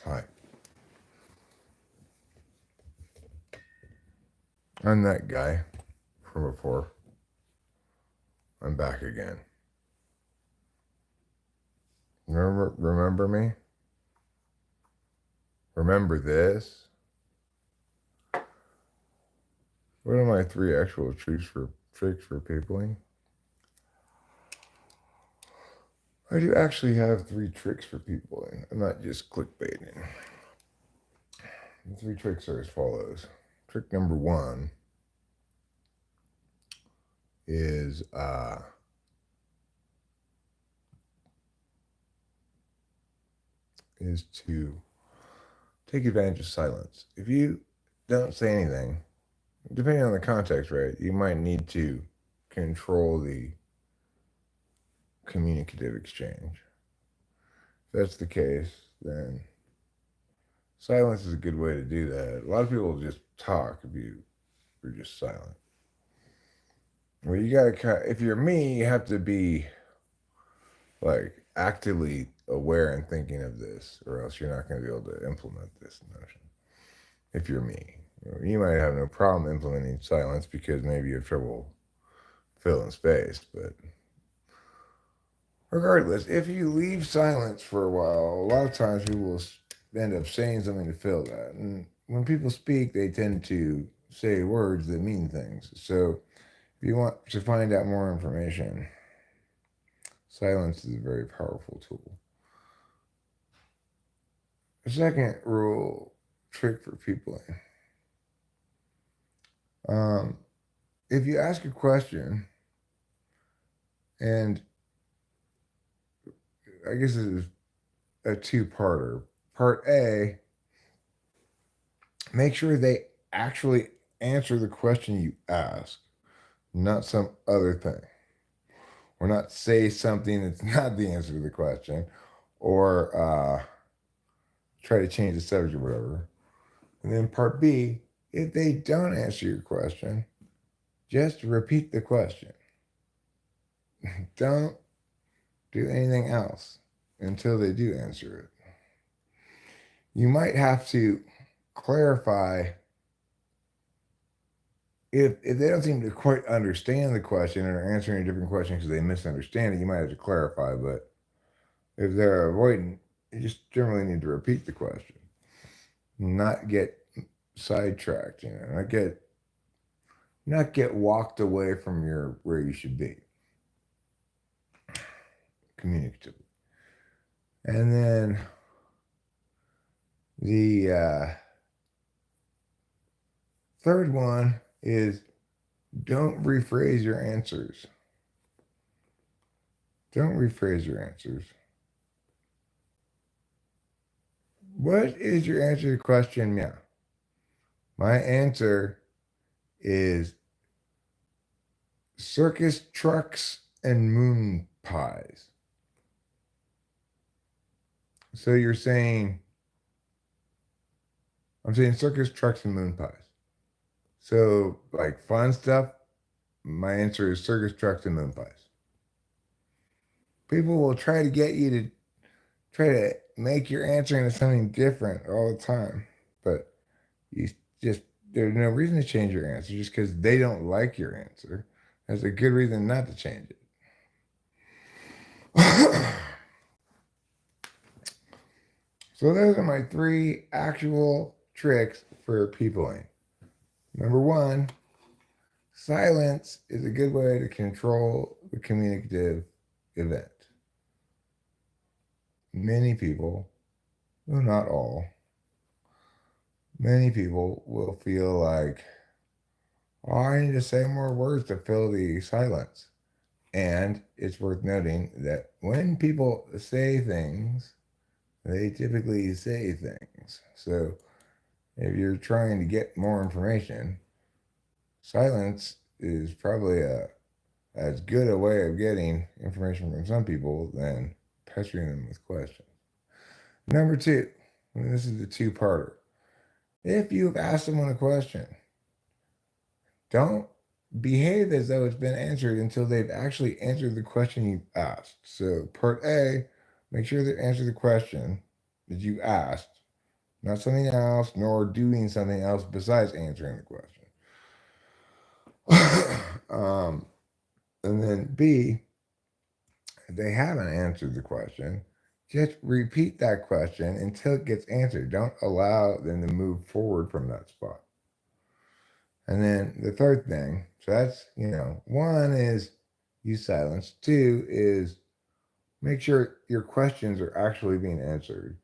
Hi. I'm that guy from before. I'm back again. Remember me? Remember this? What are my three actual tricks for peopling? I do actually have three tricks for peopling. I'm not just clickbaiting. The three tricks are as follows. Trick number one is to take advantage of silence. If you don't say anything, depending on the context, right, you might need to control the communicative exchange. If that's the case, then silence is a good way to do that. A lot of people just talk if you're just silent. Well, you gotta, if you're me, you have to be like actively aware and thinking of this, or else you're not going to be able to implement this notion. If you're me, you might have no problem implementing silence because maybe you have trouble filling space, but regardless, if you leave silence for a while, a lot of times people will end up saying something to fill that. And when people speak, they tend to say words that mean things. So if you want to find out more information, silence is a very powerful tool. The second rule, trick for people. If you ask a question, and I guess this is a two-parter. Part A, make sure they actually answer the question you ask, not some other thing. Or not say something that's not the answer to the question, or try to change the subject or whatever. And then part B, if they don't answer your question, just repeat the question. Don't do anything else until they do answer it. You might have to clarify if they don't seem to quite understand the question and are answering a different question because they misunderstand it, you might have to clarify. But if they're avoiding, you just generally need to repeat the question, not get sidetracked, not get walked away from where you should be communicatively. And then the third one is don't rephrase your answers. Don't rephrase your answers. What is your answer to the question? Yeah. My answer is circus trucks and moon pies. So you're saying, I'm saying circus trucks and moon pies. So, like fun stuff, my answer is circus trucks and moon pies. People will try to get you to try to make your answer into something different all the time. But you just, there's no reason to change your answer just because they don't like your answer. That's a good reason not to change it. So those are my three actual tricks for peopling. Number one, silence is a good way to control the communicative event. Many people, well, not all, many people will feel like, oh, I need to say more words to fill the silence. And it's worth noting that when people say things, they typically say things. So if you're trying to get more information, silence is probably as good a way of getting information from some people than pestering them with questions. Number two, and this is the two-parter. If you've asked someone a question, don't behave as though it's been answered until they've actually answered the question you've asked. So part A, make sure they answer the question that you asked. not something else, nor doing something else besides answering the question. And then B, if they haven't answered the question, just repeat that question until it gets answered. Don't allow them to move forward from that spot. And then the third thing, so that's, one is use silence. Two is make sure your questions are actually being answered.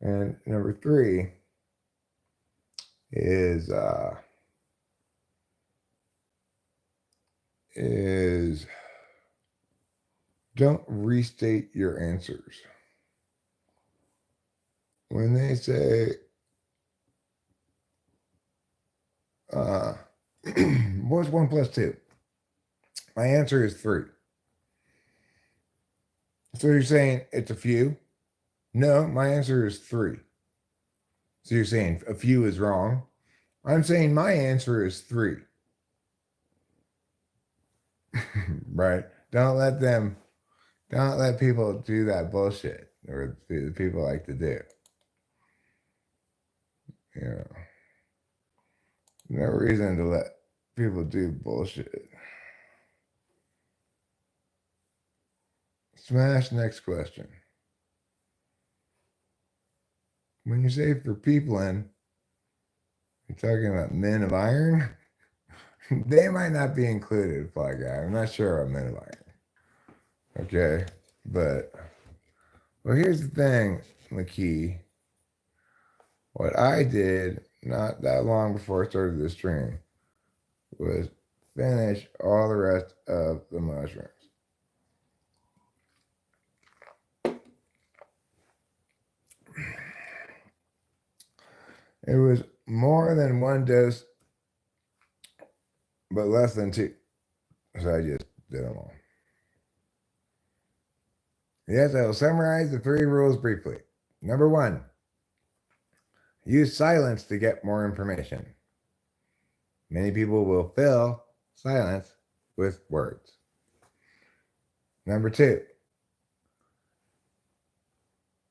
And number three is don't restate your answers. When they say, what's 1 plus 2? My answer is 3. So you're saying it's a few? No, my answer is 3. So you're saying a few is wrong? I'm saying my answer is 3. Right? Don't let people do that bullshit, or the people like to do. No reason to let people do bullshit. Smash next question. When you say for people in, you're talking about men of iron? They might not be included, Fly Guy. I'm not sure about men of iron. Okay? But, well, here's the thing, McKee. What I did not that long before I started this stream was finish all the rest of the mushrooms. It was more than 1 dose, but less than 2. So I just did them all. Yes, I will summarize the 3 rules briefly. Number 1, use silence to get more information. Many people will fill silence with words. Number 2,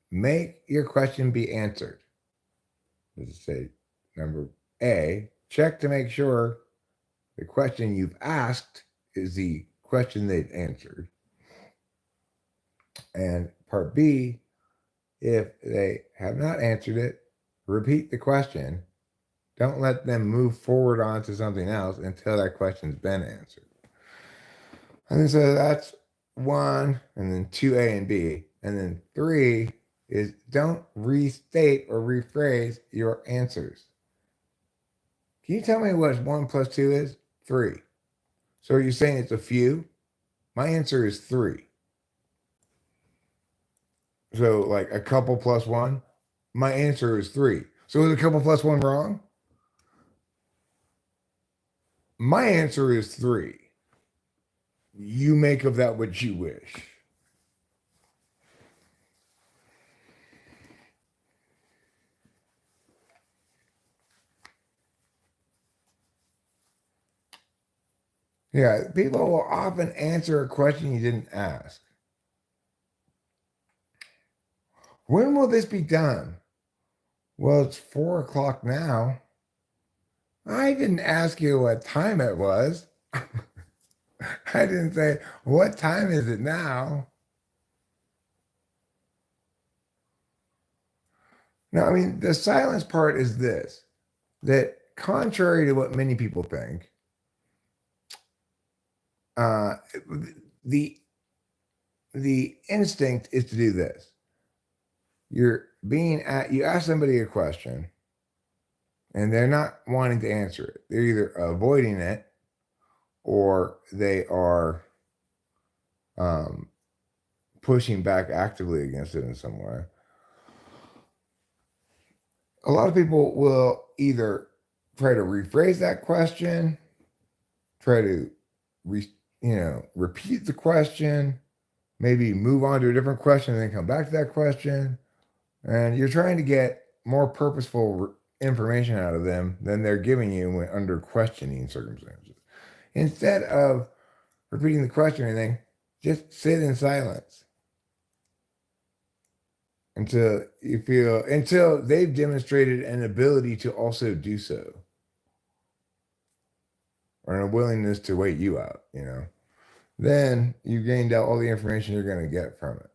make your question be answered. Let's say, number A, check to make sure the question you've asked is the question they've answered. And part B, if they have not answered it, repeat the question. Don't let them move forward onto something else until that question's been answered. And so that's 1, and then 2A and B. And then 3 is don't restate or rephrase your answers. Can you tell me what 1 plus 2 is? 3. So are you saying it's a few? My answer is 3. So like a couple plus 1? My answer is 3. So is a couple plus 1 wrong? My answer is 3. You make of that what you wish. Yeah, people will often answer a question you didn't ask. When will this be done? Well, it's 4 o'clock now. I didn't ask you what time it was. I didn't say, what time is it now? No, I mean, the silence part is this, that contrary to what many people think, the instinct is to do this. You ask somebody a question and they're not wanting to answer it. They're either avoiding it or they are pushing back actively against it in some way. A lot of people will either try to rephrase that question, try to repeat the question, maybe move on to a different question and then come back to that question. And you're trying to get more purposeful information out of them than they're giving you when under questioning circumstances. Instead of repeating the question or anything, just sit in silence. until they've demonstrated an ability to also do so, or a willingness to wait you out, then you gained out all the information you're going to get from it.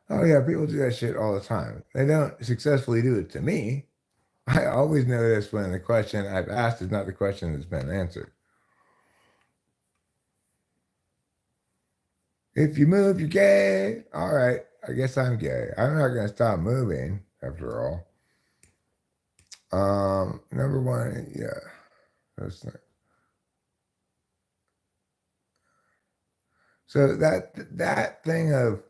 Oh yeah, people do that shit all the time. They don't successfully do it to me. I always notice when the question I've asked is not the question that's been answered. If you move, you're gay. All right, I guess I'm gay. I'm not gonna stop moving after all. Number one, yeah, that's not. So that thing of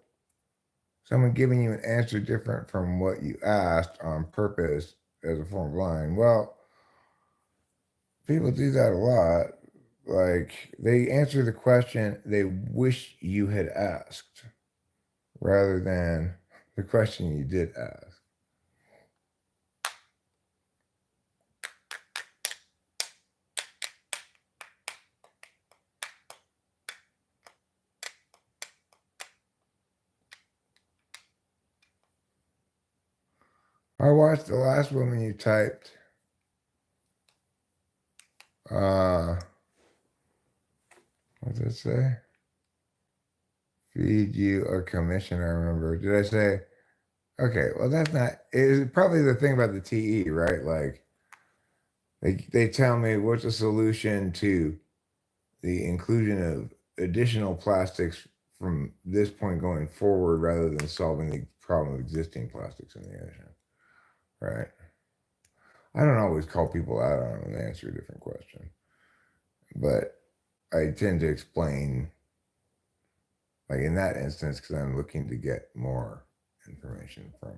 someone giving you an answer different from what you asked on purpose as a form of lying. Well, people do that a lot. Like they answer the question they wish you had asked rather than the question you did ask. I watched the last woman you typed. Uh, what did it say? Feed you a commission, I remember. Did I say? Okay, well, that's not, it's probably the thing about the TE, right? Like, they tell me what's the solution to the inclusion of additional plastics from this point going forward rather than solving the problem of existing plastics in the ocean, right? I don't always call people out on it when they answer a different question, but I tend to explain, like in that instance, because I'm looking to get more information from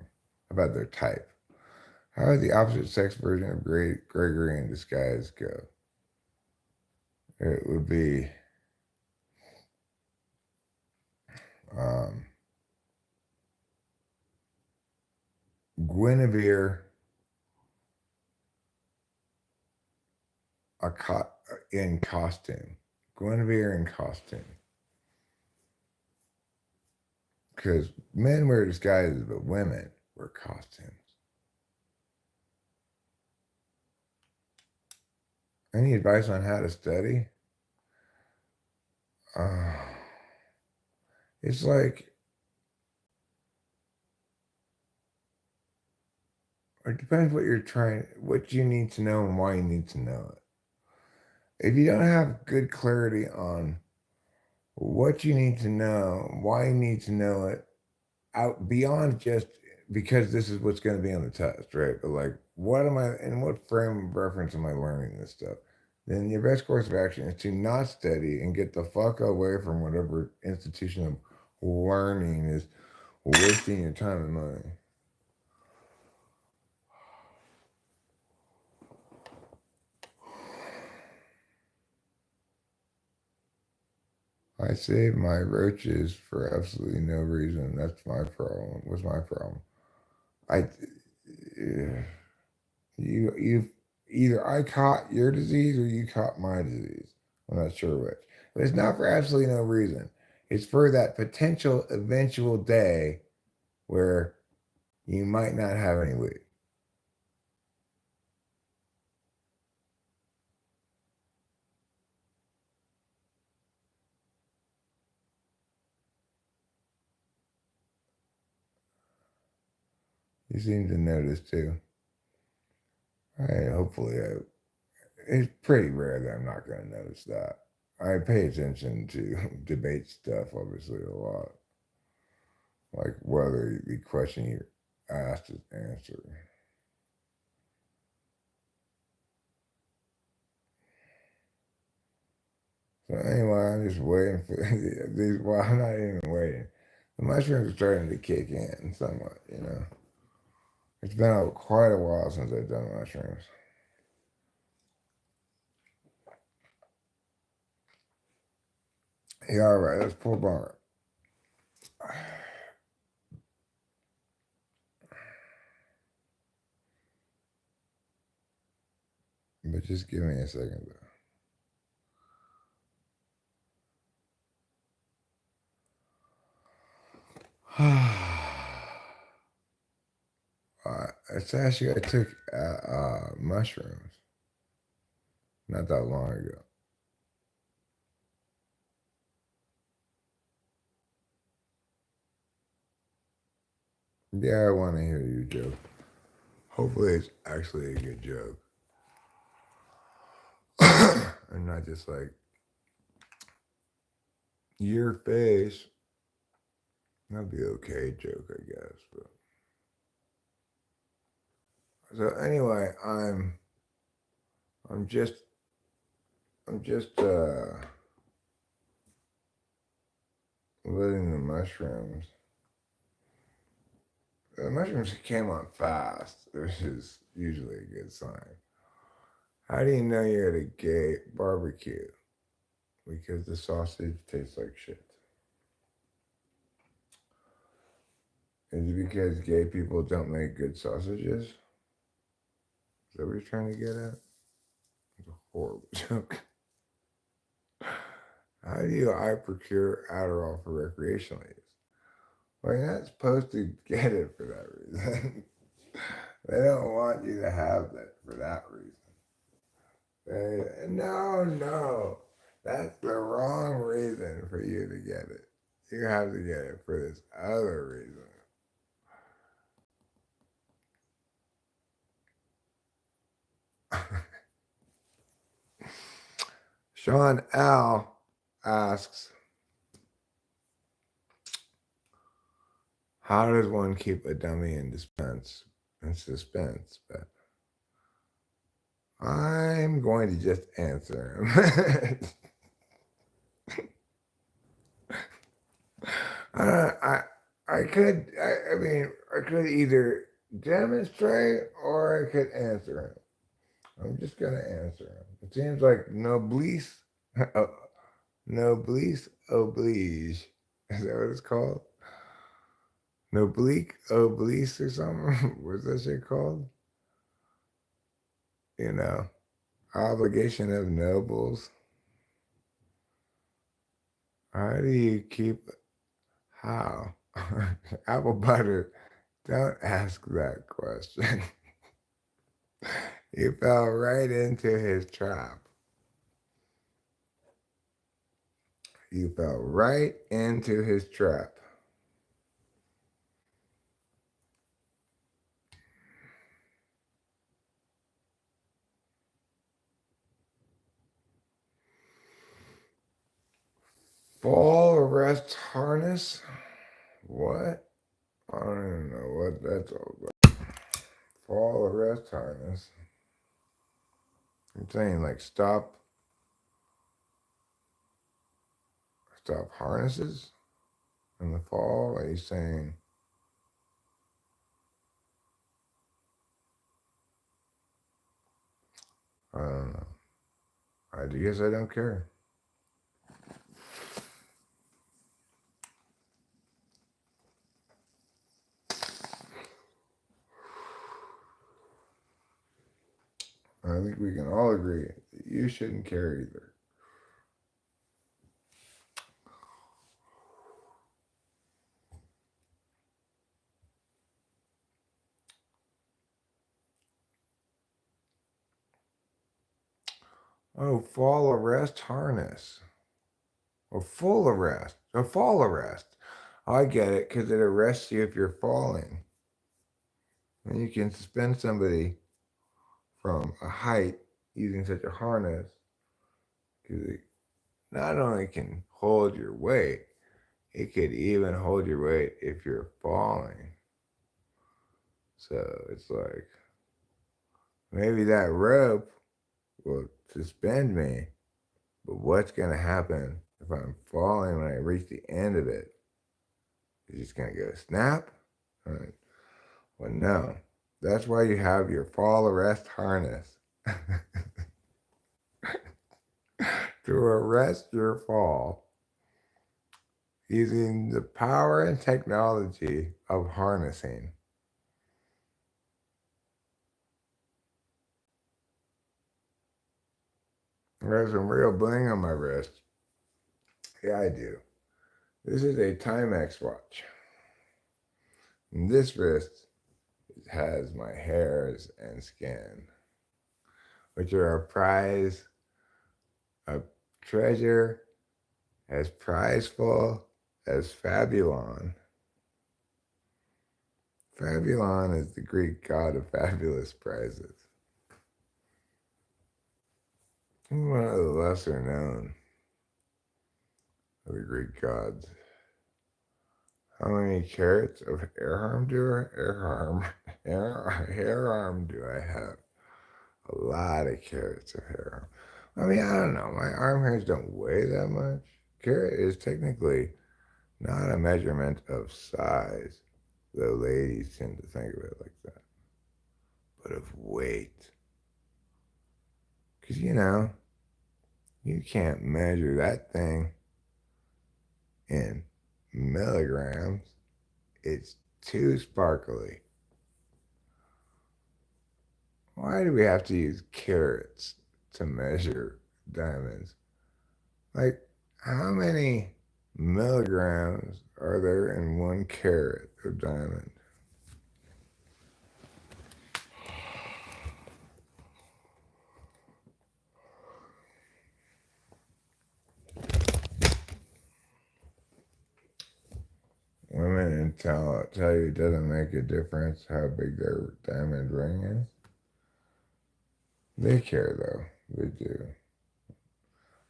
about their type. How did the opposite sex version of Gregory in disguise go? It would be um, Guinevere in costume. Guinevere in costume. Because men wear disguises, but women wear costumes. Any advice on how to study? Uh, it's like, it depends what you need to know and why you need to know it. If you don't have good clarity on what you need to know, why you need to know it, out beyond just because this is what's going to be on the test, right? But like, what am I, in what frame of reference am I learning this stuff? Then your best course of action is to not study and get the fuck away from whatever institution of learning is wasting your time and money. I save my roaches for absolutely no reason. That's my problem. What's my problem? I, you either I caught your disease or you caught my disease. I'm not sure which. But it's not for absolutely no reason. It's for that potential eventual day where you might not have any weed. You seem to notice too. It's pretty rare that I'm not going to notice that. I pay attention to debate stuff, obviously, a lot. Like whether the question you asked is answered. So anyway, I'm just waiting for these. Well, I'm not even waiting. The mushrooms are starting to kick in somewhat. It's been quite a while since I've done mushrooms. Yeah, all right, let's pull bar. But just give me a second though. It's actually, I took mushrooms not that long ago. Yeah, I want to hear you joke. Hopefully, it's actually a good joke. And not just like, your face. That'd be okay joke, I guess. But so anyway, I'm just I'm just letting the mushrooms. The mushrooms came on fast, which is usually a good sign. How do you know you're at a gay barbecue? Because the sausage tastes like shit. Is it because gay people don't make good sausages? Is that what you're trying to get at? It's a horrible joke. How do I procure Adderall for recreational use? Well, you're not supposed to get it for that reason. They don't want you to have that for that reason. No. That's the wrong reason for you to get it. You have to get it for this other reason. Sean L. asks, how does one keep a dummy in suspense? But I'm going to just answer him. I mean, I could either demonstrate or I could answer him. I'm just going to answer him. It seems like noblesse, noblesse oblige. Is that what it's called? Noblique oblige or something? What's that shit called? You know, obligation of nobles. How do you keep, how? Apple butter, don't ask that question. You fell right into his trap. You fell right into his trap. Fall arrest harness? What? I don't even know what that's all about. Fall arrest harness. I'm saying like stop harnesses in the fall. Are you saying? I don't know. I guess I don't care. I think we can all agree that you shouldn't care either. Oh, fall arrest harness. Or full arrest. A fall arrest. I get it, because it arrests you if you're falling. And you can suspend somebody from a height using such a harness, because it not only can hold your weight, it could even hold your weight if you're falling. So it's like, maybe that rope will suspend me, but what's going to happen if I'm falling when I reach the end of it? It's just going to go snap? Right. Well, no. That's why you have your fall arrest harness. To arrest your fall using the power and technology of harnessing. I got some real bling on my wrist. Yeah, I do. This is a Timex watch. And this wrist has my hairs and skin, which are a prize, a treasure as prizeful as Fabulon. Fabulon is the Greek god of fabulous prizes. He's one of the lesser known of the Greek gods. How many carats of hair arm do I have? A lot of carats of hair arm. I mean, I don't know. My arm hairs don't weigh that much. Carat is technically not a measurement of size, though ladies tend to think of it like that, but of weight. Because, you can't measure that thing in milligrams. It's too sparkly. Why do we have to use carats to measure diamonds? Like, how many milligrams are there in 1 carat of diamond? Women tell you it doesn't make a difference how big their diamond ring is. They care though. They do.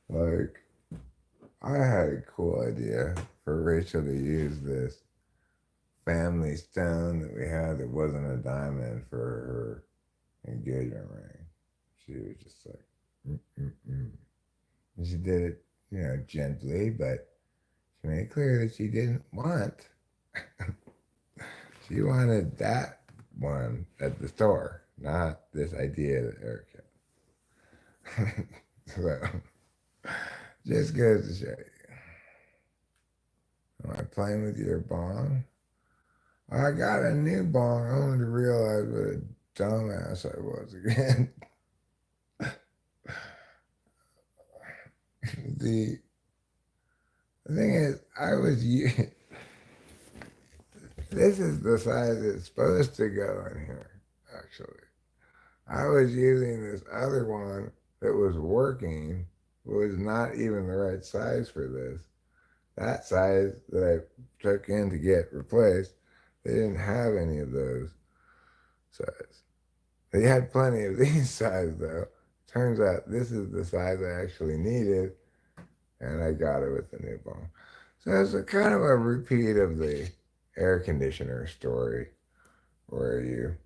Like, I had a cool idea for Rachel to use this family stone that we had that wasn't a diamond for her engagement ring. She was just like, mm. And she did it, gently, but she made it clear that she didn't want. She wanted that one at the store, not this idea that Eric had. So, just goes to show you. Am I playing with your bong? I got a new bong, only to realize what a dumbass I was again. The thing is, this is the size it's supposed to go in here, actually. I was using this other one that was working, was not even the right size for this. That size that I took in to get replaced, they didn't have any of those size. They had plenty of these size though. Turns out this is the size I actually needed, and I got it with the new bong. So it's a kind of a repeat of the air conditioner story where you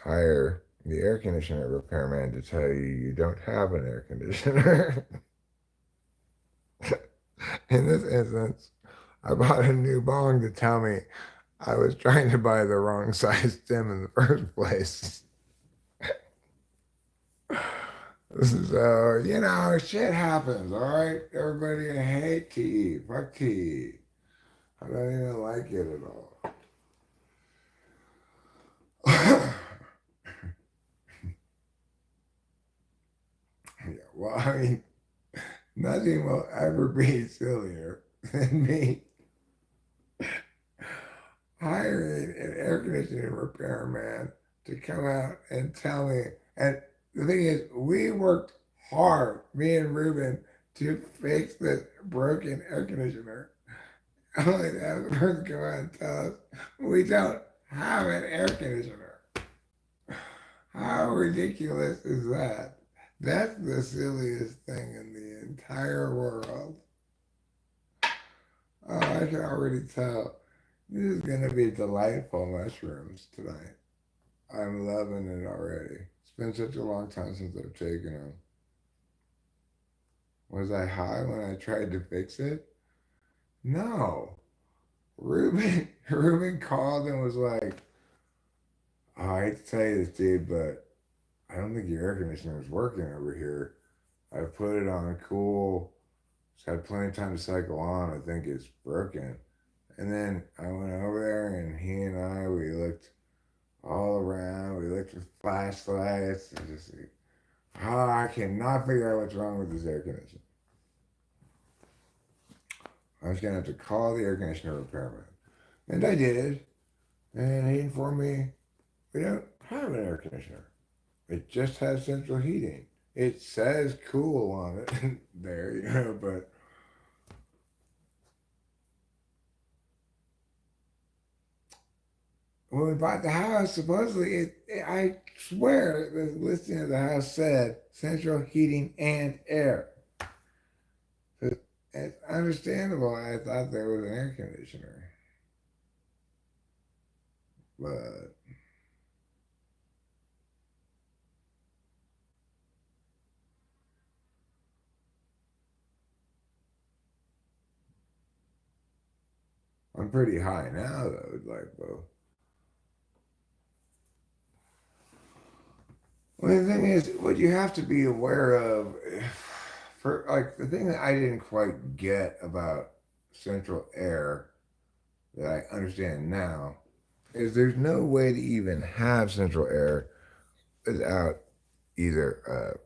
hire the air conditioner repairman to tell you you don't have an air conditioner. In this instance, I bought a new bong to tell me I was trying to buy the wrong size stem in the first place. So, shit happens, all right? Everybody, I hate tea. Fuck tea. I don't even like it at all. Yeah, well, I mean, nothing will ever be sillier than me hiring an air conditioning repairman to come out and tell me. And the thing is, we worked hard, me and Ruben, to fix this broken air conditioner. Only to have the person come out and tell us we don't have an air conditioner. How ridiculous is that? That's the silliest thing in the entire world. Oh, I can already tell. This is going to be delightful mushrooms tonight. I'm loving it already. It's been such a long time since I've taken them. Was I high when I tried to fix it? No. Ruben called and was like, oh, I hate to tell you this, dude, but I don't think your air conditioner is working over here. I put it on cool. It's had plenty of time to cycle on. I think it's broken. And then I went over there and he and we looked all around. We looked with flashlights and just I cannot figure out what's wrong with this air conditioner. I was gonna have to call the air conditioner repairman. And I did. And he informed me we don't have an air conditioner. It just has central heating. It says cool on it there, but when we bought the house, supposedly I swear the listing of the house said central heating and air. So it's understandable. I thought there was an air conditioner, but I'm pretty high now though. Like, well, the thing is, what you have to be aware of, for like the thing that I didn't quite get about central air that I understand now is there's no way to even have central air without either a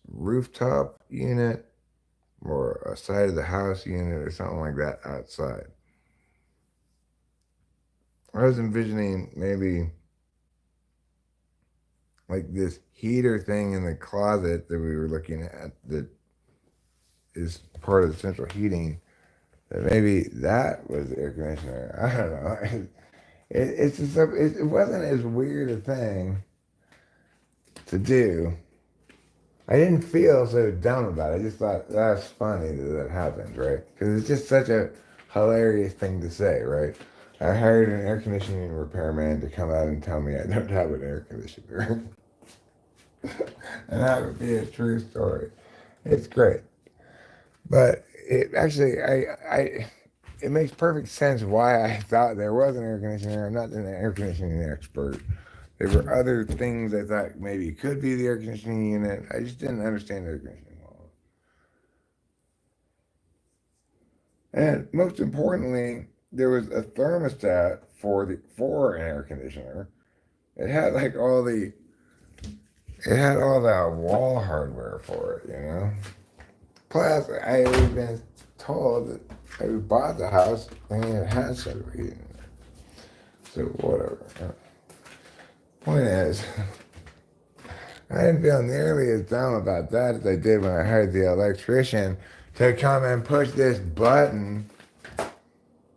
rooftop unit or a side of the house unit or something like that outside. I was envisioning maybe like this heater thing in the closet that we were looking at that is part of the central heating. That maybe that was the air conditioner. I don't know. It's just, it wasn't as weird a thing to do. I didn't feel so dumb about it. I just thought that's funny that that happened, right? Because it's just such a hilarious thing to say, right? I hired an air conditioning repairman to come out and tell me I don't have an air conditioner. And that would be a true story. It's great. But it actually, it makes perfect sense why I thought there was an air conditioner. I'm not an air conditioning expert. There were other things I thought maybe could be the air conditioning unit. I just didn't understand air conditioning well. And most importantly, there was a thermostat for an air conditioner. It had like it had all that wall hardware for it. Plus, I had been told that I bought the house and it had central heating. So whatever. Point is, I didn't feel nearly as dumb about that as I did when I hired the electrician to come and push this button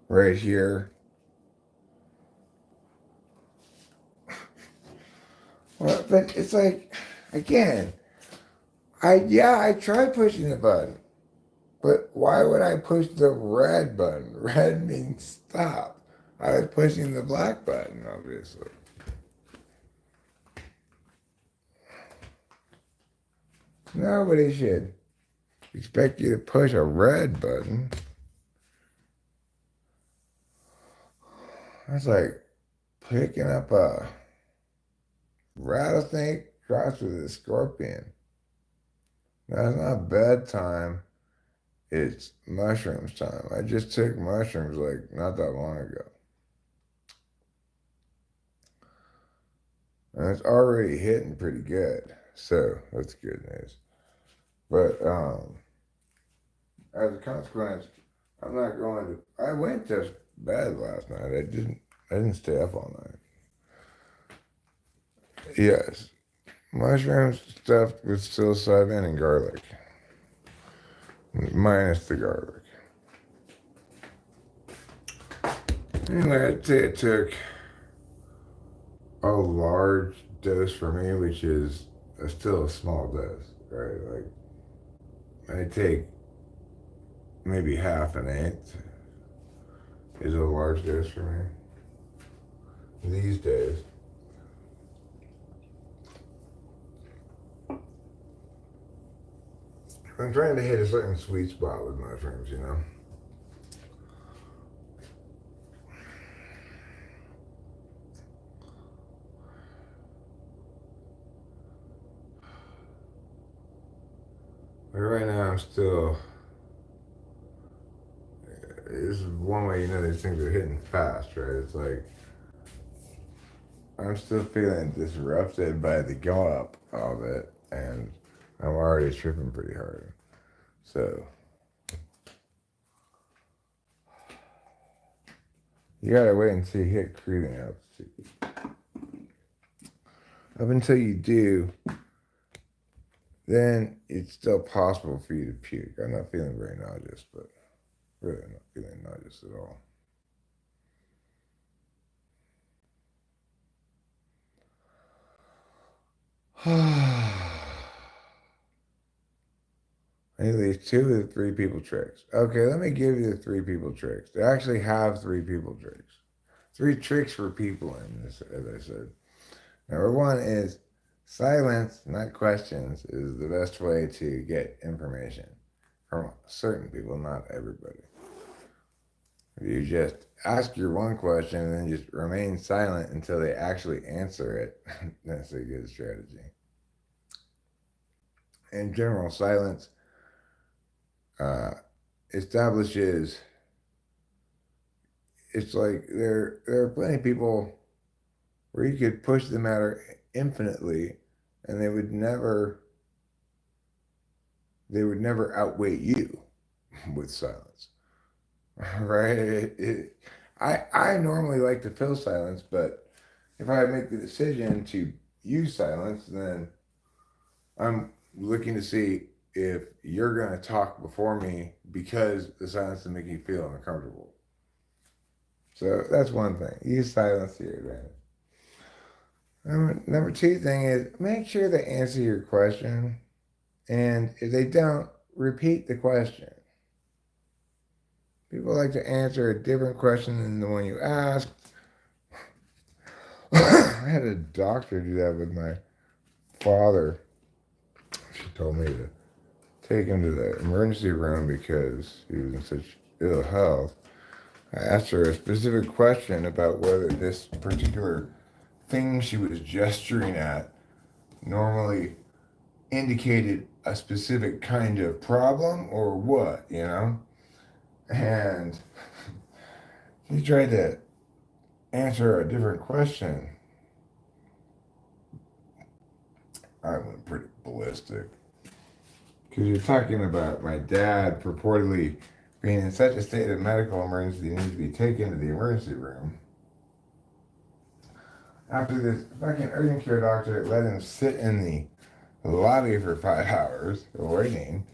right here. Well, but it's like, again, I tried pushing the button, but why would I push the red button? Red means stop. I was pushing the black button, obviously. Nobody should expect you to push a red button. That's like picking up a rattlesnake crossed with a scorpion. Now, it's not bedtime, it's mushrooms time. I just took mushrooms like not that long ago. And it's already hitting pretty good. So that's good news. But as a consequence, I'm not going to I went to bed last night. I didn't stay up all night. Yes. Mushrooms stuffed with psilocybin and garlic. Minus the garlic. Anyway, I'd say it took a large dose for me, which is still a small dose, right? Like, I take maybe half an eighth is a large dose for me these days. I'm trying to hit a certain sweet spot with mushrooms. But right now, I'm still. This is one way these things are hitting fast, right? It's like I'm still feeling disrupted by the go up of it, and I'm already tripping pretty hard. So you gotta wait until you hit cruising altitude. Up until you do, then it's still possible for you to puke. I'm not feeling very nauseous, but really I'm not feeling nauseous at all. At least two of the three people tricks. Okay, let me give you the three people tricks. They actually have three people tricks. Three tricks for people in this, as I said. Number one is silence, not questions, is the best way to get information from certain people, not everybody. If you just ask your one question and then just remain silent until they actually answer it, that's a good strategy. In general, silence uh, establishes it's like there are plenty of people where you could push the matter infinitely and they would never outweigh you with silence. Right? I normally like to fill silence, but if I make the decision to use silence, then I'm looking to see if you're going to talk before me because the silence is making you feel uncomfortable. So that's one thing. Use silence to your advantage. Number two thing is make sure they answer your question. And if they don't, repeat the question. People like to answer a different question than the one you asked. I had a doctor do that with my father. She told me to take him to the emergency room because he was in such ill health. I asked her a specific question about whether this particular thing she was gesturing at normally indicated a specific kind of problem or what, you know? And he tried to answer a different question. I went pretty ballistic. Because you're talking about my dad purportedly being in such a state of medical emergency, he needs to be taken to the emergency room. After this fucking urgent care doctor let him sit in the lobby for 5 hours waiting,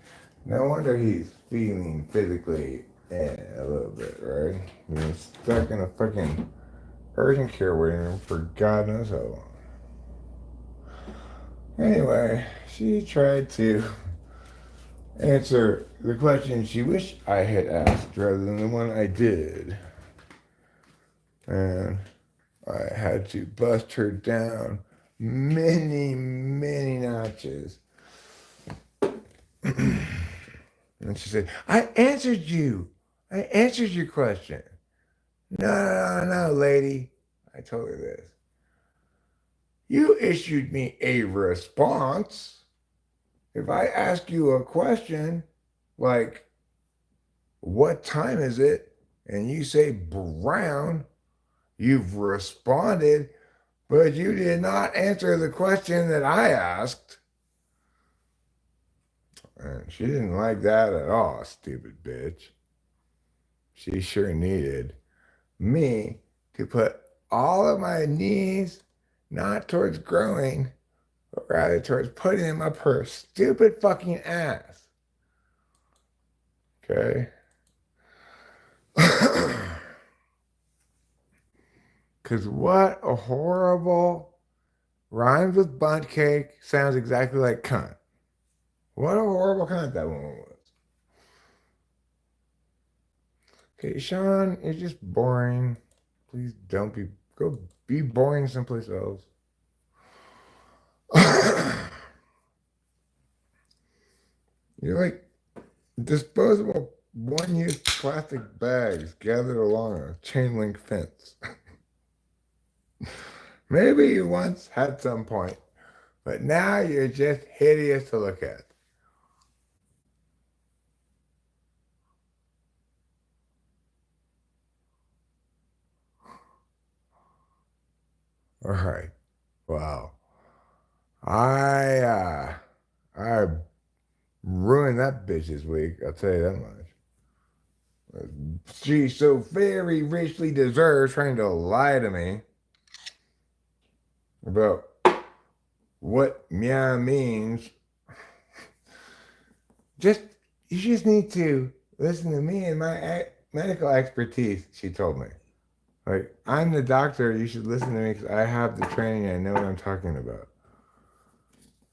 no wonder he's feeling physically a little bit, right? He's stuck in a fucking urgent care waiting room for God knows how long. Anyway, she tried to answer the question she wished I had asked rather than the one I did. And I had to bust her down many, many notches. And she said, I answered you. I answered your question. No, no, no, no, lady. I told her this. You issued me a response. If I ask you a question like, what time is it? And you say brown, you've responded, but you did not answer the question that I asked. And she didn't like that at all, stupid bitch. She sure needed me to put all of my knees not towards growing, but rather towards putting them up her stupid fucking ass. Okay? Because what a horrible rhymes with bunt cake sounds exactly like cunt. What a horrible cunt that woman was. Okay, Sean, you're just boring. Please don't go be boring someplace else. You're like disposable one-use plastic bags gathered along a chain link fence. Maybe you once had some point, but now you're just hideous to look at. All right. Wow. I I ruined that bitch's week. I'll tell you that much. She so very richly deserves trying to lie to me about what meow means. Just you just need to listen to me and my medical expertise. She told me, like I'm the doctor. You should listen to me because I have the training. I know what I'm talking about.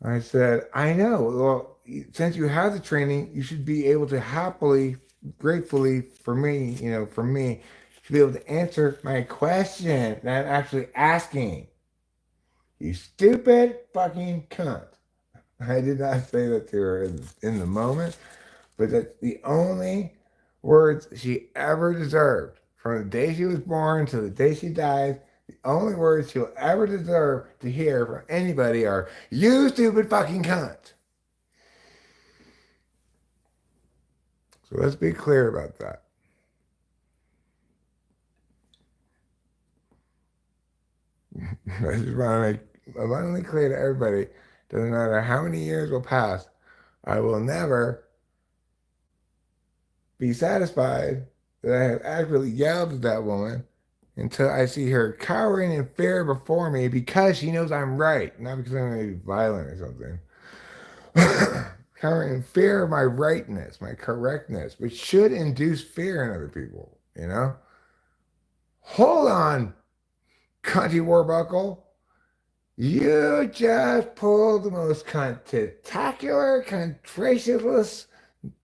I said, I know. Well, since you have the training, you should be able to happily, gratefully for me, for me, to be able to answer my question that I'm actually asking. You stupid fucking cunt. I did not say that to her in the moment, but that's the only words she ever deserved. From the day she was born to the day she dies, the only words she'll ever deserve to hear from anybody are, you stupid fucking cunt. So let's be clear about that. I just want to make abundantly clear to everybody, doesn't matter how many years will pass, I will never be satisfied that I have actually yelled at that woman until I see her cowering in fear before me because she knows I'm right, not because I'm going to be violent or something. Cowering in fear of my rightness, my correctness, which should induce fear in other people, you know? Hold on, cunty warbuckle. You just pulled the most tentacular, contritionless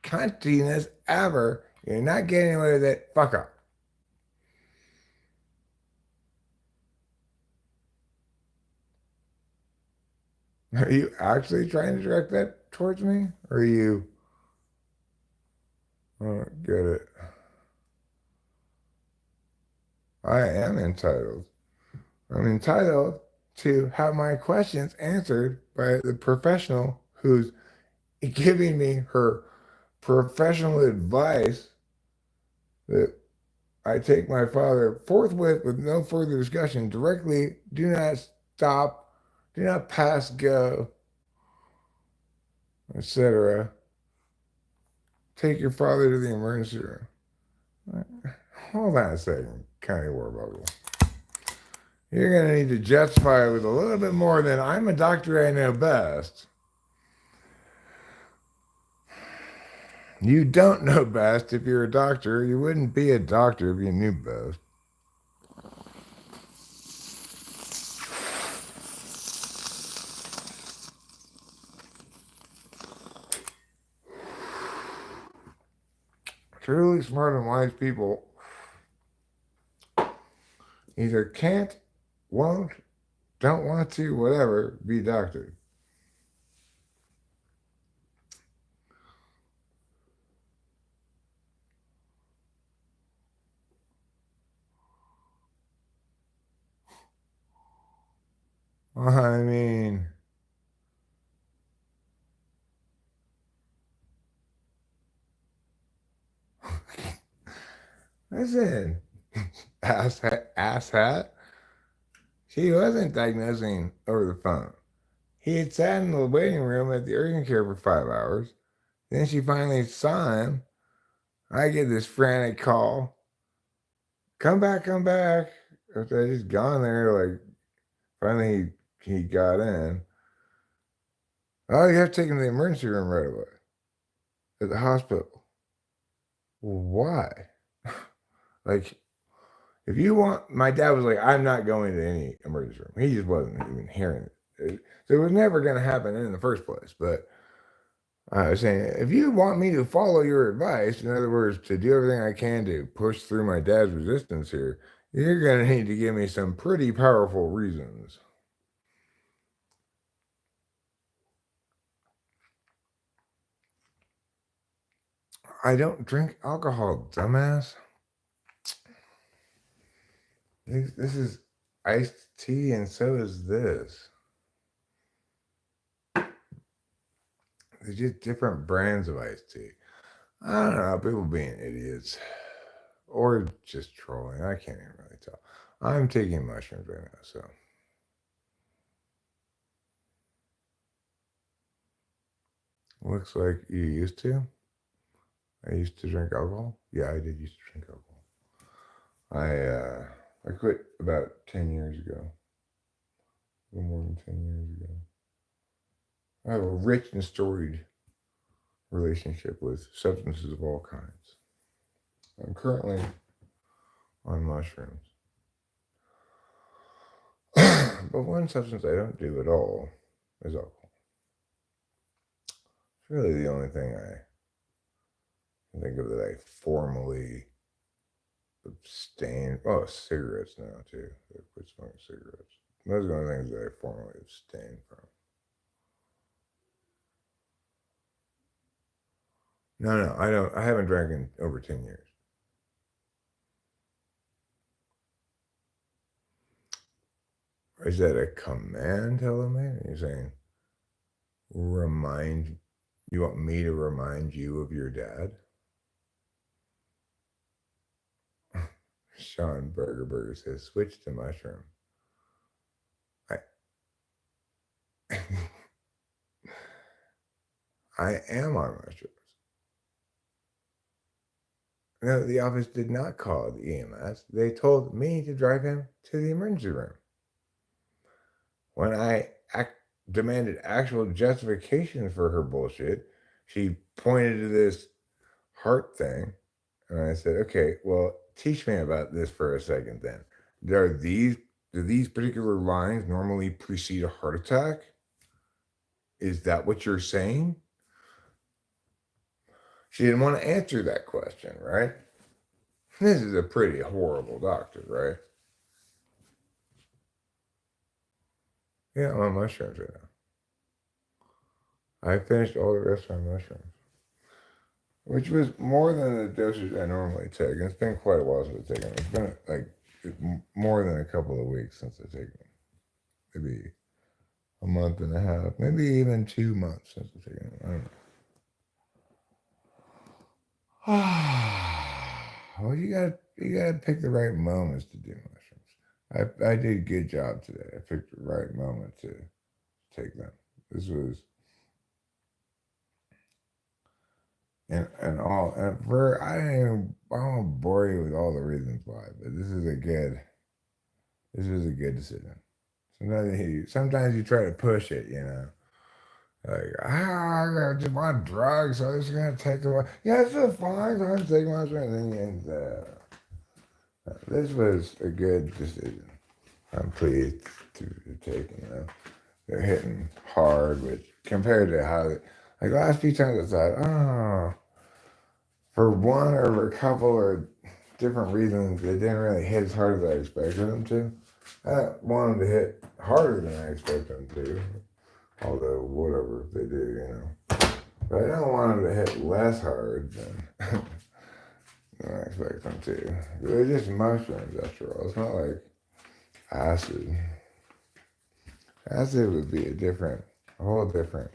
cuntiness ever. You're not getting away with it. Fuck up. Are you actually trying to direct that towards me? Or are you? I don't get it. I am entitled. I'm entitled to have my questions answered by the professional who's giving me her professional advice that I take my father forthwith with no further discussion directly. Do not stop. Do not pass go, etc. Take your father to the emergency room. Hold on a second, County Warbuckle. You're going to need to justify with a little bit more than I'm a doctor, I know best. You don't know best if you're a doctor. You wouldn't be a doctor if you knew best. Truly smart and wise people either can't, won't, don't want to, whatever, be doctors. I mean, listen, ass hat. She wasn't diagnosing over the phone. He had sat in the waiting room at the urgent care for 5 hours. Then she finally saw him. I get this frantic call. Come back, come back. After I just gone there, like finally he got in. Oh, you have to take him to the emergency room right away at the hospital. Why? Like, if you want, my dad was like, I'm not going to any emergency room. He just wasn't even hearing it. So it was never going to happen in the first place. But I was saying, if you want me to follow your advice, in other words, to do everything I can to push through my dad's resistance here, you're going to need to give me some pretty powerful reasons. I don't drink alcohol, dumbass. This is iced tea, and so is this. They're just different brands of iced tea. I don't know, people being idiots or just trolling. I can't even really tell. I'm taking mushrooms right now, so. Looks like you used to. I used to drink alcohol. Yeah, I did used to drink alcohol. I quit about 10 years ago. A little more than 10 years ago. I have a rich and storied relationship with substances of all kinds. I'm currently on mushrooms. But one substance I don't do at all is alcohol. It's really the only thing I can think of that I formally abstain. Oh, cigarettes now too. I quit smoking cigarettes. Those are the only things that I formally abstain from. No, no, I don't. I haven't drank in over 10 years. Is that a command, Helen? You're saying remind. You want me to remind you of your dad? Sean Burger says switch to mushroom. I I am on mushrooms. No, the office did not call the EMS. They told me to drive him to the emergency room. When I demanded actual justification for her bullshit, she pointed to this heart thing, and I said, "Okay, well, teach me about this for a second, then. Are these do these particular lines normally precede a heart attack? Is that what you're saying?" She didn't want to answer that question, right? This is a pretty horrible doctor, right? Yeah, I'm on mushrooms right now. I finished all the rest of my mushrooms, which was more than the dosage I normally take. And it's been quite a while since I've taken them. It's been like more than a couple of weeks since I've taken them. Maybe a month and a half, maybe even 2 months since I've taken them. I don't know. Well, you gotta pick the right moments to do mushrooms. I did a good job today. I picked the right moment to take them. This was and all and for I won't bore you with all the reasons why, but this was a good decision. Sometimes you try to push it, like I just want drugs, so I'm just gonna take the one. Yeah, it's just fine. So I'm taking my and this was a good decision. I'm pleased to take. They're hitting hard, which compared to how like last few times I thought, oh, for one or for a couple or different reasons, they didn't really hit as hard as I expected them to. I want them to hit harder than I expect them to, although whatever they do. But I don't want them to hit less hard than, than I expect them to. They're just mushrooms, after all. It's not like acid. Acid would be a whole different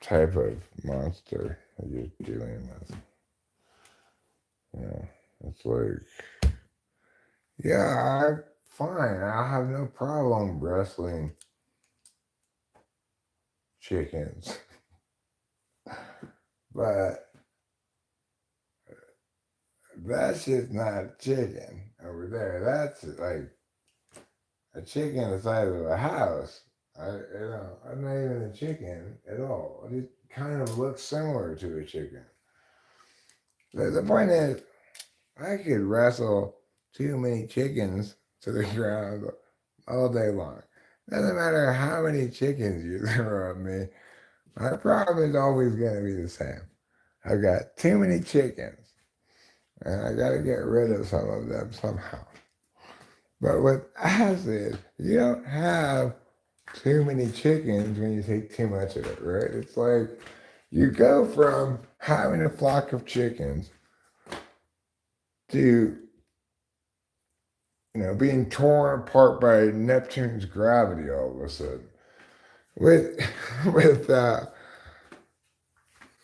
type of monster that you're dealing with. It's like, yeah, I'm fine. I have no problem wrestling chickens. But that's just not chicken over there. That's like a chicken the size of a house. I'm not even a chicken at all. It kind of looks similar to a chicken. The point is, I could wrestle too many chickens to the ground all day long. Doesn't matter how many chickens you throw at me, my problem is always going to be the same. I've got too many chickens, and I got to get rid of some of them somehow. But with acid, you don't have too many chickens when you take too much of it, right? It's like you go from having a flock of chickens to being torn apart by Neptune's gravity all of a sudden. With with uh,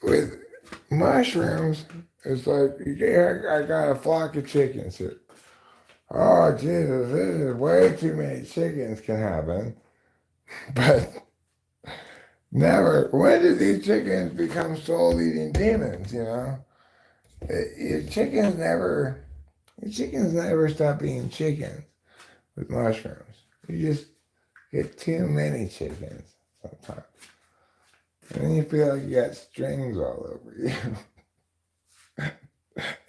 with mushrooms, it's like, yeah, I got a flock of chickens here. Oh Jesus, this is way too many chickens can happen. But Never. When did these chickens become soul-eating demons? Your chickens never stop being chickens with mushrooms. You just get too many chickens sometimes. And then you feel like you got strings all over you.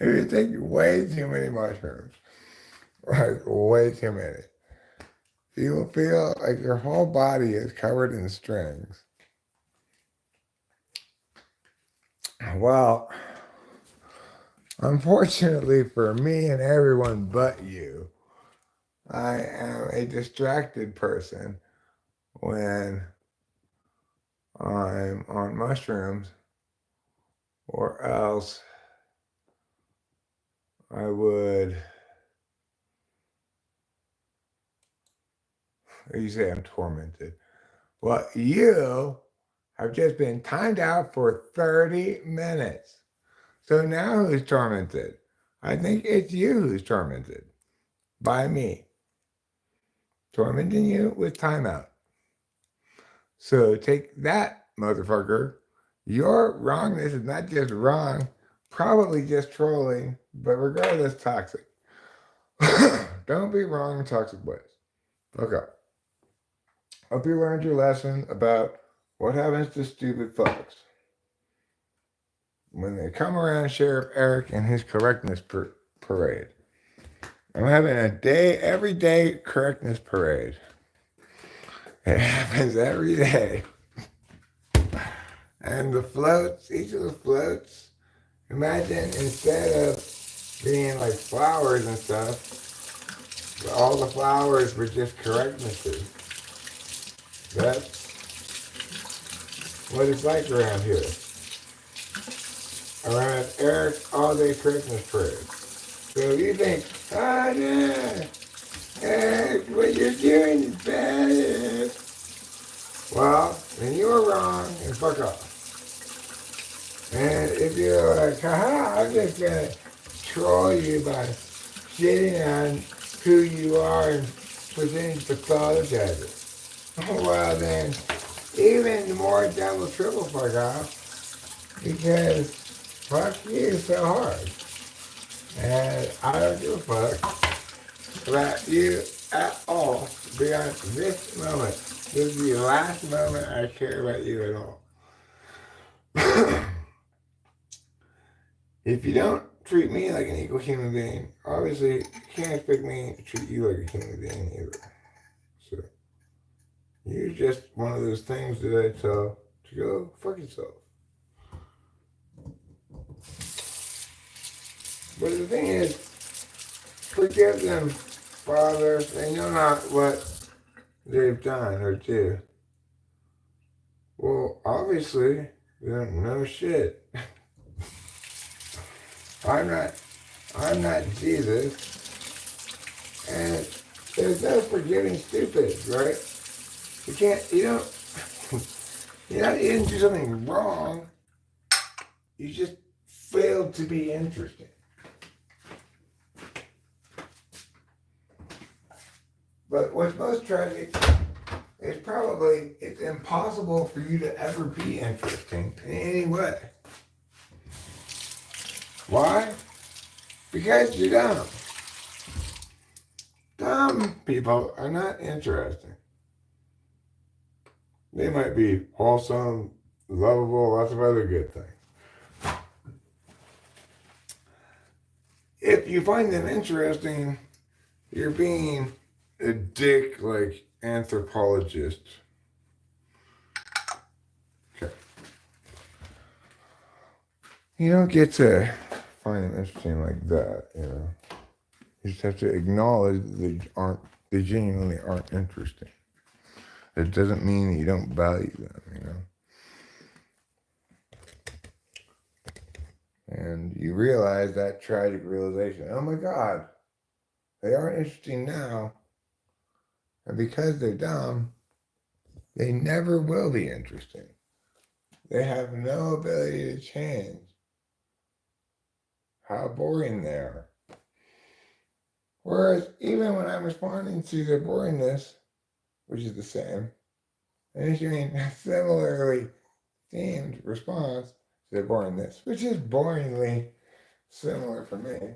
If you take way too many mushrooms, like way too many, you will feel like your whole body is covered in strings. Well, unfortunately for me and everyone but you, I am a distracted person when I'm on mushrooms, or else I would, you say I'm tormented. Well, you have just been timed out for 30 minutes. So now who's tormented? I think it's you who's tormented by me, tormenting you with timeout. So take that, motherfucker. Your wrongness is not just wrong, probably just trolling, but regardless, toxic. Don't be wrong in toxic ways. Okay. Hope you learned your lesson about what happens to stupid folks when they come around Sheriff Eric and his correctness parade. I'm having a everyday correctness parade. It happens every day. And the floats, each of the floats, imagine instead of being like flowers and stuff, all the flowers were just correctnesses. That's what it's like around here. Around Eric's all-day Christmas parade. So if you think, oh yeah, Eric, what you're doing is bad. Well, then you were wrong and fuck off. And if you're like, haha, I'm just gonna troll you by shitting on who you are and presenting to pathologize it. Well then, even more double triple fuck off, because fuck you so hard. And I don't give a fuck about you at all beyond this moment. This is the last moment I care about you at all. If you don't treat me like an equal human being, obviously you can't expect me to treat you like a human being either. So you're just one of those things that I tell to go fuck yourself. But the thing is, forgive them, Father, they know not what they've done or do. Well, obviously, they don't know shit. I'm not Jesus. And there's no forgiving stupid, right? You didn't do something wrong. You just failed to be interesting. But what's most tragic is probably it's impossible for you to ever be interesting in any way. Why? Because you're dumb. Dumb people are not interesting. They might be wholesome, lovable, lots of other good things. If you find them interesting, you're being a dick like anthropologist. Okay. You don't get to find them interesting like that, you know. You just have to acknowledge that they genuinely aren't interesting. It doesn't mean that you don't value them, you know. And you realize that tragic realization, oh my God, they aren't interesting now. And because they're dumb, they never will be interesting. They have no ability to change how boring they are. Whereas even when I'm responding to their boringness, which is the same, and issuing a similarly themed response to the boringness, which is boringly similar for me.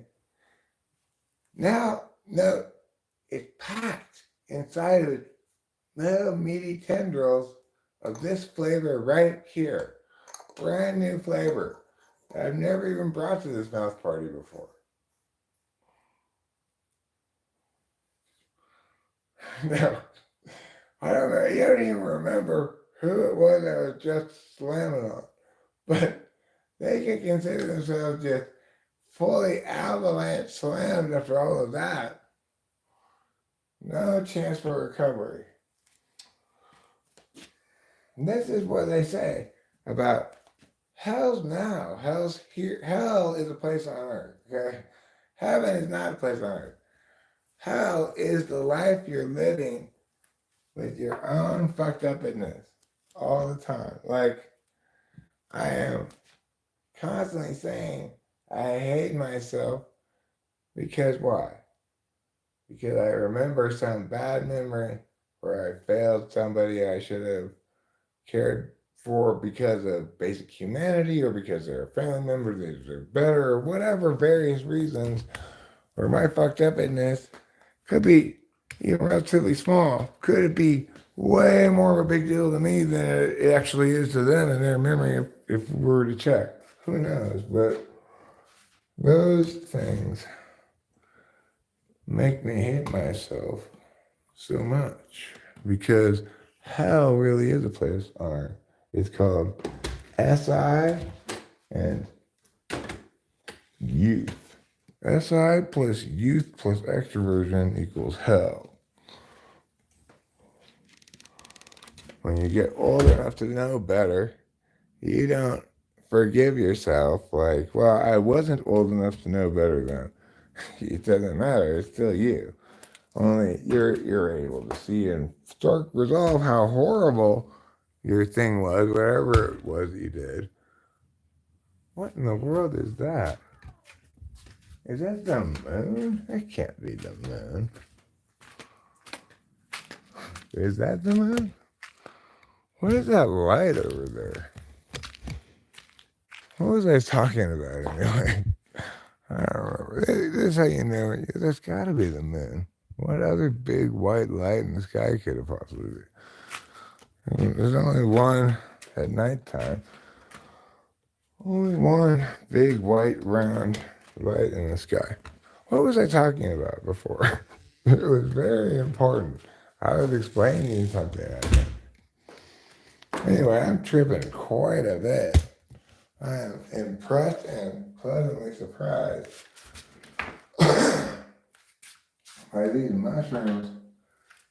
Now, no, it's packed inside of little meaty tendrils of this flavor right here. Brand new flavor that I've never even brought to this mouth party before. Now, I don't know, you don't even remember who it was I was just slamming on, but they can consider themselves just fully avalanche slammed after all of that. No chance for recovery. And this is what they say about hell's now. Hell's here. Hell is a place on earth. Okay? Heaven is not a place on earth. Hell is the life you're living with your own fucked upness all the time. Like, I am constantly saying, I hate myself because why? Because I remember some bad memory where I failed somebody I should have cared for because of basic humanity or because they're a family member, they're better, or whatever various reasons, or my fucked upness could be even relatively small. Could it be way more of a big deal to me than it actually is to them in their memory if we were to check? Who knows? But those things make me hate myself so much because hell really is a place on earth. It's called SI and youth. SI plus youth plus extroversion equals hell. When you get old enough to know better, you don't forgive yourself like, well, I wasn't old enough to know better then. It doesn't matter, it's still you. Only you're able to see and start resolve how horrible your thing was, whatever it was you did. What in the world is that? Is that the moon? That can't be the moon. Is that the moon? What is that light over there? What was I talking about anyway? I don't remember. This is how you know it. That's got to be the moon. What other big white light in the sky could it possibly be? There's only one at nighttime. Only one big white round light in the sky. What was I talking about before? It was very important. I was explaining to you something, I think. Anyway, I'm tripping quite a bit. I am impressed and pleasantly surprised by these mushrooms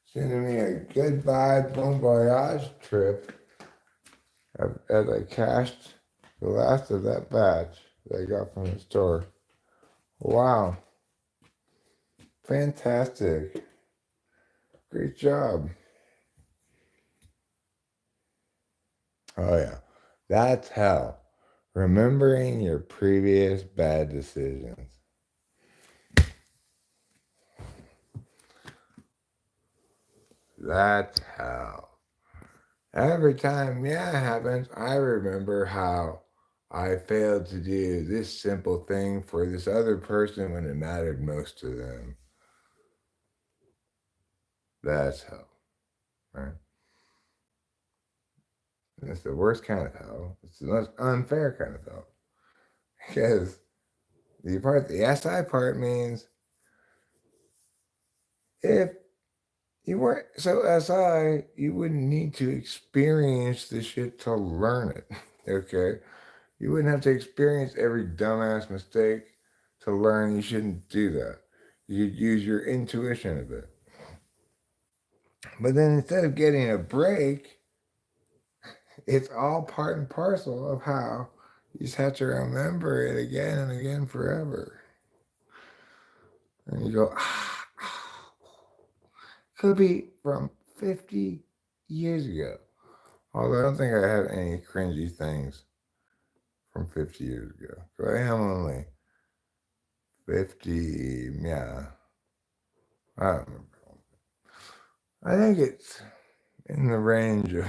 sending me a goodbye bon voyage trip as I cashed the last of that batch that I got from the store. Wow. Fantastic. Great job. Oh, yeah. That's hell. Remembering your previous bad decisions. That's hell. Every time, it happens, I remember how I failed to do this simple thing for this other person when it mattered most to them. That's hell, right? And it's the worst kind of hell. It's the most unfair kind of hell. Because the SI part means if you weren't so SI, you wouldn't need to experience the shit to learn it. Okay? You wouldn't have to experience every dumbass mistake to learn you shouldn't do that. You'd use your intuition a bit. But then instead of getting a break, it's all part and parcel of how you just have to remember it again and again forever. And you go, could be from 50 years ago. Although I don't think I have any cringy things from 50 years ago. So I am only 50, yeah. I don't remember. I think it's in the range of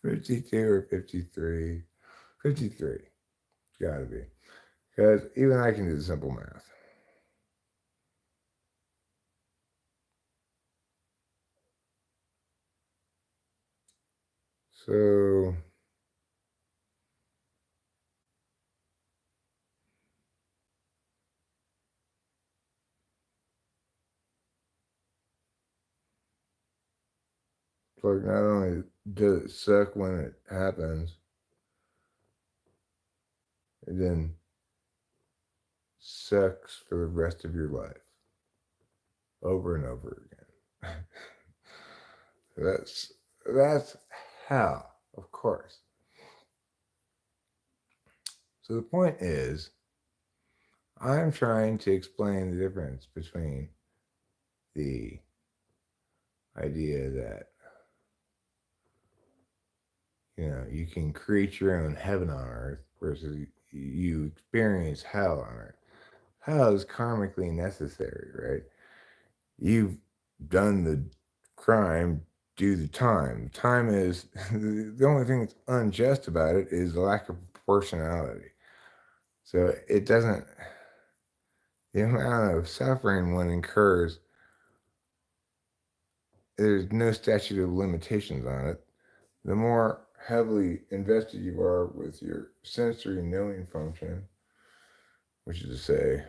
52 or 53. 53. Gotta be. Because even I can do the simple math. So it's like not only does it suck when it happens, it then sucks for the rest of your life. Over and over again. that's that's hell, of course. So the point is, I'm trying to explain the difference between the idea that you can create your own heaven on earth versus you experience hell on earth. Hell is karmically necessary, right? You've done the crime, do the time. Time is the only thing that's unjust about it is the lack of proportionality. So it doesn't, the amount of suffering one incurs, there's no statute of limitations on it. The more heavily invested you are with your sensory knowing function, which is to say,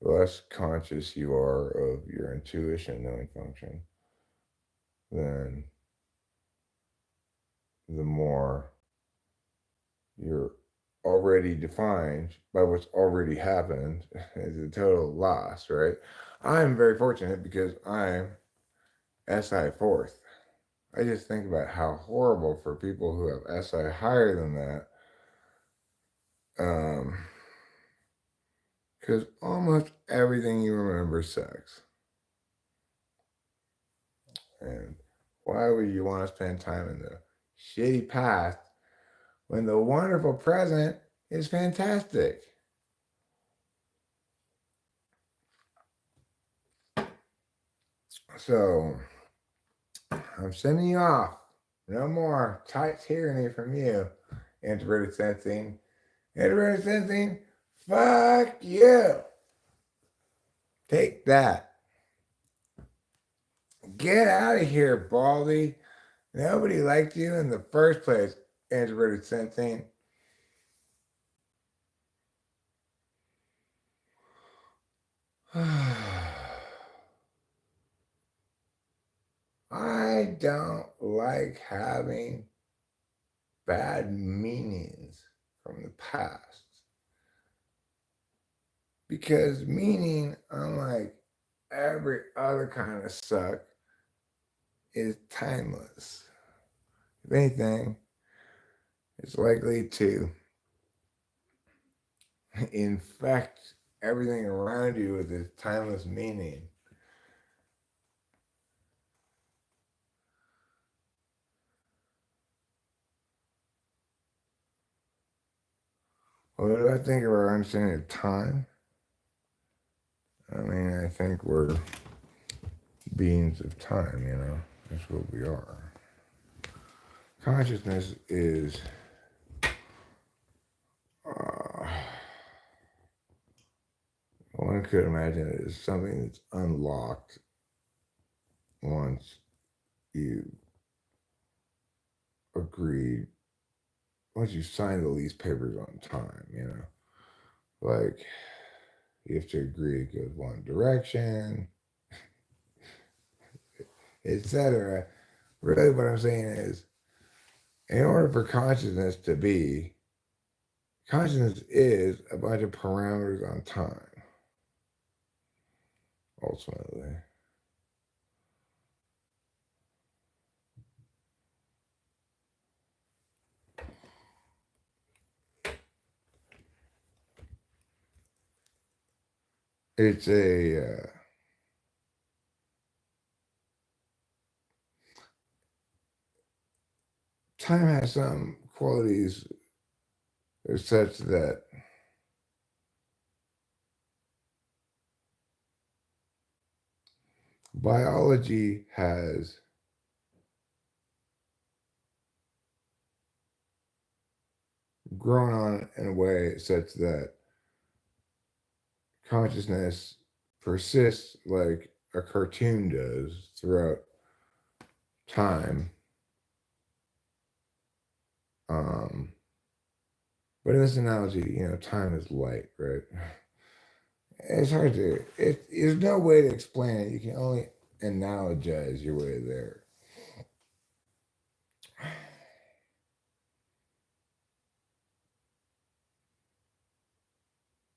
the less conscious you are of your intuition knowing function, then the more you're already defined by what's already happened as a total loss, right? I'm very fortunate because I'm SI fourth. I just think about how horrible for people who have SI higher than that. Because almost everything you remember sucks. And why would you want to spend time in the shitty past when the wonderful present is fantastic? So I'm sending you off. No more tight tyranny from you, introverted sensing. Introverted sensing, fuck you. Take that. Get out of here, Baldy. Nobody liked you in the first place, introverted sensing. I don't like having bad meanings from the past. Because meaning, unlike every other kind of suck, is timeless. If anything, it's likely to infect everything around you with its timeless meaning. What do I think of our understanding of time? I mean, I think we're beings of time, that's what we are. Consciousness is one could imagine it as something that's unlocked once you agreed, once you sign the lease papers on time. Like you have to agree it goes one direction, etc. Really, what I'm saying is, in order for consciousness is a bunch of parameters on time, ultimately. It's time has some qualities such that Biology has grown on in a way such that consciousness persists like a cartoon does throughout time. Um, but in this analogy, time is light, right? It's hard to. There's no way to explain it. You can only analogize your way there.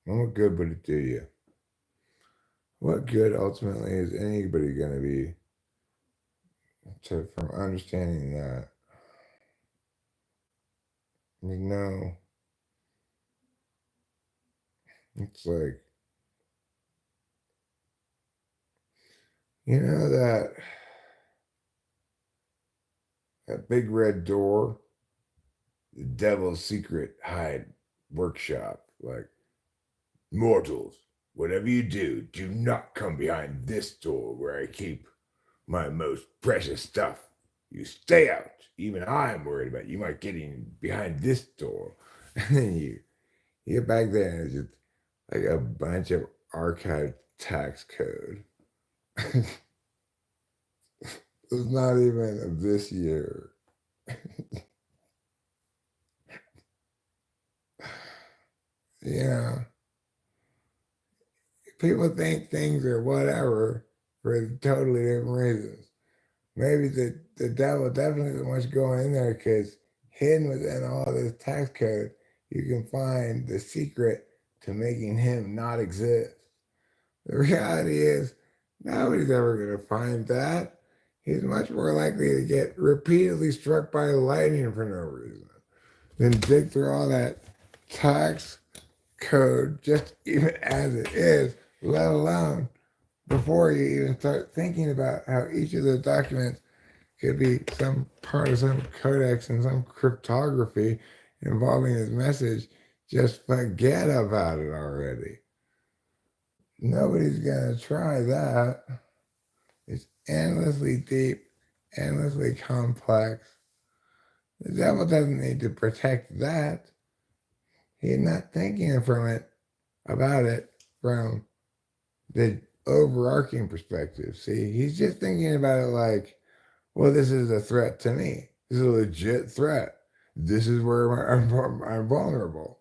And what good would it do you? What good ultimately is anybody going to be from understanding that? I mean, no. It's like, that big red door, the devil's secret hide workshop. Like, mortals, whatever you do, do not come behind this door where I keep my most precious stuff. You stay out. Even I'm worried about you might get in behind this door. And then you get back there and it's just like a bunch of archived tax code. It's not even of this year. Yeah. People think things are whatever for totally different reasons. Maybe the devil definitely wants to go in there because hidden within all this tax code, you can find the secret to making him not exist. The reality is, nobody's ever going to find that. He's much more likely to get repeatedly struck by lightning for no reason than dig through all that tax code just even as it is, let alone before you even start thinking about how each of the documents could be some part of some codex and some cryptography involving his message. Just forget about it already. Nobody's going to try that. It's endlessly deep, endlessly complex. The devil doesn't need to protect that. He's not thinking about it from the overarching perspective. See, he's just thinking about it like, well, this is a threat to me. This is a legit threat. This is where I'm vulnerable.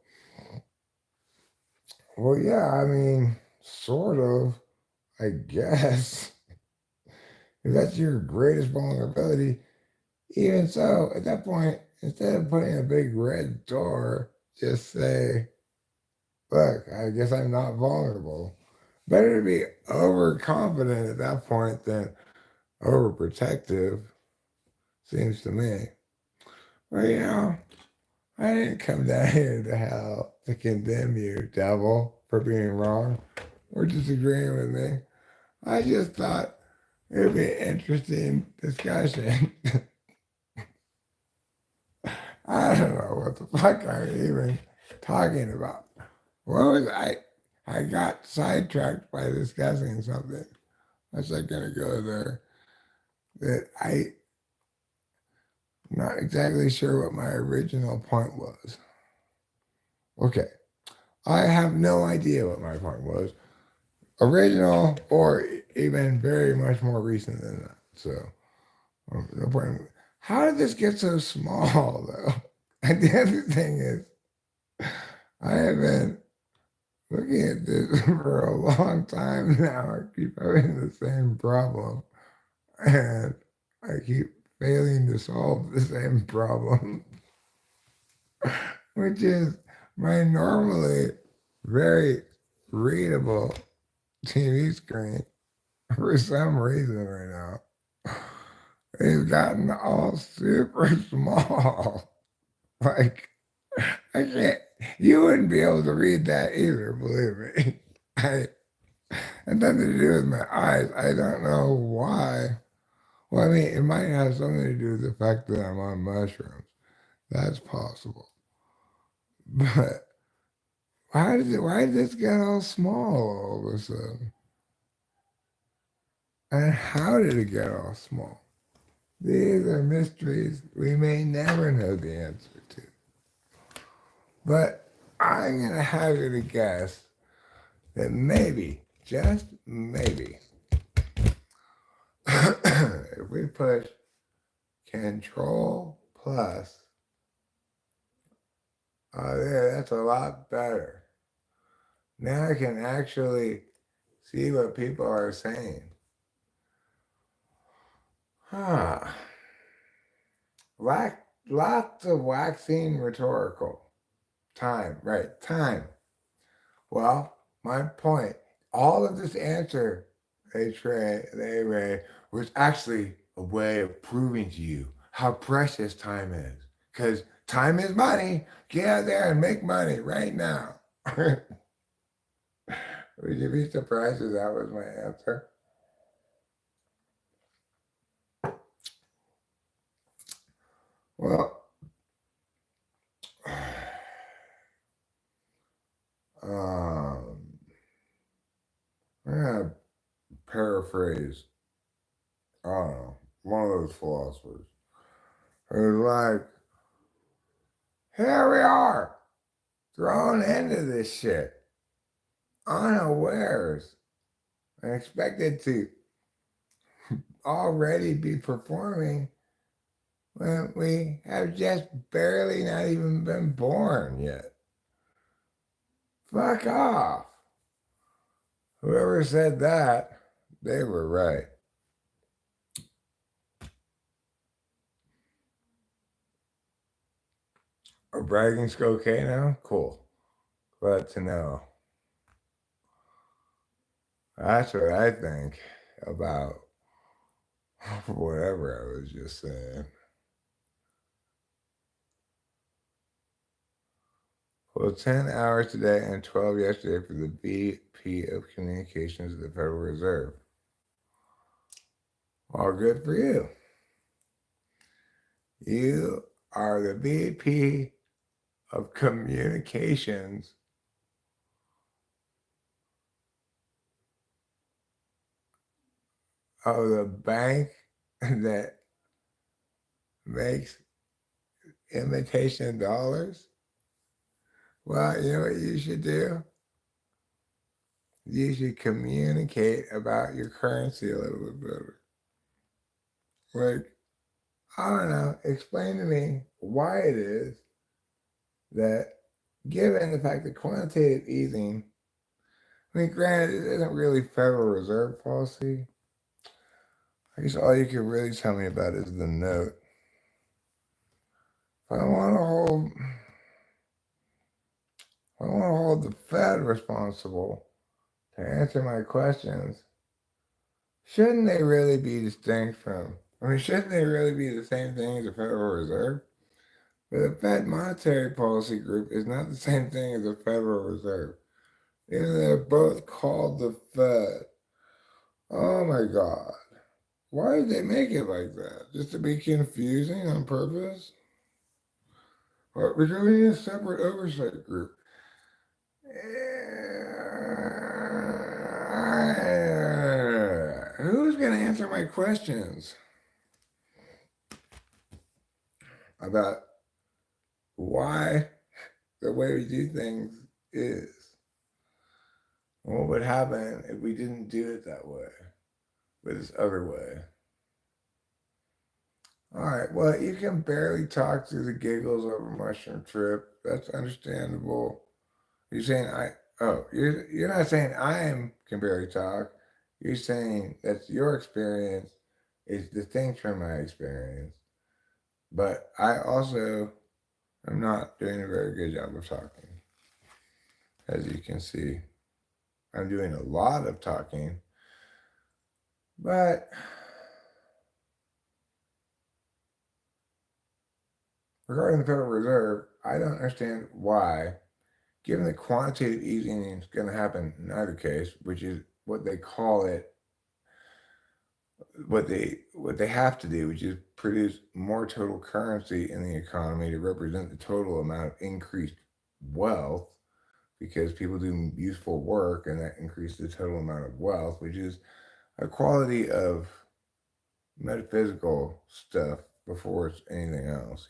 Well, yeah, I mean, sort of, I guess. If that's your greatest vulnerability, even so, at that point, instead of putting a big red door, just say, look, I guess I'm not vulnerable. Better to be overconfident at that point than overprotective, seems to me. Well, I didn't come down here to hell to condemn you, devil, for being wrong or disagreeing with me. I just thought it'd be an interesting discussion. I don't know what the fuck I'm even talking about. What was I? I got sidetracked by discussing something. I was like gonna go there. That I'm not exactly sure what my original point was. Okay, I have no idea what my point was. Original or even very much more recent than that. So, no point. How did this get so small, though? And the other thing is, I have been looking at this for a long time now. I keep having the same problem, and I keep failing to solve the same problem, which is my normally very readable TV screen for some reason right now. It's gotten all super small. Like, I can't, you wouldn't be able to read that either, believe me. I, it nothing to do with my eyes. I don't know why. Well, I mean, it might have something to do with the fact that I'm on mushrooms. That's possible. But why did this get all small all of a sudden? And how did it get all small? These are mysteries we may never know the answer to. But I'm going to hazard a guess that maybe, just maybe, if we push Control plus, oh, yeah, that's a lot better. Now I can actually see what people are saying. Huh. Lots of waxing rhetorical. Time, right, time. Well, my point, all of this answer they read was actually a way of proving to you how precious time is. Because time is money. Get out there and make money right now. Would you be surprised if that was my answer? Well, I'm gonna paraphrase, I don't know, one of those philosophers who's like, here we are, thrown into this shit, unawares, and expected to already be performing when we have just barely not even been born yet. Fuck off. Whoever said that, they were right. Are bragging's okay now? Cool. Glad to know. That's what I think about whatever I was just saying. Well, 10 hours today and 12 yesterday for the VP of Communications of the Federal Reserve. All good for you. You are the VP of Communications of the bank that makes imitation dollars. Well, you know what you should do? You should communicate about your currency a little bit better. Like, I don't know, explain to me why it is that, given the fact that quantitative easing, I mean, granted, it isn't really Federal Reserve policy. I guess all you can really tell me about is the note. If I want to hold, I want to hold the Fed responsible to answer my questions, shouldn't they really be distinct from? I mean, shouldn't they really be the same thing as the Federal Reserve? But the Fed Monetary Policy Group is not the same thing as the Federal Reserve. Even though they're both called the Fed. Oh my God. Why did they make it like that? Just to be confusing on purpose? Or because we need a separate oversight group. Who's going to answer my questions about why the way we do things is? What would happen if we didn't do it that way, but this other way? All right, well, you can barely talk through the giggles of a mushroom trip. That's understandable. You're saying you're not saying can barely talk. You're saying that your experience is distinct from my experience. But I also am not doing a very good job of talking. As you can see, I'm doing a lot of talking, but regarding the Federal Reserve, I don't understand why, given that quantitative easing is going to happen in either case, which is what they call it, what they have to do, which is produce more total currency in the economy to represent the total amount of increased wealth, because people do useful work and that increases the total amount of wealth, which is a quality of metaphysical stuff before it's anything else.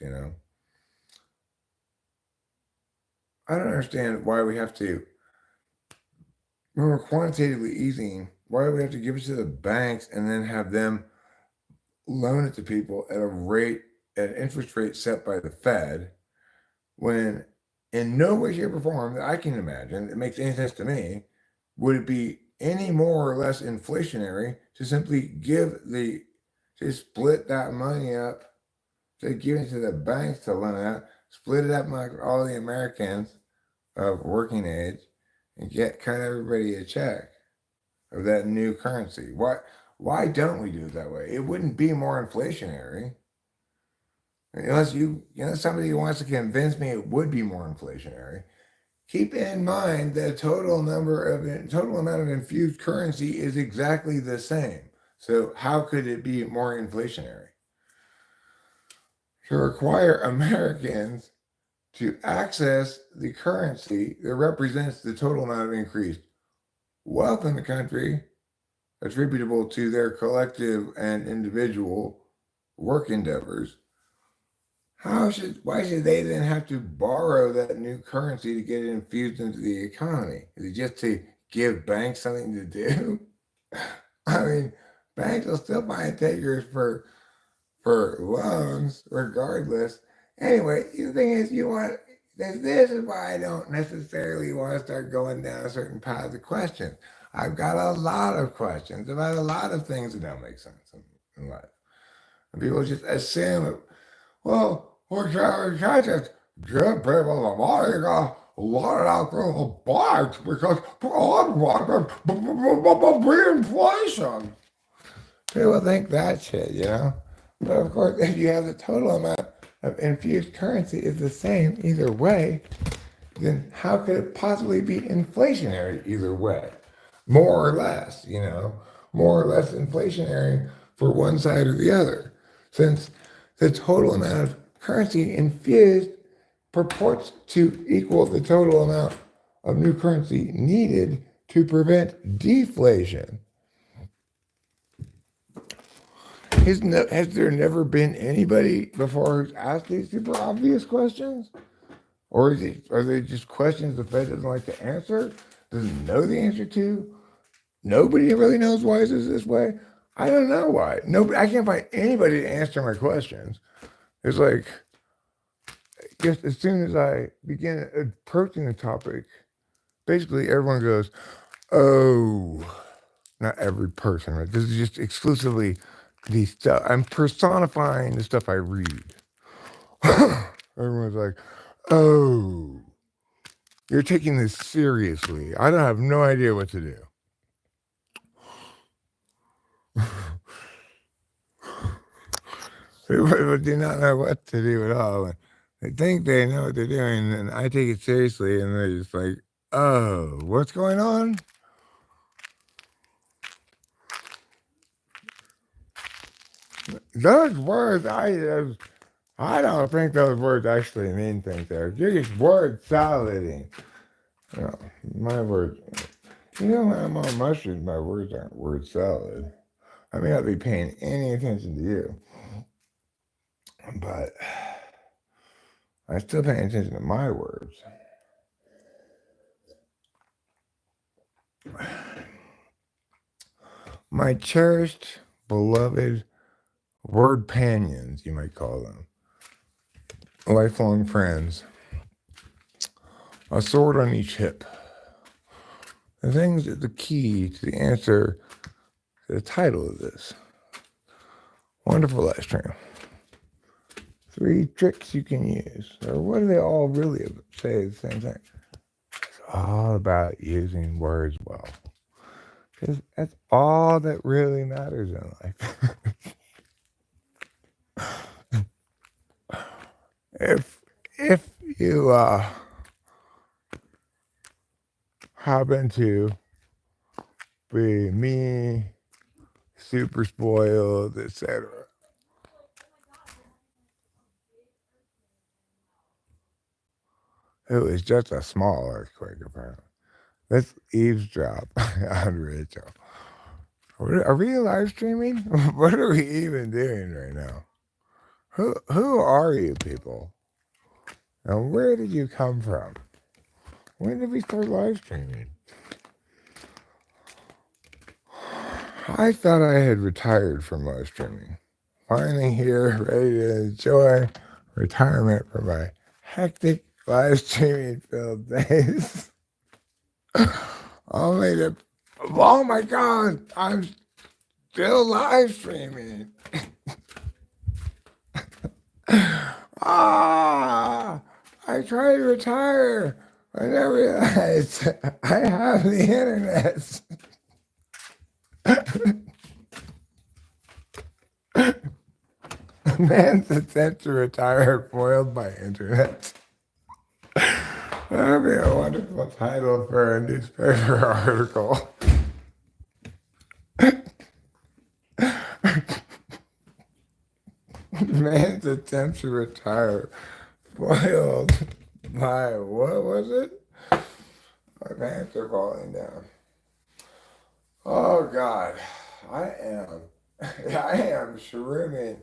I don't understand why we have to, when we're quantitatively easing, why do we have to give it to the banks and then have them loan it to people at a rate, at an interest rate set by the Fed, when in no way, shape, or form that I can imagine it makes any sense to me, would it be any more or less inflationary to simply to split that money up, to give it to the banks to loan out, split it up among all the Americans of working age, and cut everybody a check of that new currency? Why don't we do it that way? It wouldn't be more inflationary. Unless somebody wants to convince me it would be more inflationary. Keep in mind that total amount of infused currency is exactly the same. So how could it be more inflationary? To require Americans to access the currency that represents the total amount of increased wealth in the country attributable to their collective and individual work endeavors. Why should they then have to borrow that new currency to get it infused into the economy? Is it just to give banks something to do? I mean, banks will still find takers for loans regardless. Anyway, the thing is, this is why I don't necessarily want to start going down a certain path of questions. I've got a lot of questions about a lot of things that don't make sense in life. And people just assume, well, we're trying to give people the money, you got to let it out through the banks because otherwise there'll be inflation. People think that shit. But of course, if you have the total amount of infused currency is the same either way, then how could it possibly be inflationary either way? More or less, more or less inflationary for one side or the other, since the total amount of currency infused purports to equal the total amount of new currency needed to prevent deflation. Has there never been anybody before who's asked these super obvious questions? Or are they just questions the Fed doesn't like to answer, doesn't know the answer to? Nobody really knows why this is this way. I don't know why. I can't find anybody to answer my questions. It's like, just as soon as I begin approaching the topic, basically everyone goes, oh, not every person, right? This is just exclusively the stuff. I'm personifying the stuff I read. Everyone's like, oh, you're taking this seriously. I don't have no idea what to do. People do not know what to do at all. They think they know what they're doing, and I take it seriously, and they're just like, oh, what's going on? Those words, I don't think those words actually mean things there. You're just word salad. My words, when I'm on mushrooms, my words aren't word salad. I may not be paying any attention to you, but I'm still paying attention to my words. My cherished, beloved word panions, you might call them, lifelong friends, a sword on each hip. The things that the key to the answer to the title of this wonderful live stream. 3 tricks you can use. Or what do they all really say the same thing? It's all about using words well. Because that's all that really matters in life. If you happen to be me, super spoiled, etc. It was just a small earthquake, apparently. Let's eavesdrop on Rachel. Are we live streaming? What are we even doing right now? Who are you people? And where did you come from? When did we start live streaming? I thought I had retired from live streaming. Finally here, ready to enjoy retirement from my hectic live streaming filled days. Only to, oh my God, I'm still live streaming. Ah, I tried to retire. I never realized I have the internet. Man's attempt to retire foiled by internet. That'd be a wonderful title for a newspaper article. Man's attempt to retire foiled by, what was it? My pants are falling down. Oh God, I am shrimming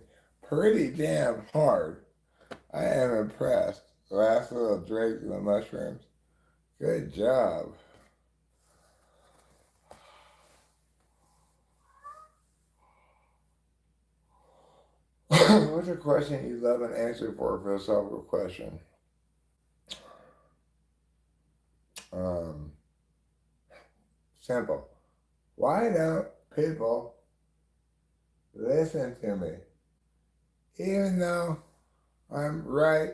pretty damn hard. I am impressed. Last little drink of the mushrooms. Good job. What's a question you'd love an answer for a philosophical question? Simple. Why don't people listen to me? Even though I'm right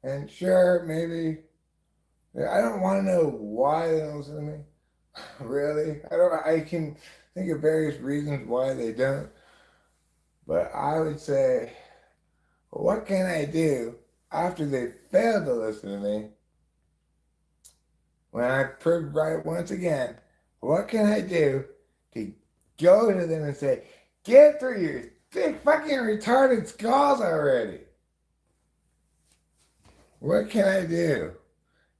and sure, maybe I don't want to know why they don't listen to me. Really? I can think of various reasons why they don't. But I would say, what can I do after they fail to listen to me? When I prove right once again, what can I do to go to them and say, get through your thick fucking retarded skulls already? What can I do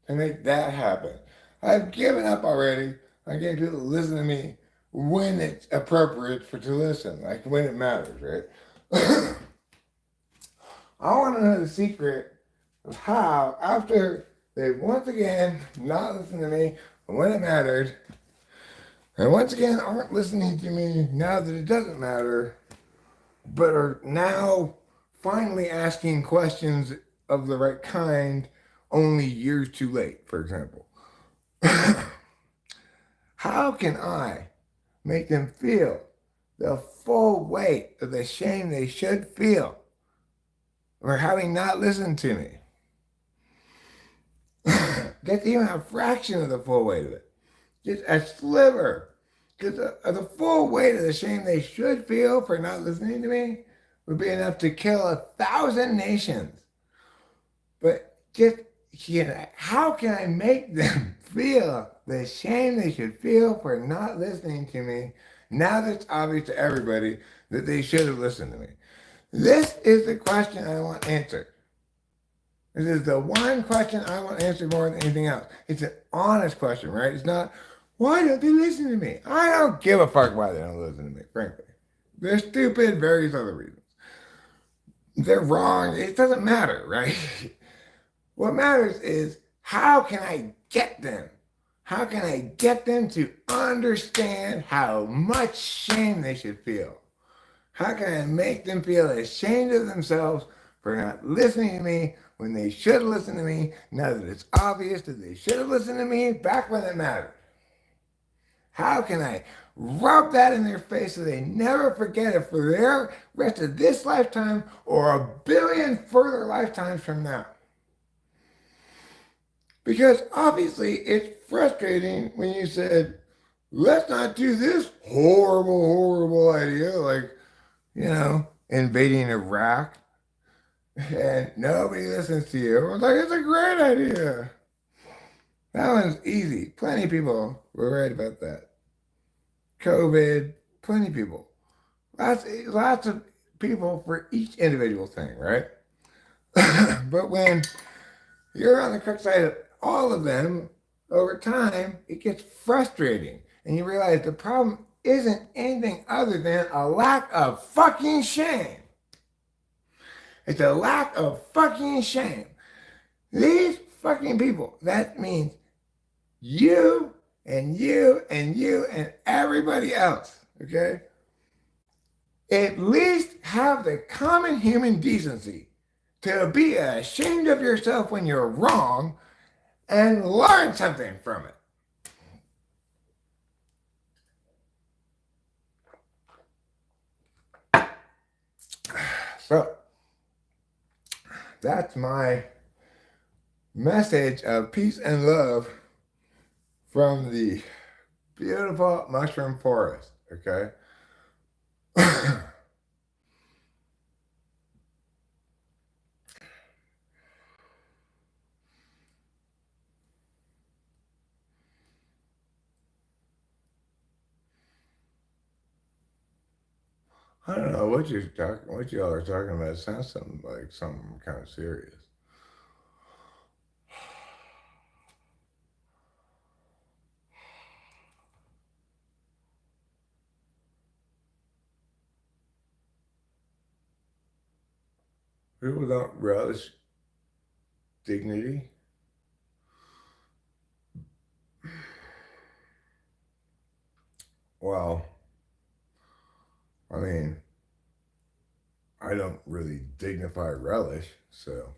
to make that happen? I've given up already on getting people to listen to me when it's appropriate to listen, like when it matters, right? I want to know the secret of how, after they once again not listened to me when it mattered, and once again aren't listening to me now that it doesn't matter, but are now finally asking questions of the right kind only years too late, for example. How can I make them feel the full weight of the shame they should feel for having not listened to me? That's even a fraction of the full weight of it. Just a sliver. Because the full weight of the shame they should feel for not listening to me would be enough to kill 1,000 nations. But just, how can I make them feel the shame they should feel for not listening to me now that it's obvious to everybody that they should have listened to me? This is the question I want answered. This is the one question I want answered more than anything else. It's an honest question, right? It's not, why don't they listen to me? I don't give a fuck why they don't listen to me, frankly. They're stupid, various other reasons. They're wrong. It doesn't matter, right? What matters is, how can I get them? How can I get them to understand how much shame they should feel? How can I make them feel ashamed of themselves for not listening to me when they should listen to me, now that it's obvious that they should have listened to me back when it mattered? How can I rub that in their face so they never forget it for their rest of this lifetime or a billion further lifetimes from now? Because obviously it's frustrating when you said, let's not do this horrible, horrible idea, like, invading Iraq, and nobody listens to you. I was like, it's a great idea. That one's easy. Plenty of people were right about that. COVID, plenty of people. Lots of people for each individual thing, right? But when you're on the correct side of all of them, over time, it gets frustrating. And you realize the problem isn't anything other than a lack of fucking shame. It's a lack of fucking shame. These fucking people, that means you and you and you and everybody else, okay? At least have the common human decency to be ashamed of yourself when you're wrong and learn something from it. So, that's my message of peace and love from the beautiful mushroom forest, okay? I don't know what y'all are talking about. It sounds something like something kind of serious. People don't relish dignity. Well, I mean, I don't really dignify relish, so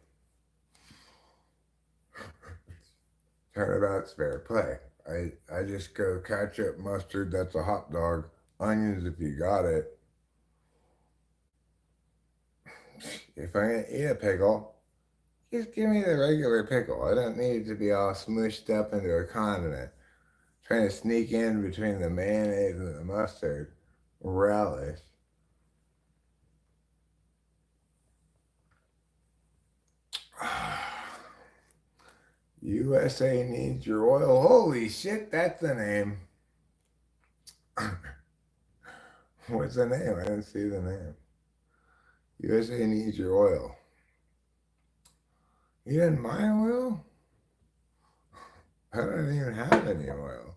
turnabout's fair play. I just go ketchup, mustard, that's a hot dog, onions if you got it. If I'm gonna eat a pickle, just give me the regular pickle. I don't need it to be all smushed up into a condiment. Trying to sneak in between the mayonnaise and the mustard. Relish. USA needs your oil. Holy shit, that's the name. What's the name? I didn't see the name. USA needs your oil. You didn't buy oil? I don't even have any oil.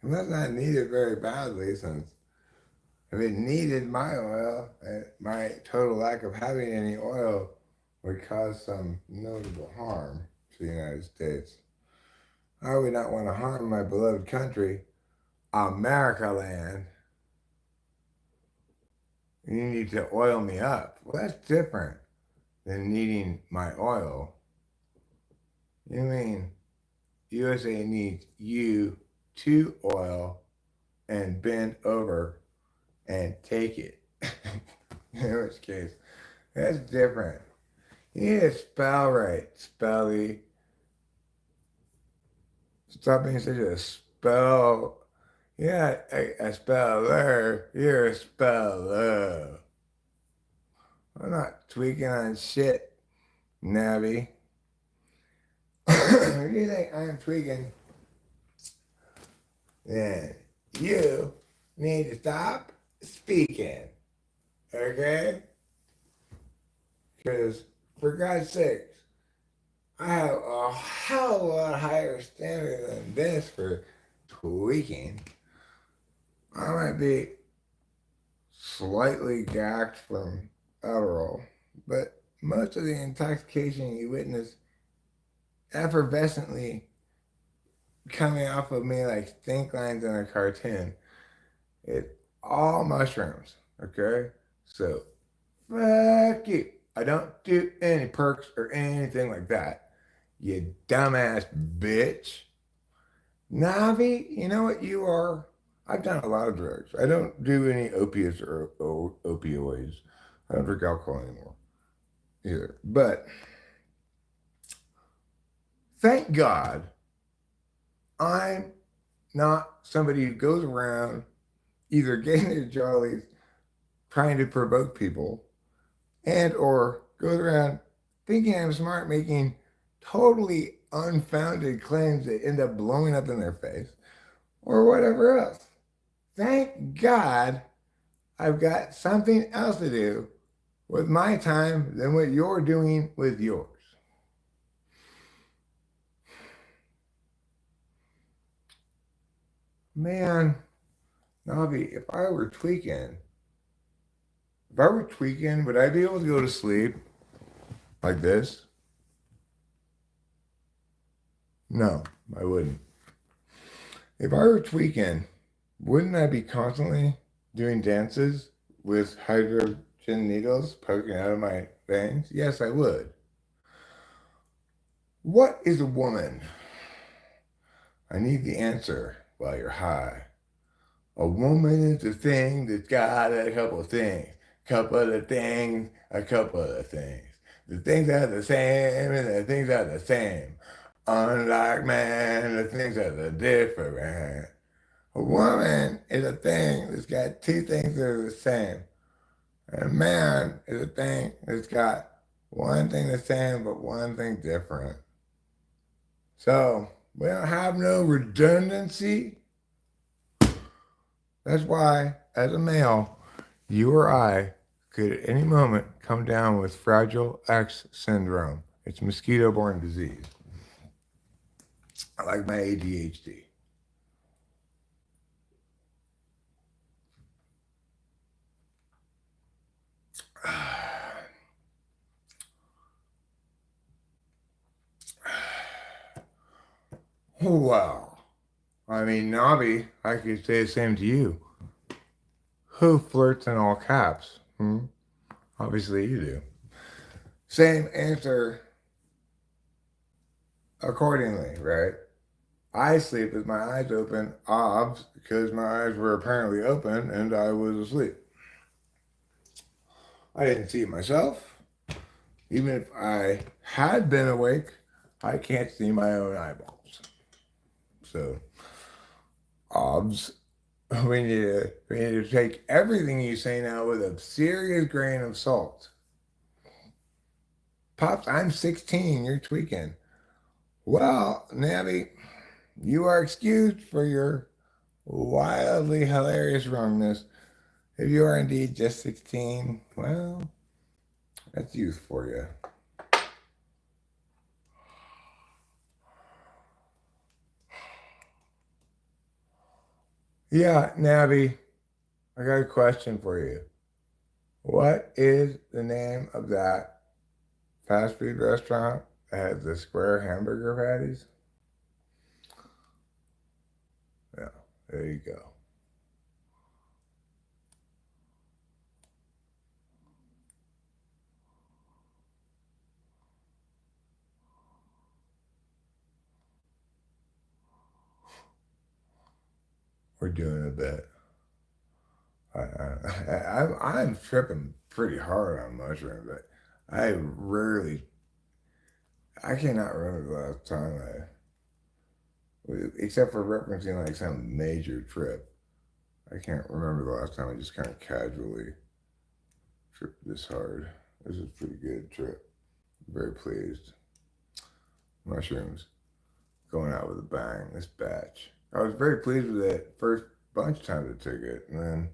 It must not need it very badly since if it needed my oil, my total lack of having any oil would cause some notable harm to the United States. I would not want to harm my beloved country, America land. You need to oil me up. Well, that's different than needing my oil. You mean USA needs you to oil and bend over and take it. In which case, that's different. You need to spell right, spelly. Stop being such a spell. Yeah, a speller. You're a speller. I'm not tweaking on shit, Nabby. If you think I'm tweaking, then you need to stop speaking. Okay? Because, for God's sakes, I have a hell of a lot higher standard than this for tweaking. I might be slightly gacked from Adderall, but most of the intoxication you witness effervescently coming off of me like stink lines in a cartoon, it's all mushrooms, okay? So, fuck you. I don't do any perks or anything like that. You dumbass bitch. Navi, you know what you are? I've done a lot of drugs. I don't do any opiates or opioids. I don't drink alcohol anymore either. But thank God I'm not somebody who goes around either getting their jollies trying to provoke people and or goes around thinking I'm smart, making totally unfounded claims that end up blowing up in their face or whatever else. Thank God I've got something else to do with my time than what you're doing with yours. Man, Navi, if I were tweaking, would I be able to go to sleep like this? No, I wouldn't. If I were tweaking, wouldn't I be constantly doing dances with hydrogen needles poking out of my veins? Yes, I would. What is a woman? I need the answer while you're high. A woman is a thing that's got a couple of things. Couple of things, a couple of things. The things are the same and the things are the same. Unlike man, the things are the different. A woman is a thing that's got two things that are the same. And a man is a thing that's got one thing the same but one thing different. So we don't have no redundancy. That's why, as a male, you or I could at any moment come down with Fragile X syndrome. It's mosquito-borne disease. I like my ADHD. Wow. I mean, Nobby, I could say the same to you. Who flirts in all caps? Hmm? Obviously, you do. Same answer accordingly, right? I sleep with my eyes open, obs, because my eyes were apparently open and I was asleep. I didn't see it myself. Even if I had been awake, I can't see my own eyeballs. So, obs, we need to take everything you say now with a serious grain of salt. Pops, I'm 16, you're tweaking. Well, Nabby, you are excused for your wildly hilarious wrongness. If you are indeed just 16, well, that's youth for you. Yeah, Nabby, I got a question for you. What is the name of that fast food restaurant that has the square hamburger patties? Yeah, there you go. We're doing a bit. I'm tripping pretty hard on mushrooms. I rarely, I cannot remember the last time except for referencing like some major trip. I can't remember the last time I just kind of casually tripped this hard. This is a pretty good trip. Very pleased. Mushrooms going out with a bang. This batch. I was very pleased with it first bunch of times I took it, and then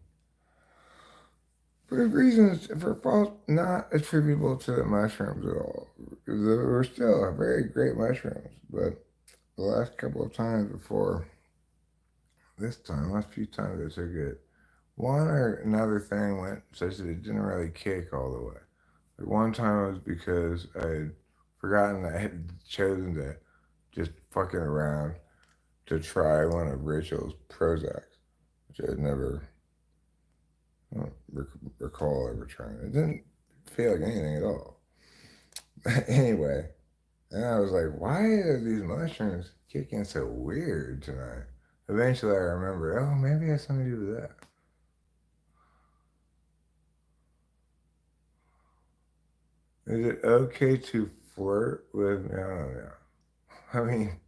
for reasons for false not attributable to the mushrooms at all. They were still very great mushrooms, but the last couple of times before this time, last few times I took it, one or another thing went such that it didn't really kick all the way. Like one time it was because I had forgotten I had chosen to just fucking around to try one of Rachel's Prozacs, which I had never I don't recall ever trying. It didn't feel like anything at all. Anyway, and I was like, why are these mushrooms kicking so weird tonight? Eventually I remember, oh, maybe it has something to do with that. Is it okay to flirt with? No. I mean,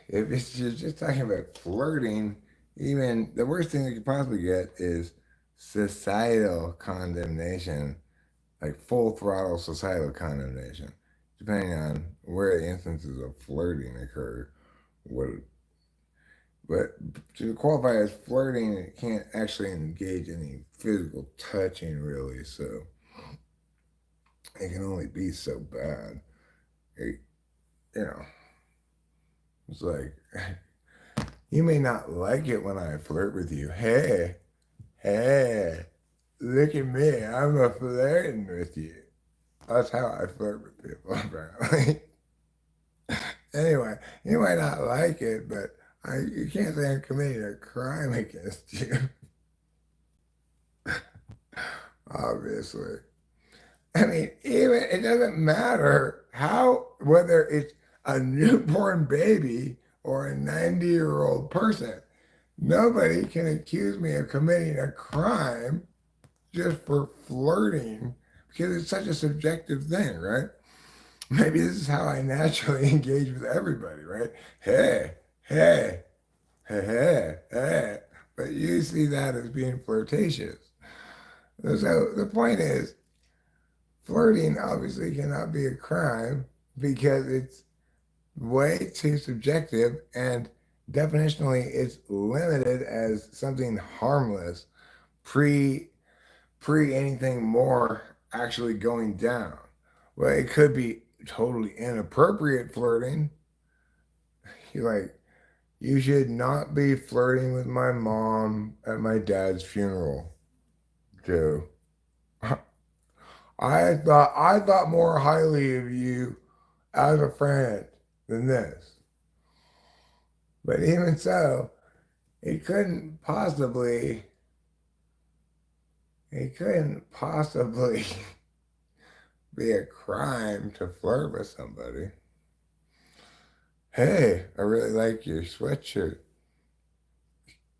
if it's you're just talking about flirting, even the worst thing you could possibly get is societal condemnation, like full throttle societal condemnation, depending on where the instances of flirting occur. What, but to qualify as flirting, it can't actually engage in any physical touching, really. So it can only be so bad. It, you know, it's like You may not like it when I flirt with you. Hey, hey, look at me. I'm a flirting with you. That's how I flirt with people, apparently. Anyway, you might not like it, but you can't say I'm committing a crime against you, obviously. I mean, even it doesn't matter how, whether it's a newborn baby or a 90-year-old person. Nobody can accuse me of committing a crime just for flirting because it's such a subjective thing, right? Maybe this is how I naturally engage with everybody, right? Hey, hey, hey, hey, hey. But you see that as being flirtatious. So the point is, flirting obviously cannot be a crime because it's way too subjective and definitionally it's limited as something harmless pre anything more actually going down. Well, it could be totally inappropriate flirting. You're like, you should not be flirting with my mom at my dad's funeral, Joe. I thought more highly of you as a friend than this. But even so, it couldn't possibly it couldn't possibly be a crime to flirt with somebody. Hey, I really like your sweatshirt.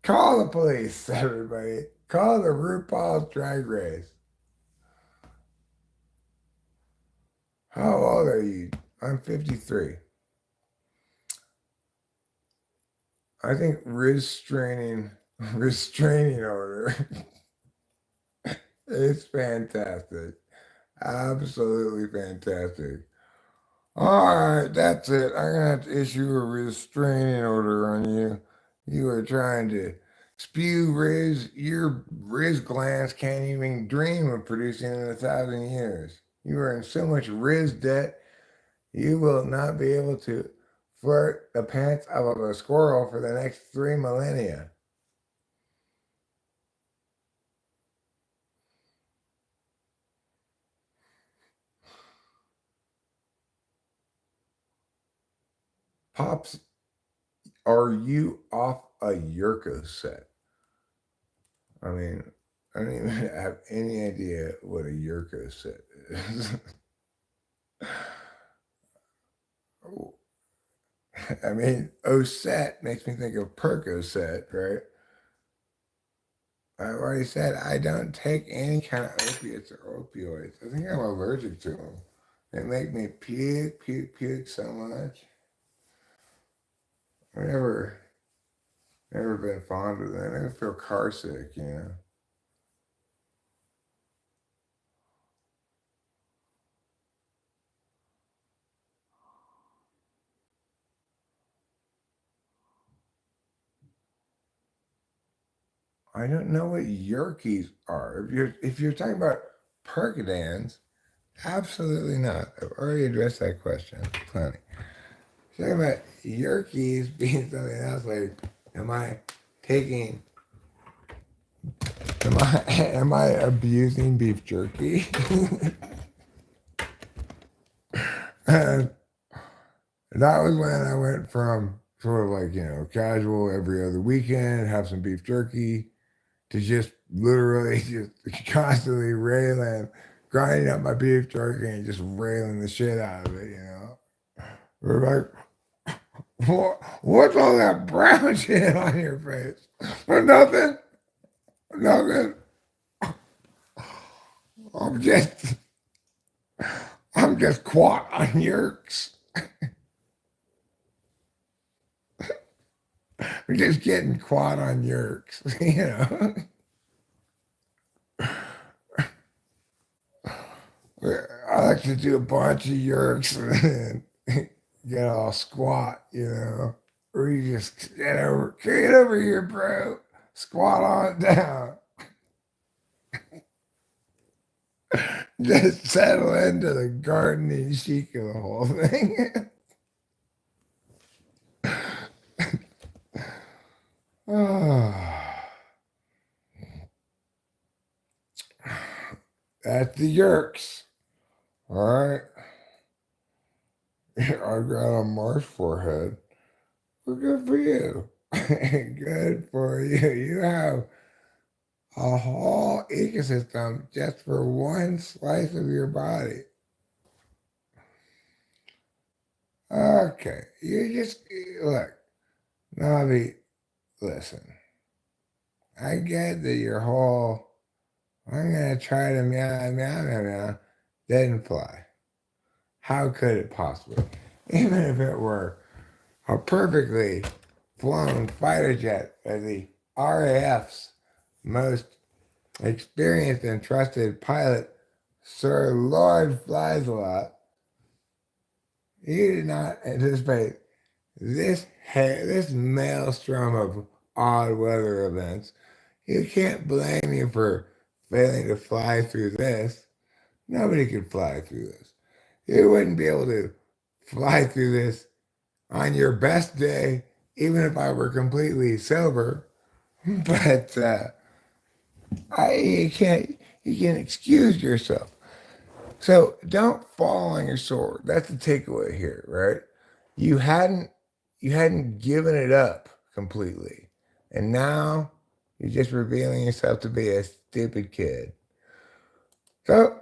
Call the police, everybody. Call the RuPaul's Drag Race. How old are you? I'm 53. I think restraining order is fantastic. Absolutely fantastic. All right, that's it. I'm gonna have to issue a restraining order on you. You are trying to spew Riz. Your Riz glands can't even dream of producing in 1,000 years. You are in so much Riz debt, you will not be able to flirt the pants of a squirrel for the next 3 millennia. Pops, are you off a Yurko set? I mean, I don't even have any idea what a Yurko set is. I mean, Osset makes me think of Percocet, right? I've already said I don't take any kind of opiates or opioids. I think I'm allergic to them. They make me puke, puke, puke so much. I've never been fond of them. I feel car sick, you know. I don't know what Yerkes are. If you're talking about Percodans, absolutely not. I've already addressed that question plenty. Talking about Yerkes being something else, like, am I taking, am I abusing beef jerky? And that was when I went from sort of like, casual every other weekend, have some beef jerky, to just literally just constantly railing, grinding up my beef jerky and just railing the shit out of it. We're like, what's all that brown shit on your face? Nothing. Nothing. I'm just I'm just caught on yerks. We're just getting caught on yerks, I like to do a bunch of yerks and then get all squat. Or you just get over here, bro. Squat on down. Just settle into the gardening chic of the whole thing. That's the yerks. All right. I've got a marsh forehead. Well, good for you. Good for you. You have a whole ecosystem just for one slice of your body. Okay. You just look, Navi, listen. I get that your whole I'm gonna try to meow meow meow meow didn't fly. How could it possibly? Even if it were a perfectly flown fighter jet by the RAF's most experienced and trusted pilot, Sir Lord Flies a Lot, you did not anticipate this maelstrom of odd weather events. You can't blame you for failing to fly through this. Nobody could fly through this. You wouldn't be able to fly through this on your best day, even if I were completely sober. But you can't excuse yourself. So don't fall on your sword. That's the takeaway here, right? You hadn't you hadn't given it up completely. And now you're just revealing yourself to be a stupid kid. So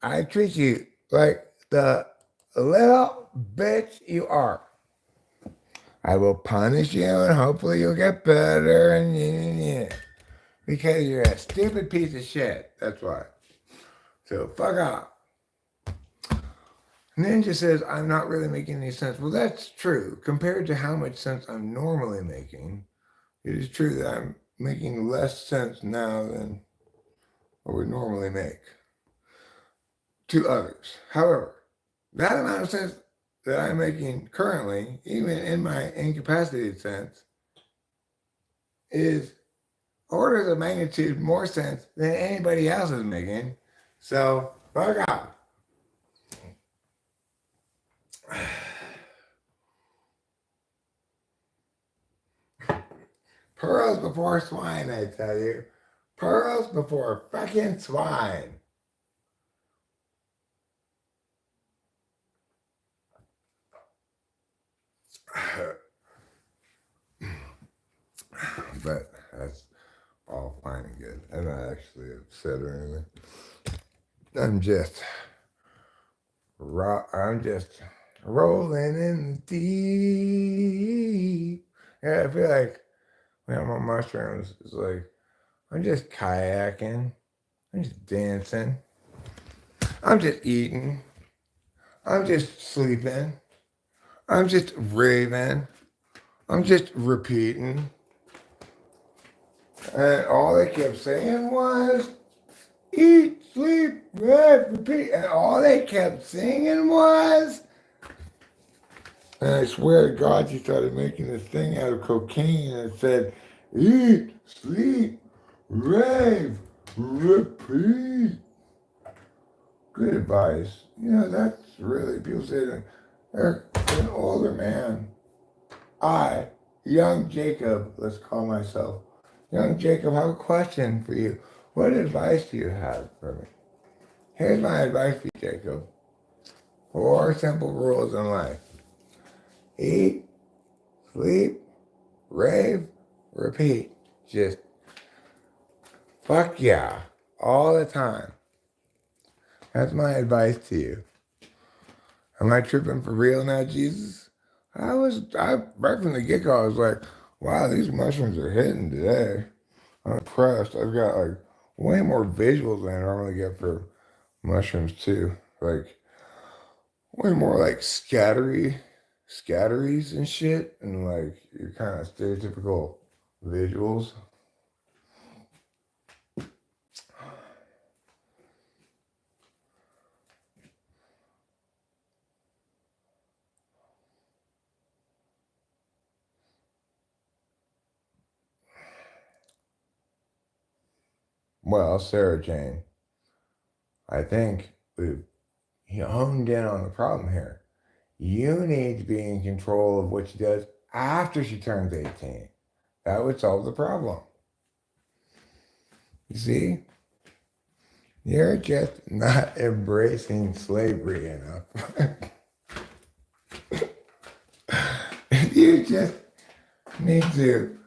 I treat you like the little bitch you are. I will punish you and hopefully you'll get better and yeah. Because you're a stupid piece of shit. That's why. So fuck off. Ninja says, I'm not really making any sense. Well, that's true. Compared to how much sense I'm normally making, it is true that I'm making less sense now than I would normally make to others. However, that amount of sense that I'm making currently, even in my incapacitated sense, is orders of magnitude more sense than anybody else is making. So, fuck off. Pearls before swine, I tell you. Pearls before fucking swine. But that's all fine and good. I'm not actually upset or anything. I'm just I'm just rolling in the deep. Yeah, I feel like when I'm on mushrooms, it's like I'm just kayaking. I'm just dancing. I'm just eating. I'm just sleeping. I'm just raving. I'm just repeating. And all they kept saying was, eat, sleep, rest, repeat. And all they kept singing was, and I swear to God, she started making this thing out of cocaine and it said, eat, sleep, rave, repeat. Good advice. You know, that's really, people say that they're an older man. I, young Jacob, let's call myself, young Jacob, have a question for you. What advice do you have for me? Here's my advice for you, Jacob. 4 simple rules in life. Eat, sleep, rave, repeat. Just fuck yeah, all the time. That's my advice to you. Am I tripping for real now, Jesus? Right from the get-go, I was like, wow, these mushrooms are hitting today. I'm impressed. I've got like way more visuals than I normally get for mushrooms too. Like way more like scatteries and shit, and like your kind of stereotypical visuals. Well, Sarah Jane, I think we've honed in on the problem here. You need to be in control of what she does after she turns 18. That would solve the problem. You see, you're just not embracing slavery enough. You just need to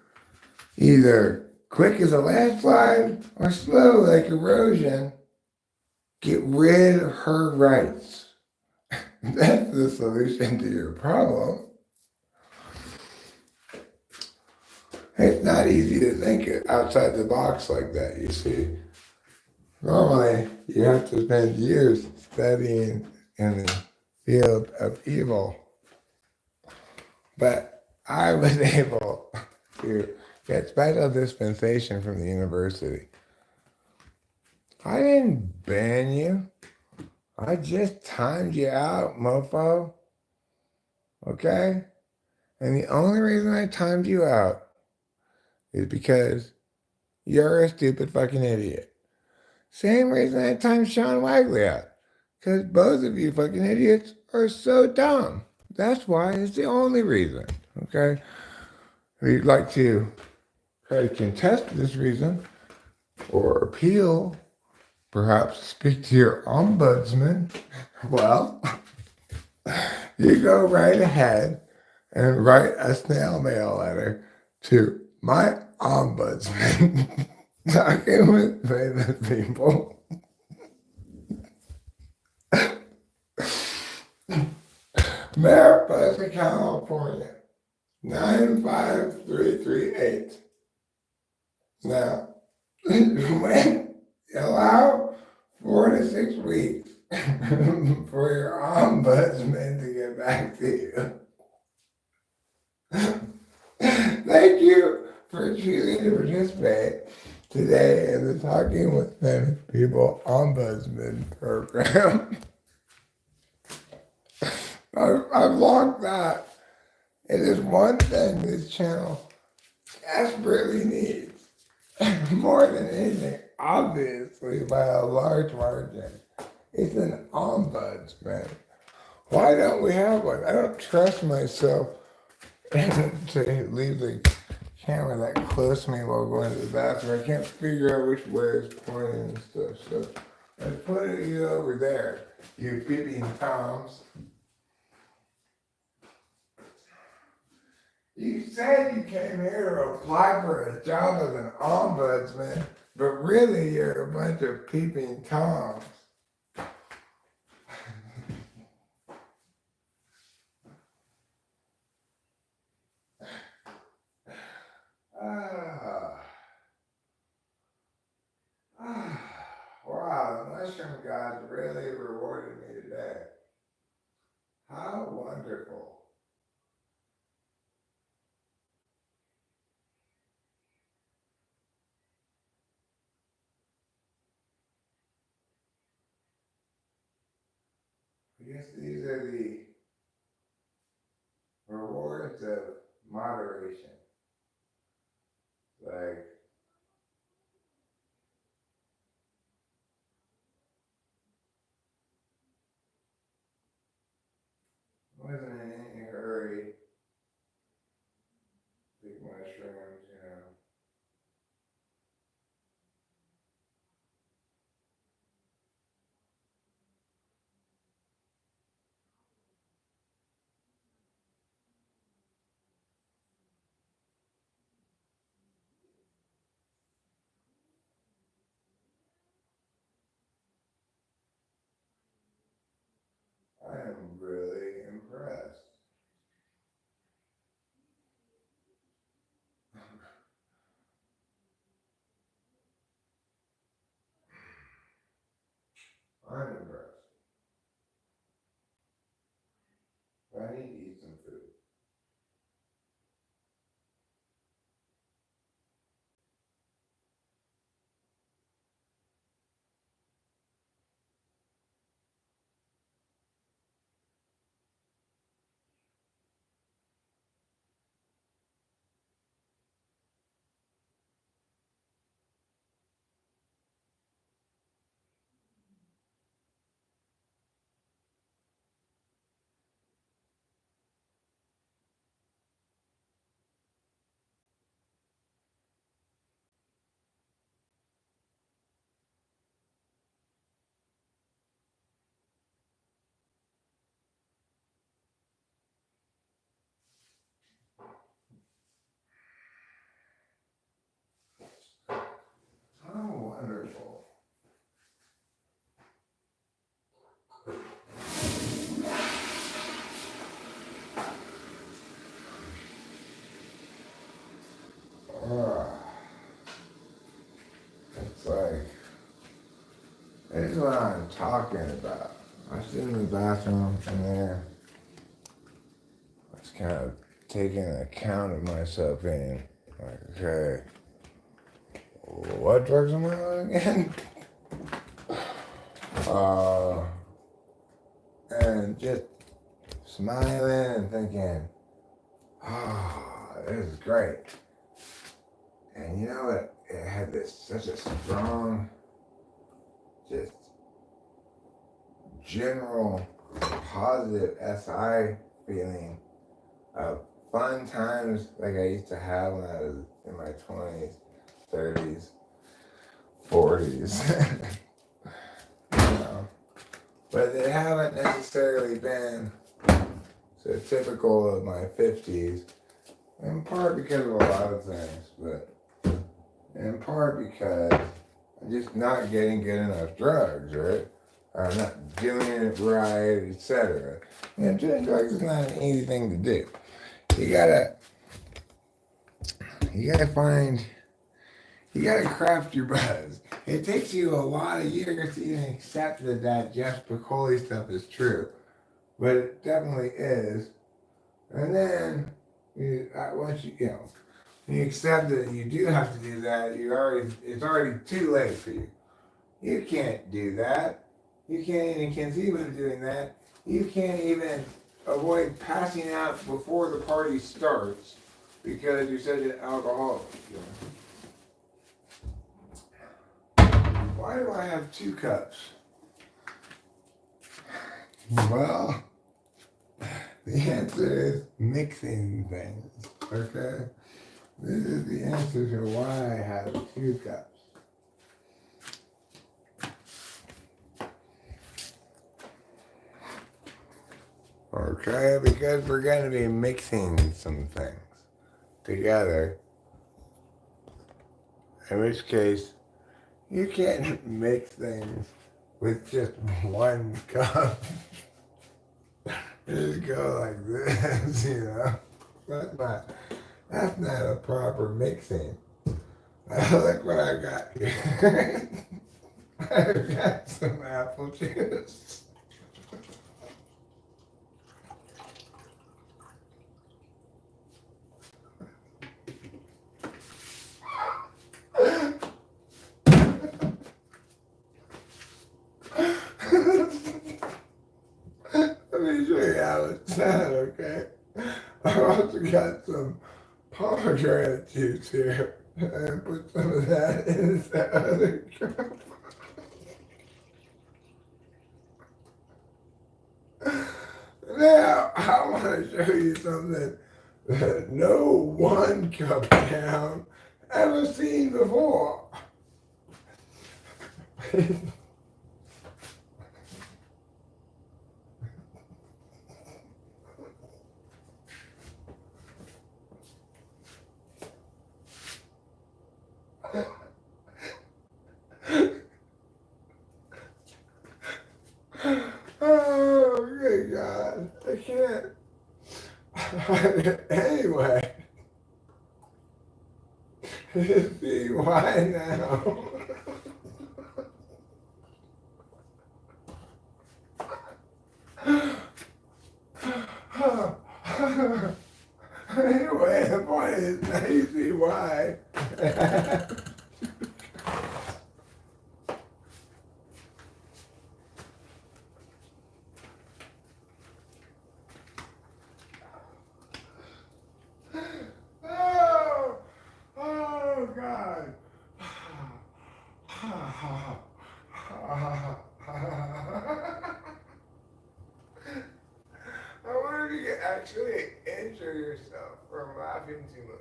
either quick as a landslide or slow like erosion, get rid of her rights. That's the solution to your problem. It's not easy to think outside the box like that, you see. Normally, you have to spend years studying in the field of evil. But I was able to get special dispensation from the university. I didn't ban you. I just timed you out, mofo. Okay? And the only reason I timed you out is because you're a stupid fucking idiot. Same reason I timed Sean Wagley out. Because both of you fucking idiots are so dumb. That's why. It's the only reason. Okay? If you'd like to try to contest this reason or appeal, perhaps speak to your ombudsman, well, you go right ahead and write a snail mail letter to my ombudsman, talking with famous people. Mariposa, California, 95338. Now, when you allow 4 to 6 weeks for your ombudsman to get back to you. Thank you for choosing to participate today in the Talking with Famous People Ombudsman program. I've logged that. It is one thing this channel desperately needs, more than anything, obviously by a large margin. It's an ombudsman. Why don't we have one? I don't trust myself to leave the camera that close to me while going to the bathroom. I can't figure out which way it's pointing and stuff. So I put you over there, you peeping toms. You said you came here to apply for a job as an ombudsman, but really you're a bunch of peeping toms. Wow, the mushroom gods really rewarded me today. How wonderful. I guess these are the rewards of moderation. Like, wasn't in any hurry. Big mushrooms, you know. I am really impressed. I'm impressed. I need to eat some food. what I'm talking about. I was in the bathroom and there. I was kind of taking account of myself being like, okay, what drugs am I on again? And just smiling and thinking, this is great. And you know what? It had such a strong, just general positive SI feeling of fun times like I used to have when I was in my 20s, 30s, 40s. You know. But they haven't necessarily been so typical of my 50s, in part because of a lot of things, but in part because I'm just not getting good enough drugs, right? Or I'm not doing it right, etc. You know, doing drugs is not an easy thing to do. You gotta craft your buzz. It takes you a lot of years to even accept that Jeff Piccoli stuff is true. But it definitely is. And then, once when you accept that you do have to do that, it's already too late for you. You can't do that. You can't even conceive of doing that. You can't even avoid passing out before the party starts because you're such an alcoholic. Why do I have 2 cups? Well, the answer is mixing things, okay? This is the answer to why I have 2 cups. Okay, because we're going to be mixing some things together. In which case, you can't mix things with just 1 cup. Just go like this, you know. That's not a proper mixing. Look what I got here. I've got some apple juice. Let me show you how it's done, okay? I've also got some pomegranate juice here. And put some of that in the other cup. Now, I want to show you something that no 1 cup down ever seen before. Oh, good God. I can't. Anyway. See, why now? Anyway, the point is, now you see why. Oh, God. I wonder if you can actually injure yourself from laughing too much.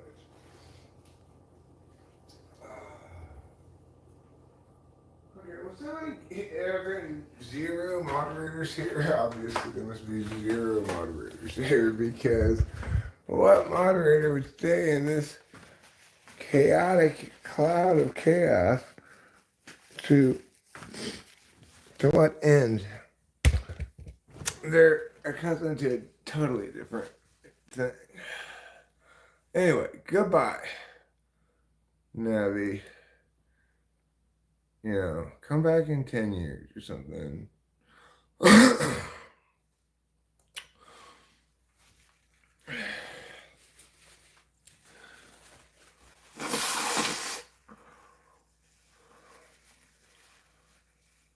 Okay, was there like 0 moderators here? Obviously, there must be 0 moderators here because what moderator would stay in this chaotic cloud of chaos to what end? They're accustomed to a totally different thing. Anyway, goodbye. Now come back in 10 years or something.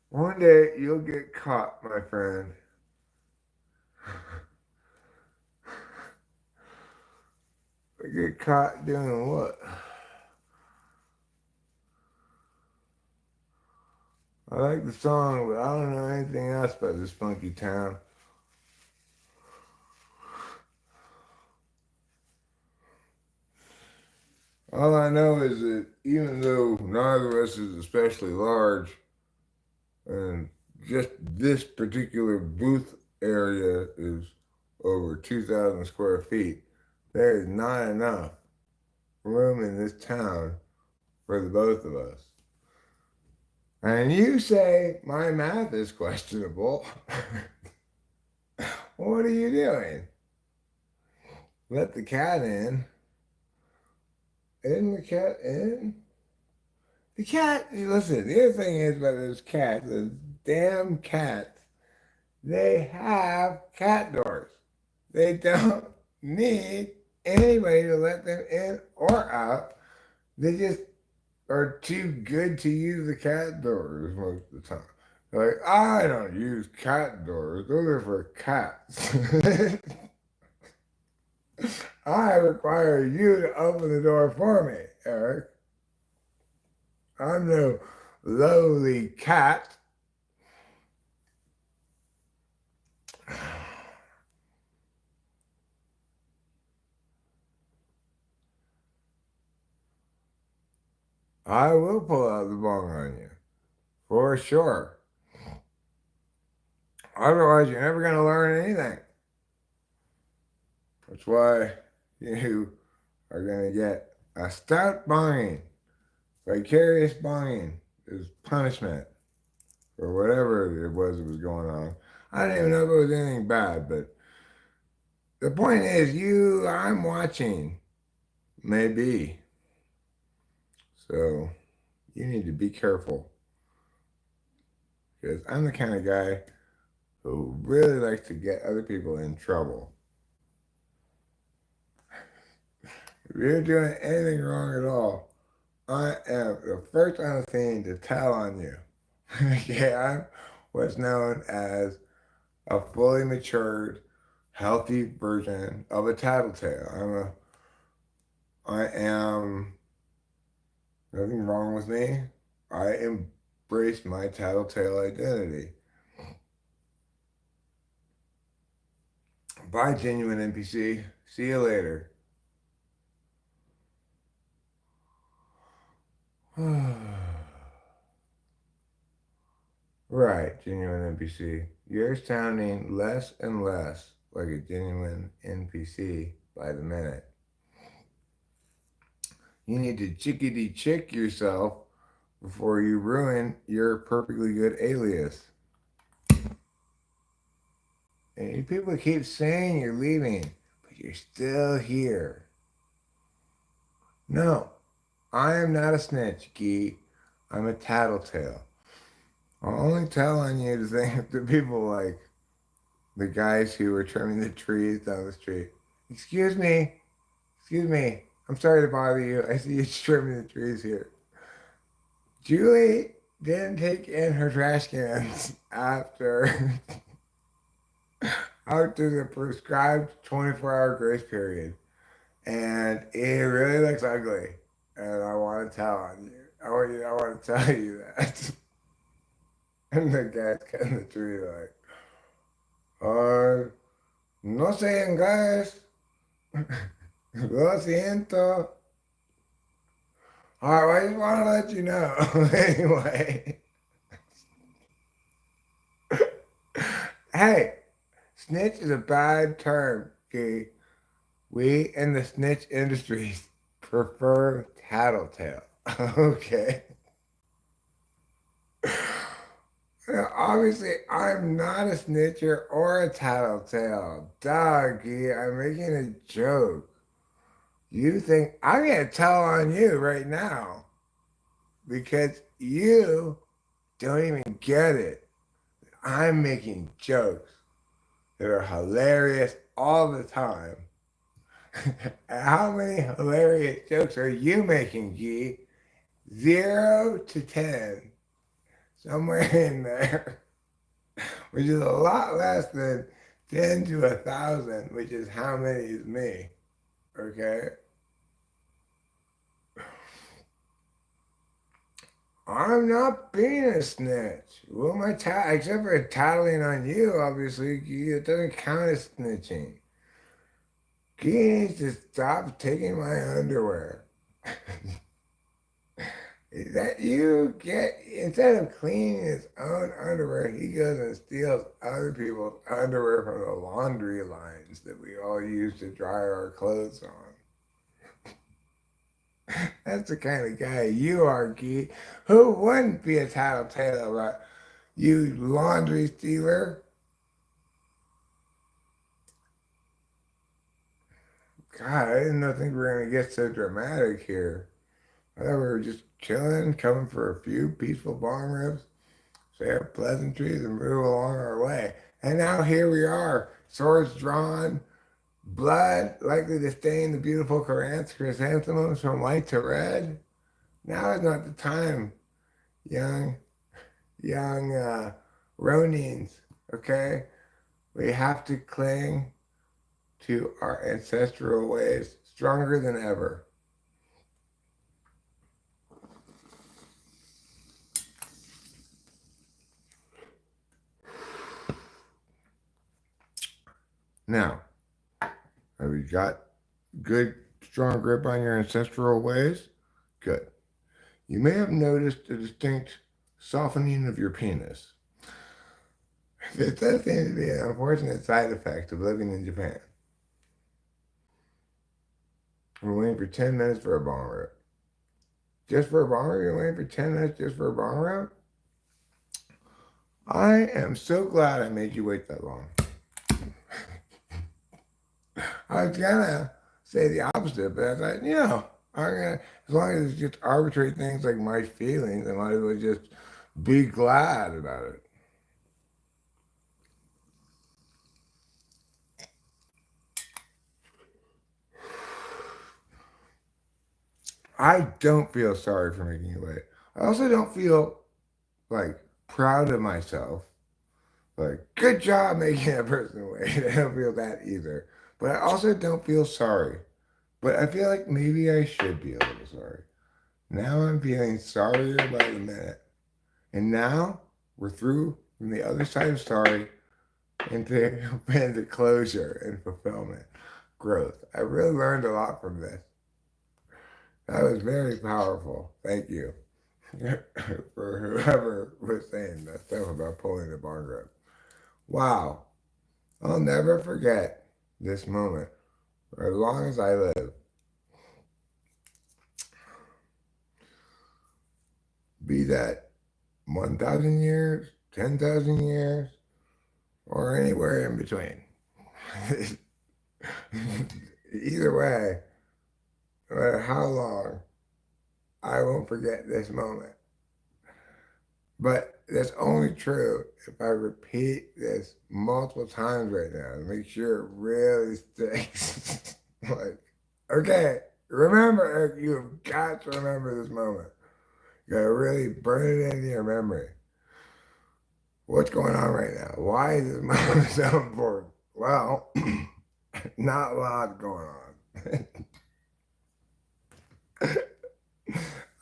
One day you'll get caught, my friend. Get caught doing what? I like the song, but I don't know anything else about this funky town. All I know is that even though neither of us is especially large, and just this particular booth area is over 2,000 square feet, there is not enough room in this town for the both of us. And you say my math is questionable. What are you doing? Let the cat in. Isn't the cat in? The cat, listen, the other thing is about this cat, the damn cat, they have cat doors. They don't need anybody to let them in or out. They just are too good to use the cat doors most of the time. They're like, I don't use cat doors. Those are for cats. I require you to open the door for me, Eric. I'm no lowly cat. I will pull out the bong on you, for sure. Otherwise, you're never going to learn anything. That's why you are going to get a stout bonging. Vicarious bonging is punishment for whatever it was that was going on. I didn't even know if it was anything bad, but the point is, I'm watching, maybe. So you need to be careful. Because I'm the kind of guy who really likes to get other people in trouble. If you're doing anything wrong at all, I am the first on the scene to tell on you. Okay, I'm what's known as a fully matured, healthy version of a tattletale. I am nothing wrong with me. I embrace my tattletale identity. Bye, genuine NPC. See you later. Right, genuine NPC. You're sounding less and less like a genuine NPC by the minute. You need to chickadee chick yourself before you ruin your perfectly good alias. And people keep saying you're leaving, but you're still here. No, I am not a snitch, Gee. I'm a tattletale. I'll only tell on you to think to people like the guys who were trimming the trees down the street. Excuse me, excuse me. I'm sorry to bother you. I see you trimming the trees here. Julie didn't take in her trash cans after the prescribed 24-hour grace period. And it really looks ugly. And I want to tell on you. I want to tell you that. And the guy's cutting the tree like, no sé, guys. Lo siento. All right, well, I just want to let you know. Anyway. Hey, snitch is a bad term, okay? We in the snitch industries prefer tattletale, okay? Obviously, I'm not a snitcher or a tattletale. Doggy, I'm making a joke. You think I'm gonna tell on you right now because you don't even get it. I'm making jokes that are hilarious all the time. How many hilarious jokes are you making, G? 0 to 10, somewhere in there, which is a lot less than 10 to 1,000, which is how many is me. Okay? I'm not being a snitch. Who am I except for tattling on you, obviously, it doesn't count as snitching. He needs to stop taking my underwear. That you get, instead of cleaning his own underwear, he goes and steals other people's underwear from the laundry lines that we all use to dry our clothes on. That's the kind of guy you are, Key. Who wouldn't be a tattletale about you, laundry stealer? God, I didn't think we were going to get so dramatic here. I thought we were just chilling, coming for a few peaceful bong rips, say our pleasantries, and move along our way. And now here we are, swords drawn, blood likely to stain the beautiful chrysanthemums from white to red. Now is not the time, young, young Ronins, okay? We have to cling to our ancestral ways stronger than ever. Now, have you got good, strong grip on your ancestral ways? Good. You may have noticed a distinct softening of your penis. This does seem to be an unfortunate side effect of living in Japan. We're waiting for 10 minutes for a bong rip. Just for a bong rip? You're waiting for 10 minutes just for a bong rip? I am so glad I made you wait that long. I was gonna say the opposite, but I thought, I'm gonna, as long as it's just arbitrary things like my feelings, I might as well just be glad about it. I don't feel sorry for making you wait. I also don't feel like proud of myself. Like, good job making that person wait. I don't feel that either. But I also don't feel sorry. But I feel like maybe I should be a little sorry. Now I'm feeling sorrier by the minute. And now we're through from the other side of sorry into closure and fulfillment, growth. I really learned a lot from this. That was very powerful. Thank you for whoever was saying that stuff about pulling the barn grip. Wow. I'll never forget this moment for as long as I live. Be that 1,000 years, 10,000 years, or anywhere in between. Either way, no matter how long, I won't forget this moment. But that's only true if I repeat this multiple times right now to make sure it really sticks. Like, okay, remember, you've got to remember this moment. You gotta really burn it into your memory. What's going on right now? Why is this moment so important? Well, not a lot going on.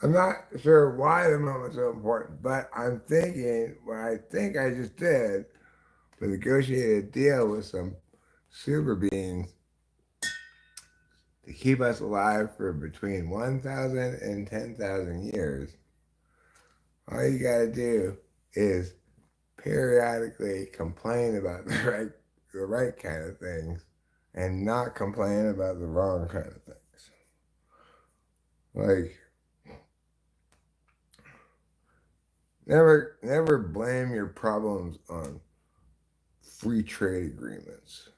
I'm not sure why the moment's so important, but I'm thinking what I think I just did to negotiate a deal with some super beings to keep us alive for between 1,000 and 10,000 years. All you gotta do is periodically complain about the right kind of things and not complain about the wrong kind of things. Like, never blame your problems on free trade agreements.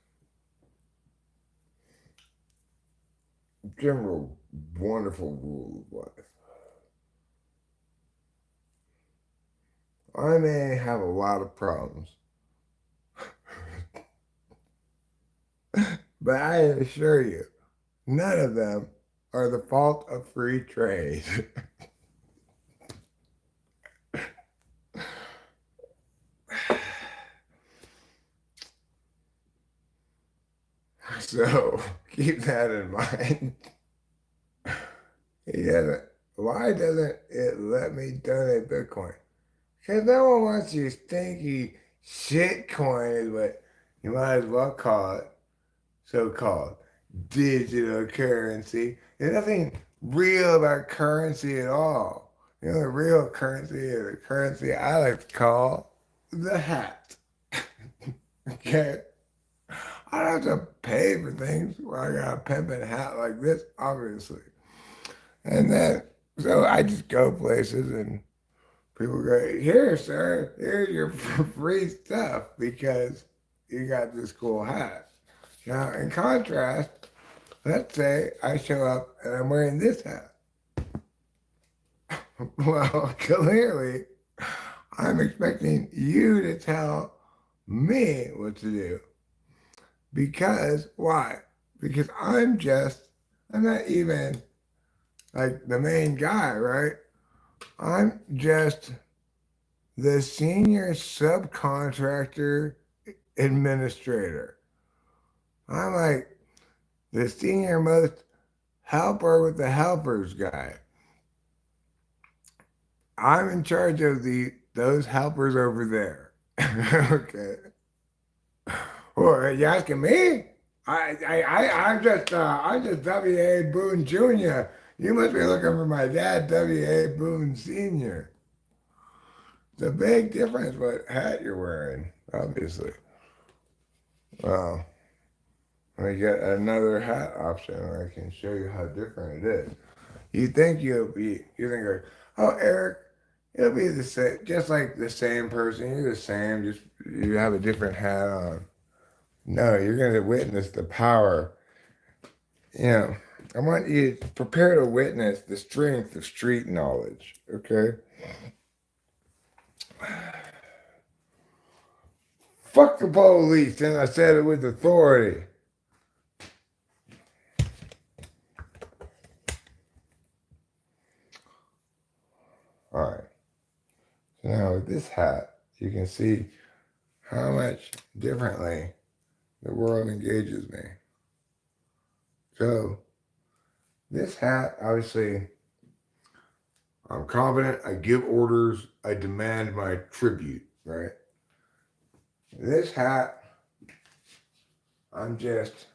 General wonderful rule of life. I may have a lot of problems, but I assure you, none of them are the fault of free trade. So keep that in mind. He doesn't. Why doesn't it let me donate Bitcoin? Because no one wants your stinky shit coin, is what you might as well call it. So-called digital currency. There's nothing real about currency at all. You know, the real currency is the currency I like to call the hat. Okay? I don't have to pay for things where I got a pimping hat like this, obviously. And then, so I just go places and people go, here, sir, here's your free stuff because you got this cool hat. Now, in contrast, let's say I show up and I'm wearing this hat. Well, clearly, I'm expecting you to tell me what to do. Because, why? Because I'm not even like the main guy, right? I'm just the senior subcontractor administrator. I'm like the senior most helper with the helpers guy. I'm in charge of those helpers over there. Okay. Well, are you asking me? I'm just W.A. Boone Jr. You must be looking for my dad, W.A. Boone Sr. It's a big difference what hat you're wearing, obviously. Well, let me get another hat option where I can show you how different it is. You think, like, oh, Eric, it'll be the same, just like the same person. You're the same, just you have a different hat on. No, you're going to witness the power. You know, I want you to prepare to witness the strength of street knowledge, okay? Fuck the police, and I said it with authority. All right. So now with this hat, you can see how much differently the world engages me. So this hat, obviously, I'm confident, I give orders, I demand my tribute, right? This hat, I'm just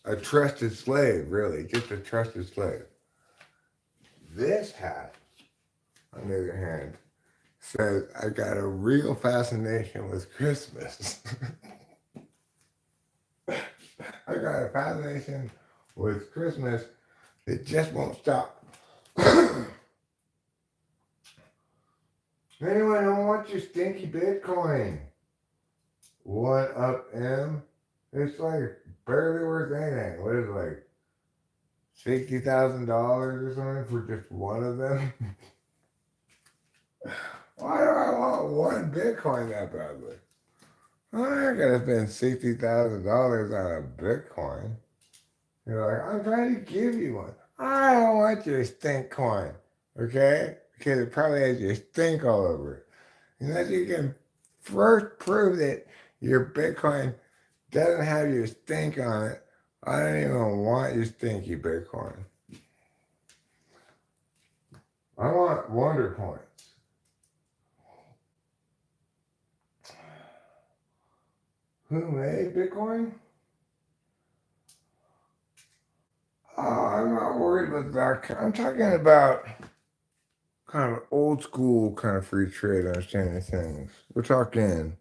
a trusted slave, really, just a trusted slave. This hat, on the other hand, says I got a real fascination with Christmas. I got a fascination with Christmas that just won't stop. Anyone don't want your stinky Bitcoin? 1UP M? It's like barely worth anything. What is it, like $60,000 or something for just one of them? Why do I want one Bitcoin that badly? I'm not gonna spend $60,000 on a Bitcoin. You're like, I'm trying to give you one. I don't want your stink coin, okay? Because it probably has your stink all over it. Unless you can first prove that your Bitcoin doesn't have your stink on it, I don't even want your stinky Bitcoin. I want Wonder Coins. Who made Bitcoin? Oh, I'm not worried about that. I'm talking about kind of old school kind of free trade understanding things. We're talking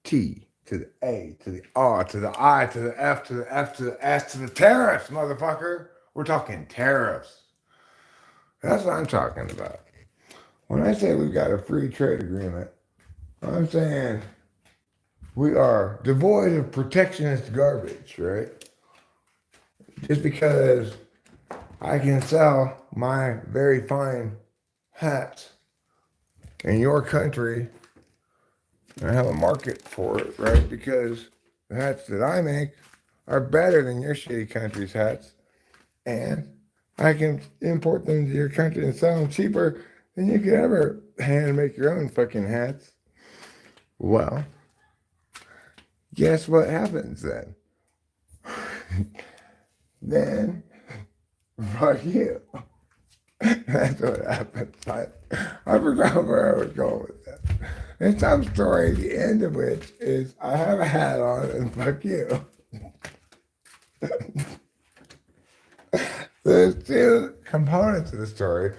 T to the A to the R to the I to the F to the F to the S to the tariffs, motherfucker. We're talking tariffs. That's what I'm talking about. When I say we've got a free trade agreement, I'm saying we are devoid of protectionist garbage, right? Just because I can sell my very fine hats in your country and have a market for it, right? Because the hats that I make are better than your shitty country's hats, and I can import them to your country and sell them cheaper than you could ever hand make your own fucking hats. Well, guess what happens then? Then, fuck you. That's what happens. I forgot where I was going with that. And some story, the end of which is I have a hat on and fuck you. There's two components of the story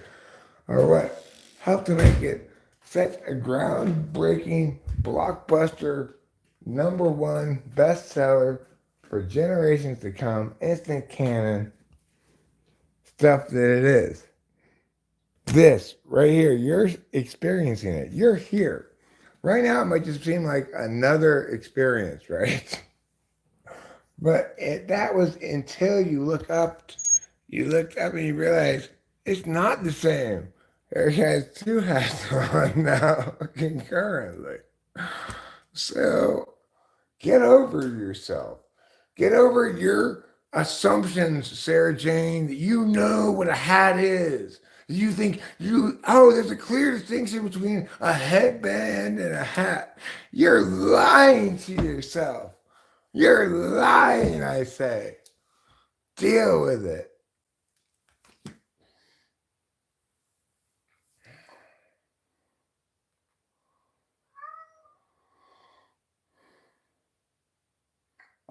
are what helped to make it such a groundbreaking, blockbuster, #1 bestseller for generations to come, instant canon stuff that it is. This right here, you're experiencing it. You're here. Right now, it might just seem like another experience, right? But that was until you look up. You looked up and you realize it's not the same. It has two hats on now concurrently. So get over yourself. Get over your assumptions, Sarah Jane, that you know what a hat is. You think there's a clear distinction between a headband and a hat. You're lying to yourself. You're lying, I say. Deal with it.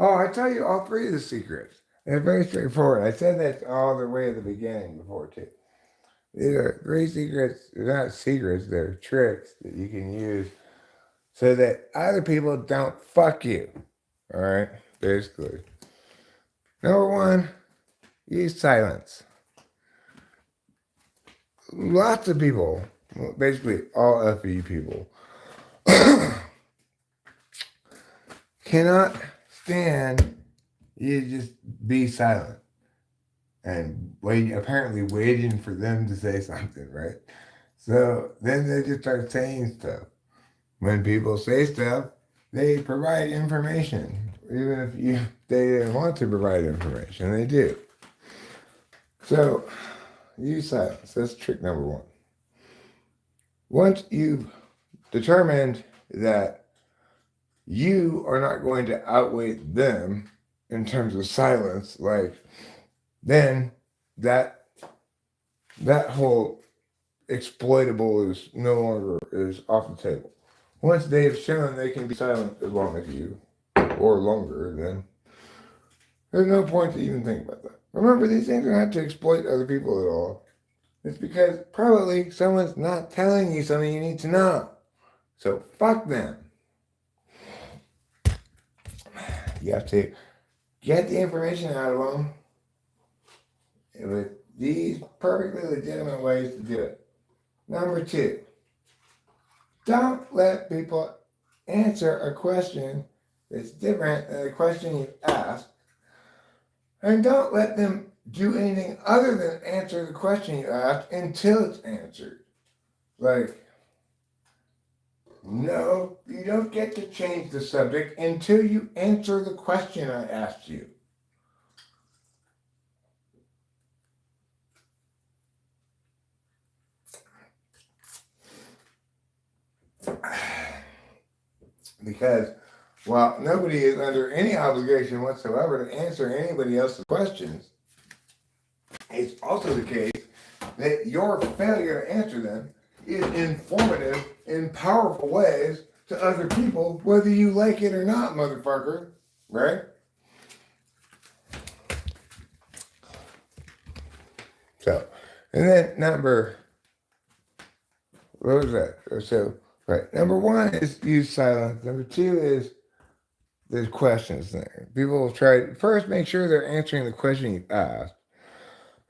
Oh, I tell you all three of the secrets. They're very straightforward. I said that all the way at the beginning before, too. These are three secrets. They're not secrets, they're tricks that you can use so that other people don't fuck you. All right? Basically. #1, use silence. Lots of people, basically all FE people, cannot stand you just be silent and apparently waiting for them to say something, right? So then they just start saying stuff. When people say stuff, they provide information. Even if they didn't want to provide information, they do. So use silence. That's trick #1. Once you've determined that you are not going to outweigh them in terms of silence, then that whole exploitable is no longer is off the table. Once they've shown they can be silent as long as you, or longer, then there's no point to even think about that. Remember, these things are not to exploit other people at all. It's because probably someone's not telling you something you need to know. So fuck them. You have to get the information out of them with these perfectly legitimate ways to do it. #2, don't let people answer a question that's different than the question you asked, and don't let them do anything other than answer the question you asked until it's answered. No, you don't get to change the subject until you answer the question I asked you. Because while nobody is under any obligation whatsoever to answer anybody else's questions, it's also the case that your failure to answer them is informative in powerful ways to other people, whether you like it or not, motherfucker. Right? So, and then what was that? So, right. #1 is use silence. #2 is there's questions there. People will try, first make sure they're answering the question you asked.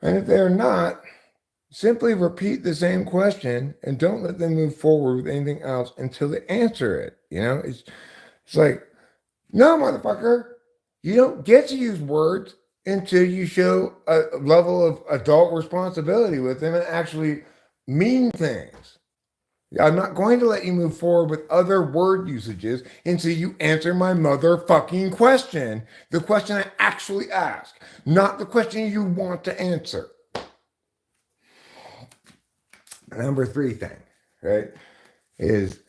And if they're not, simply repeat the same question and don't let them move forward with anything else until they answer it. It's like, no, motherfucker, you don't get to use words until you show a level of adult responsibility with them and actually mean things. I'm not going to let you move forward with other word usages until you answer my motherfucking question. The question I actually ask, not the question you want to answer. Number 3 thing, right, is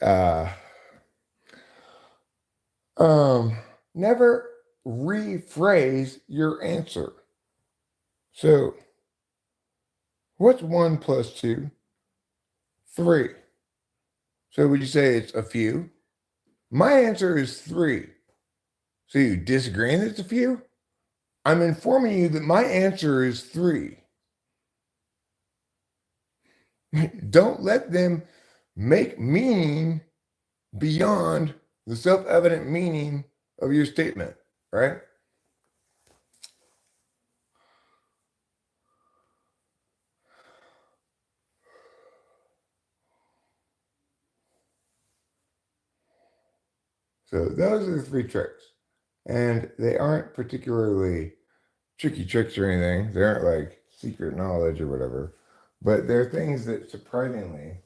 never rephrase your answer. So, what's 1 plus 2? 3. So would you say it's a few? My answer is 3. So you disagree that it's a few? I'm informing you that my answer is 3. Don't let them make meaning beyond the self-evident meaning of your statement, right? So those are the 3 tricks. And they aren't particularly tricky tricks or anything. They aren't like secret knowledge or whatever. But they're things that surprisingly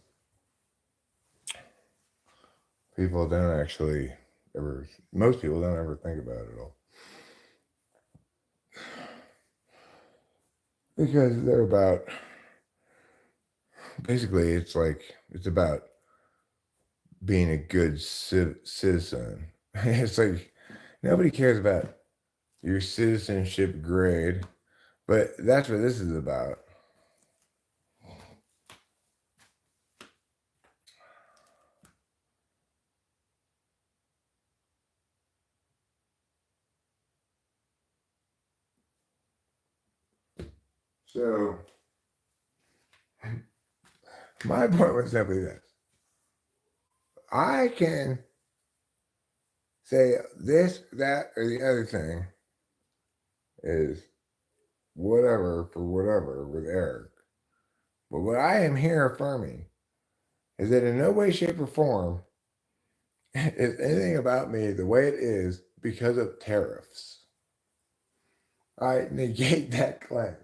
people don't actually ever, most people don't ever think about it at all. Because they're about, basically, it's about being a good citizen. It's like nobody cares about your citizenship grade, but that's what this is about. So, my point was simply this: I can say this, that, or the other thing is whatever for whatever with Eric. But what I am here affirming is that in no way, shape, or form is anything about me the way it is because of tariffs. I negate that claim.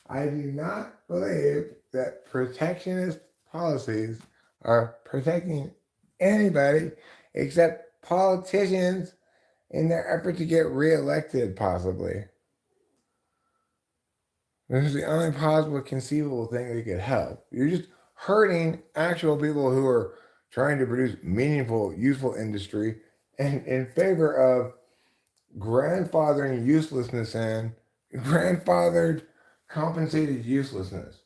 I do not believe that protectionist policies are protecting anybody except politicians in their effort to get reelected, possibly. This is the only possible conceivable thing that could help. You're just hurting actual people who are trying to produce meaningful, useful industry and in favor of grandfathering uselessness and grandfathered compensated uselessness.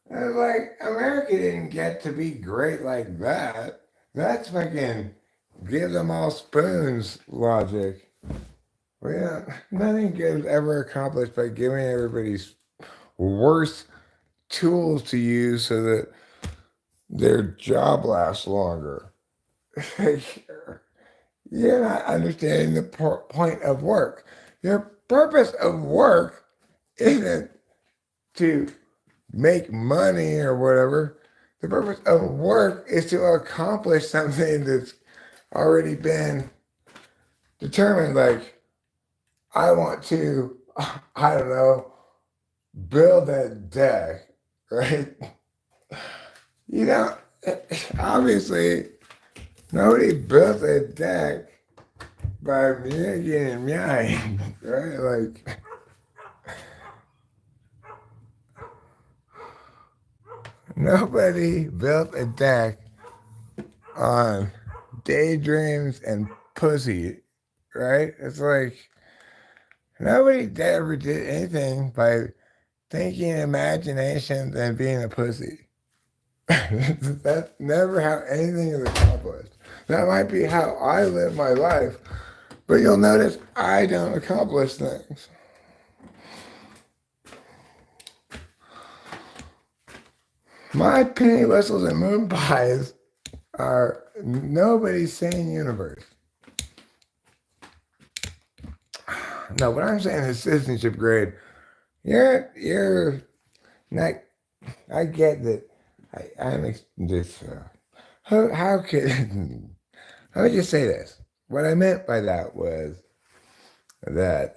And it's like, America didn't get to be great like that. That's fucking give them all spoons logic. Well, yeah, nothing good is ever accomplished by giving everybody worse tools to use so that their job lasts longer. You're not understanding the point of work. Your purpose of work isn't to make money or whatever. The purpose of work is to accomplish something that's already been determined. Like, I want to, I don't know, build a deck, right? You know, obviously, nobody built a deck by mewing and meowing, right? Like, nobody built a deck on daydreams and pussy, right? It's like nobody ever did anything by thinking imagination and being a pussy. That's never how anything is accomplished. That might be how I live my life, but you'll notice I don't accomplish things. My penny whistles and moon pies are nobody's sane universe. No, what I'm saying is citizenship grade. You're not. I get that. I'm just. How could? Let me just say this. What I meant by that was that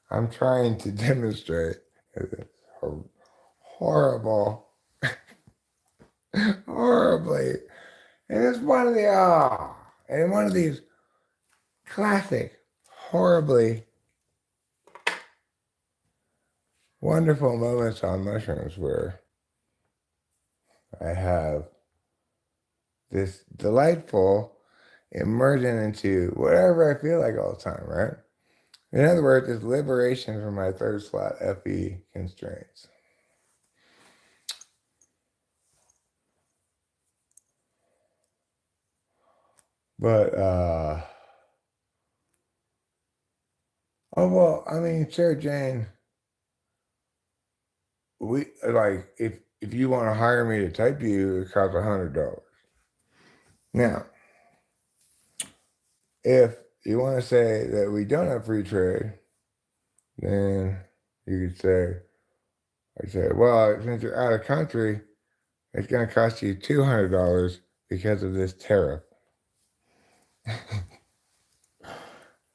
I'm trying to demonstrate a horrible horribly. And it's one of the and one of these classic, horribly wonderful moments on mushrooms where I have this delightful immersion into whatever I feel like all the time, right? In other words, it's liberation from my third slot FE constraints. But oh well, I mean, Sarah Jane, we like if you want to hire me to type you, it costs $100. Now, if you want to say that we don't have free trade, then you could say, I say, well, since you're out of country, it's going to cost you $200 because of this tariff.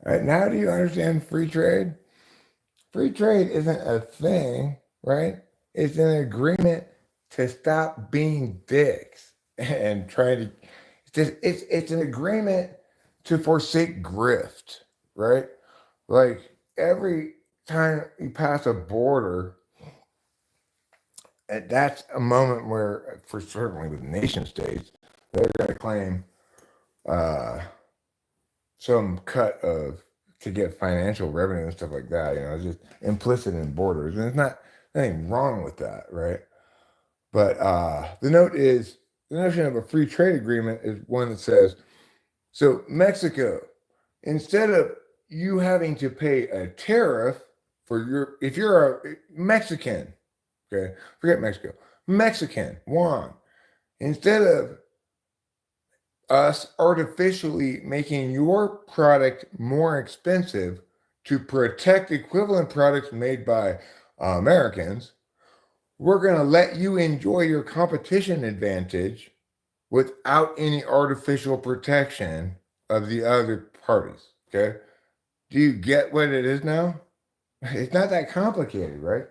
Right now, do you understand free trade? Free trade isn't a thing, right? It's an agreement to stop being dicks and try to. It's an agreement to forsake grift, right? Like every time you pass a border, and that's a moment where, for certainly with nation states, they're going to claim uh, some cut of to get financial revenue and stuff like that. You know, it's just implicit in borders, and there's not anything wrong with that, right? But the notion of a free trade agreement is one that says, so Mexico, instead of you having to pay a tariff for if you're a Mexican, okay, forget Mexico, Mexican, Juan, instead of us artificially making your product more expensive to protect equivalent products made by Americans, we're going to let you enjoy your competition advantage without any artificial protection of the other parties. Okay. Do you get what it is now? It's not that complicated, right?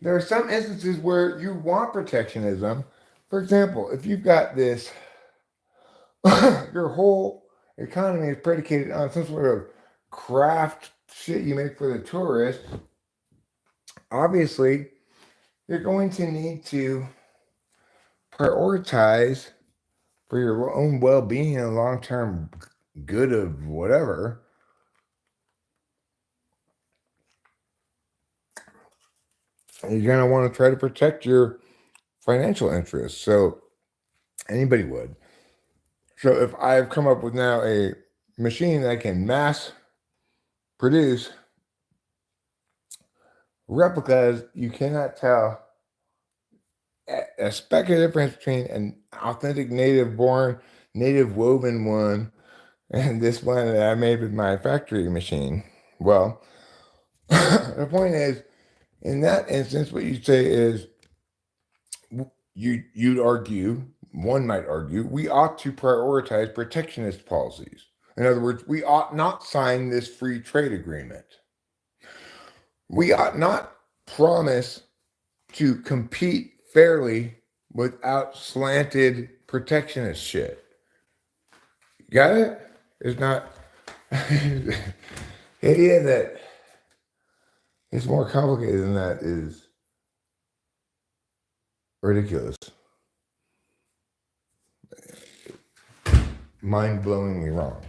There are some instances where you want protectionism. For example, if you've got this, your whole economy is predicated on some sort of craft shit you make for the tourist, obviously, you're going to need to prioritize for your own well-being and long-term good of whatever. You're going to want to try to protect your financial interests. So anybody would. So if I've come up with now a machine that can mass produce replicas, you cannot tell a speck of difference between an authentic native born, native woven one and this one that I made with my factory machine. Well, the point is, in that instance, what you say is you'd argue, one might argue, we ought to prioritize protectionist policies. In other words, we ought not sign this free trade agreement. We ought not promise to compete fairly without slanted protectionist shit. Got it? It's not the idea that it's more complicated than that is ridiculous. Mind-blowingly wrong.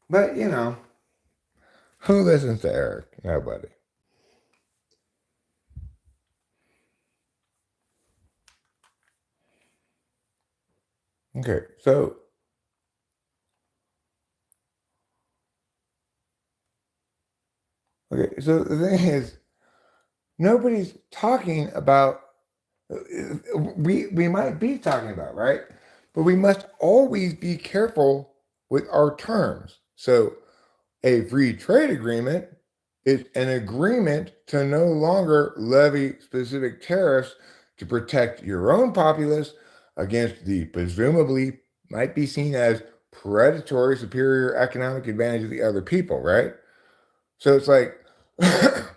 But, you know, who listens to Eric? Nobody. Okay, so the thing is, nobody's talking about. We might be talking about, right? But we must always be careful with our terms. So a free trade agreement is an agreement to no longer levy specific tariffs to protect your own populace against the presumably might be seen as predatory superior economic advantage of the other people, right? So it's like The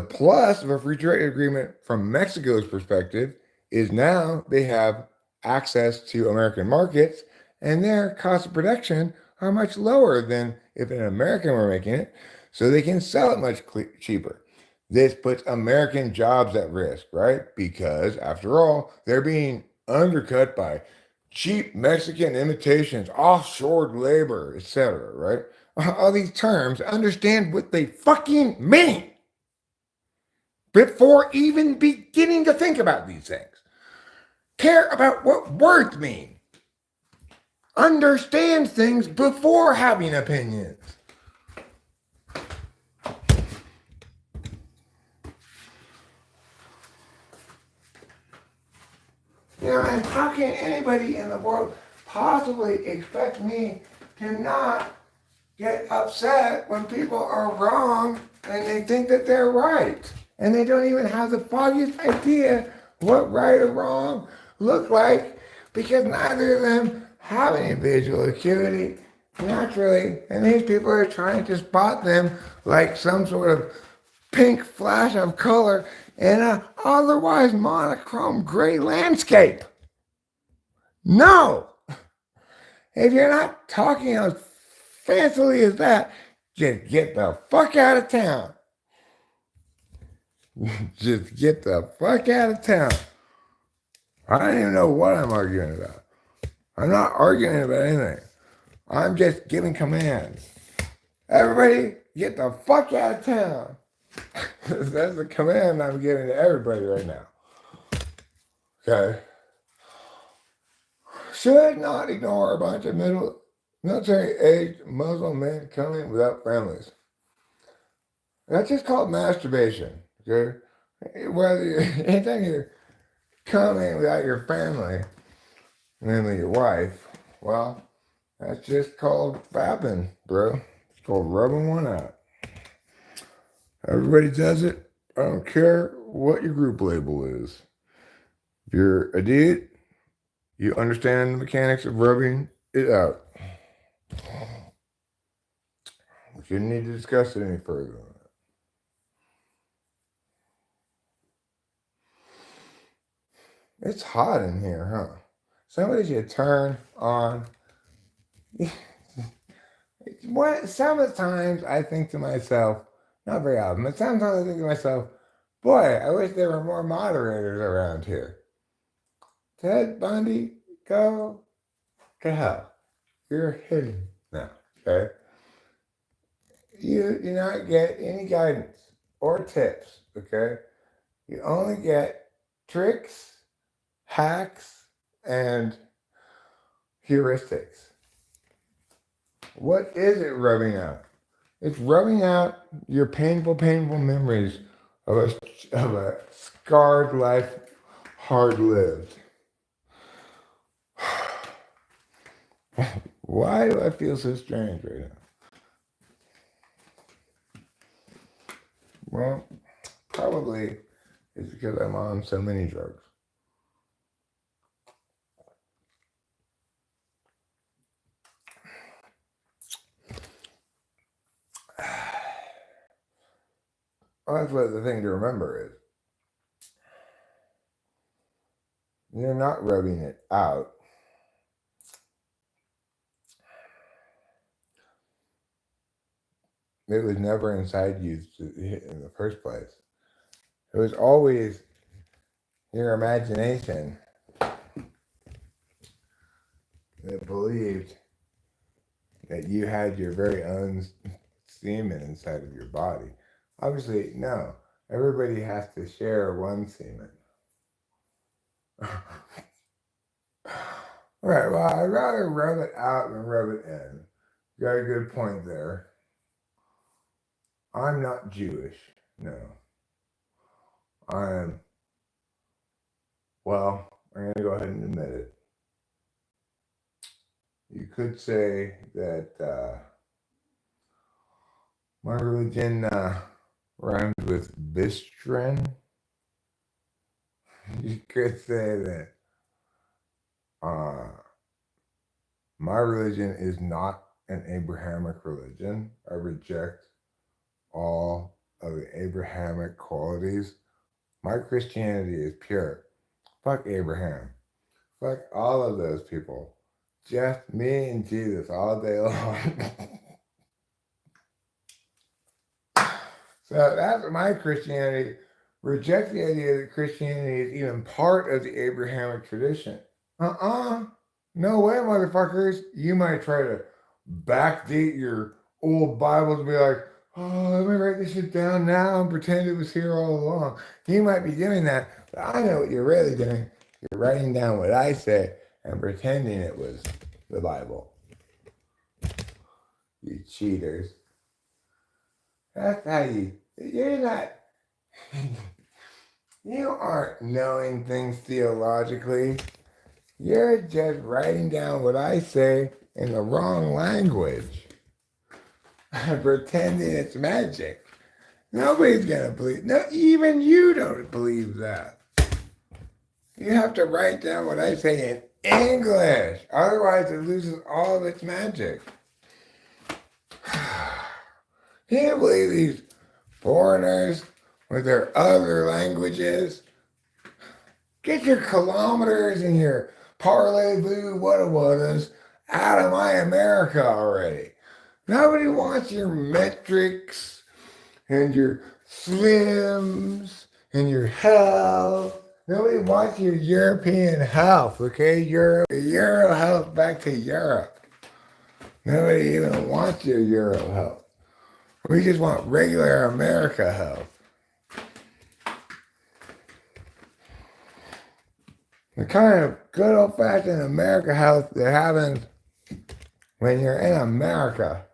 plus of a free trade agreement from Mexico's perspective is now they have access to American markets and their cost of production are much lower than if an American were making it, so they can sell it much cheaper. This puts American jobs at risk, right? Because after all, they're being undercut by cheap Mexican imitations, offshore labor, etc., right? All these terms, understand what they fucking mean before even beginning to think about these things. Care about what words mean. Understand things before having opinions. And how can anybody in the world possibly expect me to not get upset when people are wrong and they think that they're right? And they don't even have the foggiest idea what right or wrong look like because neither of them have any visual acuity naturally. And these people are trying to spot them like some sort of pink flash of color in an otherwise monochrome gray landscape. No! If you're not talking as fancily as that, just get the fuck out of town. Just get the fuck out of town. I don't even know what I'm arguing about. I'm not arguing about anything. I'm just giving commands. Everybody, get the fuck out of town. That's the command I'm giving to everybody right now. Okay? Should not ignore a bunch of military-aged Muslim men coming without families. That's just called masturbation. Okay? Whether anytime you're coming without your family, namely your wife, well, that's just called fapping, bro. It's called rubbing one out. Everybody does it. I don't care what your group label is. If you're a dude, you understand the mechanics of rubbing it out. We shouldn't need to discuss it any further than that. It's hot in here, huh? Somebody should turn on. Sometimes I think to myself, not very often, but sometimes I think to myself, boy, I wish there were more moderators around here. Ted Bundy, go to hell. You're hidden now, okay? You do not get any guidance or tips, okay? You only get tricks, hacks, and heuristics. What is it rubbing out? It's rubbing out your painful memories of a scarred life, hard-lived. Why do I feel so strange right now? Well, probably it's because I'm on so many drugs. Well, that's what the thing to remember is. You're not rubbing it out. It was never inside you in the first place. It was always your imagination that believed that you had your very own semen inside of your body. Obviously, no. Everybody has to share one semen. All right, well, I'd rather rub it out than rub it in. You got a good point there. I'm not Jewish, no. I'm going to go ahead and admit it. You could say that my religion rhymes with bistren. You could say that my religion is not an Abrahamic religion. I reject all of the Abrahamic qualities, my Christianity is pure. Fuck Abraham. Fuck all of those people. Just me and Jesus all day long. So that's my Christianity. Reject the idea that Christianity is even part of the Abrahamic tradition. No way, motherfuckers. You might try to backdate your old Bibles and be like, oh, let me write this shit down now and pretend it was here all along. You might be doing that, but I know what you're really doing. You're writing down what I say and pretending it was the Bible. You cheaters. That's how you're not, you aren't knowing things theologically. You're just writing down what I say in the wrong language. Pretending it's magic. Nobody's gonna believe. No, even you don't believe that. You have to write down what I say in English. Otherwise, it loses all of its magic. Can't believe these foreigners with their other languages. Get your kilometers and your parlez-vous what-a-whatas out of my America already. Nobody wants your metrics and your slims and your health. Nobody wants your European health, okay? Euro health back to Europe. Nobody even wants your Euro health. We just want regular America health. The kind of good old-fashioned America health that happens when you're in America.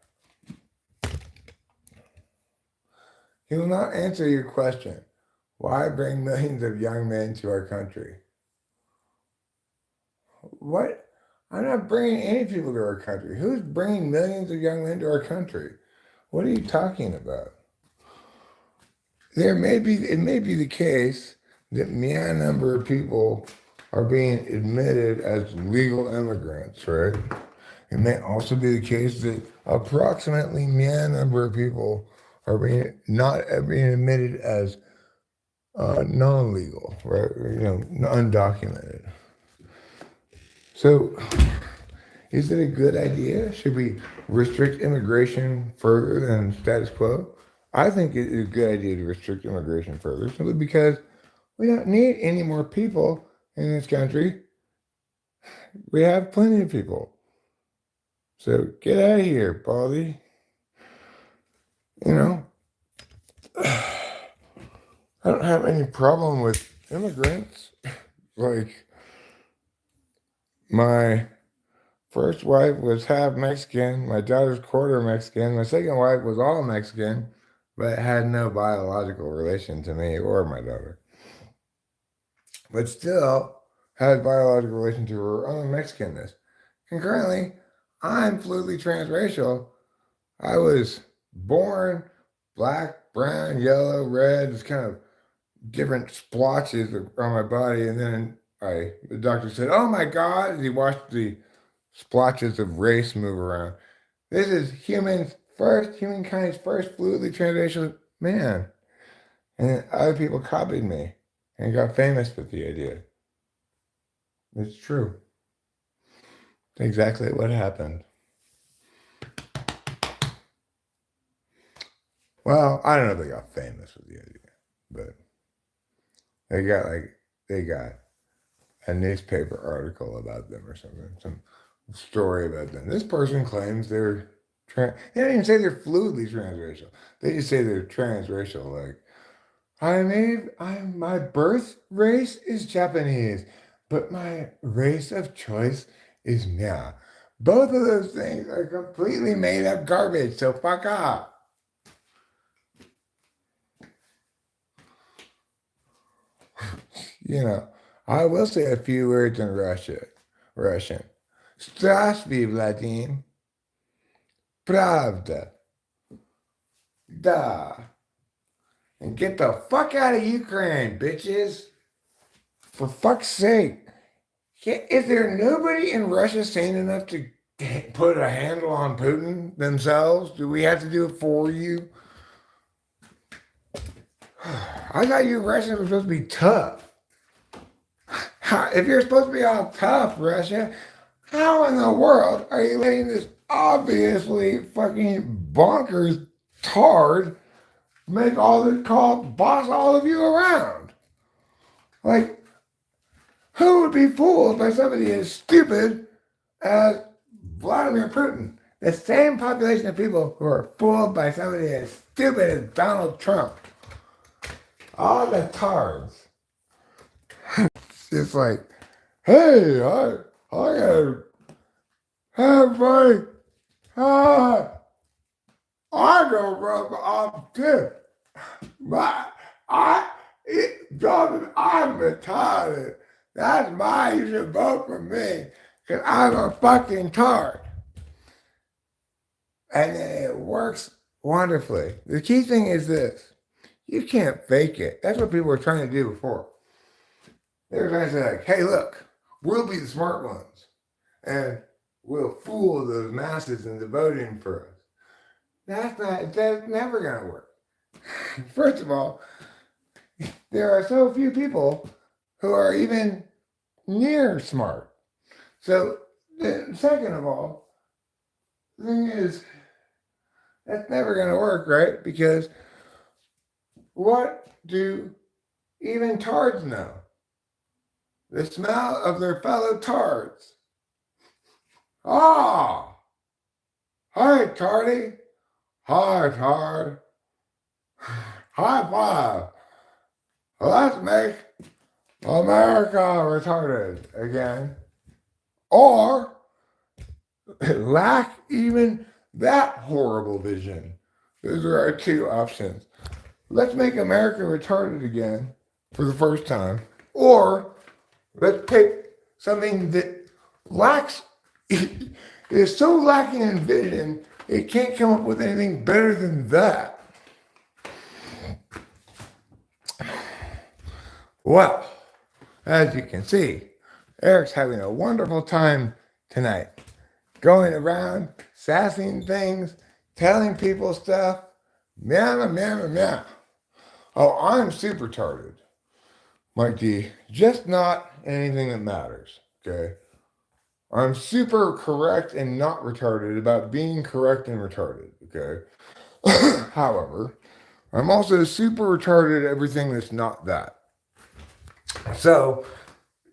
He will not answer your question. Why bring millions of young men to our country? What? I'm not bringing any people to our country. Who's bringing millions of young men to our country? What are you talking about? It may be the case that a number of people are being admitted as legal immigrants, right? It may also be the case that approximately a number of people are not being admitted as non-legal, right? Undocumented. So, is it a good idea? Should we restrict immigration further than status quo? I think it is a good idea to restrict immigration further, simply because we don't need any more people in this country. We have plenty of people. So get out of here, Baldy. I don't have any problem with immigrants. Like, my first wife was half Mexican. My daughter's quarter Mexican. My second wife was all Mexican, but had no biological relation to me or my daughter. But still had biological relation to her own Mexicanness. Concurrently, I'm fluidly transracial. I was born black, brown, yellow, red, it's kind of different splotches on my body. And then the doctor said, oh my God, as he watched the splotches of race move around. This is humankind's first fluidly transracial man. And then other people copied me and got famous with the idea. It's true. It's exactly what happened. Well, I don't know if they got famous with the idea, but they got a newspaper article about them or something, some story about them. This person claims they're they don't even say they're fluidly transracial. They just say they're transracial. Like, my birth race is Japanese, but my race of choice is Mia. Both of those things are completely made up garbage, so fuck off. I will say a few words in Russian. Здравствуй, Vladimir. Pravda. Da. And get the fuck out of Ukraine, bitches. For fuck's sake. Is there nobody in Russia sane enough to put a handle on Putin themselves? Do we have to do it for you? I thought you Russians were supposed to be tough. If you're supposed to be all tough, Russia, how in the world are you letting this obviously fucking bonkers tard make all this call, boss all of you around? Like, who would be fooled by somebody as stupid as Vladimir Putin? The same population of people who are fooled by somebody as stupid as Donald Trump. All the tards. It's like, hey, I gotta have my, I go rub off too. My, Jonathan, I'm retarded. That's why you should vote for me, because I'm a fucking tard. And it works wonderfully. The key thing is this. You can't fake it. That's what people were trying to do before. They were trying to say, like, hey, look, we'll be the smart ones. And we'll fool those masses into voting for us. That's never going to work. First of all, there are so few people who are even near smart. So, second of all, the thing is, that's never going to work, right? Because what do even tards know? The smell of their fellow tards. Ah! Hi, tardy. Hi, tard. High five. Let's make America retarded again. Or lack even that horrible vision. Those are our two options. Let's make America retarded again for the first time. Or let's pick something that lacks, is so lacking in vision, it can't come up with anything better than that. Well, as you can see, Eric's having a wonderful time tonight. Going around, sassing things, telling people stuff. Meow, meow, meow. Oh, I'm super retarded, Mike D. Just not anything that matters, okay? I'm super correct and not retarded about being correct and retarded, okay? However, I'm also super retarded at everything that's not that. So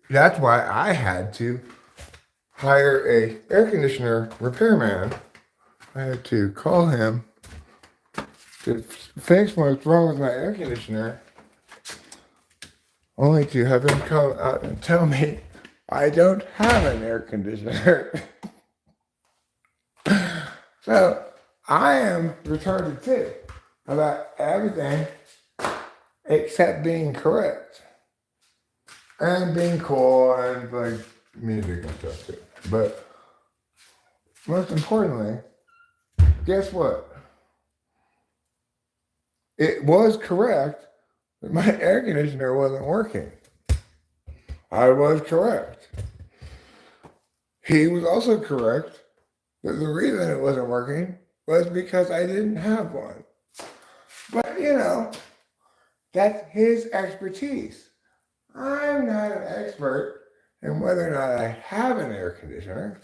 that's why I had to hire a air conditioner repairman. I had to call him to fix what's wrong with my air conditioner, only to have him come out and tell me I don't have an air conditioner. So I am retarded too about everything except being correct and being cool and like music and stuff too. But most importantly, guess what? It was correct that my air conditioner wasn't working. I was correct. He was also correct that the reason it wasn't working was because I didn't have one. But, you know, that's his expertise. I'm not an expert in whether or not I have an air conditioner.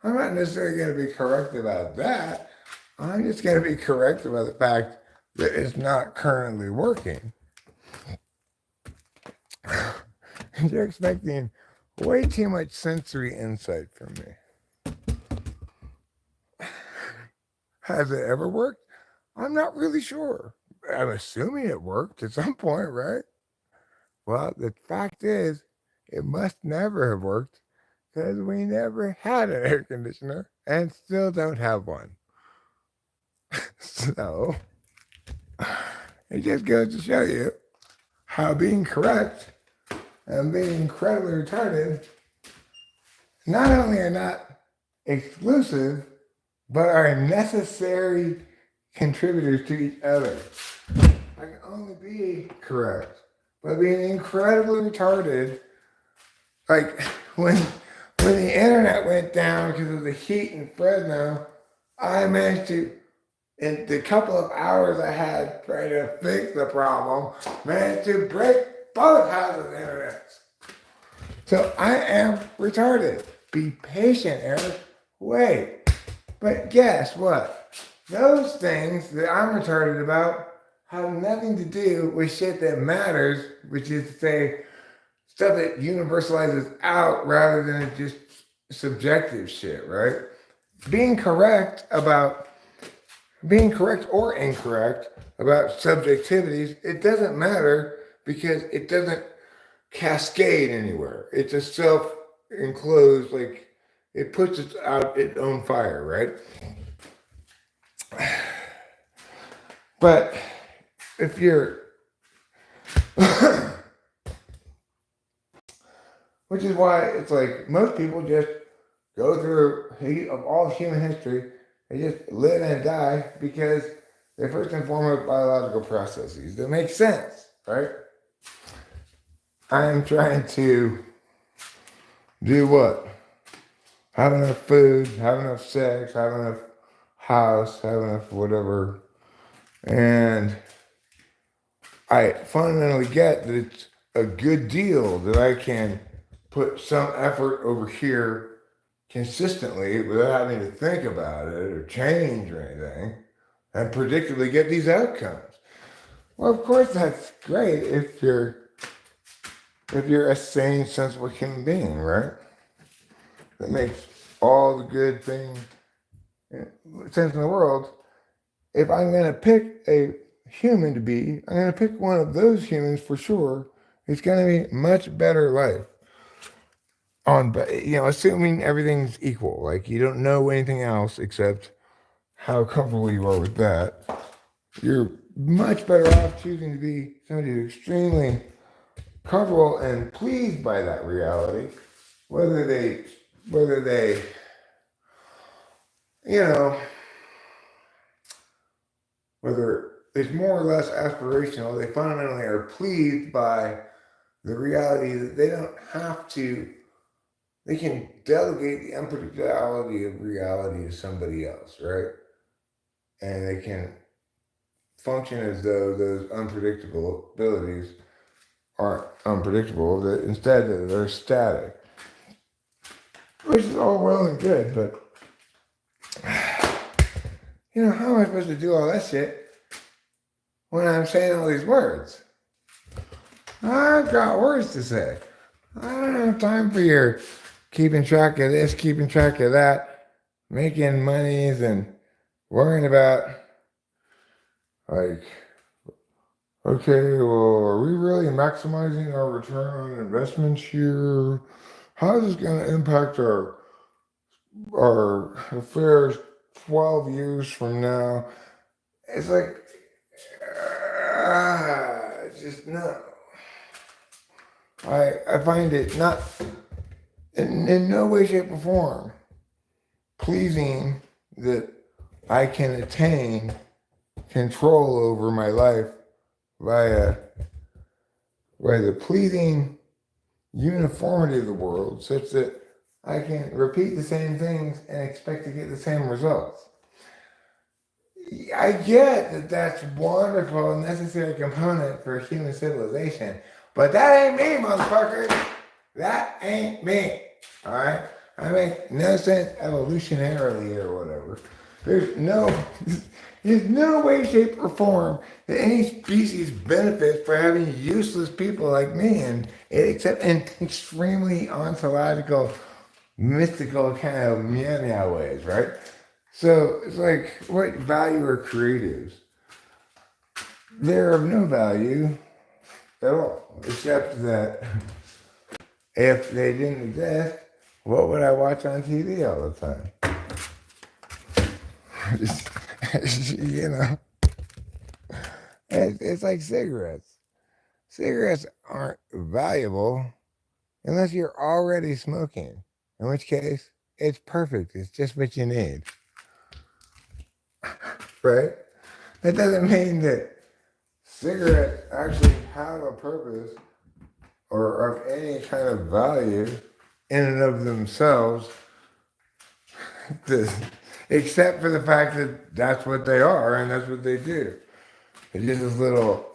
I'm not necessarily going to be correct about that. I'm just going to be correct about the fact that it's not currently working. You're expecting way too much sensory insight from me. Has it ever worked? I'm not really sure. I'm assuming it worked at some point, right? Well, the fact is, it must never have worked because we never had an air conditioner and still don't have one. So, it just goes to show you how being correct and being incredibly retarded not only are not exclusive, but are necessary contributors to each other. I can only be correct by being incredibly retarded. Like when the internet went down because of the heat in Fresno, I managed to in the couple of hours I had trying to fix the problem, managed to break both houses' internets. So I am retarded. Be patient, Eric. Wait. But guess what? Those things that I'm retarded about have nothing to do with shit that matters, which is to say, stuff that universalizes out rather than just subjective shit, right? Being correct about being correct or incorrect about subjectivities, it doesn't matter because it doesn't cascade anywhere. It's a self enclosed, like it puts it out its own fire, right? But if you're, which is why it's like most people just go through of all human history, they just live and die because they're first and foremost biological processes that make sense, right? I'm trying to do what? Have enough food, have enough sex, have enough house, have enough whatever. And I fundamentally get that it's a good deal that I can put some effort over here consistently without having to think about it or change or anything and predictably get these outcomes. Well, of course that's great if you're a sane, sensible human being, right? That makes all the good things sense in the world. If I'm going to pick a human to be, I'm going to pick one of those humans for sure. It's going to be much better life. Assuming everything's equal, like you don't know anything else except how comfortable you are with that, you're much better off choosing to be somebody who's extremely comfortable and pleased by that reality, whether they, whether it's more or less aspirational, they fundamentally are pleased by the reality that they don't have to, they can delegate the unpredictability of reality to somebody else, right? And they can function as though those unpredictable abilities aren't unpredictable, that instead they're static. Which is all well and good, but how am I supposed to do all that shit when I'm saying all these words? I've got words to say. I don't have time for your keeping track of this, keeping track of that, making monies and worrying about, like, okay, well, are we really maximizing our return on investments here? How is this going to impact our affairs 12 years from now? It's like, just no. I find it not, in no way, shape, or form, pleasing that I can attain control over my life by the pleasing uniformity of the world, such that I can repeat the same things and expect to get the same results. I get that that's wonderful, necessary component for human civilization, but that ain't me, motherfucker. That ain't me. All right? I make no sense evolutionarily or whatever. There's no way, shape, or form that any species benefits for having useless people like me, except in extremely ontological, mystical kind of meow ways, right? So it's like, what value are creatives? They're of no value at all, except that if they didn't exist, what would I watch on TV all the time? It's like cigarettes. Cigarettes aren't valuable unless you're already smoking, in which case it's perfect. It's just what you need. Right? That doesn't mean that cigarettes actually have a purpose or of any kind of value in and of themselves. except for the fact that that's what they are and that's what they do. It's just this little,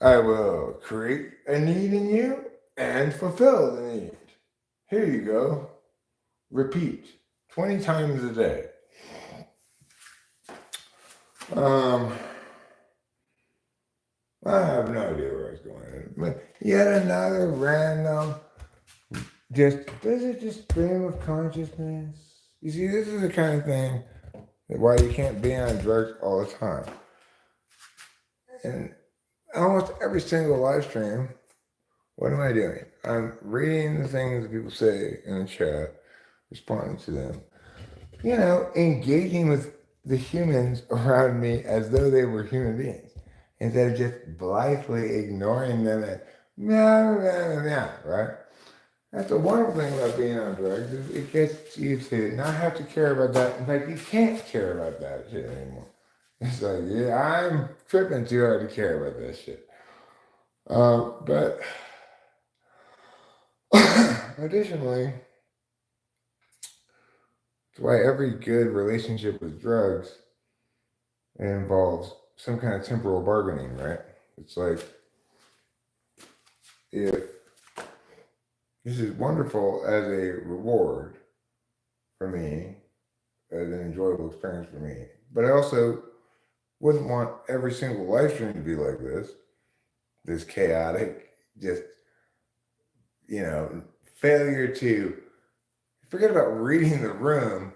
I will create a need in you and fulfill the need. Here you go. Repeat 20 times a day. Um, I have no idea where I was going. But yet another random, just, does it just stream of consciousness? You see, this is the kind of thing that why you can't be on drugs all the time. And almost every single live stream, what am I doing? I'm reading the things that people say in the chat, responding to them. You know, engaging with the humans around me as though they were human beings, instead of just blithely ignoring them and meow, meow, meow, right? That's the wonderful thing about being on drugs is it gets you to not have to care about that. In fact, you can't care about that shit anymore. It's like, yeah, I'm tripping too hard to care about this shit. But additionally, it's why every good relationship with drugs involves some kind of temporal bargaining, right? It's like, if this is wonderful as a reward for me, as an enjoyable experience for me, but I also wouldn't want every single live stream to be like this chaotic, just, you know, failure to forget about reading the room.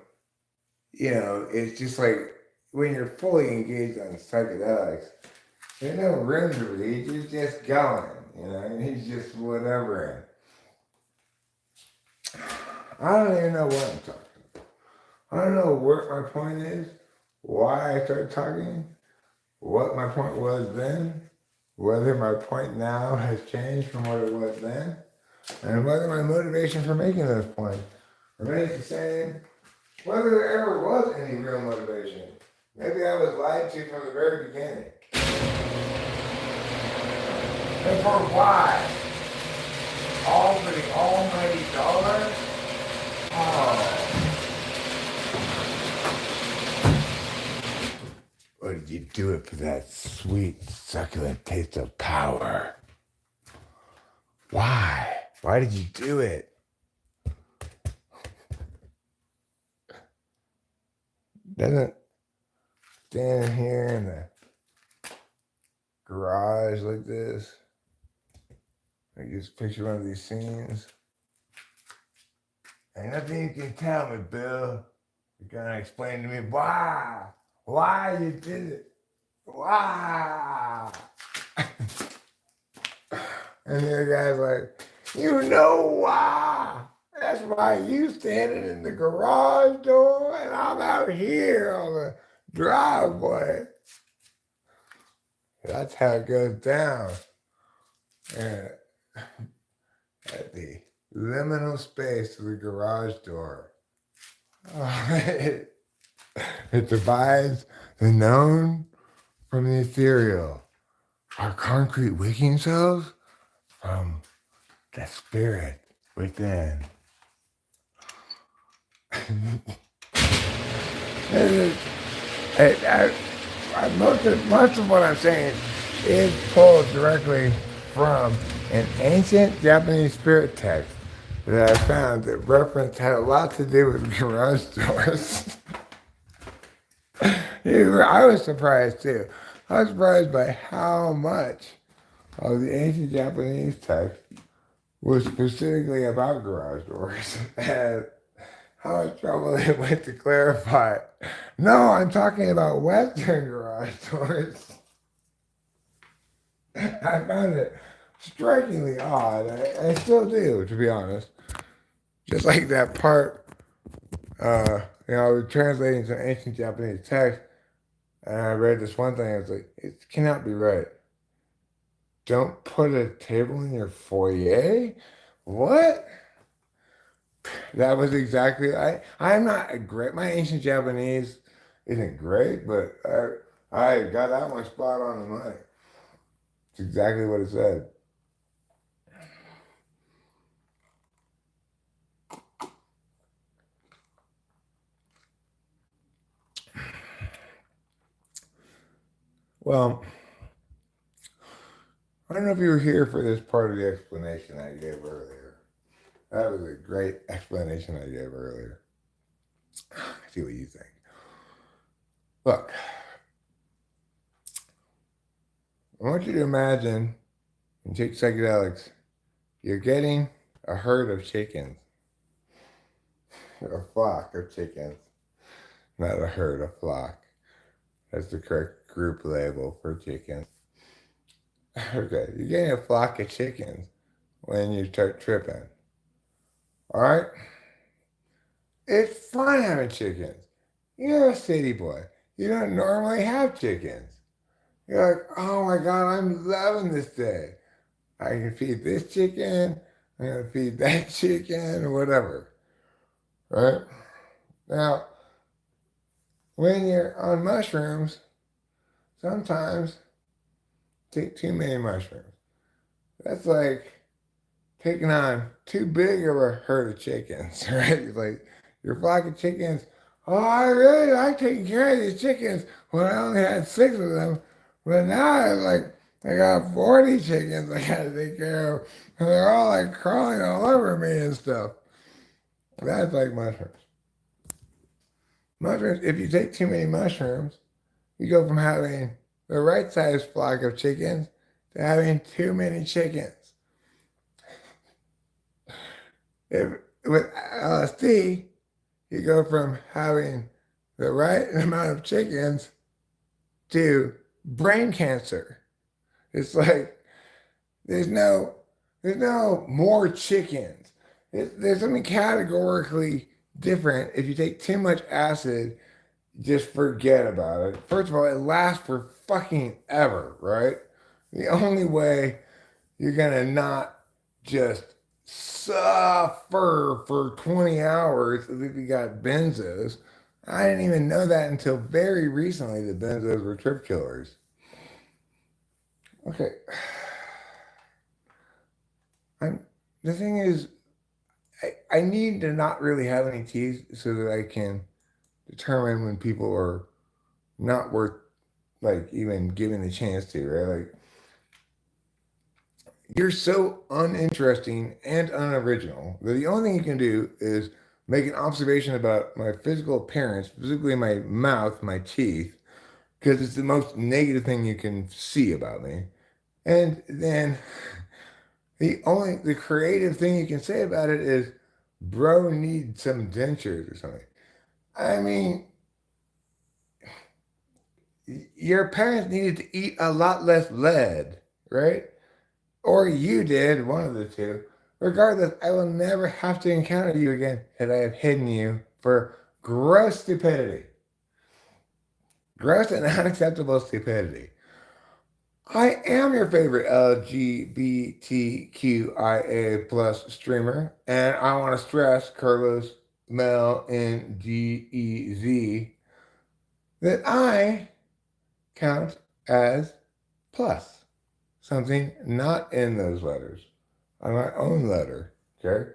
You know, it's just like when you're fully engaged on psychedelics, there's no room to read, you're just going, you know, and he's just whatever. I don't even know what I'm talking about. I don't know what my point is, why I started talking, what my point was then, whether my point now has changed from what it was then, and whether my motivation for making those points remains the same, whether there ever was any real motivation. Maybe I was lied to from the very beginning. And for why? All for the almighty dollar? Oh. Or did you do it for that sweet, succulent taste of power? Why? Why did you do it? Doesn't stand here in the garage like this. I just picture one of these scenes. Ain't nothing you can tell me, Bill. You're gonna explain to me why you did it. Why? And the other guy's like, you know why? That's why you standing in the garage door and I'm out here on the driveway. That's how it goes down. And at the liminal space of the garage door. It divides the known from the ethereal. Our concrete waking cells from the spirit within. Most of what I'm saying is pulled directly from an ancient Japanese spirit text that I found that reference had a lot to do with garage doors. I was surprised too. I was surprised by how much of the ancient Japanese text was specifically about garage doors and how much trouble they went to clarify. No, I'm talking about Western garage doors. I found it strikingly odd. I still do, to be honest. Just like that part, I was translating some ancient Japanese text, and I read this one thing. I was like, it cannot be right. Don't put a table in your foyer? What? That was exactly, I'm not a great, my ancient Japanese isn't great, but I got that one spot on the money. It's exactly what it said. Well, I don't know if you were here for this part of the explanation I gave earlier. That was a great explanation I gave earlier. See what you think. Look, I want you to imagine and take psychedelics. You're getting a herd of chickens, a flock of chickens, not a herd, a flock. That's the correct group label for chickens. Okay, you're getting a flock of chickens when you start tripping. All right? It's fun having chickens. You're a city boy. You don't normally have chickens. You're like, oh my God, I'm loving this day. I can feed this chicken, I'm going to feed that chicken, or whatever. Right? Now, when you're on mushrooms, sometimes take too many mushrooms. That's like taking on too big of a herd of chickens, right? It's like your flock of chickens. Oh, I really like taking care of these chickens when I only had 6 of them. But now I got 40 chickens I gotta take care of. And they're all like crawling all over me and stuff. That's like mushrooms. Mushrooms, if you take too many mushrooms, you go from having the right size flock of chickens to having too many chickens. If, with LSD, you go from having the right amount of chickens to brain cancer. It's like there's no more chickens. There's something categorically different. If you take too much acid, just forget about it. First of all, it lasts for fucking ever, right? The only way you're gonna not just suffer for 20 hours is if you got benzos. I didn't even know that until very recently that benzos were trip killers. Okay. I'm the thing is I need to not really have any teeth so that I can determine when people are not worth like even giving a chance to, right? Like you're so uninteresting and unoriginal that the only thing you can do is make an observation about my physical appearance, specifically my mouth, my teeth, because it's the most negative thing you can see about me. And then the creative thing you can say about it is, bro, needs some dentures or something. I mean, your parents needed to eat a lot less lead, right? Or you did, one of the two. Regardless, I will never have to encounter you again because I have hidden you for gross stupidity. Gross and unacceptable stupidity. I am your favorite LGBTQIA plus streamer, and I want to stress, Carlos Mel N G E Z, that I count as plus, something not in those letters, on my own letter, okay?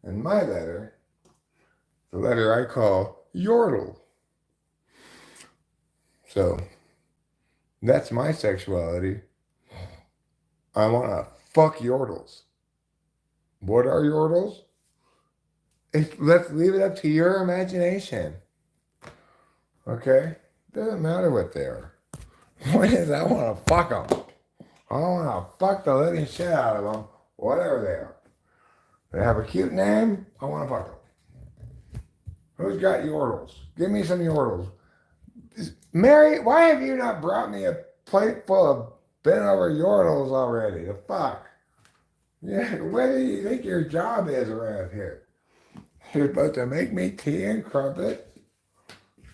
And my letter, the letter I call Yordle. So that's my sexuality. I want to fuck Yordles. What are Yordles? Let's leave it up to your imagination. Okay? Doesn't matter what they are. What is I want to fuck them. I want to fuck the living shit out of them, whatever they are. They have a cute name, I want to fuck them. Who's got Yordles? Give me some Yordles. Mary, why have you not brought me a plate full of bent over Yordles already? The fuck? Yeah, what do you think your job is around here? You're supposed to make me tea and crumpet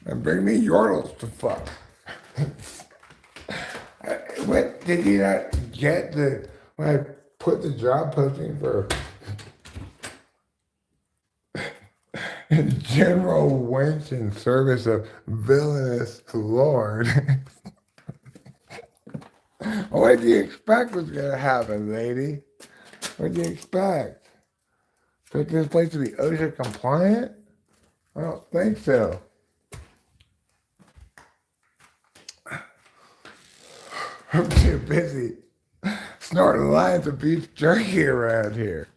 and bring me Yordles to fuck. What did you not get when I put the job posting for general wench in service of villainous lord? What do you expect was gonna happen, lady? What do you expect? Expect this place to be OSHA compliant? I don't think so. I'm too busy snorting lines of beef jerky around here.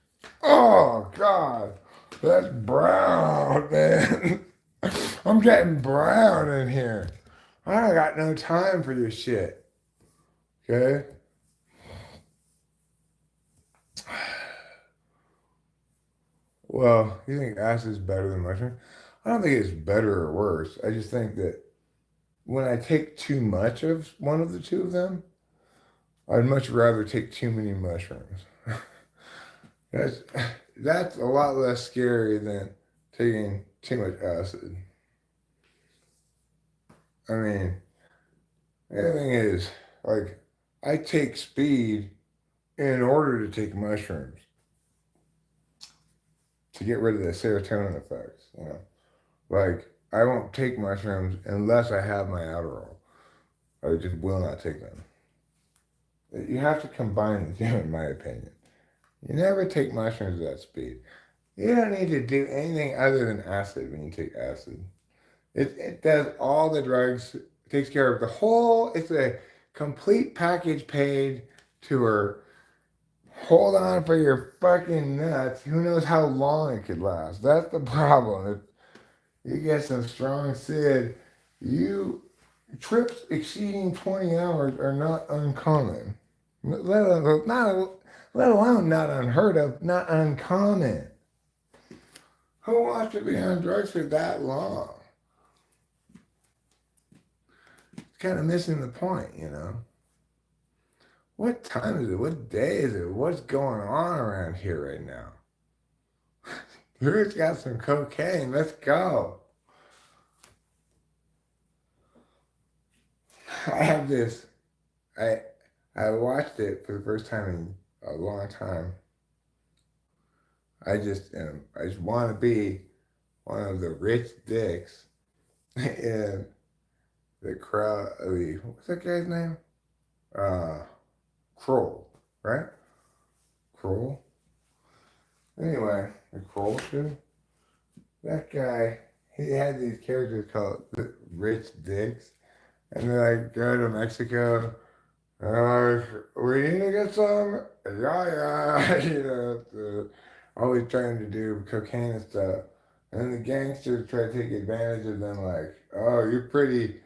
Oh, God. That's brown, man. I'm getting brown in here. I don't got no time for this shit. Okay? Well, you think acid's better than mushroom? I don't think it's better or worse. I just think that when I take too much of one of the two of them, I'd much rather take too many mushrooms. That's that's a lot less scary than taking too much acid. I mean, the thing is, like, I take speed in order to take mushrooms to get rid of the serotonin effects. Like I won't take mushrooms unless I have my Adderall. I just will not take them. You have to combine the two, in my opinion. You never take mushrooms at that speed. You don't need to do anything other than acid when you take acid. It does all the drugs, takes care of the whole, it's a complete package paid to her. Hold on for your fucking nuts. Who knows how long it could last? That's the problem. If you get some strong Sid, you trips exceeding 20 hours are not uncommon. Let alone not unheard of, not uncommon. Who wants to be on drugs for that long? It's kind of missing the point. What time is it? What day is it? What's going on around here right now? Who's got some cocaine? Let's go. I have this. I I watched it for the first time in a long time. I just want to be one of the rich dicks in the crowd. What's that guy's name? Uh, Kroll, right? Kroll. Anyway, the Kroll too. That guy, he had these characters called the Rich Dicks, and they like go to Mexico. We need to get some, yeah, always trying to do cocaine and stuff. And the gangsters try to take advantage of them, like, oh, you're pretty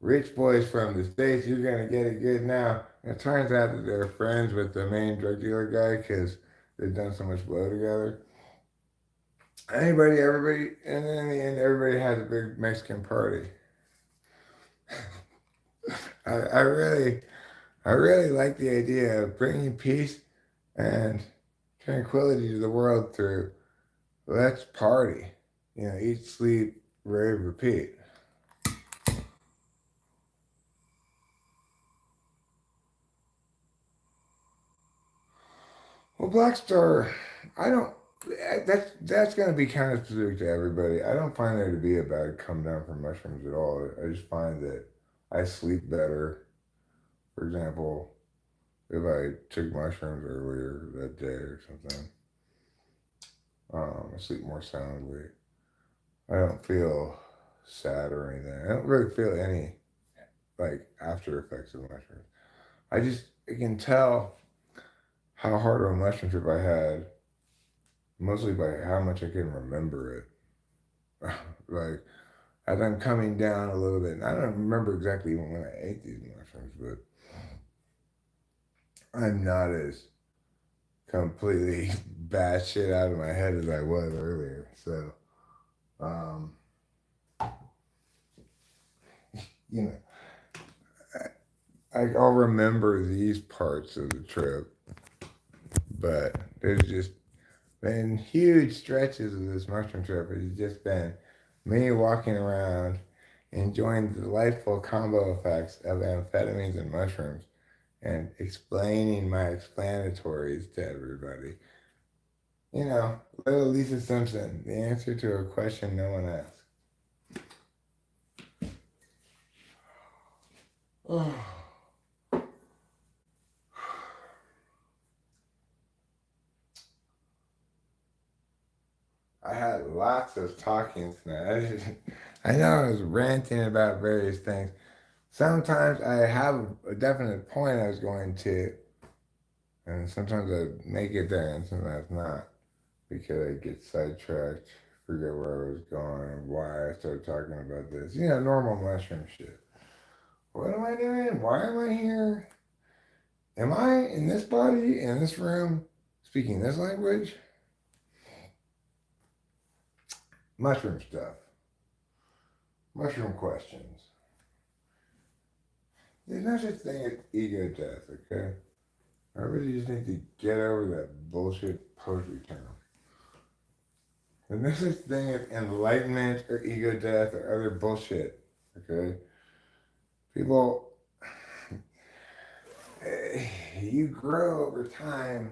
rich boys from the States, you're gonna get it good now. And it turns out that they're friends with the main drug dealer guy because they've done so much blow together. Everybody, and then in the end, everybody has a big Mexican party. I really, I really like the idea of bringing peace and tranquility to the world through let's party. Eat, sleep, rave, repeat. Well, Black Star, I don't. That's going to be kind of specific to everybody. I don't find there to be a bad come down from mushrooms at all. I just find that I sleep better. For example, if I took mushrooms earlier that day or something, I sleep more soundly. I don't feel sad or anything. I don't really feel any like after effects of mushrooms. I can tell how hard of a mushroom trip I had, mostly by how much I can remember it. Like as I'm coming down a little bit, and I don't remember exactly when I ate these mushrooms, but I'm not as completely bad shit out of my head as I was earlier. So, um, you know, I'll remember these parts of the trip, but there's just been huge stretches of this mushroom trip. It's just been me walking around, enjoying the delightful combo effects of amphetamines and mushrooms, and explaining my explanatories to everybody. Little Lisa Simpson, the answer to a question no one asked. I had lots of talking tonight. I know I was ranting about various things. sometimes I have a definite point I was going to, and sometimes I make it there, and sometimes not, because I get sidetracked, forget where I was going, and why I started talking about this. You know, normal mushroom shit. What am I doing? Why am I here? Am I in this body, in this room, speaking this language? Mushroom stuff. Mushroom questions. There's no such thing as ego death, okay? I really just need to get over that bullshit poetry term. There's no such thing as enlightenment or ego death or other bullshit, okay? People, you grow over time.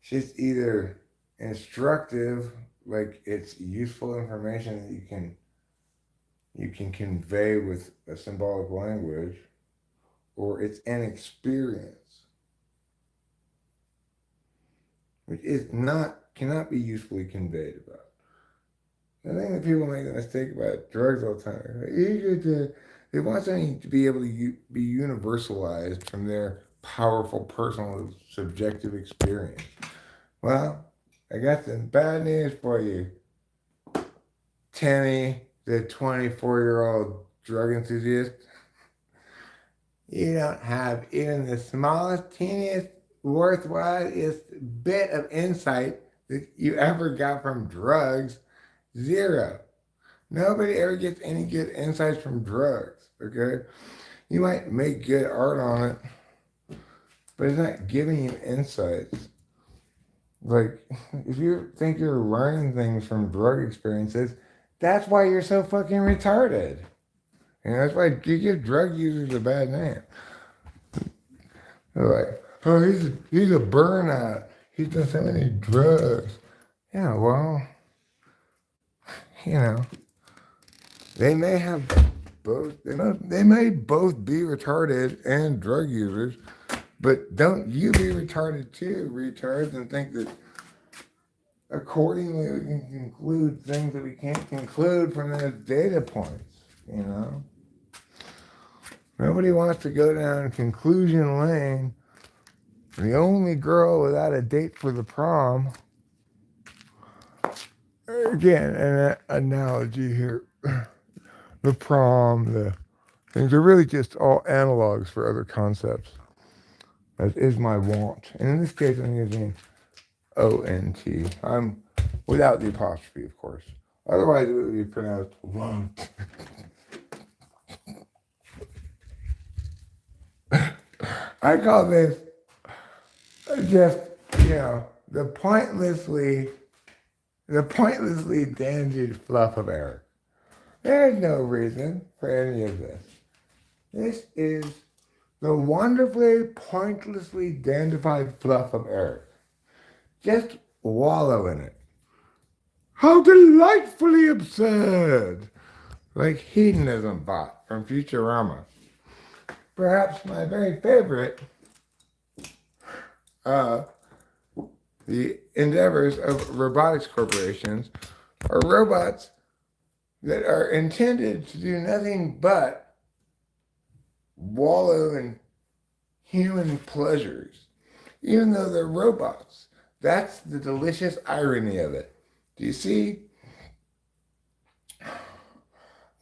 It's either instructive, like it's useful information that you can convey with a symbolic language, or it's an experience, which is not cannot be usefully conveyed about. The thing that people make the mistake about drugs all the time, they want something to be able to be universalized from their powerful personal subjective experience. Well, I got some bad news for you, Timmy, the 24-year-old drug enthusiast. You don't have even the smallest, teeniest, worthwhile bit of insight that you ever got from drugs. Zero. Nobody ever gets any good insights from drugs, okay? You might make good art on it, but it's not giving you insights. Like, if you think you're learning things from drug experiences, that's why you're so fucking retarded. And that's why you give drug users a bad name. They're like, oh, he's a burnout. He's done so many drugs. Yeah, well, you know, they may have both. They may both be retarded and drug users, but don't you be retarded too, retards, and think that accordingly we can conclude things that we can't conclude from those data points, you know? Nobody wants to go down conclusion lane. The only girl without a date for the prom. Again, an analogy here. The prom, the things are really just all analogs for other concepts. That is my want. And in this case, I'm using ONT. I'm without the apostrophe, of course. Otherwise, it would be pronounced want. I call this just, the pointlessly dandied fluff of Eric. There's no reason for any of this. This is the wonderfully, pointlessly dandified fluff of Eric. Just wallow in it. How delightfully absurd! Like hedonism bot from Futurama. Perhaps my very favorite, the endeavors of robotics corporations are robots that are intended to do nothing but wallow in human pleasures, even though they're robots. That's the delicious irony of it. Do you see?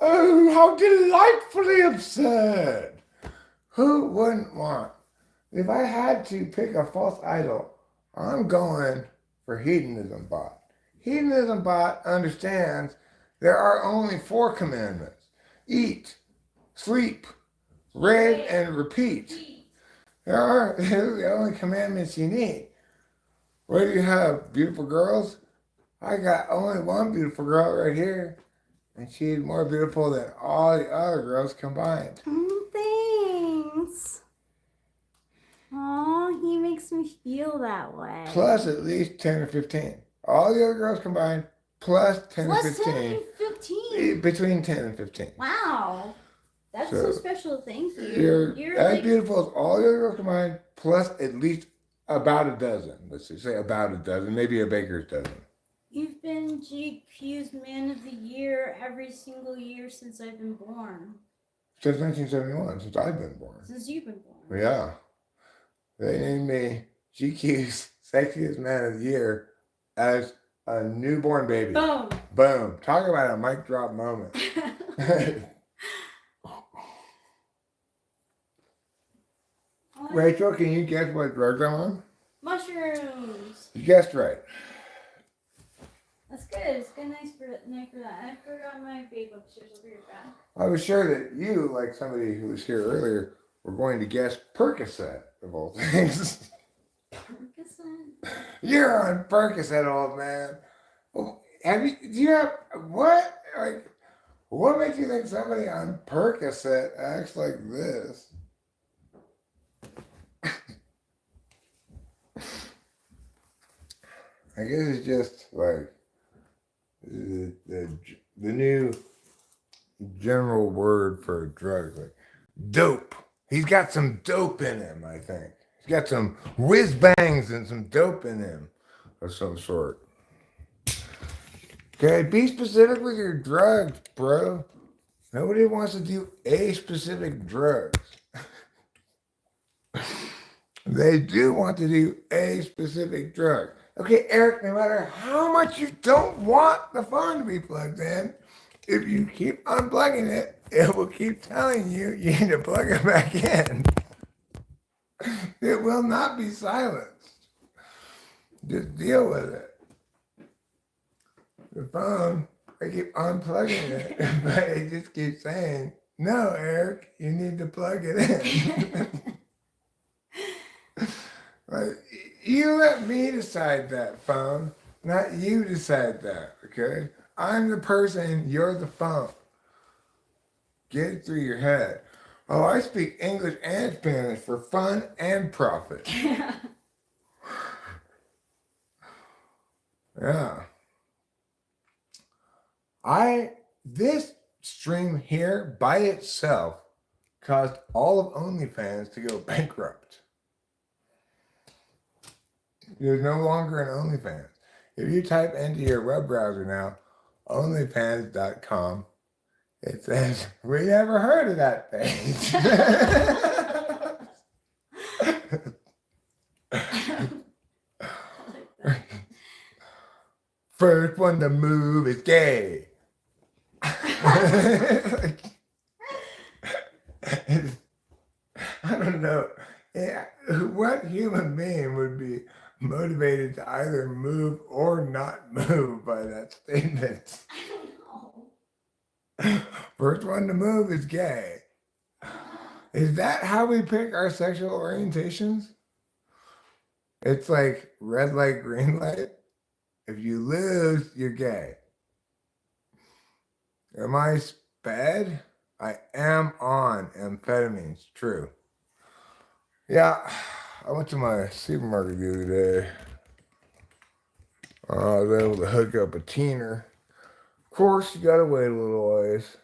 Oh, how delightfully absurd! Who wouldn't want? If I had to pick a false idol, I'm going for Hedonism Bot. Hedonism Bot understands there are only 4 commandments: eat, sleep, read, and repeat. They're the only commandments you need. What do you have, beautiful girls? I got only one beautiful girl right here, and she's more beautiful than all the other girls combined. Thanks. Aw, he makes me feel that way. Plus at least 10 or 15. All the other girls combined, plus 10 or 15. Plus 10 and 15? Between 10 and 15. Wow. That's so special. Thank you. You're as beautiful as all the other girls combined, plus at least about a dozen. Let's say about a dozen, maybe a baker's dozen. You've been GQ's Man of the Year every single year since I've been born. Since 1971, since I've been born. Since you've been born. Yeah. They named me GQ's Sexiest Man of the Year as a newborn baby. Boom. Boom. Talk about a mic drop moment. Rachel, can you guess what drugs I'm on? Mushrooms. You guessed right. That's good. It's good. Nice for that. I forgot my vape upstairs. I'll be right back. I was sure that you, like somebody who was here earlier, were going to guess Percocet, of all things. Percocet? You're on Percocet, old man. Well, do you have, what? Like, what makes you think somebody on Percocet acts like this? I guess it's just like the new general word for drugs, like dope. He's got some dope in him, I think. He's got some whiz bangs and some dope in him of some sort. Okay, be specific with your drugs, bro. Nobody wants to do a specific drugs. They do want to do a specific drug. Okay, Eric, no matter how much you don't want the phone to be plugged in, if you keep unplugging it, it will keep telling you you need to plug it back in. It will not be silenced. Just deal with it. The phone, I keep unplugging it, but it just keeps saying, no, Eric, you need to plug it in. Like, you let me decide that, phone, not you decide that, okay? I'm the person, you're the phone. Get it through your head. Oh, I speak English and Spanish for fun and profit. Yeah. This stream here by itself caused all of OnlyFans to go bankrupt. There's no longer an OnlyFans. If you type into your web browser now, onlyfans.com, it says, we never heard of that page. First one to move is gay. I don't know. Yeah, what human being would be motivated to either move or not move by that statement? I don't know. First one to move is gay. Is that how we pick our sexual orientations? It's like red light, green light. If you lose, you're gay. Am I sped? I am on amphetamines, true. Yeah, I went to my supermarket the other day. I was able to hook up a teener. Of course, you gotta wait a little ways.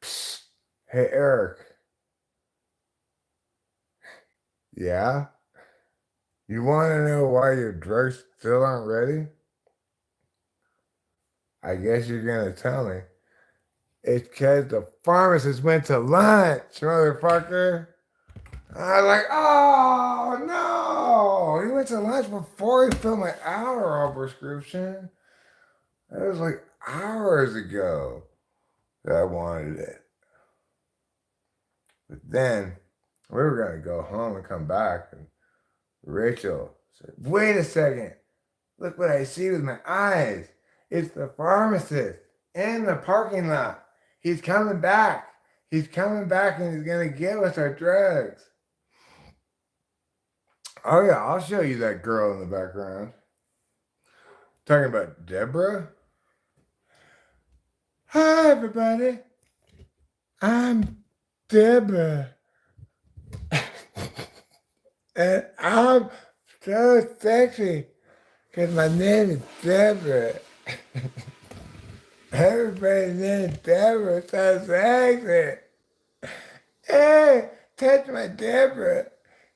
Psst. Hey, Eric. Yeah? You want to know why your drugs still aren't ready? I guess you're going to tell me. It's because the pharmacist went to lunch, motherfucker. I was like, oh, no. He went to lunch before he filled my Adderall prescription. That was like hours ago that I wanted it. But then we were going to go home and come back. And Rachel said, wait a second. Look what I see with my eyes. It's the pharmacist in the parking lot. He's coming back. He's coming back and he's going to give us our drugs. Oh, yeah, I'll show you that girl in the background. Talking about Deborah? Hi, everybody. I'm Deborah. And I'm so sexy because my name is Deborah. Everybody's name is Deborah, so sexy. Hey, touch my Deborah.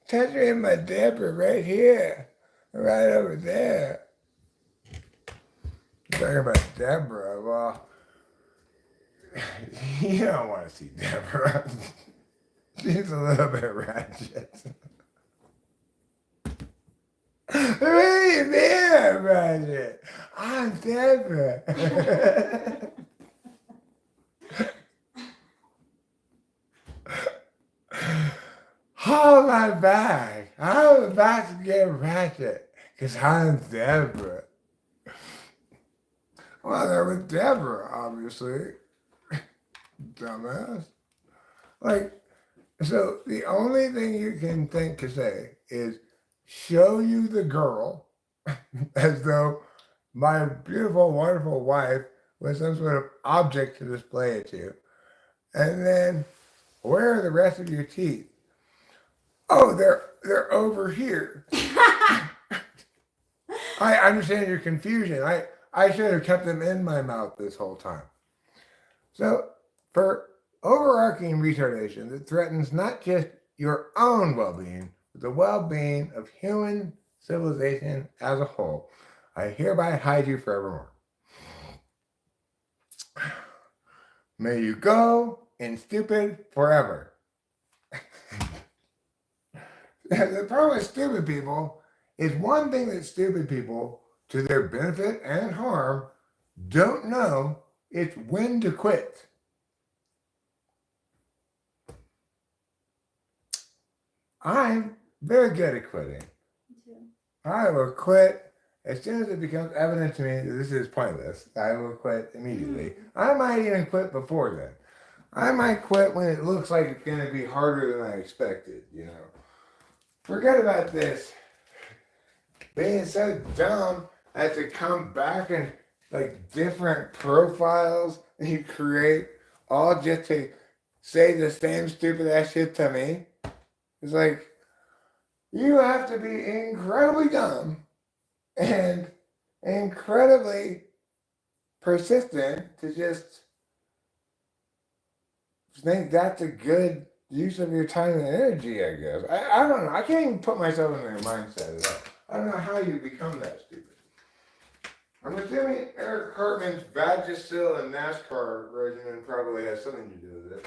Touch me in my Deborah right here, right over there. Talking about Deborah, well, You don't want to see Deborah. She's a little bit ratchet. Hey, man, ratchet. I'm Deborah. Hold my bag. I'm about to get ratchet. Because I'm Deborah. Well, there was Deborah, obviously. Dumbass. Like, so the only thing you can think to say is show you the girl as though my beautiful, wonderful wife was some sort of object to display it to. And then where are the rest of your teeth? Oh, they're over here. I understand your confusion. I should have kept them in my mouth this whole time. So for overarching retardation that threatens not just your own well-being, but the well-being of human civilization as a whole, I hereby hide you forevermore. May you go in stupid forever. The problem with stupid people is one thing that stupid people, to their benefit and harm, don't know it's when to quit. I'm very good at quitting. I will quit as soon as it becomes evident to me that this is pointless. I will quit immediately. I might even quit before then. I might quit when it looks like it's going to be harder than I expected, you know. Forget about this being so dumb as to come back and like different profiles you create all just to say the same stupid ass shit to me. It's like, you have to be incredibly dumb and incredibly persistent to just think that's a good use of your time and energy, I guess. I don't know. I can't even put myself in their mindset at all. I don't know how you become that stupid. I'm assuming Eric Cartman's Vagisil and NASCAR regimen probably has something to do with it.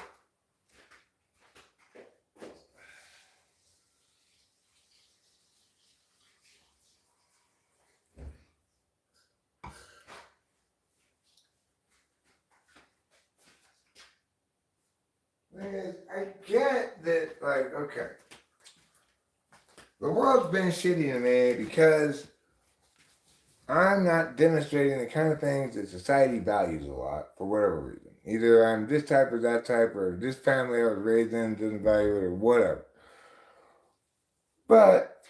I get that, like, okay. The world's been shitty to me because I'm not demonstrating the kind of things that society values a lot for whatever reason. Either I'm this type or that type, or this family I was raised in doesn't value it, or whatever. But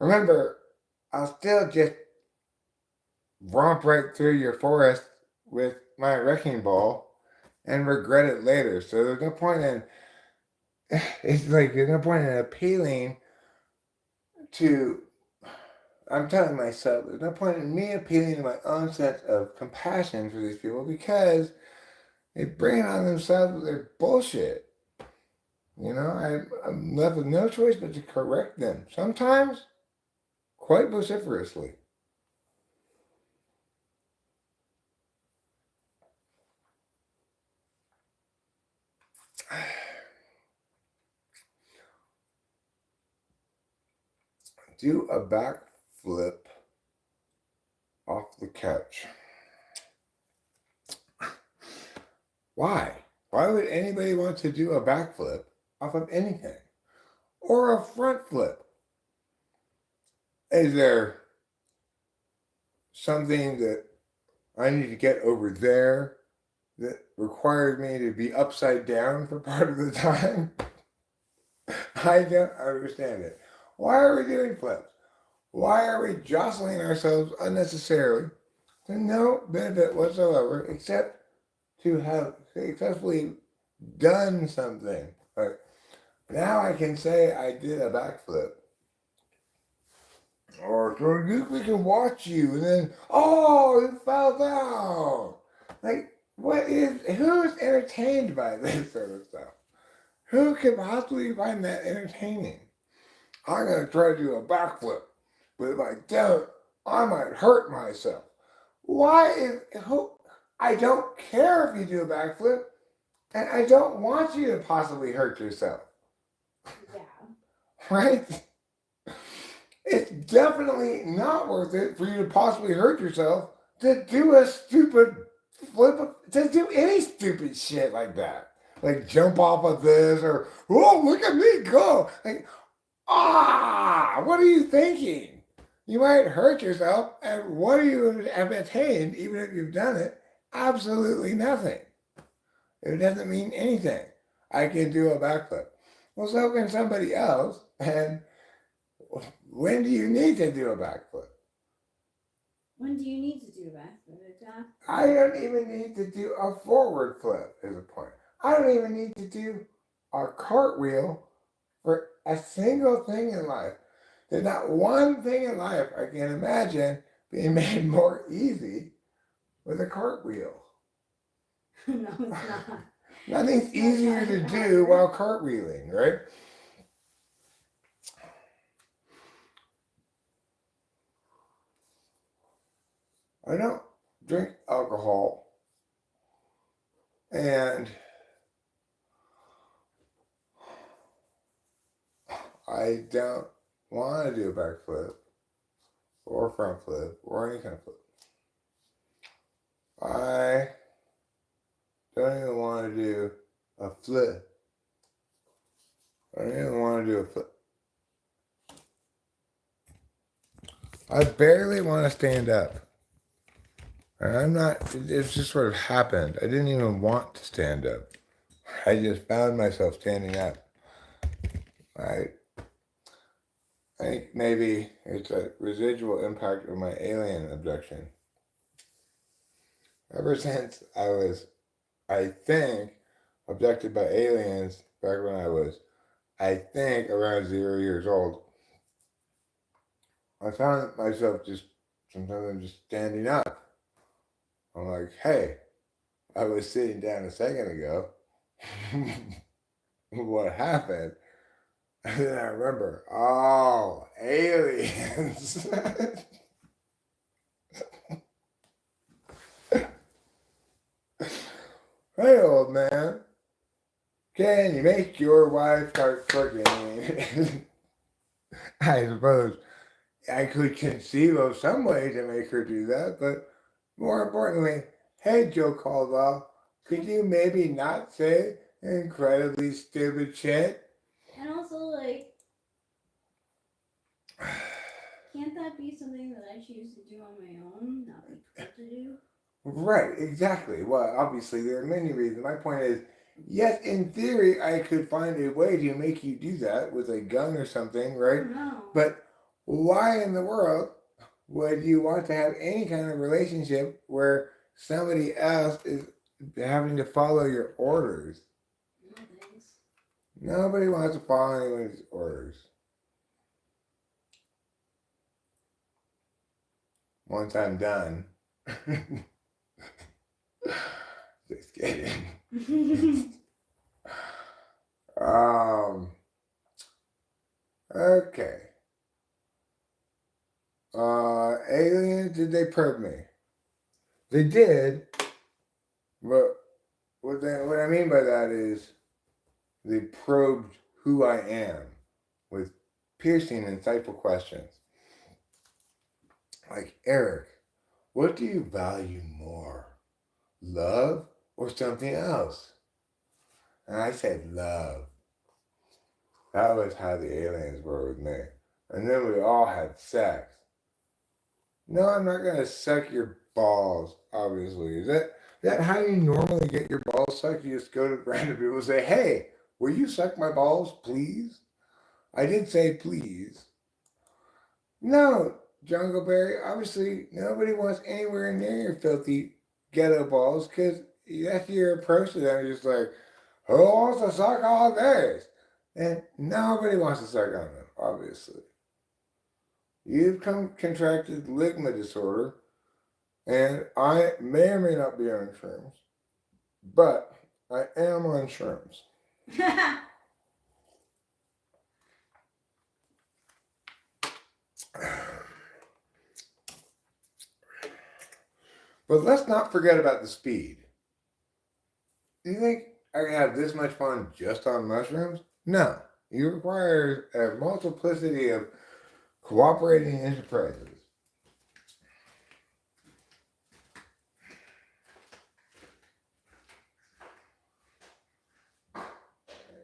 remember, I'll still just romp right through your forest with my wrecking ball and regret it later. So there's no point in, it's like, there's no point in appealing to, I'm telling myself, there's no point in me appealing to my own sense of compassion for these people because they bring it on themselves with their bullshit. You know, I'm left with no choice but to correct them. Sometimes quite vociferously. Do a backflip off the couch. Why? Why would anybody want to do a backflip off of anything? Or a front flip? Is there something that I need to get over there that requires me to be upside down for part of the time? I don't understand it. Why are we doing flips? Why are we jostling ourselves unnecessarily to no benefit whatsoever except to have successfully done something? Like, now I can say I did a backflip. Or so we can watch you and then, oh, you fell down. Like, who's entertained by this sort of stuff? Who can possibly find that entertaining? I'm going to try to do a backflip, but if I don't, I might hurt myself. Why is who? I don't care if you do a backflip, and I don't want you to possibly hurt yourself. Yeah. Right? It's definitely not worth it for you to possibly hurt yourself to do a stupid to do any stupid shit like that. Like jump off of this or, oh, look at me go. Like, what are you thinking? You might hurt yourself, and what do you have attained, even if you've done it? Absolutely nothing. It doesn't mean anything. I can do a backflip. Well, so can somebody else, and when do you need to do a backflip? When do you need to do a backflip? Exactly. I don't even need to do a forward flip, is the point. I don't even need to do a cartwheel for a single thing in life. There's not one thing in life I can imagine being made more easy with a cartwheel. No, it's not. Nothing's easier to do while cartwheeling, right? I don't drink alcohol, and I don't want to do a backflip or a front flip or any kind of flip. I don't even want to do a flip. I don't even want to do a flip. I barely want to stand up. And I'm not, it's just sort of happened. I didn't even want to stand up. I just found myself standing up. I think maybe it's a residual impact of my alien abduction. Ever since I was, I think, abducted by aliens back when I was, I think, around 0 years old, I found myself just, sometimes I'm just standing up. I'm like, hey, I was sitting down a second ago. What happened? And then I remember, oh, aliens. Hey, old man, can you make your wife start cooking? I suppose I could conceive of some way to make her do that, but more importantly, hey, Joe Caldwell, could you maybe not say incredibly stupid shit? And also, like, can't that be something that I choose to do on my own, not be told to do? Right, exactly. Well, obviously, there are many reasons. My point is, yes, in theory, I could find a way to make you do that with a gun or something, right? No. But why in the world would you want to have any kind of relationship where somebody else is having to follow your orders? No thanks. Nobody wants to follow anyone's orders. Once I'm done. Just kidding. Okay. Aliens, did they probe me? They did, but what I mean by that is they probed who I am with piercing, insightful questions. Like, Eric, what do you value more? Love or something else? And I said love. That was how the aliens were with me. And then we all had sex. No, I'm not gonna suck your balls, obviously. Is that how you normally get your balls sucked? You just go to random people and say, hey, will you suck my balls, please? I did say please. No, Jungle Berry, obviously nobody wants anywhere near your filthy ghetto balls because that's your approach to them. You're just like, who wants to suck all this? And nobody wants to suck on them, obviously. You've contracted ligma disorder, and I may or may not be on shrooms, but I am on shrooms. But let's not forget about the speed. Do you think I can have this much fun just on mushrooms? No. You require a multiplicity of cooperating enterprises.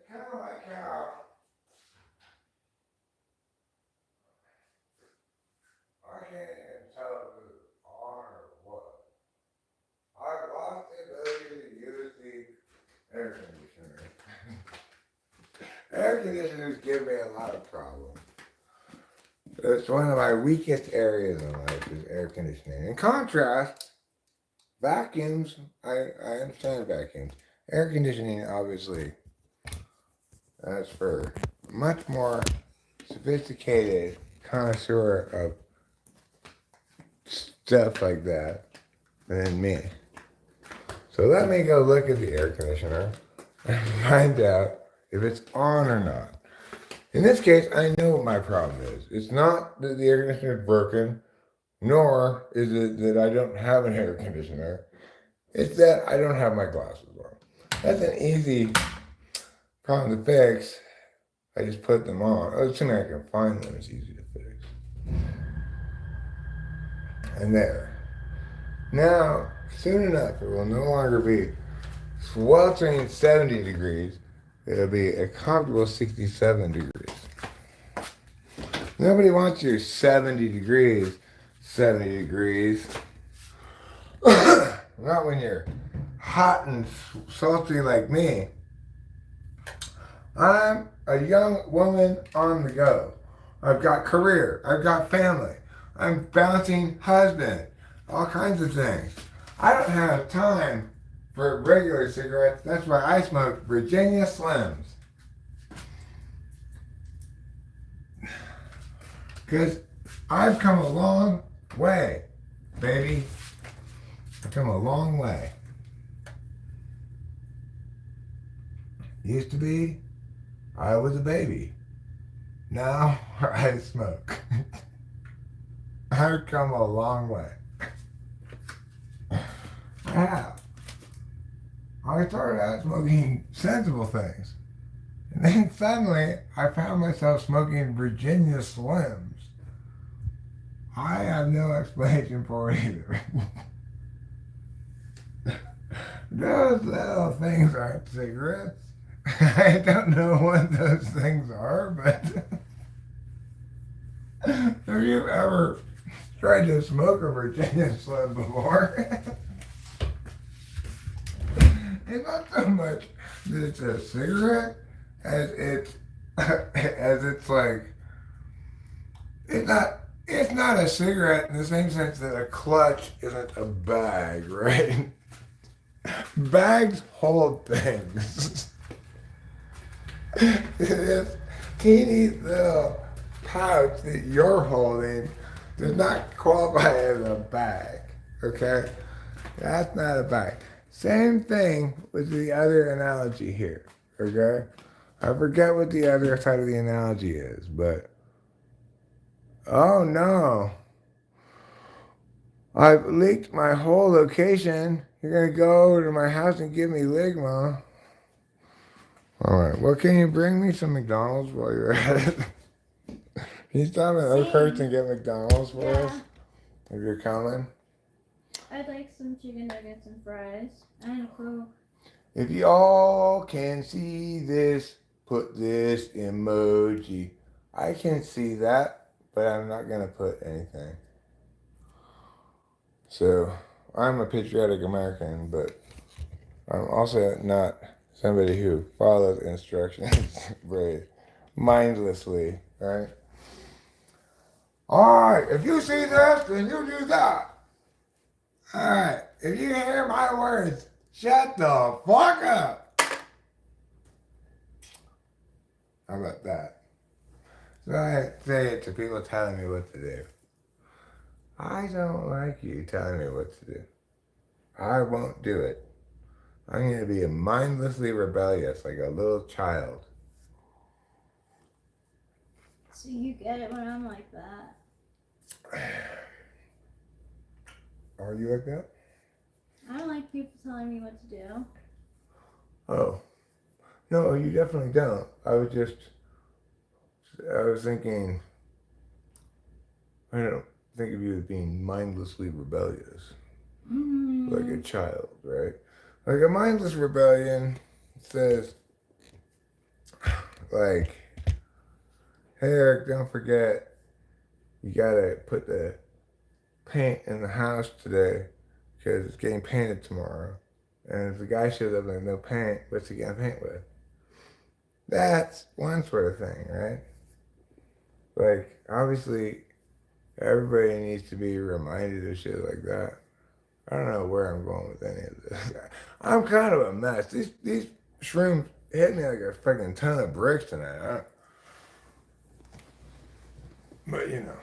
Kind of like how I can't even tell if it's on or what. I've lost the ability to use the air conditioner. Air conditioners give me a lot of problems. It's one of my weakest areas in life is air conditioning. In contrast, vacuums, I understand vacuums. Air conditioning, obviously, that's for much more sophisticated connoisseur of stuff like that than me. So let me go look at the air conditioner and find out if it's on or not. In this case, I know what my problem is. It's not that the air conditioner is broken, nor is it that I don't have an air conditioner. It's that I don't have my glasses on. That's an easy problem to fix. I just put them on. Assuming I can find them, it's easy to fix. And there. Now, soon enough, it will no longer be sweltering 70 degrees. It'll be a comfortable 67 degrees. Nobody wants your 70 degrees. 70 degrees. Not when you're hot and salty like me. I'm a young woman on the go. I've got career. I've got family. I'm bouncing husband. All kinds of things. I don't have time for regular cigarettes. That's why I smoke Virginia Slims. Because I've come a long way, baby. I've come a long way. Used to be, I was a baby. Now I smoke. I've come a long way. I have. I started out smoking sensible things. And then suddenly I found myself smoking Virginia Slims. I have no explanation for it either. Those little things aren't cigarettes. I don't know what those things are, but have you ever tried to smoke a Virginia Slim before? It's not so much that it's a cigarette as it's like it's not a cigarette in the same sense that a clutch isn't a bag, right? Bags hold things. This teeny little pouch that you're holding does not qualify as a bag, okay? That's not a bag. Same thing with the other analogy here, okay? I forget what the other side of the analogy is, but oh no. I've leaked my whole location. You're gonna go over to my house and give me Ligma. Alright, well, can you bring me some McDonald's while you're at it? Can you stop at Oakhurst and get McDonald's for us? If you're coming? I'd like some chicken nuggets and fries and a Coke. If y'all can see this, put this emoji. I can see that, but I'm not gonna put anything. So, I'm a patriotic American, but I'm also not somebody who follows instructions very mindlessly, right? Alright, if you see this, then you do that. Alright, if you hear my words, shut the fuck up. How about that? So I say it to people telling me what to do. I don't like you telling me what to do. I won't do it. I'm going to be mindlessly rebellious like a little child. So you get it when I'm like that. Are you like that? have people telling me what to do. Oh. No, you definitely don't. I was thinking, I don't think of you as being mindlessly rebellious, like a child, right? Like a mindless rebellion says, like, hey Eric, don't forget, you gotta put the paint in the house today because it's getting painted tomorrow. And if the guy shows up with no paint, what's he gonna paint with? That's one sort of thing, right? Like, obviously, everybody needs to be reminded of shit like that. I don't know where I'm going with any of this. I'm kind of a mess. These shrooms hit me like a fucking ton of bricks tonight. But you know,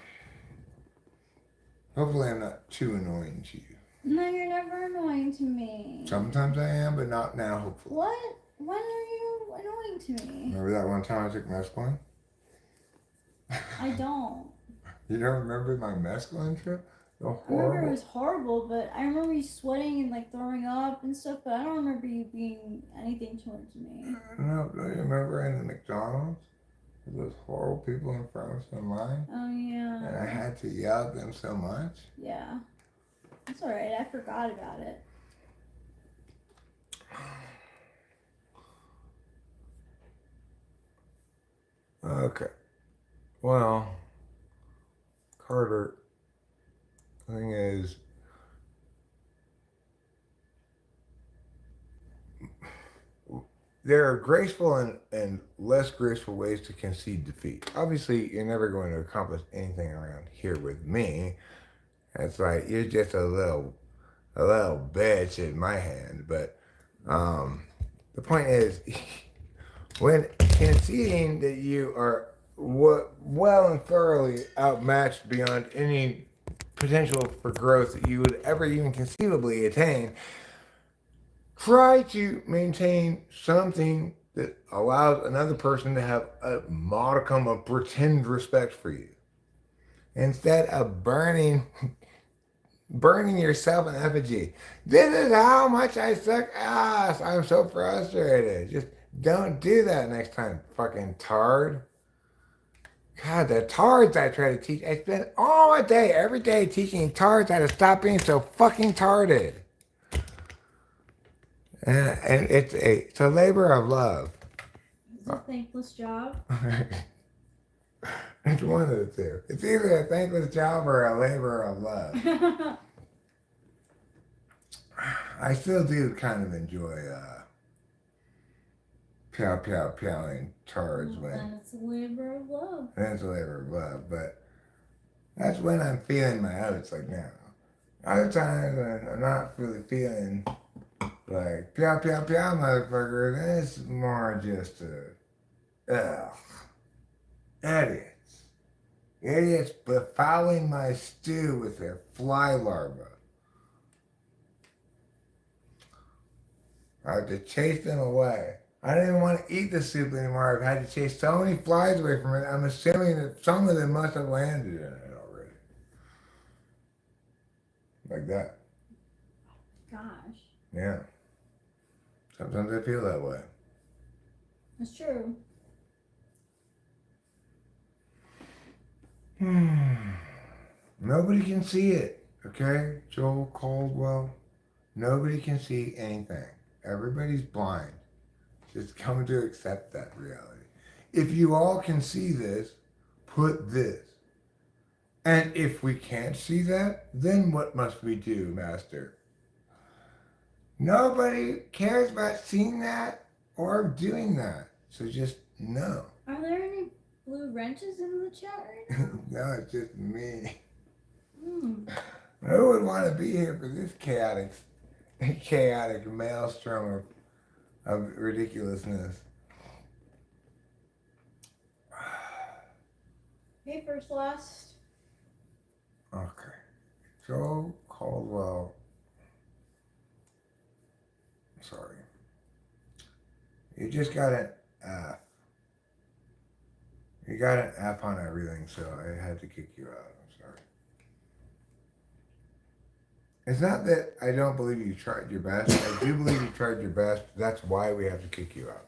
hopefully I'm not too annoying to you. No, you're never annoying to me. Sometimes I am, but not now. Hopefully. What? When are you annoying to me? Remember that one time I took mescaline? I don't. You don't remember my mescaline trip? The I remember it horrible. was horrible, but I remember you sweating and like throwing up and stuff. But I don't remember you being anything towards me. No, don't you remember in the McDonald's? Those horrible people in front of us in line? Oh yeah. And I had to yell at them so much. Yeah. It's alright. I forgot about it. Okay. Well, Carter, the thing is, there are graceful and less graceful ways to concede defeat. Obviously, you're never going to accomplish anything around here with me. It's like you're just a little bitch in my hand. But the point is, when conceding that you are well and thoroughly outmatched beyond any potential for growth that you would ever even conceivably attain, try to maintain something that allows another person to have a modicum of pretend respect for you. Instead of burning yourself in effigy. This is how much I suck ass. I'm so frustrated. Just don't do that next time, fucking tard. God, the tards I try to teach. I spend all my day, every day, teaching tards how to stop being so fucking tarded. And it's a labor of love. It's a thankless job. It's one of the two. It's either a thankless job or a labor of love. I still do kind of enjoy powing tards when. And it's a labor of love. And it's a labor of love, but that's when I'm feeling my oats like now. Other times when I'm not really feeling like motherfucker, then it's more just idiots. Idiots befouling my stew with their fly larvae. I had to chase them away. I didn't even want to eat the soup anymore. I've had to chase so many flies away from it. I'm assuming that some of them must have landed in it already. Like that. Gosh. Yeah. Sometimes I feel that way. That's true. Nobody can see it, okay? Joel Caldwell. Nobody can see anything. Everybody's blind. Just come to accept that reality. If you all can see this, put this. And if we can't see that, then what must we do, Master? Nobody cares about seeing that or doing that. So just no. Are there any blue wrenches in the chat right now? No, it's just me. Hmm. Who would want to be here for this chaotic maelstrom of ridiculousness? Hey, first last. Okay. Joe Caldwell. Sorry. You just got an F. You got an F on everything, so I had to kick you out. I'm sorry. It's not that I don't believe you tried your best. I do believe you tried your best. That's why we have to kick you out.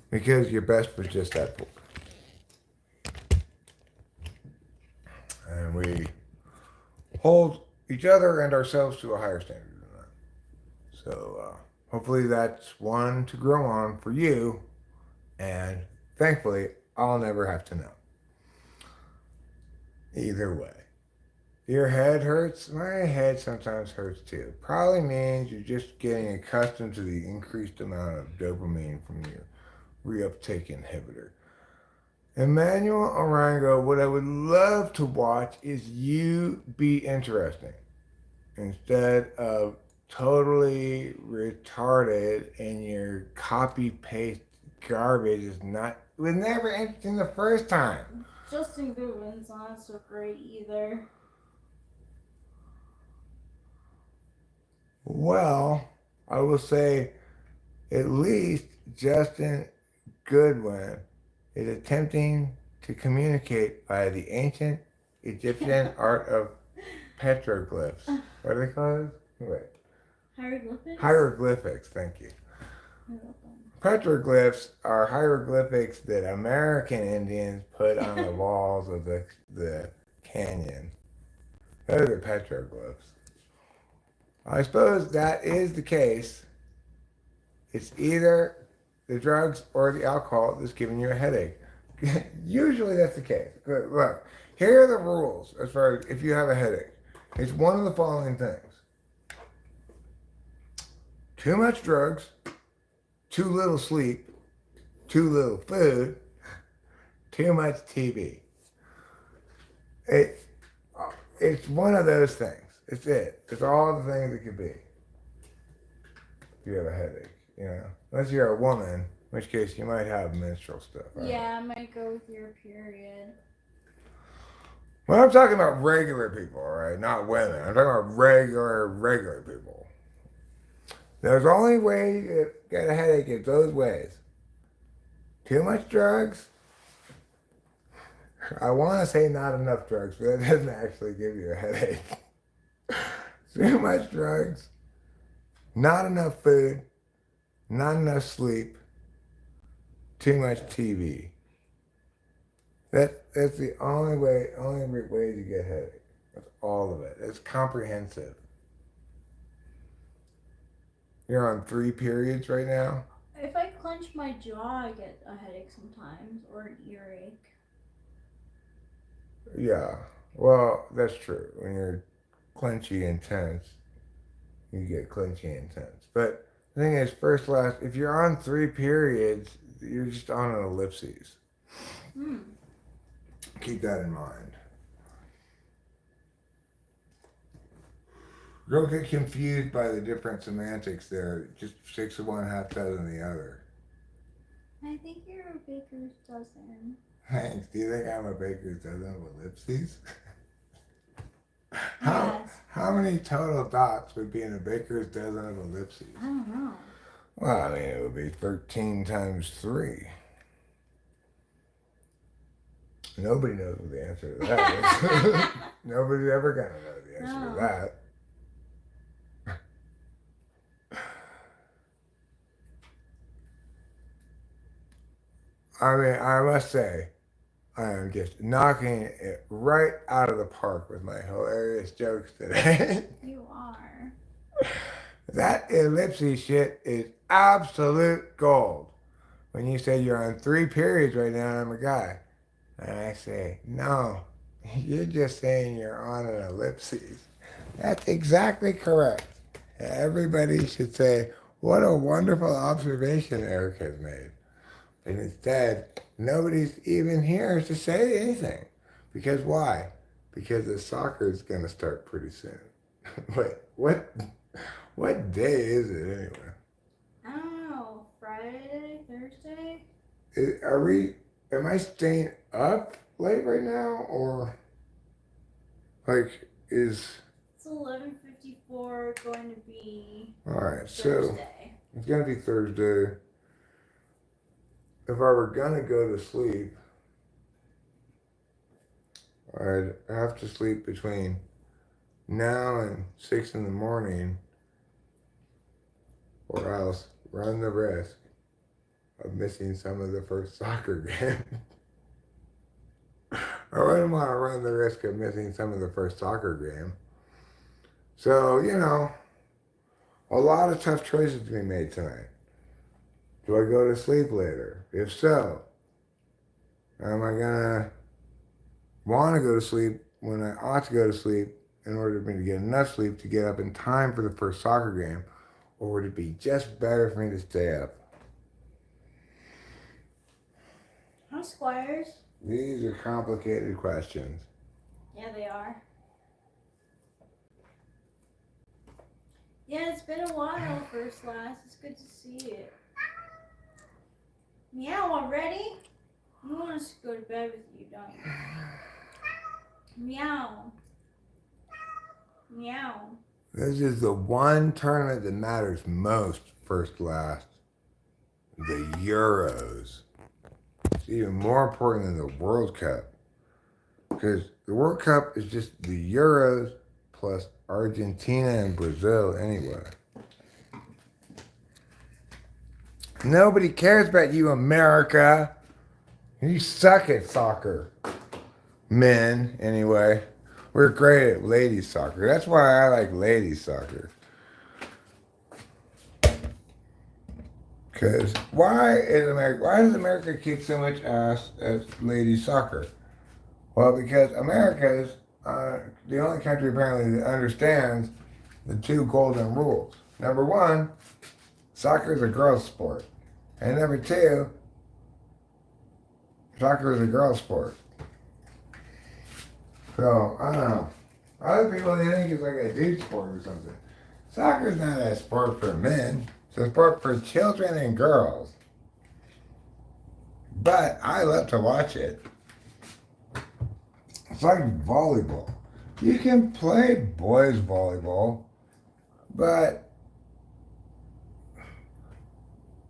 Because your best was just that poor. And we hold each other and ourselves to a higher standard than that. So hopefully that's one to grow on for you. And thankfully, I'll never have to know. Either way. Your head hurts? My head sometimes hurts too. Probably means you're just getting accustomed to the increased amount of dopamine from your reuptake inhibitor. Emmanuel Orango, what I would love to watch is you be interesting instead of totally retarded and your copy paste garbage is not, it was never interesting the first time. Justin Goodwin's not so great either. Well, I will say at least Justin Goodwin is attempting to communicate by the ancient Egyptian art of petroglyphs. What are they called? Wait. Hieroglyphics? Hieroglyphics, thank you. Petroglyphs are hieroglyphics that American Indians put on the walls of the canyon. Those are petroglyphs. I suppose that is the case. It's either the drugs or the alcohol that's giving you a headache. Usually that's the case. Look, here are the rules as far as if you have a headache. It's one of the following things. Too much drugs, too little sleep, too little food, too much TV. It's one of those things. It's it. It's all the things it could be. If you have a headache, you know. Unless you're a woman, in which case you might have menstrual stuff. Right? Yeah, I might go with your period. Well, I'm talking about regular people, all right? Not women. I'm talking about regular people. There's only way you get a headache is those ways. Too much drugs. I want to say not enough drugs, but that doesn't actually give you a headache. Too much drugs, not enough food, not enough sleep, too much TV. That's the only way to get a headache. That's all of it. It's comprehensive. You're on 3 periods right now? If I clench my jaw, I get a headache sometimes, or an earache. Yeah. Well, that's true. When you're clenchy intense, you get clenchy intense. But the thing is, if you're on 3 periods, you're just on an ellipses. Keep that in mind. Don't get confused by the different semantics there. Just 6 of one, half dozen of the other. I think you're a baker's dozen. Thanks. Do you think I'm a baker's dozen of ellipses? Yes. How many total dots would be in a baker's dozen of ellipses? I don't know. Well, I mean, it would be 13 times 3. Nobody knows what the answer to that is. Nobody's ever going to know the answer to that. I mean, I must say, I am just knocking it right out of the park with my hilarious jokes today. You are. That ellipses shit is absolute gold. When you say you're on 3 periods right now, I'm a guy. And I say, no, you're just saying you're on an ellipses. That's exactly correct. Everybody should say, what a wonderful observation Eric has made. And instead, nobody's even here to say anything. Because why? Because the soccer is going to start pretty soon. Wait, what day is it anyway? I don't know. Friday, Thursday? Am I staying up late right now? Or, like, It's 11:54 going to be Alright, Thursday. So it's going to be Thursday. If I were going to go to sleep, I'd have to sleep between now and 6 in the morning, or else run the risk of missing some of the first soccer game. I wouldn't want to run the risk of missing some of the first soccer game. So, a lot of tough choices to be made tonight. Do I go to sleep later? If so, am I going to want to go to sleep when I ought to go to sleep in order for me to get enough sleep to get up in time for the first soccer game? Or would it be just better for me to stay up? Hi, Squires. These are complicated questions. Yeah, they are. Yeah, it's been a while, First Last. It's good to see you. Meow already? You want us to go to bed with you, don't you? Meow. Meow. This is the one tournament that matters most, First Last. The Euros. It's even more important than the World Cup. Because the World Cup is just the Euros plus Argentina and Brazil anyway. Nobody cares about you, America. You suck at soccer. Men, anyway. We're great at ladies soccer. That's why I like ladies soccer. Because why does America kick so much ass at ladies soccer? Well, because America is the only country apparently that understands the two golden rules. Number one, soccer is a girl's sport. And number two, soccer is a girl's sport. So, I don't know. Other people, they think it's like a dude sport or something. Soccer's not a sport for men. It's a sport for children and girls. But I love to watch it. It's like volleyball. You can play boys volleyball, but,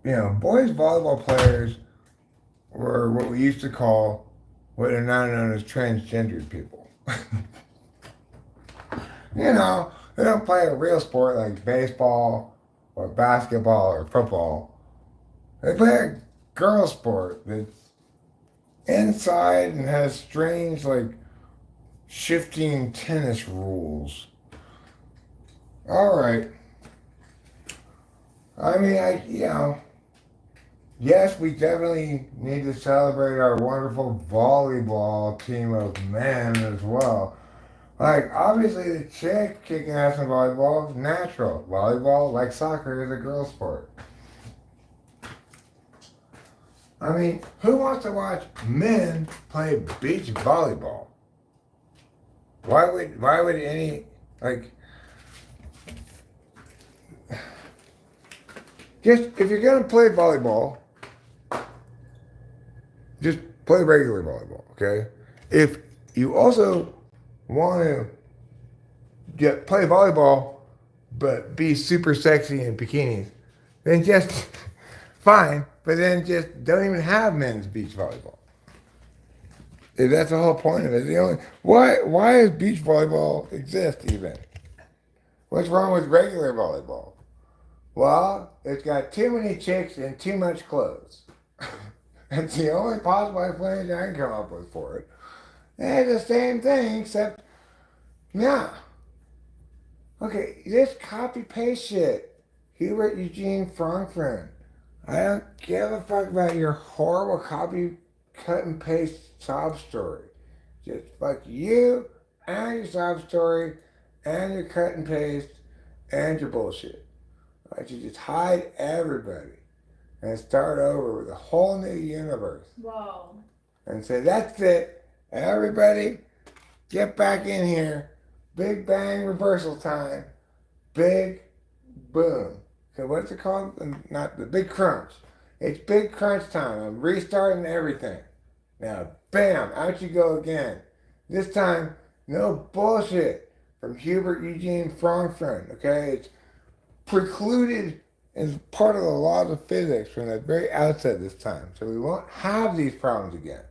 boys volleyball players were what we used to call what are now known as transgendered people. They don't play a real sport like baseball or basketball or football. They play a girl sport that's inside and has strange, shifting tennis rules. All right. I mean, yes, we definitely need to celebrate our wonderful volleyball team of men as well. Obviously, the chick kicking ass in volleyball is natural. Volleyball, like soccer, is a girl sport. I mean, who wants to watch men play beach volleyball? Why would any, just, if you're going to play volleyball, just play regular volleyball, okay? If you also want to play volleyball, but be super sexy in bikinis, then just fine. But then just don't even have men's beach volleyball. If that's the whole point of it. Why does beach volleyball exist even? What's wrong with regular volleyball? Well, it's got too many chicks and too much clothes. That's the only possible explanation I can come up with for it. And it's the same thing, except, okay, this copy-paste shit. Hubert Eugene Frankfurt. I don't give a fuck about your horrible copy, cut and paste sob story. Just fuck you and your sob story and your cut and paste and your bullshit. Why don't you just hide everybody and start over with a whole new universe? Whoa. And say, that's it. Everybody, get back in here. Big bang reversal time. Big boom. So what's it called? Not the big crunch. It's big crunch time. I'm restarting everything. Now, bam, out you go again. This time, no bullshit from Hubert Eugene Frankfurt, okay? It's precluded as part of the laws of physics from the very outset this time. So we won't have these problems again.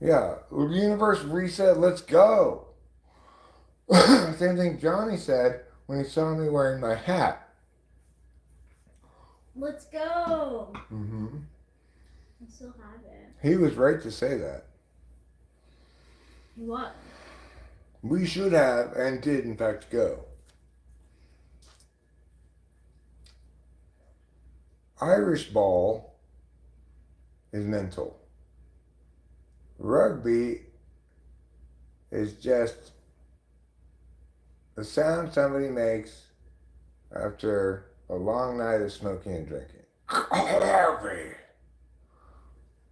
Yeah, universe reset, let's go. Same thing Johnny said when he saw me wearing my hat. Let's go. Mm-hmm. I still have it. He was right to say that. What? We should have and did in fact go. Irish ball is mental. Rugby is just the sound somebody makes after a long night of smoking and drinking.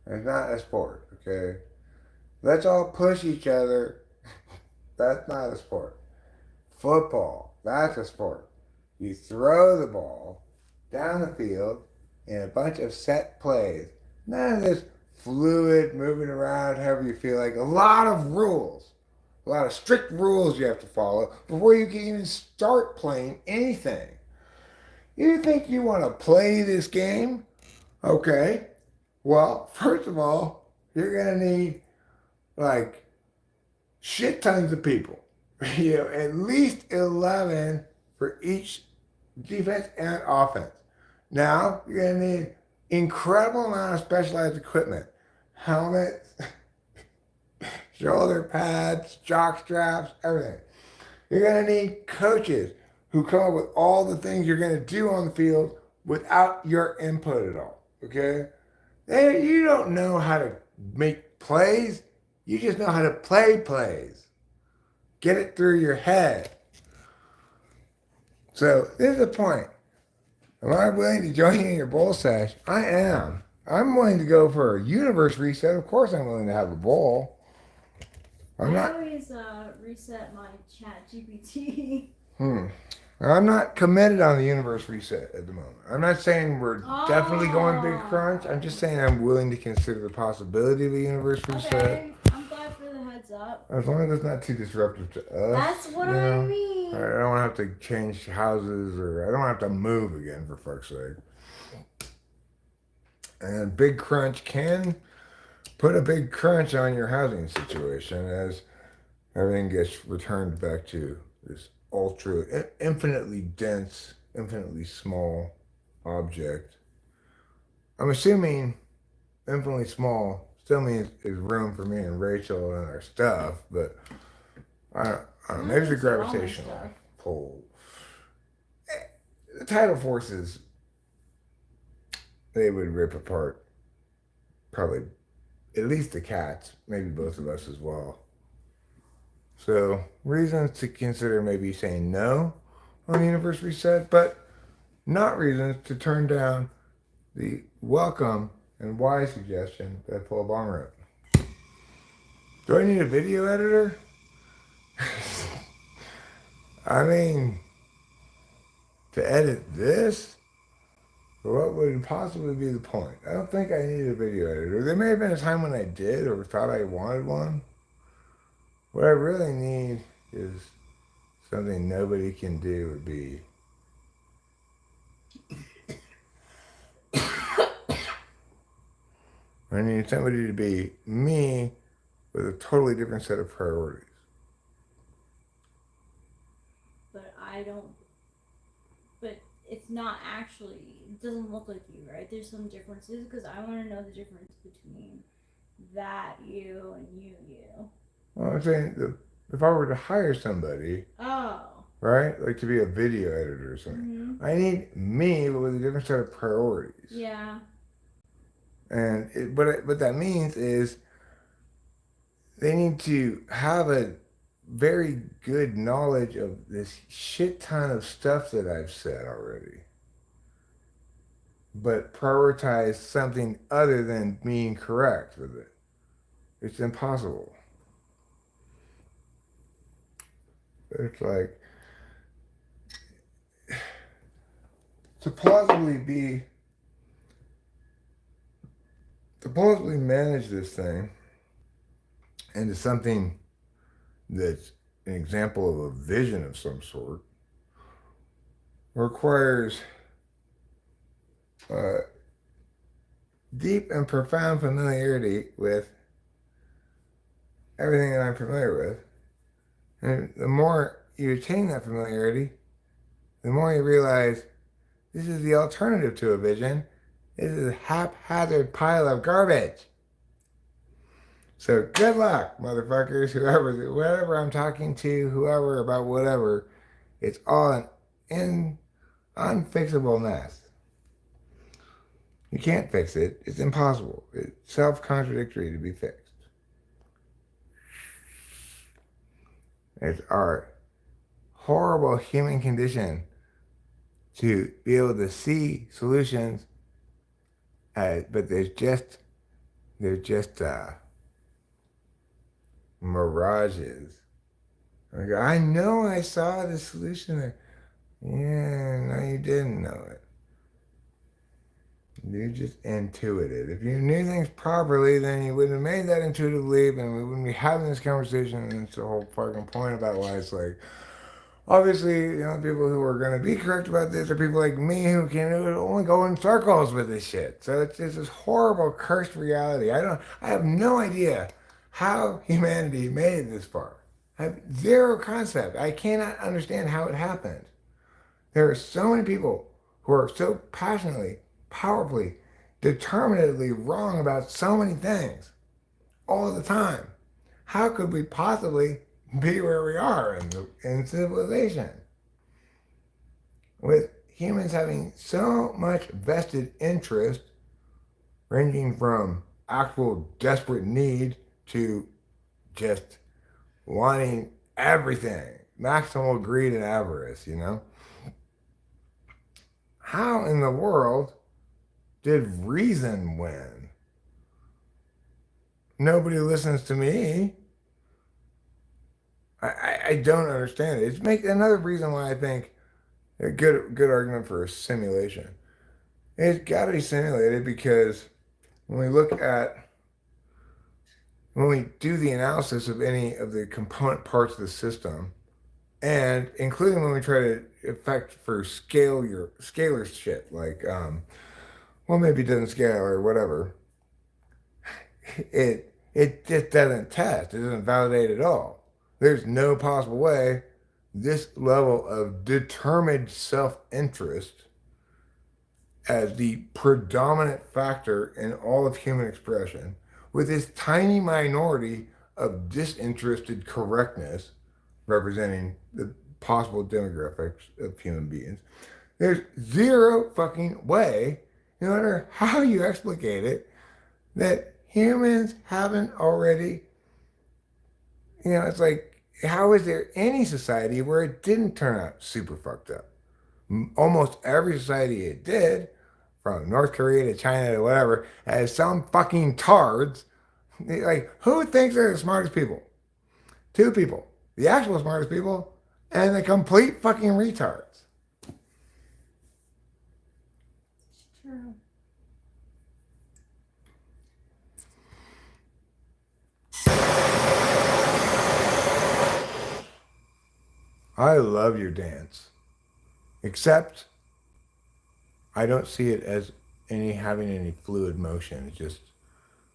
It's not a sport, okay? Let's all push each other. That's not a sport. Football, that's a sport. You throw the ball down the field in a bunch of set plays. None of this fluid, moving around, however you feel like. A lot of rules. A lot of strict rules you have to follow before you can even start playing anything. You think you want to play this game? Okay. Well, first of all, you're going to need like shit tons of people. At least 11 for each defense and offense. Now, you're going to need incredible amount of specialized equipment. Helmets, shoulder pads, jock straps, everything. You're going to need coaches who come up with all the things you're going to do on the field without your input at all. Okay? You don't know how to make plays. You just know how to play plays. Get it through your head. So this is the point. Am I willing to join you in your bowl sesh? I am. I'm willing to go for a universe reset. Of course I'm willing to have a bowl. I'm I not. always reset my chat GPT. I'm not committed on the universe reset at the moment. I'm not saying we're definitely going big crunch. I'm just saying I'm willing to consider the possibility of a universe reset. Okay, I'm glad for the heads up. As long as it's not too disruptive to us. That's what I mean. I don't want to have to change houses or I don't have to move again, for fuck's sake. And big crunch can put a big crunch on your housing situation as everything gets returned back to this ultra, infinitely dense, infinitely small object. I'm assuming infinitely small still means is room for me and Rachel and our stuff, but I don't know, maybe the gravitational pull. The tidal forces, they would rip apart probably at least the cats, maybe both of us as well. So, reasons to consider maybe saying no on the universe reset, but not reasons to turn down the welcome and wise suggestion that Paul Baum wrote. Do I need a video editor? I mean, to edit this? What would possibly be the point? I don't think I need a video editor. There may have been a time when I did or thought I wanted one. What I really need is something nobody can do would be I need somebody to be me with a totally different set of priorities. But I don't. But it's not actually. It doesn't look like you, right? There's some differences because I want to know the difference between that you and you. Well, I'm saying if I were to hire somebody, Oh. right, like to be a video editor or something, I need me but with a different set of priorities. Yeah. And what that means is they need to have a very good knowledge of this shit ton of stuff that I've said already. But prioritize something other than being correct with it. It's impossible. It's like to plausibly manage this thing into something that's an example of a vision of some sort requires deep and profound familiarity with everything that I'm familiar with And the more you attain that familiarity, the more you realize this is the alternative to a vision. This is a haphazard pile of garbage. So good luck, motherfuckers, whoever I'm talking to, whoever about whatever. It's all an unfixable mess. You can't fix it. It's impossible. It's self-contradictory to be fixed. It's our horrible human condition to be able to see solutions, but they're just mirages. Like, I know I saw the solution there. Yeah, no, you didn't know it. You just intuited. If you knew things properly, then you wouldn't have made that intuitive leap, and we wouldn't be having this conversation. And it's the whole fucking point about why it's like, obviously, people who are going to be correct about this are people like me who can only go in circles with this shit. So it's just this horrible, cursed reality. I have no idea how humanity made it this far. I have zero concept. I cannot understand how it happened. There are so many people who are so passionately, powerfully, determinedly wrong about so many things all the time. How could we possibly be where we are in civilization? With humans having so much vested interest, ranging from actual desperate need to just wanting everything, maximal greed and avarice. How in the world did reason win? Nobody listens to me. I don't understand it. It's another reason why I think a good argument for a simulation. It's got to be simulated because when we look at when we do the analysis of any of the component parts of the system, and including when we try to affect for scalar shit like well, maybe it doesn't scale or whatever, it just doesn't test. It doesn't validate at all. There's no possible way this level of determined self-interest as the predominant factor in all of human expression, with this tiny minority of disinterested correctness representing the possible demographics of human beings. There's zero fucking way, no matter how you explicate it, that humans haven't already, it's like, how is there any society where it didn't turn out super fucked up? Almost every society it did, from North Korea to China to whatever, has some fucking tards. Like, who thinks they're the smartest people? Two people. The actual smartest people and the complete fucking retards. It's true. I love your dance. Except I don't see it as having any fluid motion. It's just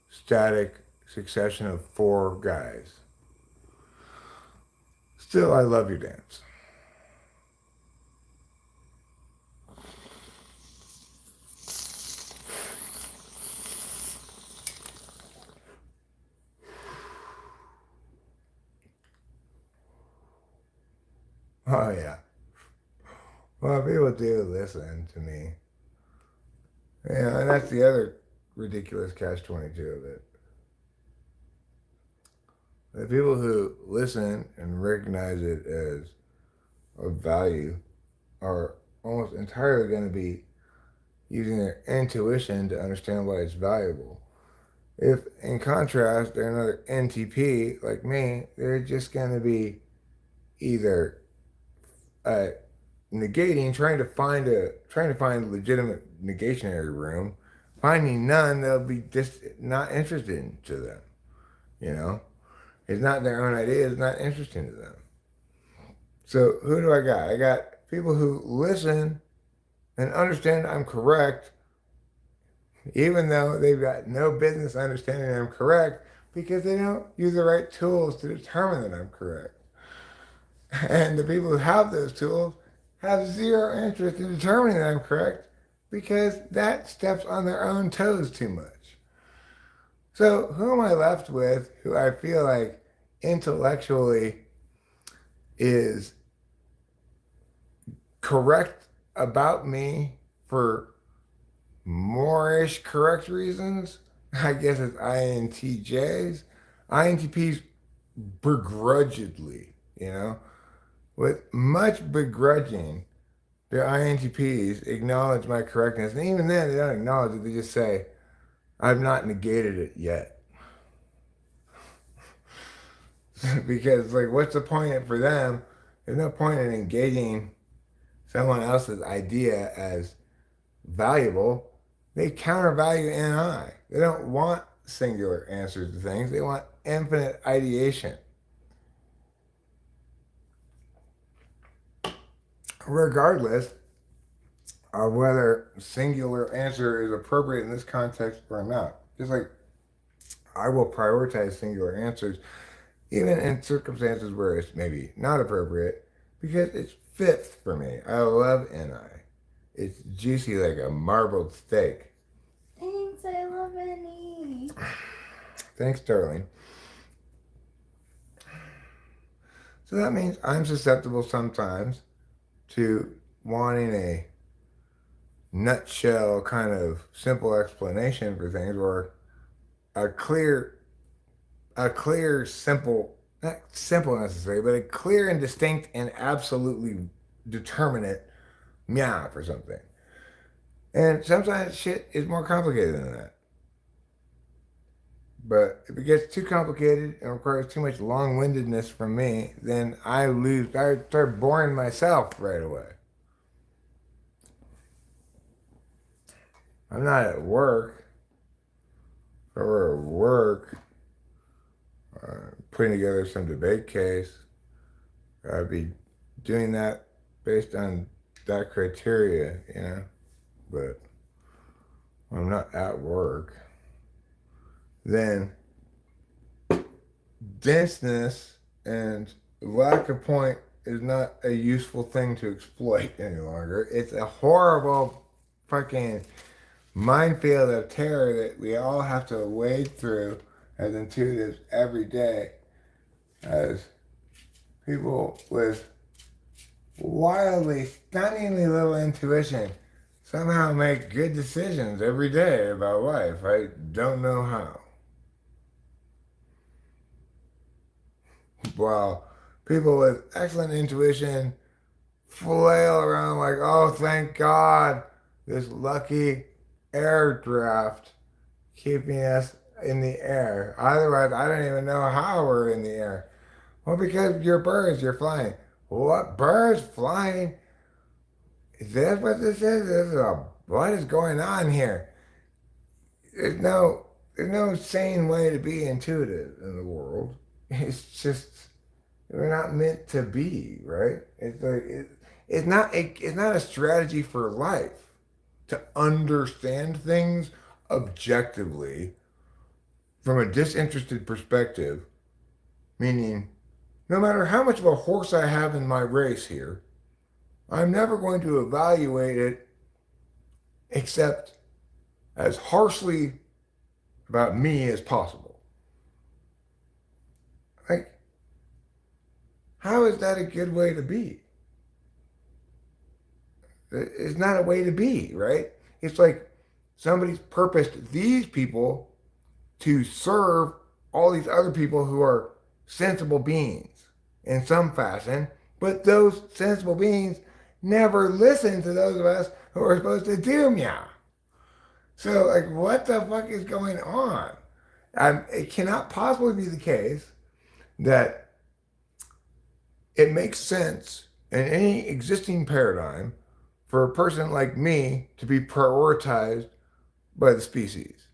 static succession of four guys. Still, I love your dance. Oh yeah. Well, people do listen to me. Yeah, and that's the other ridiculous catch-22 of it. The people who listen and recognize it as of value are almost entirely going to be using their intuition to understand why it's valuable. If, in contrast, they're another NTP like me, they're just going to be either uh, negating, trying to find legitimate negationary room, finding none, they'll be just not interested to them. You know, it's not their own idea; it's not interesting to them. So who do I got? I got people who listen and understand I'm correct, even though they've got no business understanding I'm correct because they don't use the right tools to determine that I'm correct. And the people who have those tools have zero interest in determining that I'm correct because that steps on their own toes too much. So, who am I left with who I feel like intellectually is correct about me for more-ish correct reasons? I guess it's INTJs. INTPs begrudgedly, with much begrudging, the INTPs acknowledge my correctness. And even then, they don't acknowledge it. They just say, I've not negated it yet. Because, like, what's the point for them? There's no point in engaging someone else's idea as valuable. They countervalue NI. They don't want singular answers to things, they want infinite ideation. Regardless of whether singular answer is appropriate in this context or not. Just like I will prioritize singular answers even in circumstances where it's maybe not appropriate because it's fifth for me. I love NI. It's juicy like a marbled steak. Thanks, I love Annie. Thanks, darling. So that means I'm susceptible sometimes to wanting a nutshell kind of simple explanation for things or a clear simple, not simple necessarily, but a clear and distinct and absolutely determinate meow for something. And sometimes shit is more complicated than that. But if it gets too complicated and requires too much long windedness from me, then I start boring myself right away. I'm not at work. If I were at work, putting together some debate case, I'd be doing that based on that criteria. But when I'm not at work, then denseness and lack of point is not a useful thing to exploit any longer. It's a horrible fucking minefield of terror that we all have to wade through as intuitives every day, as people with wildly, stunningly little intuition somehow make good decisions every day about life. I don't know how. While people with excellent intuition flail around like, oh, thank God, this lucky air draft keeping us in the air. Otherwise, I don't even know how we're in the air. Well, because you're birds, you're flying. What? Birds flying? Is that what this is? What is going on here? There's no, there's no sane way to be intuitive in the world. It's just we're not meant to be, right? It's not a strategy for life to understand things objectively from a disinterested perspective, meaning no matter how much of a horse I have in my race here, I'm never going to evaluate it except as harshly about me as possible. Like, how is that a good way to be? It's not a way to be, right? It's like somebody's purposed these people to serve all these other people who are sensible beings in some fashion, but those sensible beings never listen to those of us who are supposed to do meow. So, like, what the fuck is going on? It cannot possibly be the case that it makes sense in any existing paradigm for a person like me to be prioritized by the species.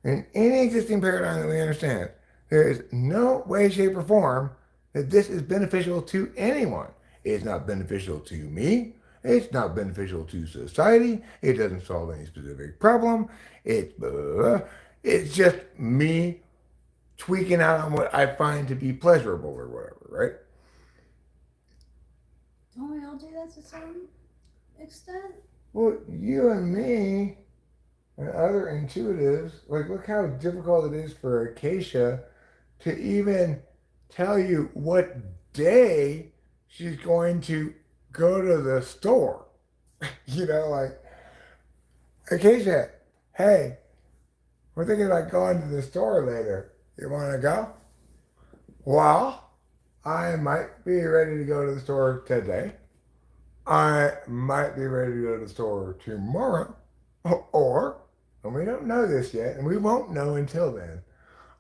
In any existing paradigm that we understand, there is no way, shape, or form that this is beneficial to anyone. It's not beneficial to me. It's not beneficial to society. It doesn't solve any specific problem. It's just me tweaking out on what I find to be pleasurable or whatever, right? all do that to some extent. Well, you and me and other intuitives, like, look how difficult it is for Acacia to even tell you what day she's going to go to the store. Like, Acacia, hey, we're thinking about going to the store later. You want to go? Well, I might be ready to go to the store today. I might be ready to go to the store tomorrow. Or, and we don't know this yet, and we won't know until then,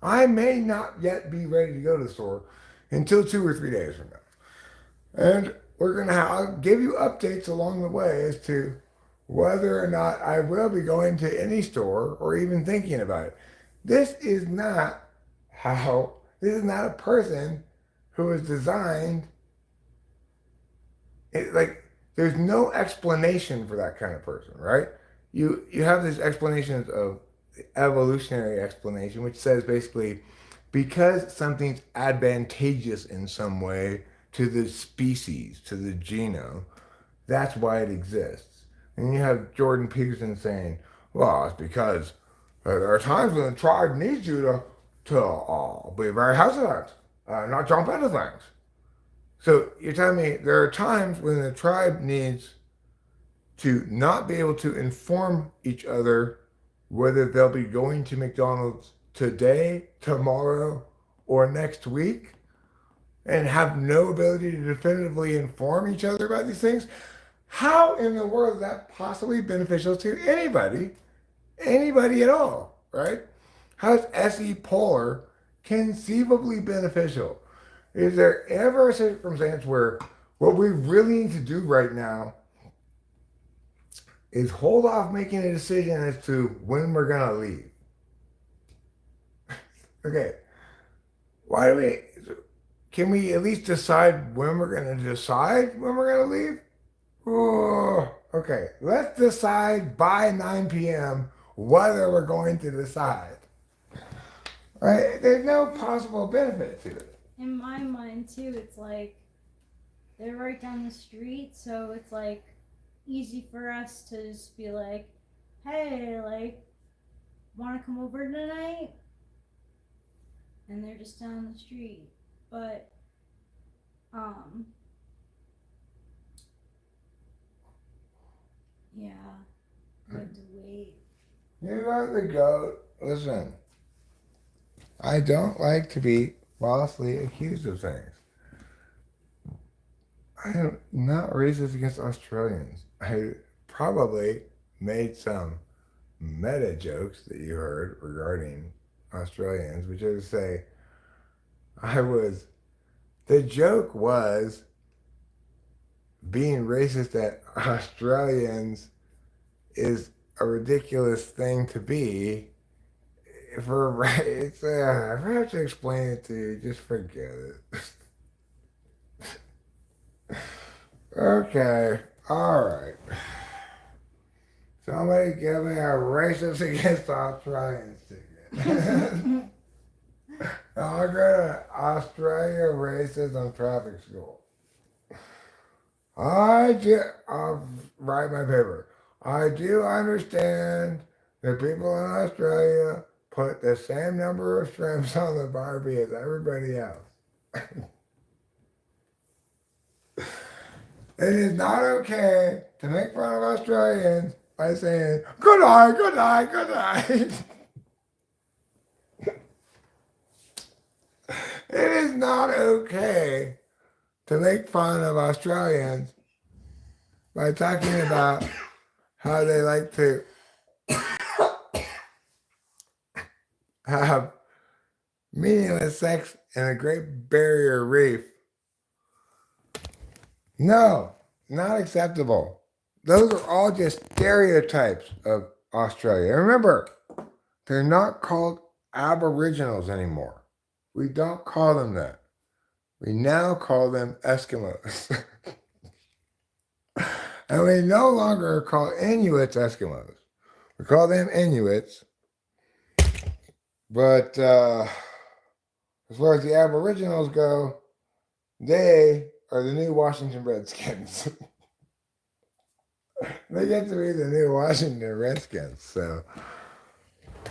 I may not yet be ready to go to the store until 2 or 3 days from now. And I'll give you updates along the way as to whether or not I will be going to any store or even thinking about it. This is not a person who is designed, like, there's no explanation for that kind of person, right? You have these explanations of evolutionary explanation, which says basically because something's advantageous in some way to the species, to the genome, that's why it exists. And you have Jordan Peterson saying, well, it's because there are times when the tribe needs you to be very hesitant, not jump into things. So you're telling me there are times when the tribe needs to not be able to inform each other whether they'll be going to McDonald's today, tomorrow, or next week, and have no ability to definitively inform each other about these things? How in the world is that possibly beneficial to anybody? Anybody at all, right? How is SE polar conceivably beneficial? Is there ever a circumstance where what we really need to do right now is hold off making a decision as to when we're going to leave? Okay, why do we, can we at least decide when we're going to decide when we're going to leave? Oh, okay, let's decide by 9 p.m. whether we're going to decide. Right? There's no possible benefit to it. In my mind, too, it's like they're right down the street, so it's like easy for us to just be like, hey, like, want to come over tonight? And they're just down the street. But, yeah, I have to wait. You got the goat. Listen, I don't like to be falsely accused of things. I am not racist against Australians. I probably made some meta jokes that you heard regarding Australians, which is to say, the joke was being racist at Australians is a ridiculous thing to be. If I have to explain it to you, just forget it. Okay, all right. Somebody give me a racist against Australians ticket. I'll go to Australia Racism Traffic School. I'll write my paper. I do understand that people in Australia put the same number of shrimps on the Barbie as everybody else. It is not okay to make fun of Australians by saying, good night, good night, good night. It is not okay to make fun of Australians by talking about how they like to have meaningless sex in a Great Barrier Reef. No, not acceptable. Those are all just stereotypes of Australia. Remember, they're not called Aboriginals anymore. We don't call them that. We now call them Eskimos. And we no longer call Inuits Eskimos. We call them Inuits. But as far as the Aboriginals go, they are the new Washington Redskins. They get to be the new Washington Redskins. So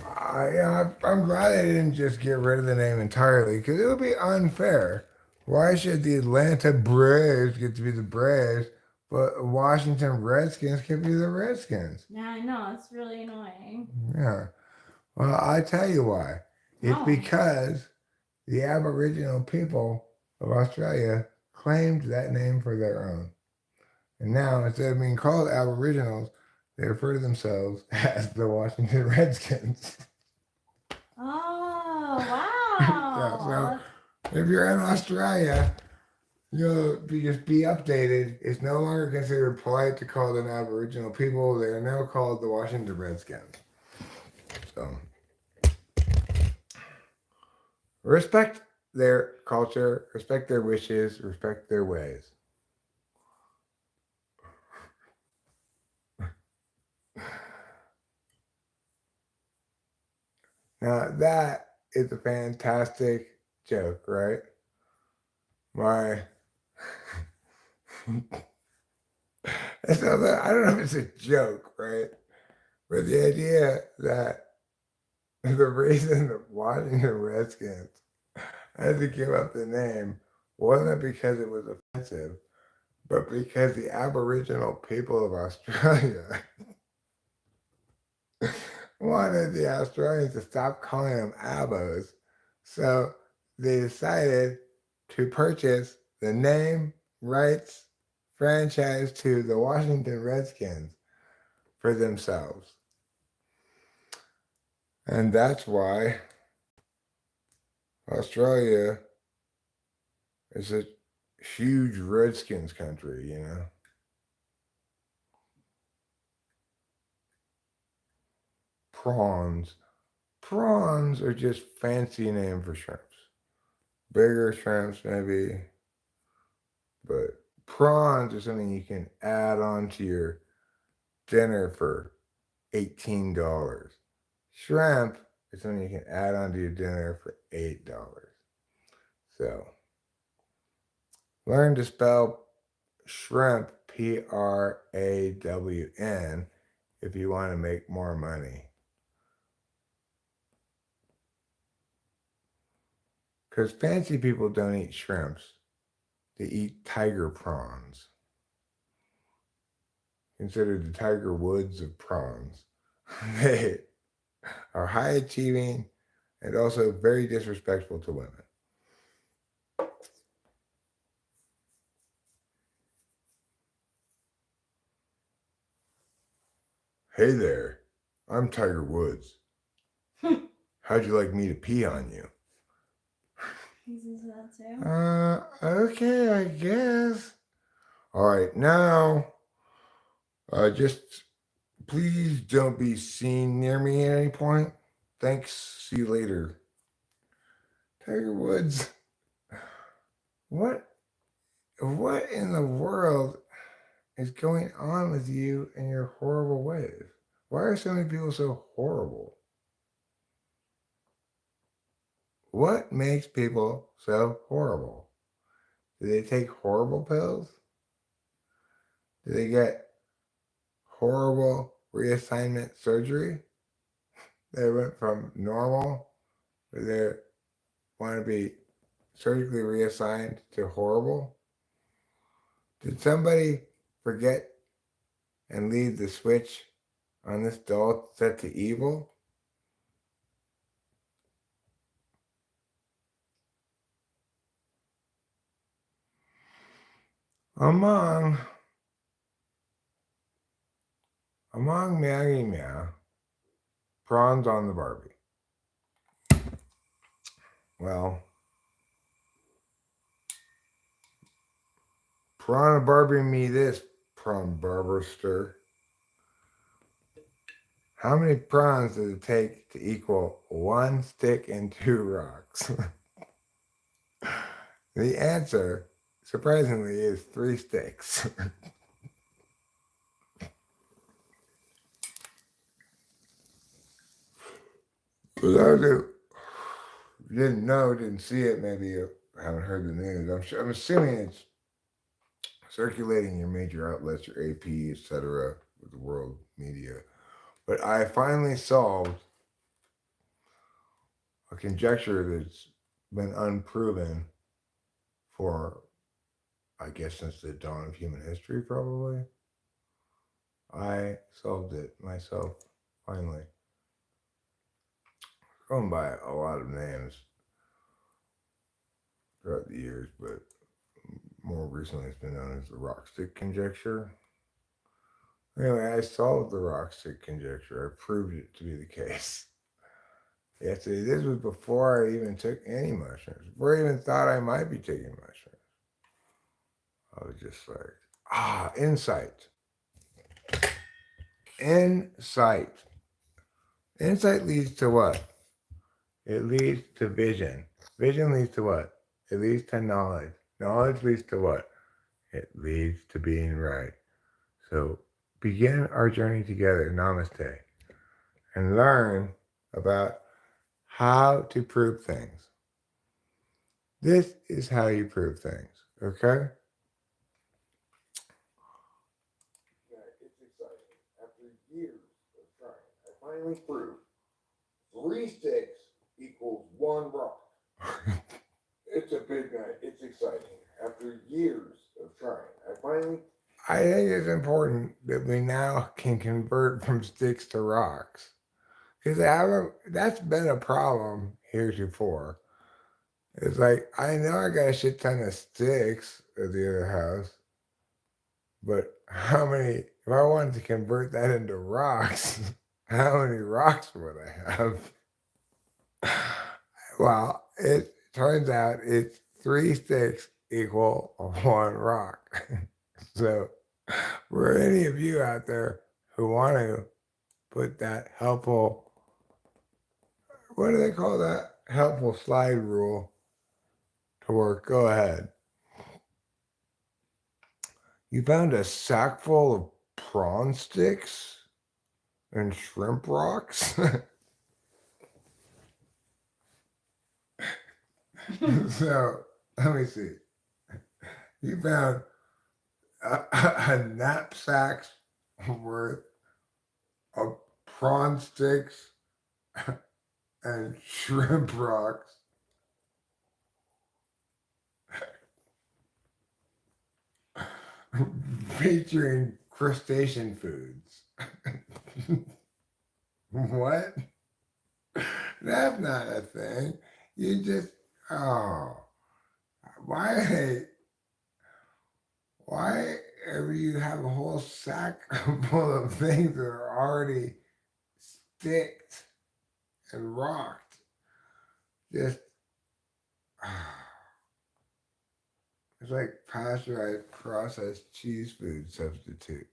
I'm glad they didn't just get rid of the name entirely because it would be unfair. Why should the Atlanta Braves get to be the Braves, but Washington Redskins can be the Redskins? Yeah, I know. It's really annoying. Yeah. Well, I tell you why. It's No. because the Aboriginal people of Australia claimed that name for their own. And now, instead of being called Aboriginals, they refer to themselves as the Washington Redskins. Oh, Yeah, so wow. if you're in Australia, just be updated. It's no longer considered polite to call them Aboriginal people. They are now called the Washington Redskins. So respect their culture, respect their wishes, respect their ways. Now that is a fantastic joke, right? My so I don't know if it's a joke, right? But the idea that the reason the Washington Redskins had to give up the name wasn't because it was offensive, but because the Aboriginal people of Australia wanted the Australians to stop calling them Abos. So they decided to purchase the name, rights, franchise to the Washington Redskins for themselves. And that's why Australia is a huge Redskins country, you know. Prawns. Prawns are just fancy name for shrimps. Bigger shrimps, maybe, but prawns are something you can add on to your dinner for $18. Shrimp is something you can add on to your dinner for $8. So learn to spell shrimp Prawn if you want to make more money. Because fancy people don't eat shrimps, they eat tiger prawns. Considered the Tiger Woods of prawns. They are high achieving and also very disrespectful to women. Hey there, I'm Tiger Woods. How'd you like me to pee on you? He's into that too. Okay, I guess. All right, now, just please don't be seen near me at any point. Thanks. See you later. Tiger Woods. What? What in the world is going on with you and your horrible ways? Why are so many people so horrible? What makes people so horrible? Do they take horrible pills? Do they get horrible reassignment surgery? They went from normal, where they want to be surgically reassigned, to horrible? Did somebody forget and leave the switch on this doll set to evil? Among Maggie Meow, prawns on the Barbie. Well, prawn Barbie me this, prawn barberster. How many prawns does it take to equal one stick and two rocks? The answer, surprisingly, is 3 sticks. For those who didn't know, didn't see it, maybe you haven't heard the news. I'm assuming it's circulating your major outlets, your AP, etc., with the world media. But I finally solved a conjecture that's been unproven for, I guess, since the dawn of human history, probably. I solved it myself, finally. Gone by a lot of names throughout the years, but more recently it's been known as the rock stick conjecture. Anyway, I solved the rock stick conjecture. I proved it to be the case. Yes, this was before I even took any mushrooms, before I even thought I might be taking mushrooms. I was just like, insight. Insight. Insight leads to what? It leads to vision. Vision leads to what? It leads to knowledge. Knowledge leads to what? It leads to being right. So begin our journey together, namaste, and learn about how to prove things. This is how you prove things, okay? Yeah, it's exciting. After years of trying, I finally proved 3 sticks equals 1 rock. It's a big night. It's exciting. After years of trying, I think it's important that we now can convert from sticks to rocks. Because that's been a problem heretofore. It's like, I know I got a shit ton of sticks at the other house, but how many, if I wanted to convert that into rocks, how many rocks would I have? Well, it turns out it's 3 sticks equal 1 rock. So, for any of you out there who want to put that helpful, what do they call that? Helpful slide rule to work, go ahead. You found a sack full of prawn sticks and shrimp rocks? So, let me see. You found a knapsack's worth of prawn sticks and shrimp rocks. Featuring crustacean foods. What? That's not a thing. You just, oh, why, why ever you have a whole sack full of things that are already sticked and rocked? Just, it's like pasteurized processed cheese food substitute.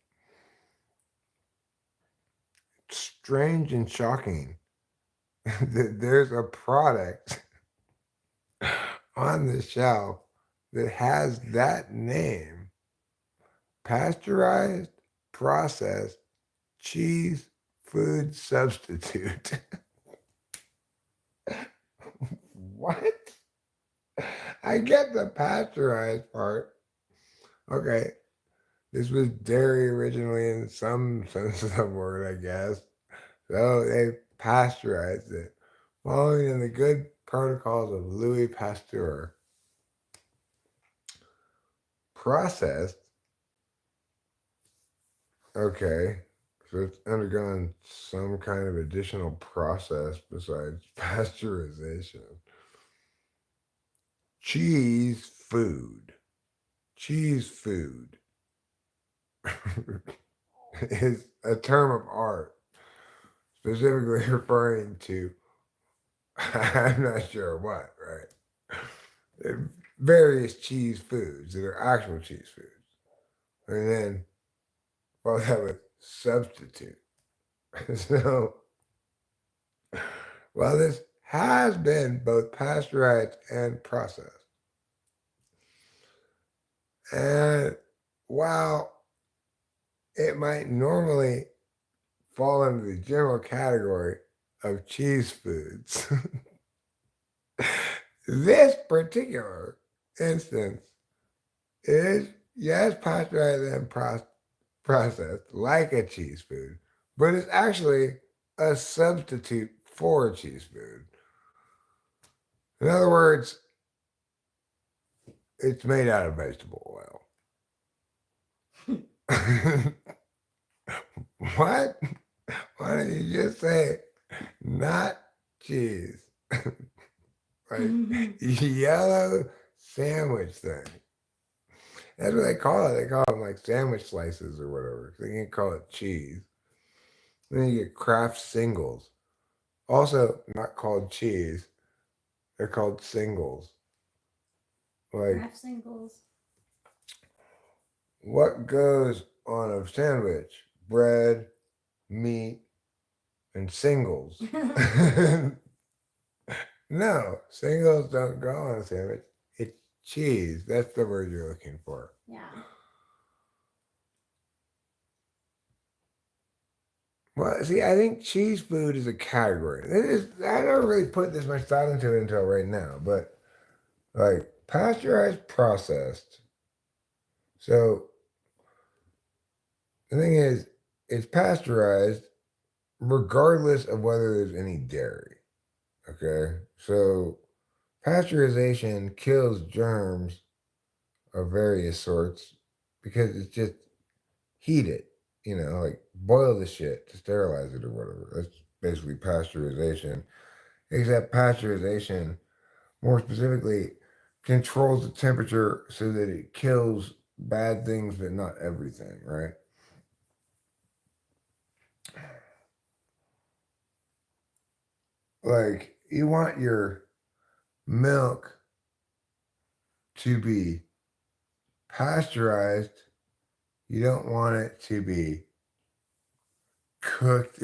It's strange and shocking that there's a product on the shelf that has that name: pasteurized processed cheese food substitute. What? I get the pasteurized part. Okay, this was dairy originally in some sense of the word, I guess. So they pasteurized it, following in the good protocols of Louis Pasteur. Processed, okay, so it's undergone some kind of additional process besides pasteurization. Cheese food. Cheese food is a term of art, specifically referring to, I'm not sure what, right? Various cheese foods that are actual cheese foods. And then, well, that was substitute. So, well, this has been both pasteurized and processed. And while it might normally fall under the general category of cheese foods, this particular instance is yes, pasteurized and processed like a cheese food, but it's actually a substitute for a cheese food. In other words, it's made out of vegetable oil. What? Why did you just say not cheese? Like yellow sandwich thing. That's what they call it. They call them like sandwich slices or whatever. They can't call it cheese. Then you get Kraft singles. Also not called cheese. They're called singles. Like Craft singles. what goes on a sandwich? Bread, meat, and singles. No, singles don't go on a sandwich. It's cheese. That's the word you're looking for. Yeah. Well, see, I think cheese food is a category. I don't really put this much thought into it until right now, but like pasteurized processed. So the thing is, it's pasteurized regardless of whether there's any dairy. Okay. So pasteurization kills germs of various sorts because it's just heat it, like boil the shit to sterilize it or whatever. That's basically pasteurization. Except pasteurization, more specifically, controls the temperature so that it kills bad things, but not everything, right? Like, you want your milk to be pasteurized, you don't want it to be cooked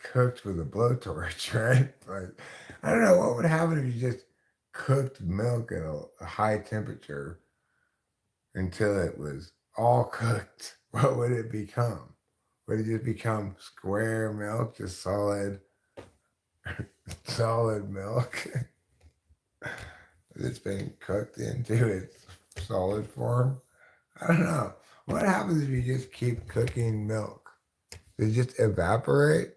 cooked with a blowtorch, right? Like, I don't know what would happen if you just cooked milk at a high temperature until it was all cooked. What would it become? Would it just become square milk, just solid milk? It's been cooked into its solid form? I don't know. What happens if you just keep cooking milk? Does it just evaporate?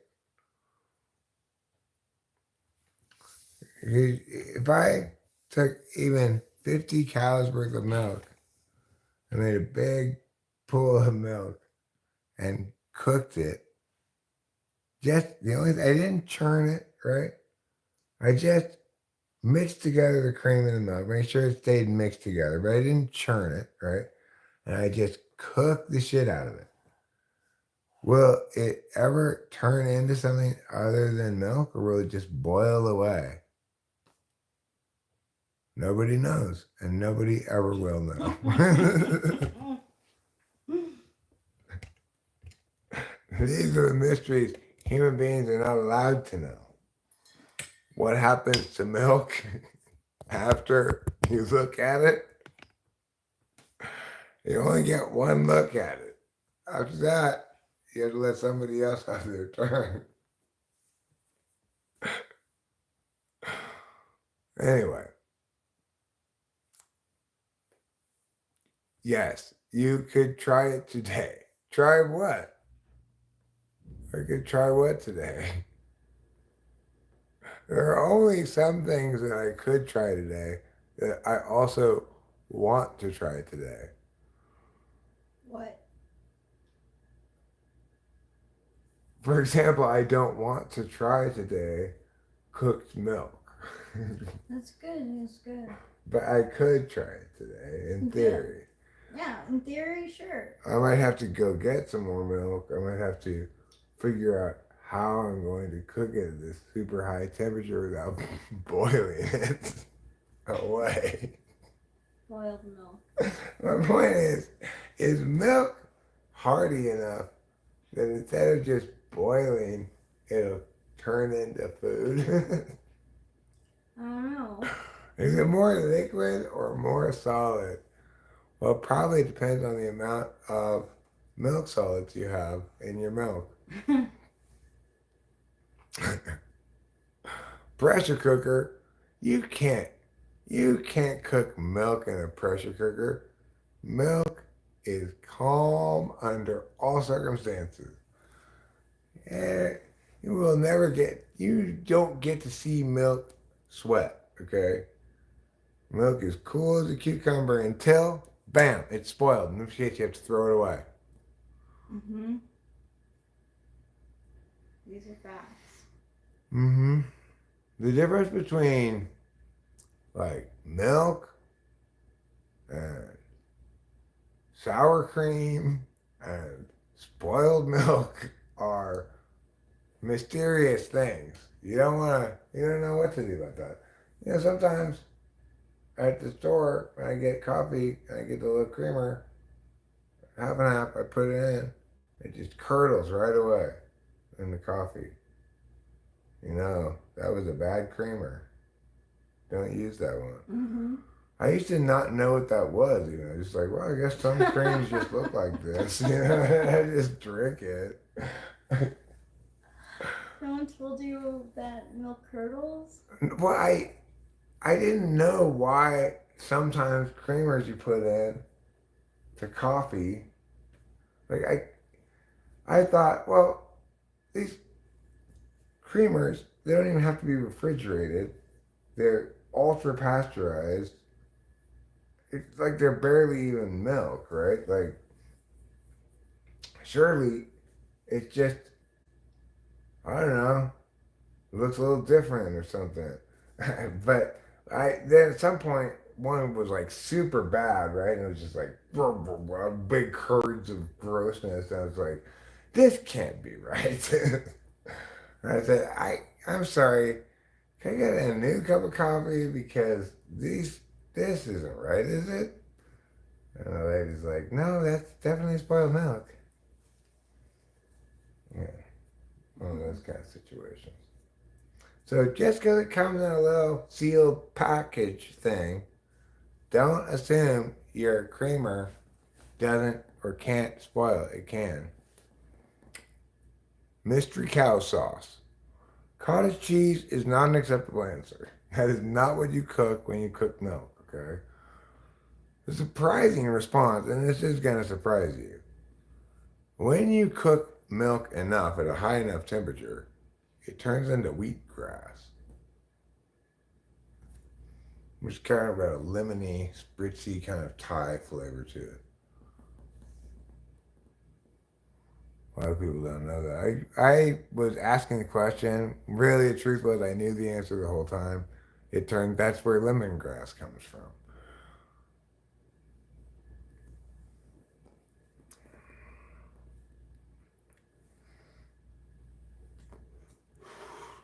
If I took even 50 cows worth of milk and made a big pool of milk and cooked it, just the only thing, I didn't churn it, right? I just mixed together the cream and the milk, make sure it stayed mixed together, but I didn't churn it, right? And I just cooked the shit out of it. Will it ever turn into something other than milk or will it just boil away? Nobody knows, and nobody ever will know. These are the mysteries human beings are not allowed to know. What happens to milk after you look at it? You only get one look at it. After that, you have to let somebody else have their turn. Anyway, yes, you could try it today. Try what? I could try what today? There are only some things that I could try today that I also want to try today. What? For example, I don't want to try today cooked milk. That's good. That's good. But I could try it today, in theory. Yeah, in theory, sure. I might have to go get some more milk. I might have to figure out how I'm going to cook it at this super high temperature without boiling it away. Boiled milk. My point is milk hearty enough that instead of just boiling, it'll turn into food? I don't know. Is it more liquid or more solid? Well, it probably depends on the amount of milk solids you have in your milk. Pressure cooker, you can't you can't cook milk in a pressure cooker. Milk is calm under all circumstances. And you don't get to see milk sweat, okay? Milk is cool as a cucumber until, bam, it's spoiled. In which case, you have to throw it away. Mm-hmm. These are facts. Mm-hmm. The difference between like milk and sour cream and spoiled milk are mysterious things. You don't know what to do about that. Sometimes at the store when I get coffee and I get the little creamer, half and half, I put it in, it just curdles right away in the coffee. That was a bad creamer. Don't use that one. Mm-hmm. I used to not know what that was, just like, well, I guess some creams just look like this, I just drink it. No one told you that milk curdles? Well, I didn't know why sometimes creamers you put in to coffee, like I thought, well, these creamers, they don't even have to be refrigerated. They're ultra pasteurized. It's like they're barely even milk, right? Like, surely it's just, I don't know, it looks a little different or something. But then at some point, one was like super bad, right? And it was just like big curds of grossness. And I was like, this can't be right. And I said, I'm sorry, can I get a new cup of coffee because this isn't right, is it? And the lady's like, no, that's definitely spoiled milk. Yeah, one of those kind of situations. So just because it comes in a little sealed package thing, don't assume your creamer doesn't or can't spoil. It can. Mystery cow sauce. Cottage cheese is not an acceptable answer. That is not what you cook when you cook milk, okay? The surprising response, and this is going to surprise you, when you cook milk enough at a high enough temperature, it turns into wheatgrass, which kind of got a lemony, spritzy kind of Thai flavor to it. A lot of people don't know that. I was asking the question. Really, the truth was I knew the answer the whole time. That's where lemongrass comes from.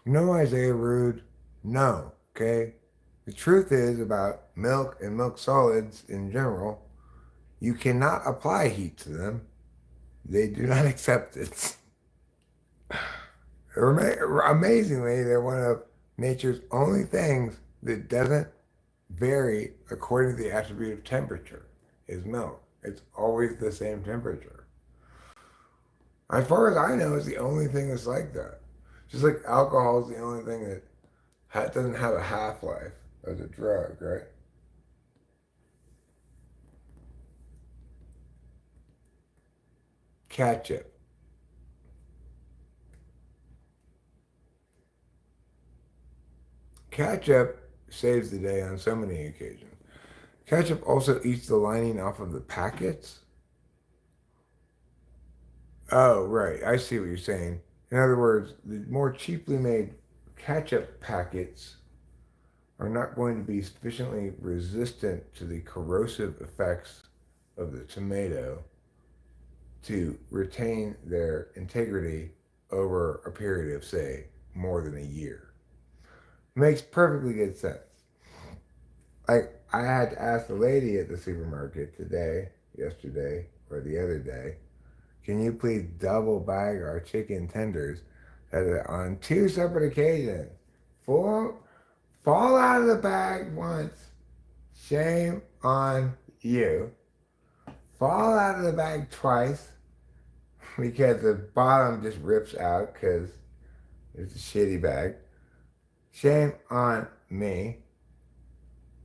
No, Isaiah Rude. No. Okay. The truth is about milk and milk solids in general. You cannot apply heat to them. They do not accept it. Amazingly, they're one of nature's only things that doesn't vary according to the attribute of temperature. Is milk. It's always the same temperature. As far as I know, it's the only thing that's like that. Just like alcohol is the only thing that doesn't have a half life as a drug, right? Ketchup. Ketchup saves the day on so many occasions. Ketchup also eats the lining off of the packets. Oh, right. I see what you're saying. In other words, the more cheaply made ketchup packets are not going to be sufficiently resistant to the corrosive effects of the tomato to retain their integrity over a period of, say, more than a year. Makes perfectly good sense. Like, I had to ask the lady at the supermarket yesterday, or the other day, can you please double bag our chicken tenders on two separate occasions? Fall out of the bag once, shame on you. Fall out of the bag twice because the bottom just rips out because it's a shitty bag. Shame on me.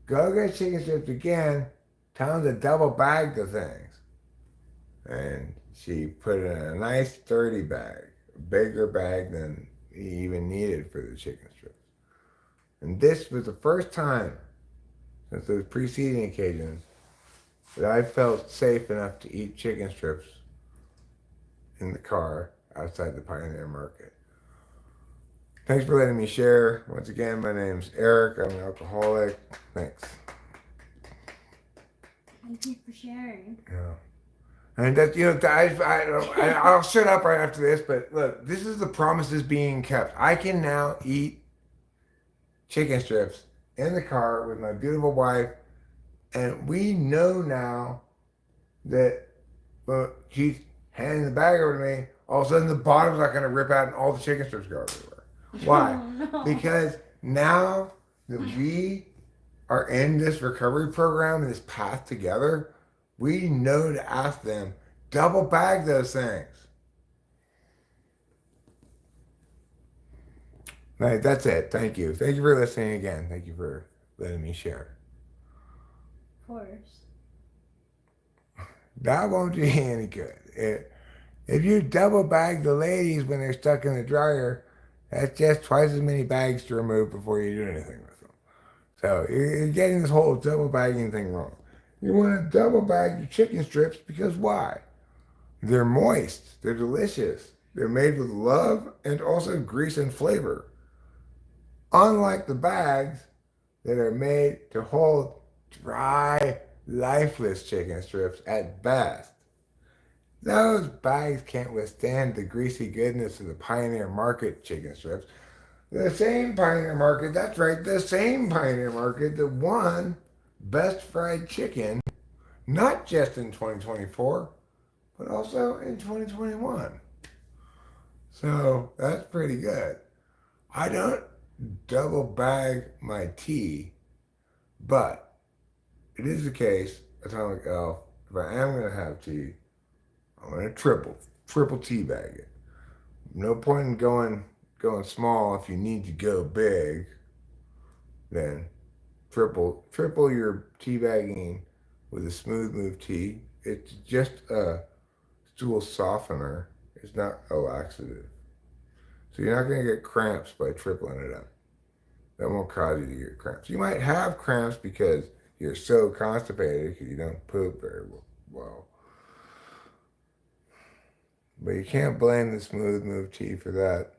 Go get chicken strips again. Tell them to double bag the things. And she put it in a nice 30 bag, a bigger bag than he even needed for the chicken strips. And this was the first time since those preceding occasions that I felt safe enough to eat chicken strips in the car outside the Pioneer Market. Thanks for letting me share. Once again, my name's Eric. I'm an alcoholic. Thanks. Thank you for sharing. Yeah. And that, I'll shut up right after this, but look, this is the promises being kept. I can now eat chicken strips in the car with my beautiful wife, and we know now that she's handing the bag over to me, all of a sudden the bottom's not going to rip out and all the chicken strips go everywhere. Why? Oh, no. Because now that we are in this recovery program and this path together, we know to ask them, double bag those things. Right, that's it. Thank you. Thank you for listening again. Thank you for letting me share. Of course. That won't do you any good. If you double bag the ladies when they're stuck in the dryer, that's just twice as many bags to remove before you do anything with them. So you're getting this whole double bagging thing wrong. You want to double bag your chicken strips because why? They're moist. They're delicious. They're made with love and also grease and flavor. Unlike the bags that are made to hold dry, lifeless chicken strips at best. Those bags can't withstand the greasy goodness of the Pioneer Market chicken strips. The same Pioneer Market, that's right, the same Pioneer Market that won Best Fried Chicken, not just in 2024, but also in 2021. So that's pretty good. I don't double bag my tea, but it is the case, Atomic Elf, if I am going to have tea, I'm going to triple tea bag it. No point in going small. If you need to go big, then triple your tea bagging with a smooth move tea. It's just a stool softener. It's not a laxative. So you're not going to get cramps by tripling it up. That won't cause you to get cramps. You might have cramps because you're so constipated because you don't poop very well. But you can't blame the smooth move tea for that.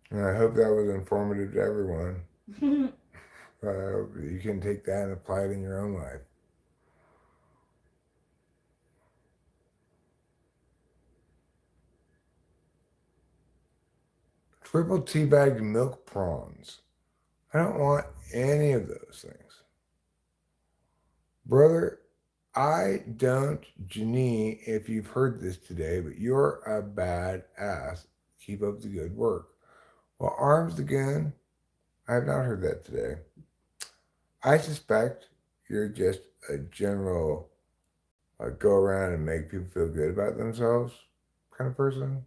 And I hope that was informative to everyone. I hope you can take that and apply it in your own life. Triple tea bagged milk prawns. I don't want any of those things. Brother, I don't, Janine, if you've heard this today, but you're a bad ass. Keep up the good work. Well, Arms the Gun, I have not heard that today. I suspect you're just a general go around and make people feel good about themselves kind of person.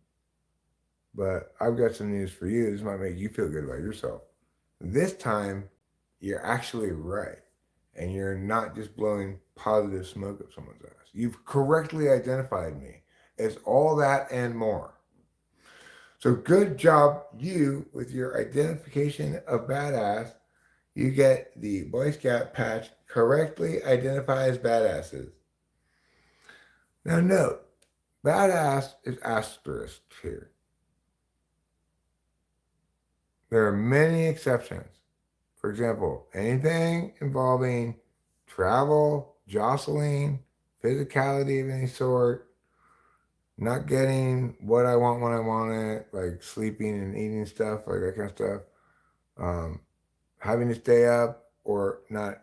But I've got some news for you. This might make you feel good about yourself. This time, you're actually right. And you're not just blowing positive smoke up someone's ass. You've correctly identified me as all that and more. So good job, you, with your identification of badass. You get the Boy Scout patch correctly identifies badasses. Now note, badass is asterisk here. There are many exceptions. For example, anything involving travel, jostling, physicality of any sort, not getting what I want when I want it, like sleeping and eating stuff, like that kind of stuff, having to stay up or not,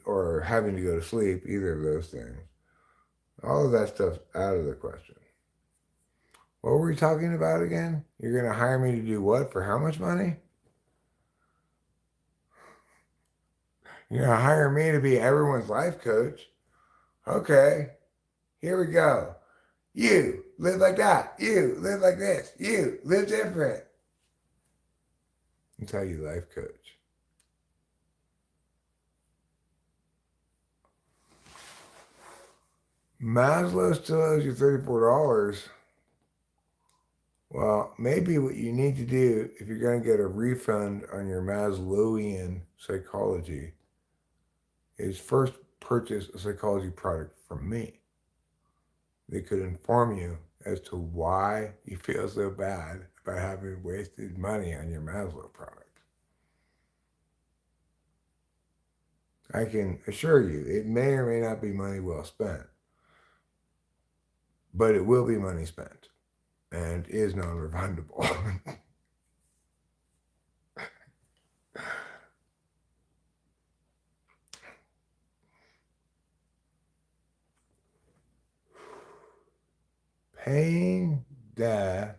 or having to go to sleep, either of those things. All of that stuff's out of the question. What were we talking about again? You're going to hire me to do what? For how much money? You're going to hire me to be everyone's life coach? Okay, here we go. You live like that. You live like this. You live different. and tell you life coach. Maslow still owes you $34. Well, maybe what you need to do if you're going to get a refund on your Maslowian psychology is first purchase a psychology product from me. They could inform you as to why you feel so bad about having wasted money on your Maslow product. I can assure you, it may or may not be money well spent, but it will be money spent and is non refundable. Pain, death.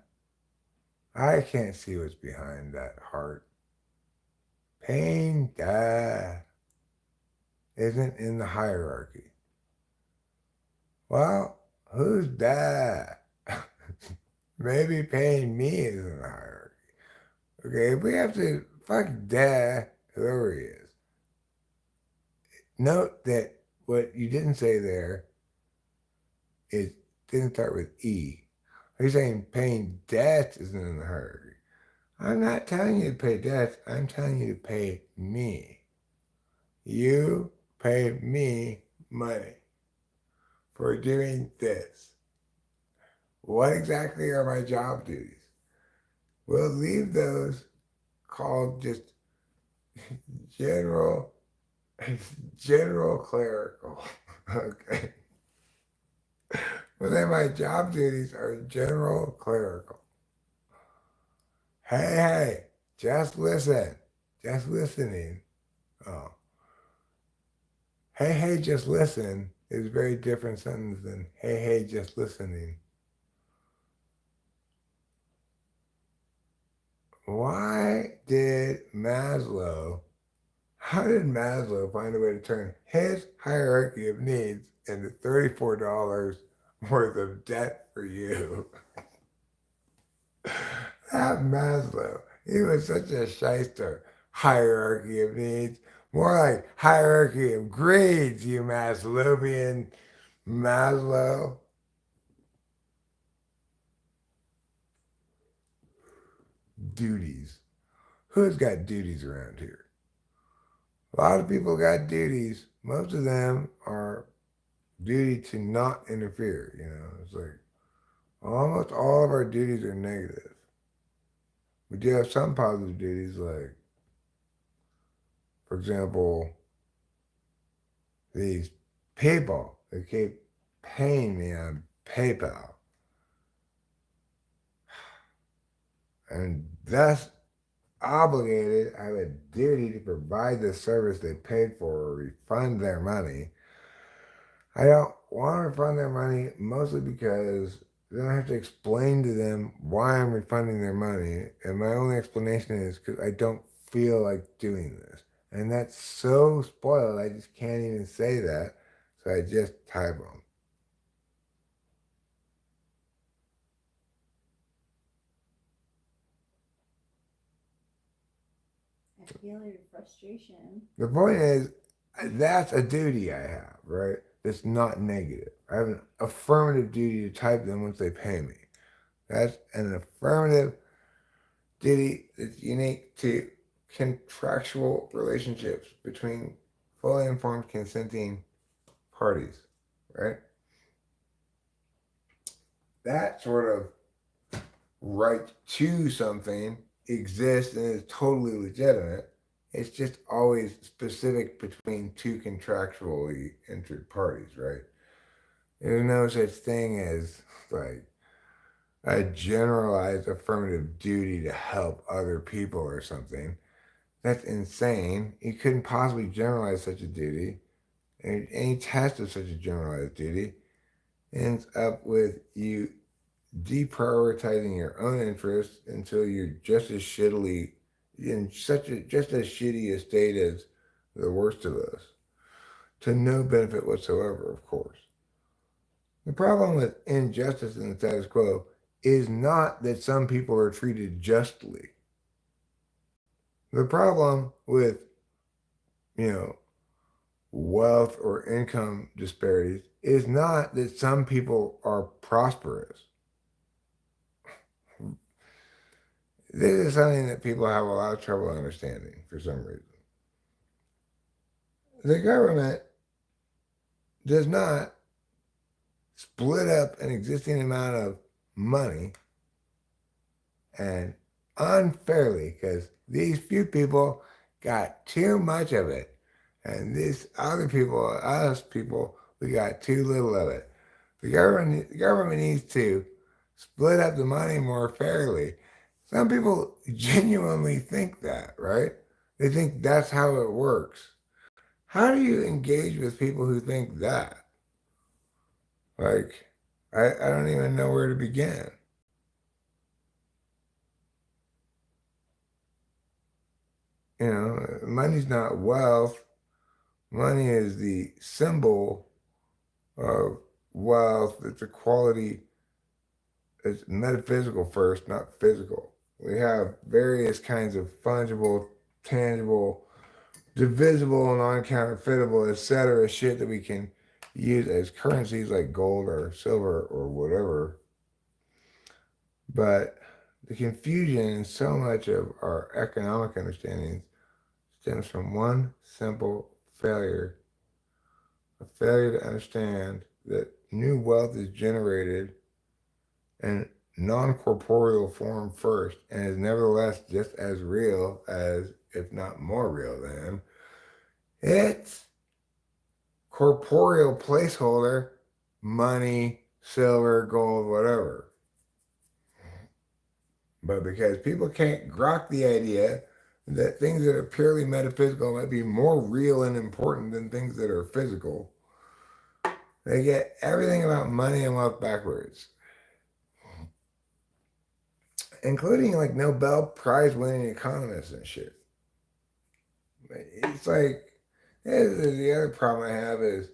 I can't see what's behind that heart. Pain, death isn't in the hierarchy. Well, who's that? Maybe paying me is in the hierarchy. Okay, if we have to fuck dad, whoever he is. Note that what you didn't say there is didn't start with E. Are you saying paying debts isn't in the hierarchy? I'm not telling you to pay debts. I'm telling you to pay me. You pay me money for doing this. What exactly are my job duties? We'll leave those called just general general clerical. Okay. But then my job duties are general clerical. Hey, hey, just listen. Just listening. Oh. Hey, hey, just listen is a very different sentence than hey, hey, just listening. Why did Maslow, how did Maslow find a way to turn his hierarchy of needs into $34 worth of debt for you? That Maslow, he was such a shyster. Hierarchy of needs. More like hierarchy of grades, you Maslowian Maslow. Duties. Who's got duties around here? A lot of people got duties. Most of them are duty to not interfere. It's like almost all of our duties are negative. We do have some positive duties, like, for example, these people that keep paying me on PayPal. And thus obligated, I have a duty to provide the service they paid for or refund their money. I don't want to refund their money mostly because then I have to explain to them why I'm refunding their money. And my only explanation is because I don't feel like doing this. And that's so spoiled, I just can't even say that. So I just type them. I feel your frustration. The point is, that's a duty I have, right? That's not negative. I have an affirmative duty to type them once they pay me. That's an affirmative duty that's unique to contractual relationships between fully informed consenting parties, right? That sort of right to something exists and is totally legitimate. It's just always specific between two contractually entered parties, right? There's no such thing as like a generalized affirmative duty to help other people or something. That's insane. You couldn't possibly generalize such a duty. And any test of such a generalized duty ends up with you deprioritizing your own interests until you're just as shittily in such a just as shitty a state as the worst of us. To no benefit whatsoever, of course. The problem with injustice in the status quo is not that some people are treated justly. The problem with, you know, wealth or income disparities is not that some people are prosperous. This is something that people have a lot of trouble understanding for some reason. The government does not split up an existing amount of money and unfairly, because these few people got too much of it, and these other people, us people, we got too little of it. The government needs to split up the money more fairly. Some people genuinely think that, right? They think that's how it works. How do you engage with people who think that? Like, I don't even know where to begin. You know, money's not wealth. Money is the symbol of wealth. It's a quality, it's metaphysical first, not physical. We have various kinds of fungible, tangible, divisible, non-counterfeitable, etc. shit that we can use as currencies like gold or silver or whatever. But the confusion in so much of our economic understandings stems from one simple failure, a failure to understand that new wealth is generated in non-corporeal form first and is nevertheless just as real as, if not more real than, its corporeal placeholder, money, silver, gold, whatever. But because people can't grok the idea that things that are purely metaphysical might be more real and important than things that are physical, they get everything about money and wealth backwards, including like Nobel Prize winning economists and shit. It's like, the other problem I have is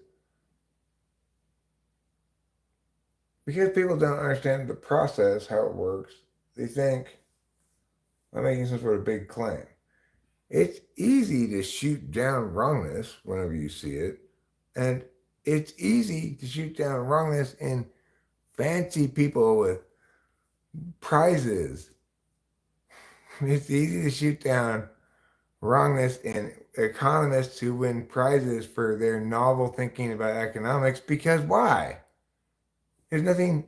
because people don't understand the process, how it works, they think I'm making some sort of big claim. It's easy to shoot down wrongness whenever you see it, and it's easy to shoot down wrongness in fancy people with prizes. It's easy to shoot down wrongness in economists who win prizes for their novel thinking about economics, because why? There's nothing,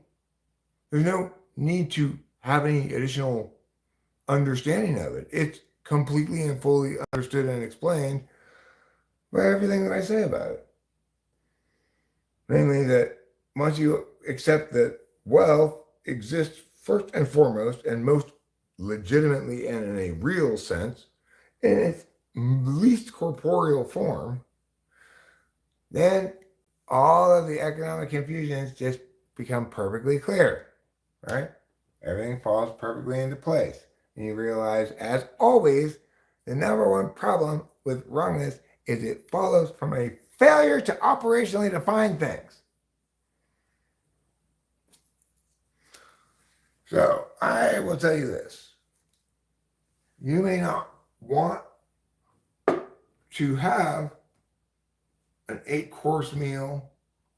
there's no need to have any additional understanding of it. It's completely and fully understood and explained by everything that I say about it. Namely, that once you accept that wealth exists first and foremost and most legitimately and in a real sense in its least corporeal form, then all of the economic confusions just become perfectly clear, right? Everything falls perfectly into place. And you realize, as always, the number one problem with wrongness is it follows from a failure to operationally define things. So I will tell you this. You may not want to have an 8-course meal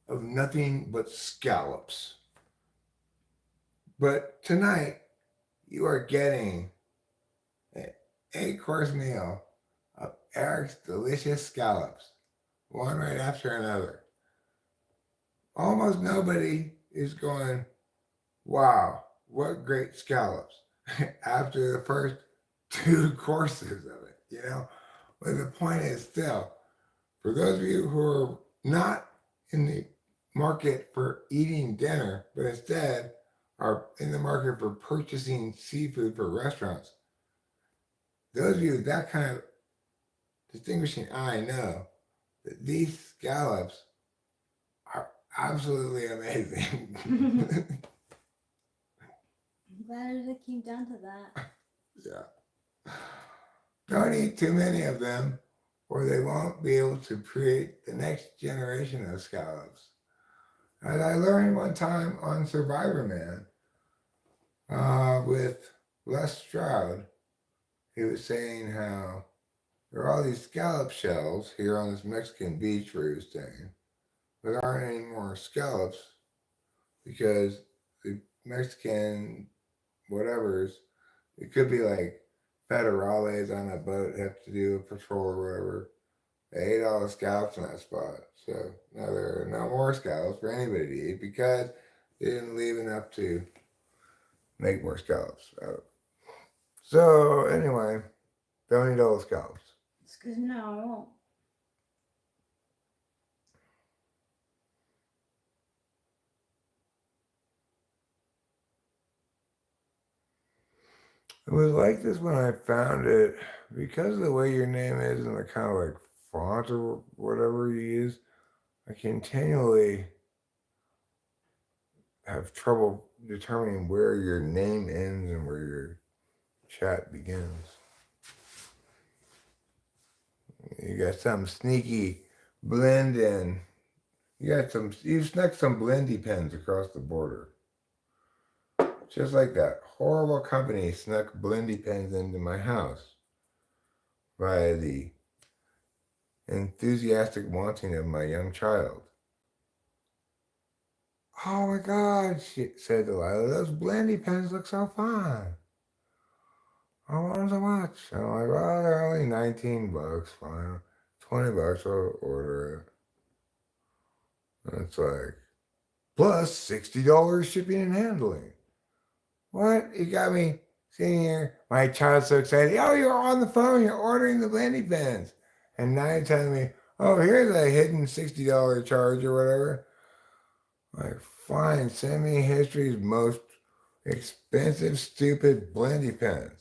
of nothing but scallops. But tonight, you are getting an 8-course meal of Eric's delicious scallops, one right after another. Almost nobody is going, wow, what great scallops, after the first 2 courses of it, you know? But the point is still, for those of you who are not in the market for eating dinner, but instead are in the market for purchasing seafood for restaurants, those of you with that kind of distinguishing eye know that these scallops are absolutely amazing. I'm glad it came down to that. Yeah. Don't eat too many of them, or they won't be able to create the next generation of scallops. As I learned one time on Survivor Man with Les Stroud, he was saying how there are all these scallop shells here on this Mexican beach where he was staying, but there aren't any more scallops because the Mexican whatever's, it could be like federales on that boat have to do a patrol or whatever. They ate all the scallops in that spot. So now there are no more scallops for anybody to eat because they didn't leave enough to make more scallops out of. So anyway, don't eat all the scallops. It's because no, I won't. It was like this when I found it because of the way your name is and the kind of like font or whatever you use. I continually have trouble determining where your name ends and where your chat begins. You got some sneaky blend in. You snuck some blendy pens across the border. Just like that horrible company snuck blendy pens into my house by the enthusiastic wanting of my young child. Oh my God, she said Delilah, those blendy pens look so fun. I want them so much. I'm like, well, they're only $19, fine. $20, I'll order it. And it's like, plus $60 shipping and handling. What? You got me sitting here. My child's so excited. Oh, you're on the phone. You're ordering the blendy pens. And now you're telling me, oh, here's a hidden $60 charge or whatever. Like, fine, send me history's most expensive, stupid blendy pens.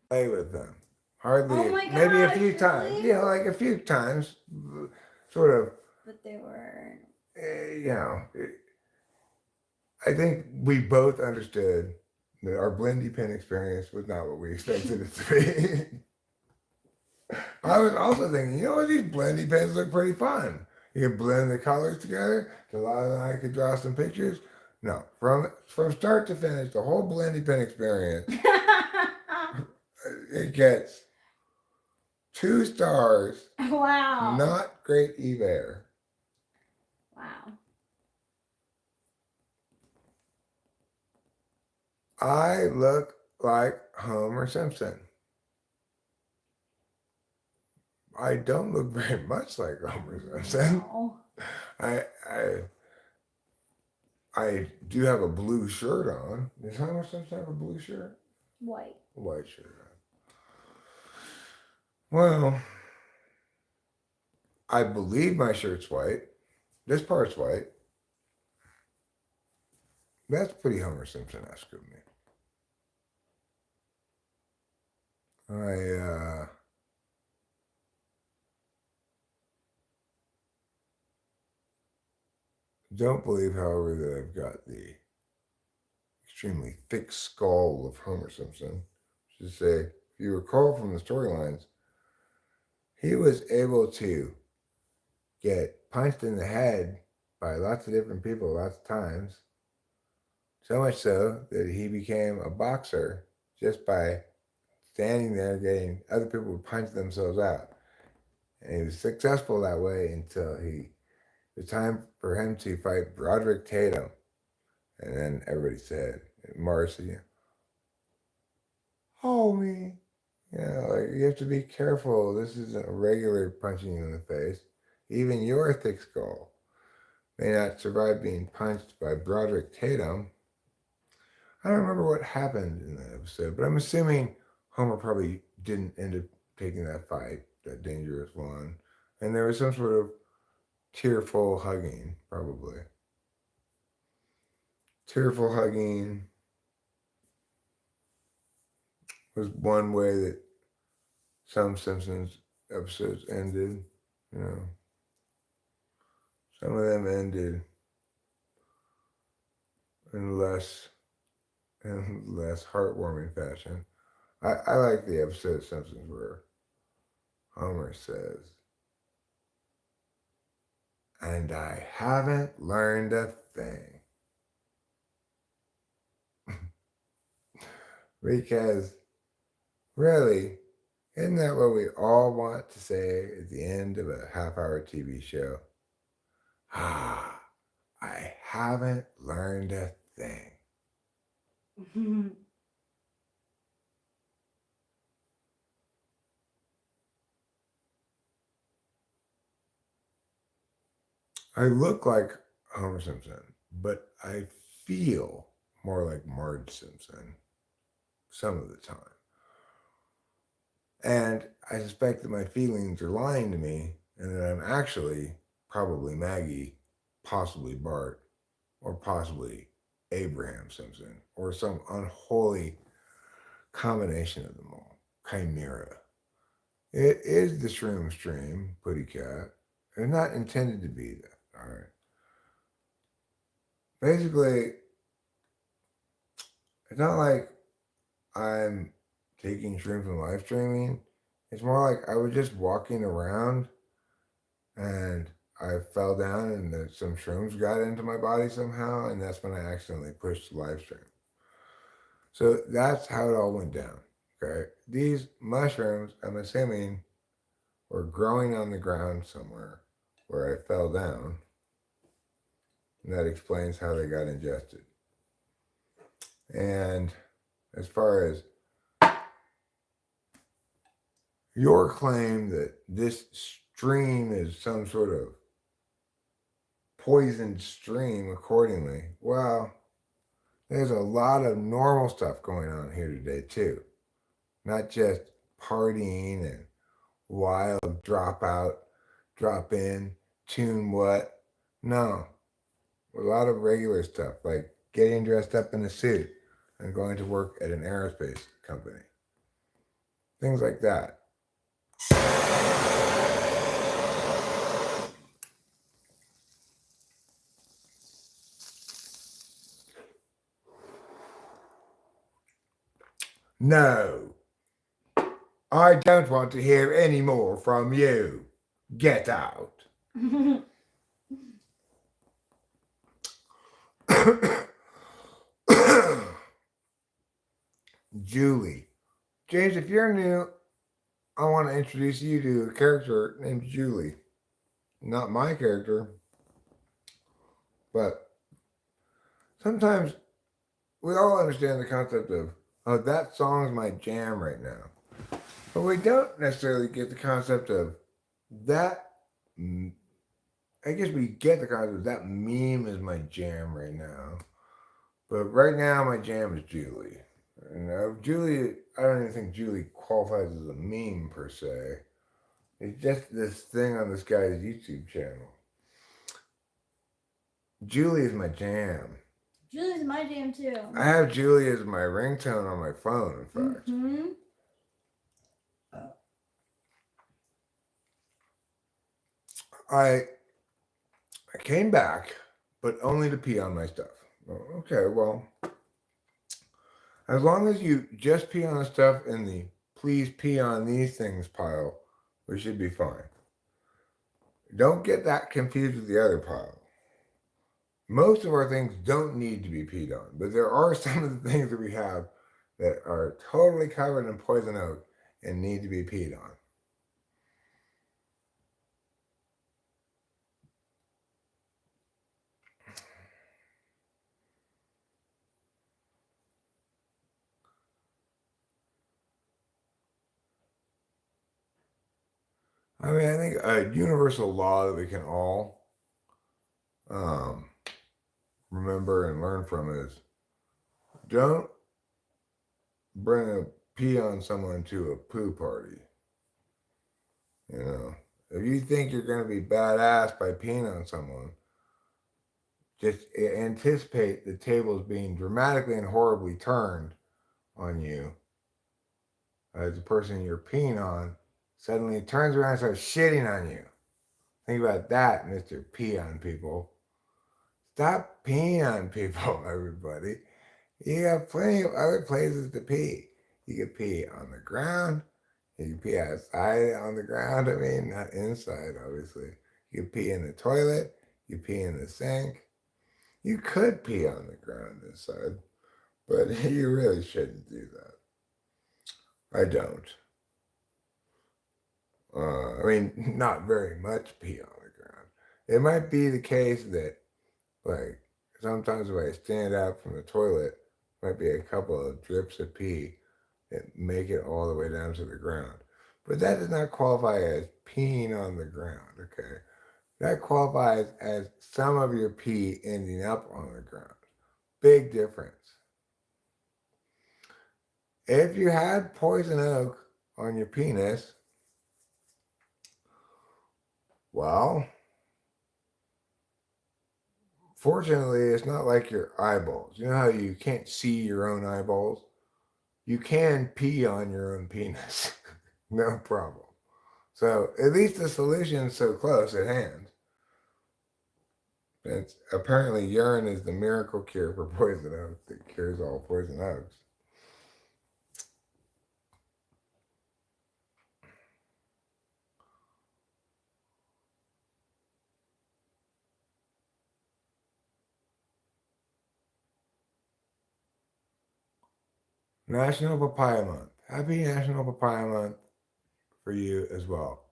Play with them. Oh Hardly, my maybe a gosh, few times. really? You know, like a few times, sort of. But they were. You know, I think we both understood that our blendy pen experience was not what we expected it to be. I was also thinking, you know what, these blendy pens look pretty fun. You can blend the colors together. Delilah and I could draw some pictures. No, from start to finish, the whole blendy pen experience, it gets 2 stars. Wow. Not great eBay. Wow. I look like Homer Simpson. I don't look very much like Homer Simpson. No. I I I do have a blue shirt on. Does Homer Simpson have a blue shirt? White. A white shirt on. Well, I believe my shirt's white. This part's white. That's pretty Homer Simpson-esque of me. I don't believe, however, that I've got the extremely thick skull of Homer Simpson. I should say, if you recall from the storylines, he was able to get punched in the head by lots of different people lots of times. So much so that he became a boxer just by standing there getting other people to punch themselves out. And he was successful that way until it was time for him to fight Broderick Tatum. And then everybody said, Marcy, homie, like you have to be careful. This isn't a regular punching you in the face. Even your thick skull may not survive being punched by Broderick Tatum. I don't remember what happened in that episode, but I'm assuming Homer probably didn't end up taking that fight, that dangerous one. And there was some sort of tearful hugging, probably. Tearful hugging was one way that some Simpsons episodes ended. You know, some of them ended in less heartwarming fashion. I like the episode of Simpsons where Homer says, "And I haven't learned a thing." Because really, isn't that what we all want to say at the end of a half-hour TV show? Ah, I haven't learned a thing. I look like Homer Simpson, but I feel more like Marge Simpson some of the time. And I suspect that my feelings are lying to me and that I'm actually probably Maggie, possibly Bart, or possibly Abraham Simpson, or some unholy combination of them all. Chimera. It is the Shroom Stream, Putty Cat. It's not intended to be that, alright? Basically, it's not like I'm taking shrooms and live streaming. It's more like I was just walking around and I fell down and some shrooms got into my body somehow, and that's when I accidentally pushed the live stream. So that's how it all went down. Okay. These mushrooms, I'm assuming, were growing on the ground somewhere where I fell down. And that explains how they got ingested. And as far as your claim that this stream is some sort of poisoned stream accordingly, well, there's a lot of normal stuff going on here today, too. Not just partying and wild drop out, drop in, tune what. No. A lot of regular stuff, like getting dressed up in a suit and going to work at an aerospace company. Things like that. No, I don't want to hear any more from you. Get out. Julie. James, if you're new, I want to introduce you to a character named Julie. Not my character, but sometimes we all understand the concept of, oh, that song's my jam right now. But we don't necessarily get the concept of that. I guess we get the concept of that meme is my jam right now. But right now, my jam is Julie. And Julie, I don't even think Julie qualifies as a meme per se. It's just this thing on this guy's YouTube channel. Julie is my jam. Julie's my jam too. I have Julie as my ringtone on my phone, in fact. Mm-hmm. I came back, but only to pee on my stuff. Okay, well, as long as you just pee on the stuff in the please pee on these things pile, we should be fine. Don't get that confused with the other pile. Most of our things don't need to be peed on, but there are some of the things that we have that are totally covered in poison oak and need to be peed on. I mean, I think a universal law that we can all remember and learn from is don't bring a pee on someone to a poo party. You know, if you think you're going to be badass by peeing on someone, just anticipate the tables being dramatically and horribly turned on you as the person you're peeing on suddenly turns around and starts shitting on you. Think about that, Mr. Pee on people. Stop peeing on people, everybody. You have plenty of other places to pee. You can pee on the ground. You can pee outside on the ground. I mean, not inside, obviously. You can pee in the toilet. You pee in the sink. You could pee on the ground inside, but you really shouldn't do that. I don't. I mean, not very much pee on the ground. It might be the case that, like, sometimes if I stand up from the toilet, might be a couple of drips of pee that make it all the way down to the ground. But that does not qualify as peeing on the ground, okay? That qualifies as some of your pee ending up on the ground. Big difference. If you had poison oak on your penis, well, fortunately, it's not like your eyeballs. You know how you can't see your own eyeballs? You can pee on your own penis. No problem. So at least the solution's so close at hand. It's, apparently, urine is the miracle cure for poison oak that cures all poison oaks. National Papaya Month. Happy National Papaya Month for you as well.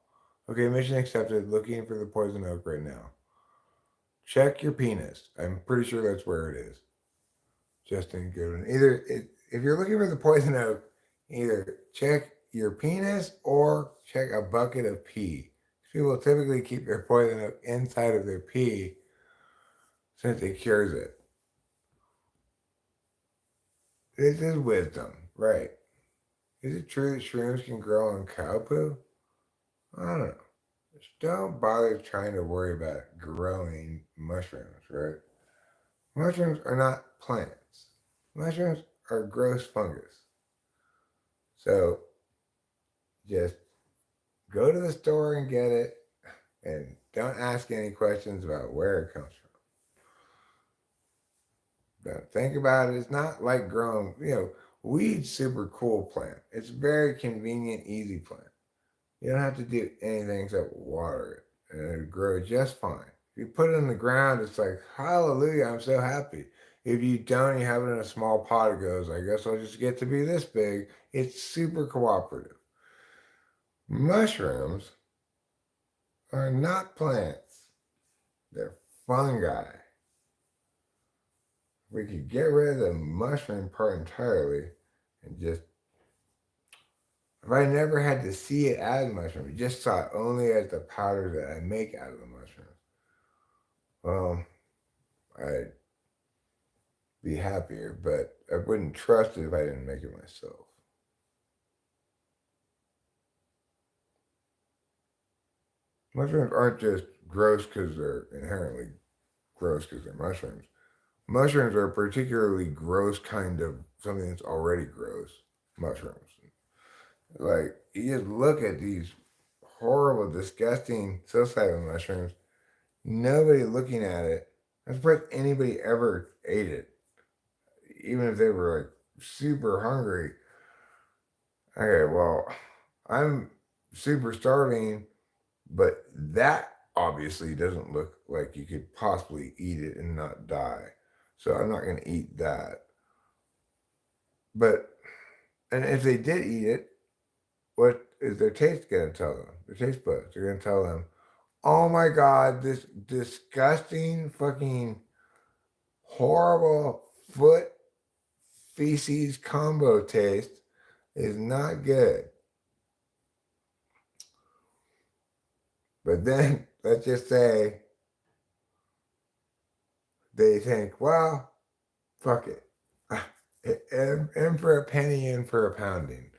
Okay, mission accepted. Looking for the poison oak right now. Check your penis. I'm pretty sure that's where it is. Justin Goodwin. If you're looking for the poison oak, either check your penis or check a bucket of pee. People typically keep their poison oak inside of their pee since it cures it. This is wisdom, right? Is it true that shrooms can grow on cow poo? I don't know. Just don't bother trying to worry about growing mushrooms, right? Mushrooms are not plants. Mushrooms are gross fungus. So just go to the store and get it and don't ask any questions about where it comes from. Don't think about it. It's not like growing, weed's super cool plant. It's a very convenient, easy plant. You don't have to do anything except water it, and it'll grow just fine. If you put it in the ground, it's like, hallelujah, I'm so happy. If you don't, you have it in a small pot, it goes, I guess I'll just get to be this big. It's super cooperative. Mushrooms are not plants, they're fungi. We could get rid of the mushroom part entirely and just, if I never had to see it as mushroom, just saw it only as the powder that I make out of the mushroom. Well, I'd be happier, but I wouldn't trust it if I didn't make it myself. Mushrooms aren't just gross because they're inherently gross because they're mushrooms. Mushrooms are a particularly gross kind of something that's already gross. Mushrooms. Like, you just look at these horrible, disgusting psilocybin mushrooms. Nobody looking at it. I'm surprised anybody ever ate it, even if they were like super hungry. Okay, well, I'm super starving, but that obviously doesn't look like you could possibly eat it and not die. So I'm not going to eat that. But, and if they did eat it, what is their taste going to tell them? Their taste buds are going to tell them, oh my God, this disgusting fucking horrible foot feces combo taste is not good. But then let's just say they think, well, fuck it. In for a penny, in for a pounding.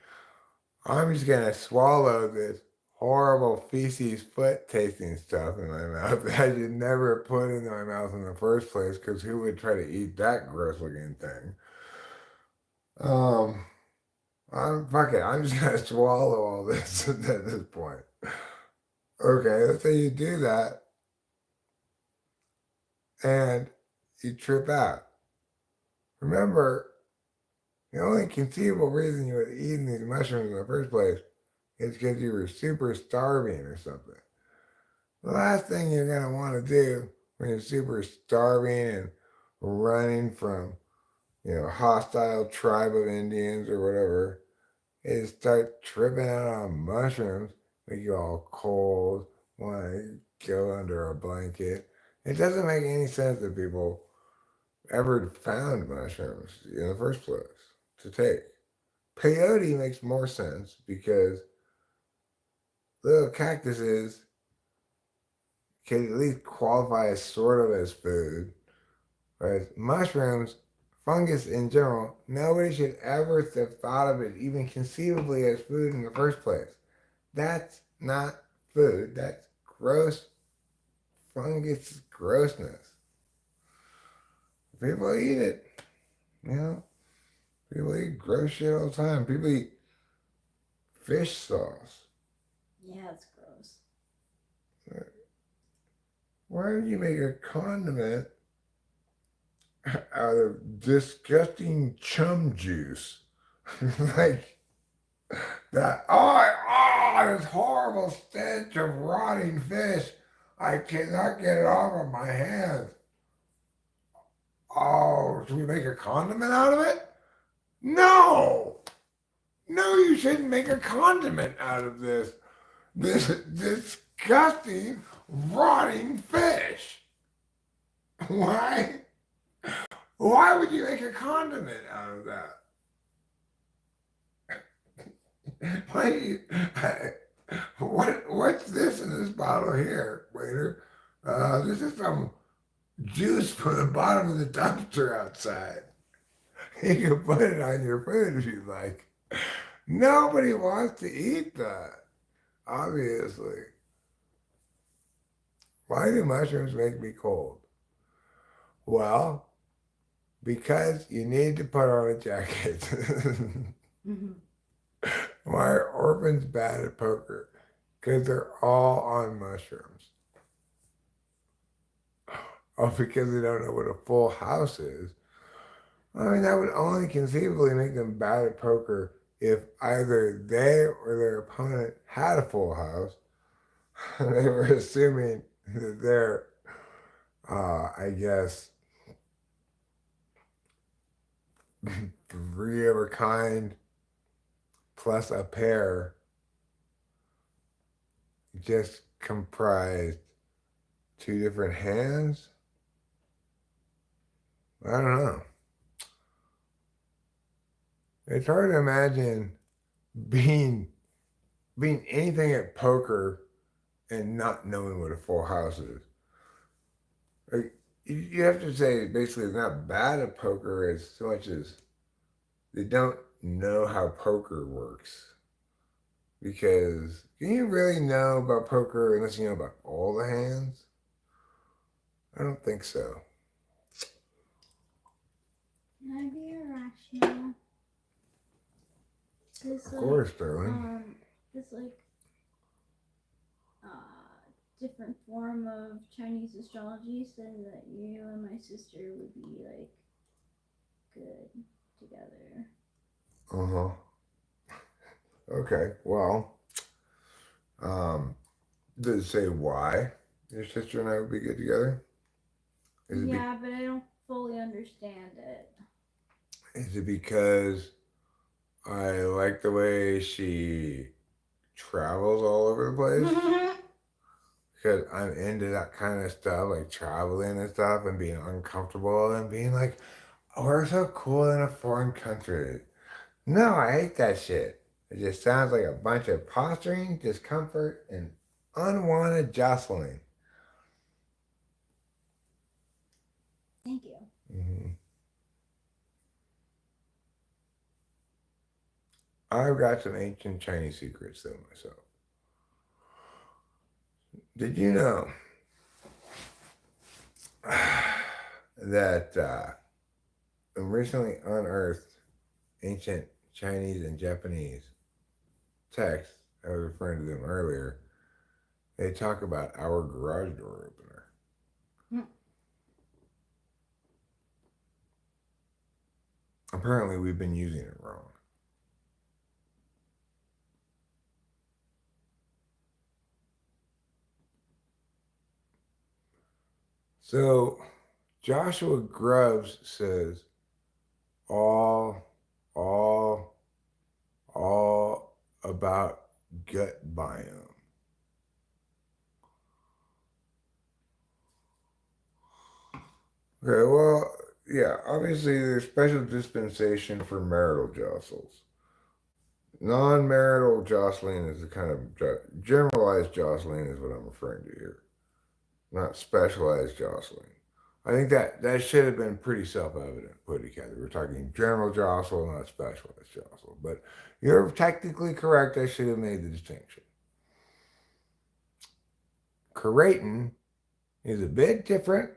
I'm just gonna swallow this horrible feces foot tasting stuff in my mouth that I should never put in my mouth in the first place, because who would try to eat that gross looking thing? Um, fuck it. I'm just gonna swallow all this at this point. Okay, let's say you do that and you trip out. Remember, the only conceivable reason you would eat eaten these mushrooms in the first place is because you were super starving or something. The last thing you're going to want to do when you're super starving and running from, a hostile tribe of Indians or whatever, is start tripping out on mushrooms, make you all cold, want to go under a blanket. It doesn't make any sense that people ever found mushrooms in the first place to take. Peyote makes more sense because little cactuses can at least qualify as sort of as food, whereas mushrooms, fungus in general, nobody should ever have thought of it even conceivably as food in the first place. That's not food. That's gross fungus grossness. People eat it, you know. People eat gross shit all the time. People eat fish sauce. Yeah, it's gross. Why would you make a condiment out of disgusting chum juice? Like that. Oh, this horrible stench of rotting fish. I cannot get it off of my hands. Oh, should we make a condiment out of it? No! No, you shouldn't make a condiment out of this disgusting, rotting fish. Why? Why would you make a condiment out of that? Why do you, what's this in this bottle here, waiter? This is some juice from the bottom of the dumpster outside. You can put it on your food if you like. Nobody wants to eat that, obviously. Why do mushrooms make me cold? Well, because you need to put on a jacket. Mm-hmm. Why are orphans bad at poker? Because they're all on mushrooms. Oh, because they don't know what a full house is. I mean, that would only conceivably make them bad at poker if either they or their opponent had a full house. They were assuming that they're, I guess, three of a kind plus a pair just comprised two different hands. I don't know. It's hard to imagine being anything at poker and not knowing what a full house is. Like, you have to say basically they're not bad at poker as so much as they don't know how poker works. Because can you really know about poker unless you know about all the hands? I don't think so. Can I be irrational? This Of course, darling. this different form of Chinese astrology said that you and my sister would be like good together. Uh huh. Okay. Well, does it say why your sister and I would be good together? Yeah, but I don't fully understand it. Is it because I like the way she travels all over the place? Because I'm into that kind of stuff, like traveling and stuff, and being uncomfortable and being like, oh, we're so cool in a foreign country. No, I hate that shit. It just sounds like a bunch of posturing, discomfort, and unwanted jostling. Thank you. Mm-hmm. I've got some ancient Chinese secrets though myself. Did you know that recently unearthed ancient Chinese and Japanese texts? I was referring to them earlier. They talk about our garage door opener. Hmm. Apparently, we've been using it wrong. So, Joshua Grubbs says, all, all, all about gut biome. Okay, well, yeah, obviously there's special dispensation for marital jostles. Non-marital jostling is a kind of generalized jostling is what I'm referring to here, not specialized jostling. I think that should have been pretty self-evident put together. We're talking general jostle, not specialized jostle. But you're technically correct. I should have made the distinction. Keratin is a bit different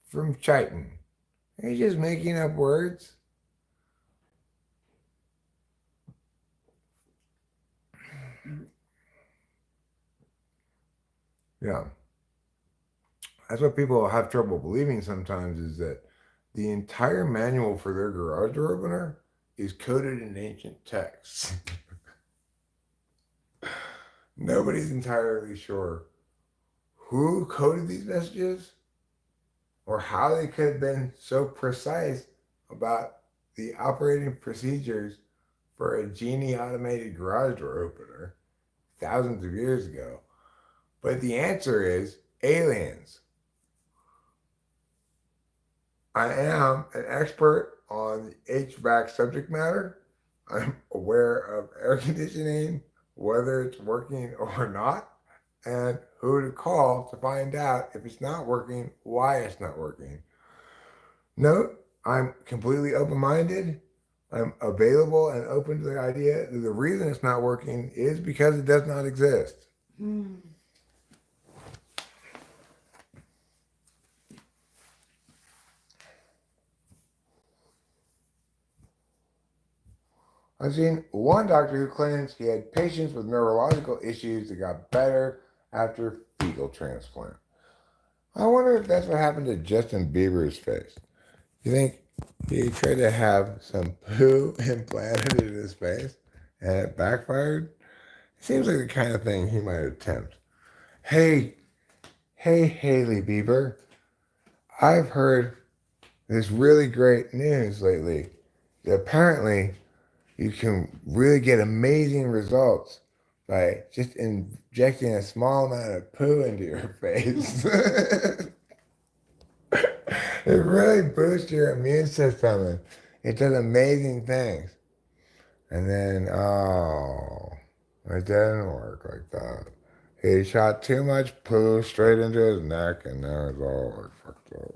from chitin. Are you just making up words? Yeah. That's what people have trouble believing sometimes is that the entire manual for their garage door opener is coded in ancient texts. Nobody's entirely sure who coded these messages or how they could have been so precise about the operating procedures for a Genie automated garage door opener thousands of years ago. But the answer is aliens. I am an expert on the HVAC subject matter. I'm aware of air conditioning, whether it's working or not, and who to call to find out if it's not working, why it's not working. Note, I'm completely open minded. I'm available and open to the idea that the reason it's not working is because it does not exist. Mm. I've seen one doctor who claims he had patients with neurological issues that got better after fecal transplant. I wonder if that's what happened to Justin Bieber's face. You think he tried to have some poo implanted in his face and it backfired? It seems like the kind of thing he might attempt. Hey, hey, Haley Bieber, I've heard this really great news lately. Apparently, you can really get amazing results by just injecting a small amount of poo into your face. It really boosts your immune system and it does amazing things. And then, oh, it didn't work like that. He shot too much poo straight into his neck and now it's all like fucked up.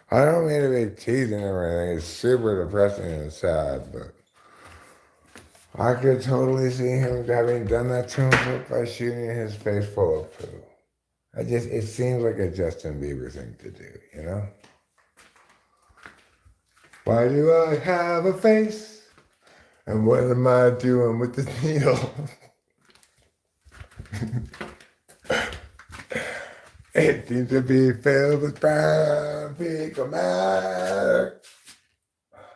I don't mean to be teasing or anything. It's super depressing and sad, but I could totally see him having done that to himself by shooting his face full of poo. It seems like a Justin Bieber thing to do, you know? Why do I have a face? And what am I doing with the needle? It seems to be filled with brown fecal matter.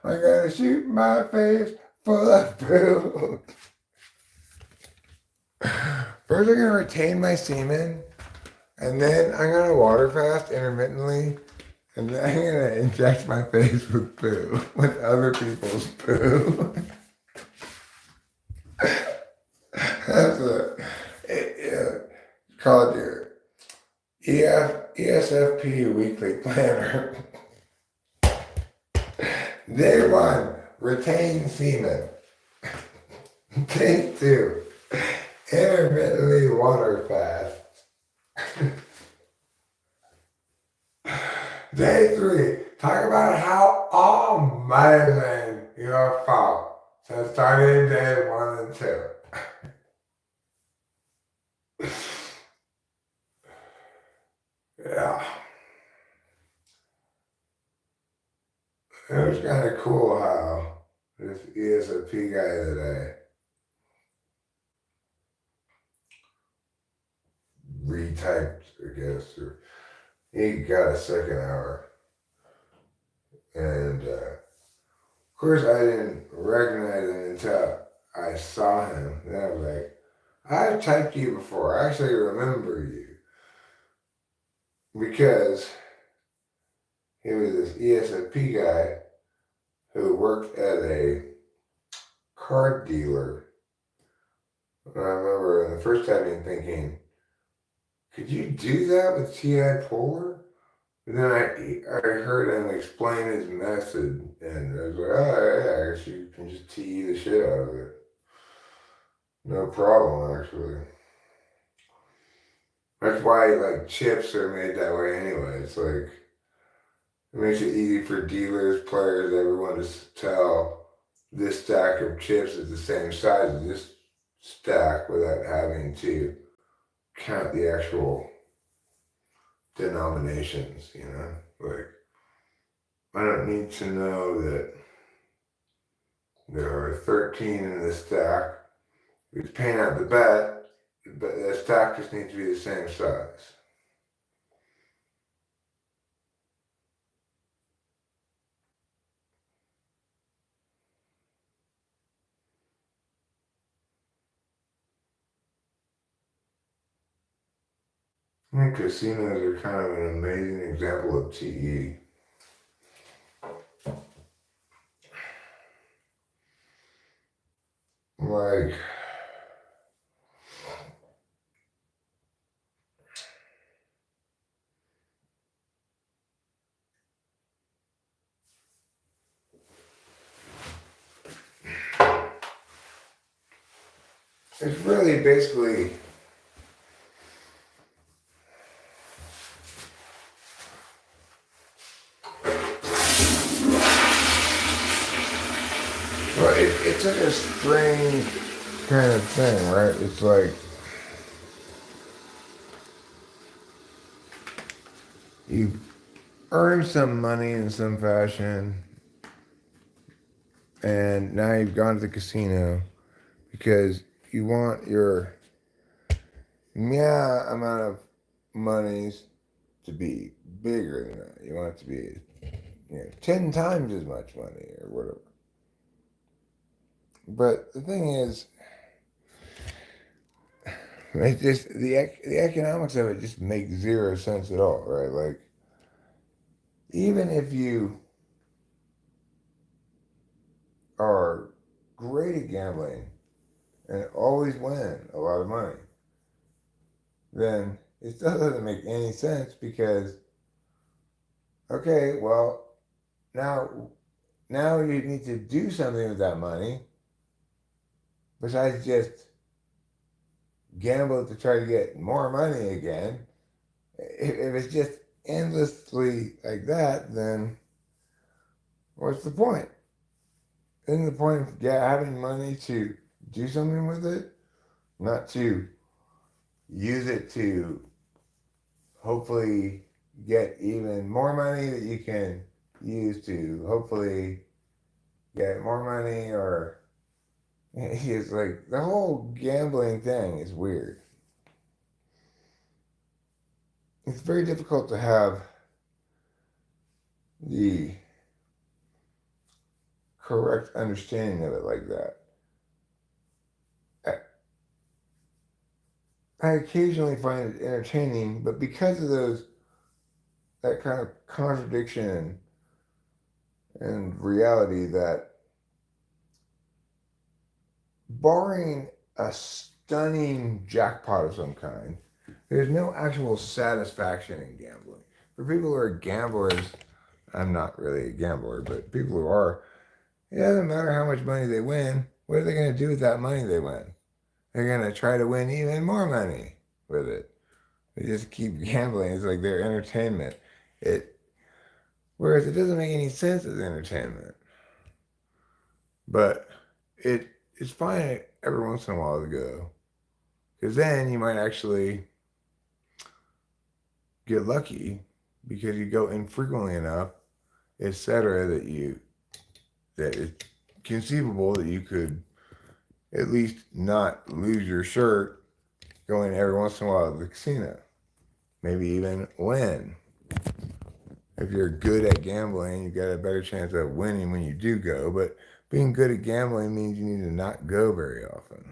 I'm gonna shoot my face full of poo. First, I'm gonna retain my semen, and then I'm gonna water fast intermittently, and then I'm gonna inject my face with poo, with other people's poo. That's called your ESFP weekly planner. Day 1, retain semen. Day 2, intermittently water fast. Day 3, talk about how amazing you have felt since starting day 1 and 2. Yeah. It was kind of cool how this ESFP guy that I retyped, I guess, or he got a second hour. And of course, I didn't recognize him until I saw him. And I was like, I've typed you before. I actually remember you. Because he was this ESFP guy who worked at a car dealer I remember the first time being thinking, could you do that with TI Polar? But then I heard him explain his method, and I was like, oh, yeah, I guess you can just TE the shit out of it. No problem, actually. That's why, like, chips are made that way anyway. It's like, it makes it easy for dealers, players, everyone to tell this stack of chips is the same size as this stack without having to count the actual denominations, you know? Like, I don't need to know that there are 13 in the stack. It's paying out the bet, but the stack just needs to be the same size. I think casinos are kind of an amazing example of TE. Like, it's really basically well, it's such a strange kind of thing, right? It's like you earn some money in some fashion, and now you've gone to the casino because you want your amount of monies to be bigger than that. You want it to be, 10 times as much money or whatever. But the thing is, it just the economics of it just makes zero sense at all, right? Like, even if you are great at gambling and always win a lot of money, then it still doesn't make any sense because, okay, well, now now you need to do something with that money besides just gamble to try to get more money again. If it's just endlessly like that, then what's the point? Isn't the point of having money to do something with it, not to use it to hopefully get even more money that you can use to hopefully get more money or it's like the whole gambling thing is weird. It's very difficult to have the correct understanding of it like that. I occasionally find it entertaining, but because of that kind of contradiction and reality that barring a stunning jackpot of some kind, there's no actual satisfaction in gambling. For people who are gamblers, I'm not really a gambler, but people who are, it doesn't matter how much money they win. What are they going to do with that money they win? They're going to try to win even more money with it. They just keep gambling. It's like their entertainment. It Whereas it doesn't make any sense as entertainment. But it's fine every once in a while to go. Because then you might actually get lucky because you go infrequently enough, etc., that it's conceivable that you could at least not lose your shirt going every once in a while to the casino. Maybe even win. If you're good at gambling, you got a better chance of winning when you do go. But being good at gambling means you need to not go very often.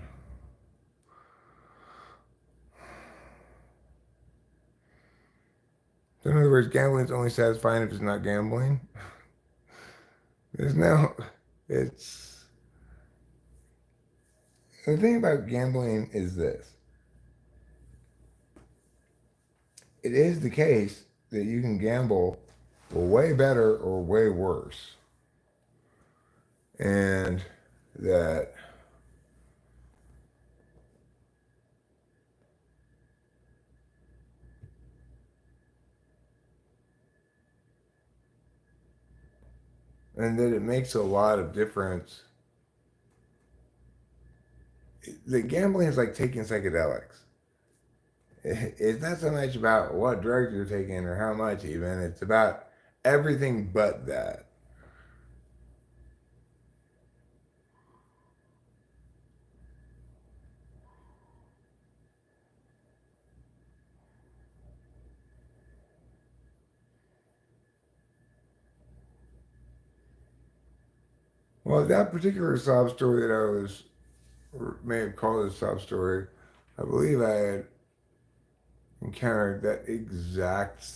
So in other words, gambling is only satisfying if it's not gambling. There's no, it's The thing about gambling is this: it is the case that you can gamble way better or way worse, and that it makes a lot of difference. The gambling is like taking psychedelics. It's not so much about what drugs you're taking or how much, even. It's about everything but that. Well, that particular sob story that I was, or may have called it a sob story, I believe I had encountered that exact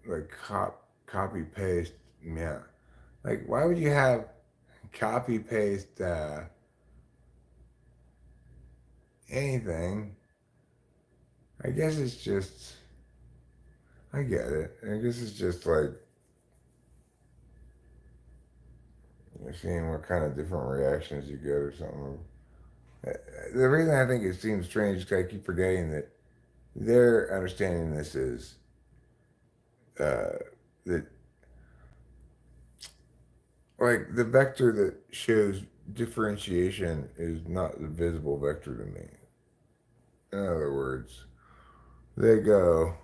like copy paste. Yeah, like why would you have copy paste anything? I guess it's just I get it. I guess it's just like you're seeing what kind of different reactions you get or something. Uh, The reason I think it seems strange is 'cause I keep forgetting that their understanding this is uh, that like the vector that shows differentiation is not the visible vector to me. In other words, they go,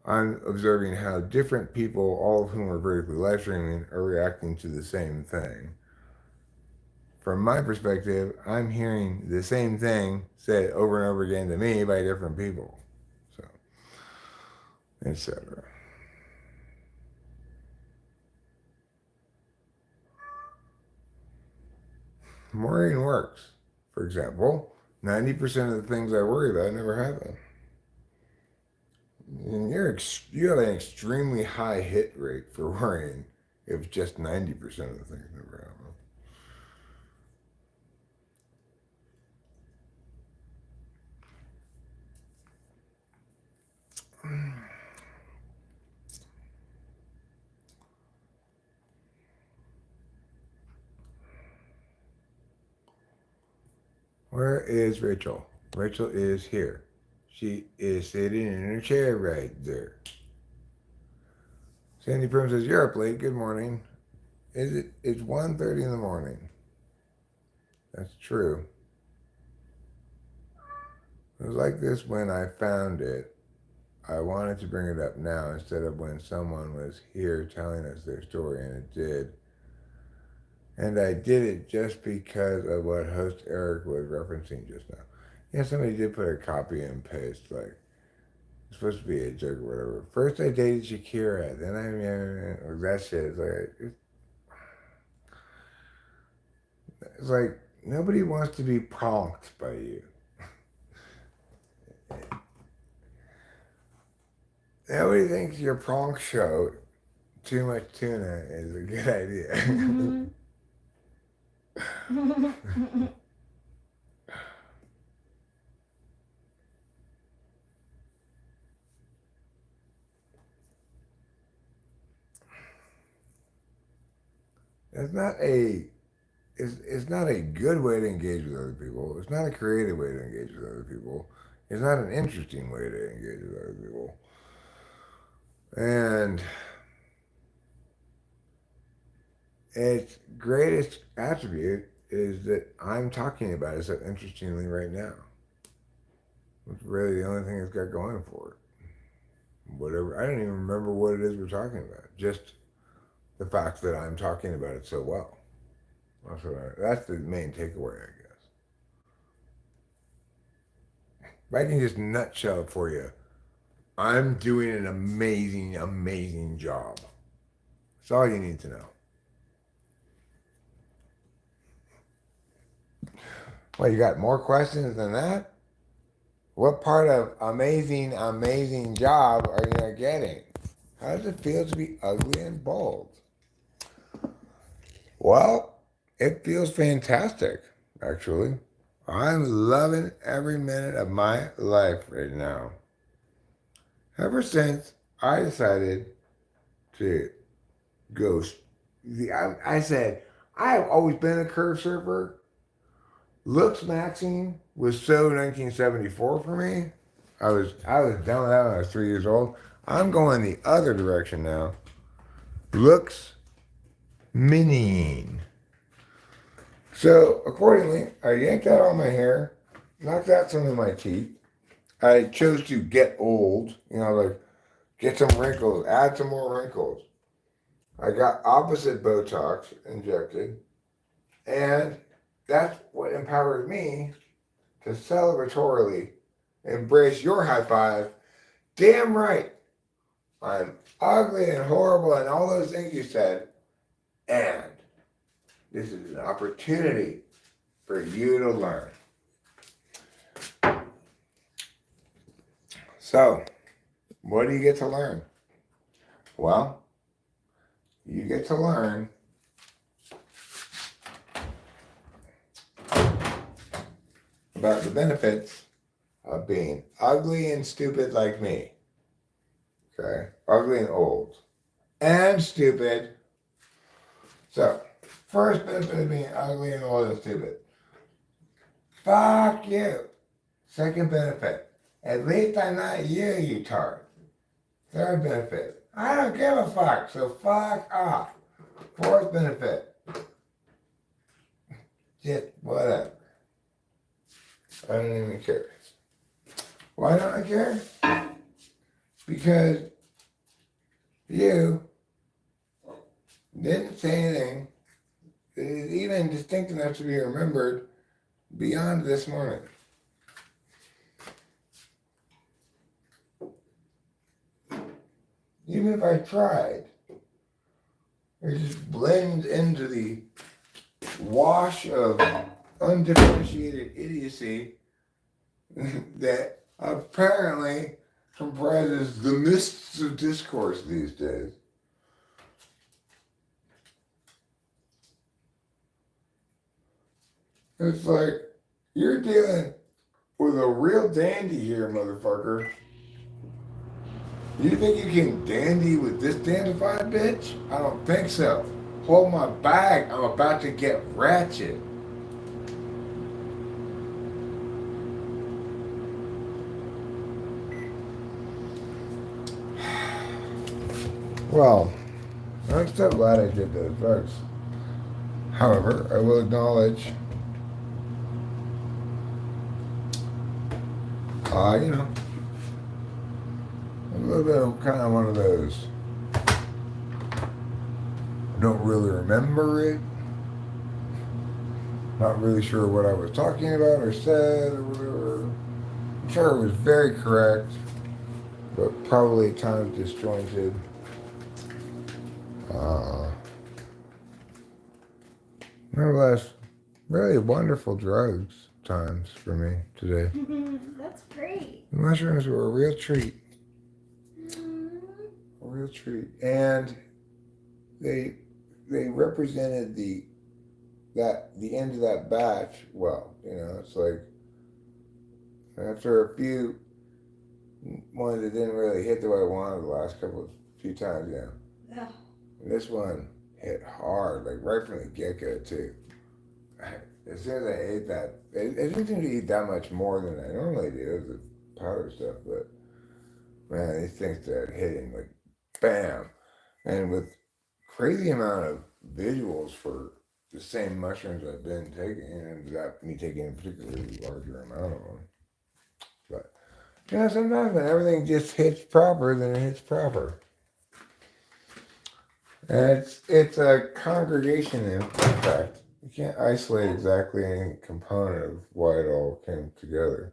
I'm observing how different people, all of whom are vertically live streaming, are reacting to the same thing. From my perspective, I'm hearing the same thing said over and over again to me by different people. So, etc. Worrying works. For example, 90% of the things I worry about never happen. And you have an extremely high hit rate for worrying if just 90% of the things never happen. Where is Rachel? Rachel is here. She is sitting in her chair right there. Sandy Prim says, you're up late. Good morning. It's 1:30 in the morning. That's true. It was like this when I found it. I wanted to bring it up now instead of when someone was here telling us their story, and it did. And I did it just because of what host Eric was referencing just now. Yeah, somebody did put a copy and paste, like, it's supposed to be a joke or whatever. First I dated Shakira, then that shit. It's like, nobody wants to be pranked by you. Nobody thinks your prank show, Too Much Tuna, is a good idea. It's not a it's not a good way to engage with other people. It's not a creative way to engage with other people. It's not an interesting way to engage with other people. And its greatest attribute is that I'm talking about it so interestingly right now. It's really the only thing it's got going for it. Whatever, I don't even remember what it is we're talking about. Just the fact that I'm talking about it so well. That's the main takeaway, I guess. If I can just nutshell it for you, I'm doing an amazing, amazing job. That's all you need to know. Well, you got more questions than that? What part of amazing, amazing job are you not getting? How does it feel to be ugly and bald? Well, it feels fantastic. actually. I'm loving every minute of my life right now. Ever since I decided to go, I said, I have always been a curve surfer. Looks maxing was so 1974 for me. I was done with that when I was 3 years old. I'm going the other direction now. Looks meaning. So accordingly, I yanked out all my hair, knocked out some of my teeth. I chose to get old, like get some wrinkles, add some more wrinkles. I got opposite Botox injected, and that's what empowered me to celebratorily embrace your high five. Damn right. I'm ugly and horrible and all those things you said. And this is an opportunity for you to learn. So, what do you get to learn? Well, you get to learn about the benefits of being ugly and stupid like me. Okay? Ugly and old. And stupid. So, first benefit of being ugly and old and stupid. Fuck you. Second benefit. At least I'm not you, you tart. Third benefit. I don't give a fuck, so fuck off. Fourth benefit. Just whatever. I don't even care. Why don't I care? Because you didn't say anything that is even distinct enough to be remembered beyond this morning. Even if I tried, it just blends into the wash of undifferentiated idiocy that apparently comprises the mists of discourse these days. It's like, you're dealing with a real dandy here, motherfucker. You think you can dandy with this dandified bitch? I don't think so. Hold my bag, I'm about to get ratchet. Well, I'm so glad I did those drugs. However, I will acknowledge, a little bit of kind of one of those. I don't really remember it. Not really sure what I was talking about or said or whatever. I'm sure it was very correct, but probably at times disjointed. Nevertheless, really wonderful drugs times for me today. That's great. The mushrooms were a real treat. A real treat. And they represented the end of that batch well. It's like after a few ones that didn't really hit the way I wanted the last few times, Yeah. And this one hit hard, like right from the get-go too. As soon as I ate that, it didn't seem to eat that much more than I normally do, the powder stuff, but man, these things started hitting like bam. And with crazy amount of visuals for the same mushrooms I've been taking, and without me taking a particularly larger amount of them. But sometimes when everything just hits proper, then it hits proper. And it's a congregation effect. You can't isolate exactly any component of why it all came together.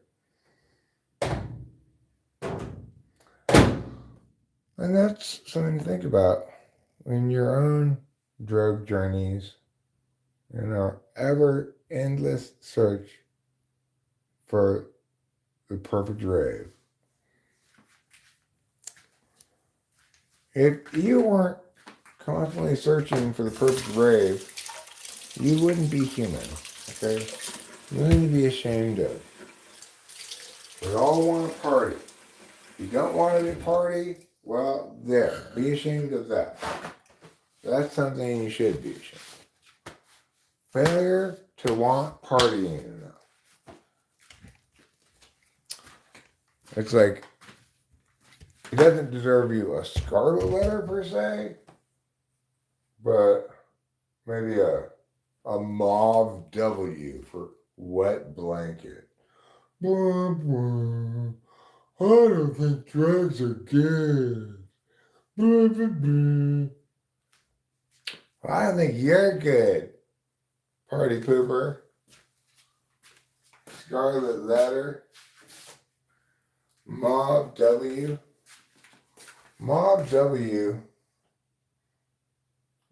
And that's something to think about in your own drug journeys, in our ever endless search for the perfect rave. If you weren't constantly searching for the perfect rave, you wouldn't be human. Okay? Nothing to be ashamed of. We all want to party. If you don't want to party, well, there. Be ashamed of that. That's something you should be ashamed of. Failure to want partying enough. It's like, it doesn't deserve you a scarlet letter per se, but maybe a mauve W for wet blanket. Blah, blah. I don't think drugs are good. Blah, blah, blah. Well, I don't think you're good, party pooper. Scarlet letter. Mauve W. Mauve W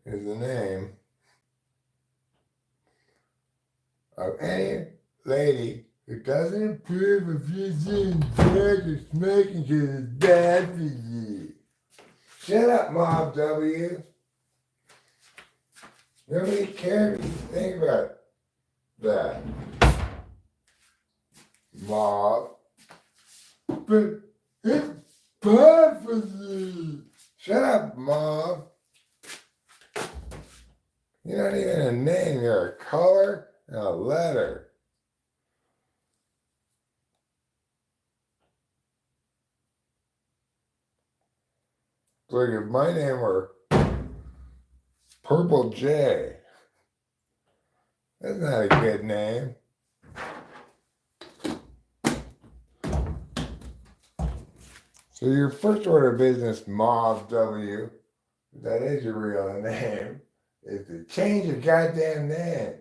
is the name of any lady who doesn't approve of using drugs or smoking because it's bad for you. Shut up, Mauve W. Nobody cares what you think about that. Mauve. But it's bad for you. Shut up, Mauve. You're not even a name, you're a color and a letter. It's like if my name were Purple J. That's not a good name. So your first order of business, Mauve W, if that is your real name, is to change your goddamn name.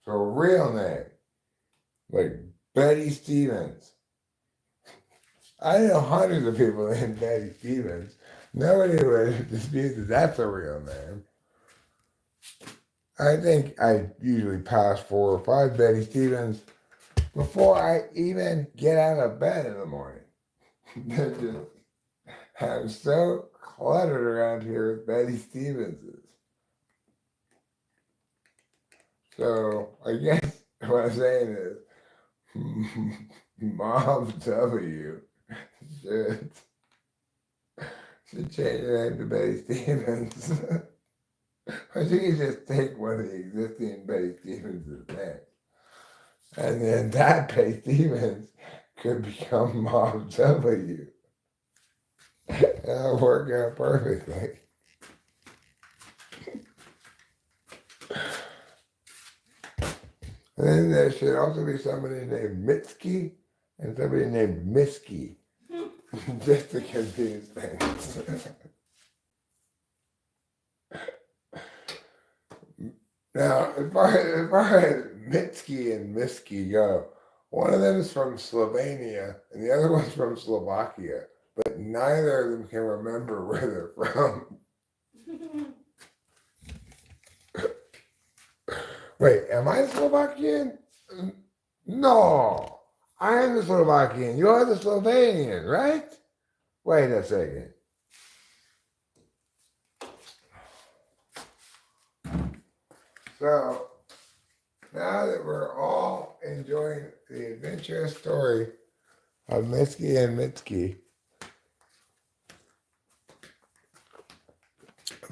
So a real name, like Betty Stevens. I know hundreds of people named Betty Stevens. Nobody would dispute that that's a real name. I think I usually pass 4 or 5 Betty Stevens before I even get out of bed in the morning. I'm so cluttered around here with Betty Stevenses. So I guess what I'm saying is Mom W should change her name to Betty Stevens. Or she could just take one of the existing Betty Stevens' names. And then that Betty Stevens could become Mom W. That'll work out perfectly. And then there should also be somebody named Mitski and somebody named Misky. Just to confuse things. Now, as far as Mitski and Misky go, one of them is from Slovenia and the other one's from Slovakia, but neither of them can remember where they're from. Wait, am I Slovakian? No, I am the Slovakian. You're the Slovenian, right? Wait a second. So, now that we're all enjoying the adventurous story of Mitski and Mitski,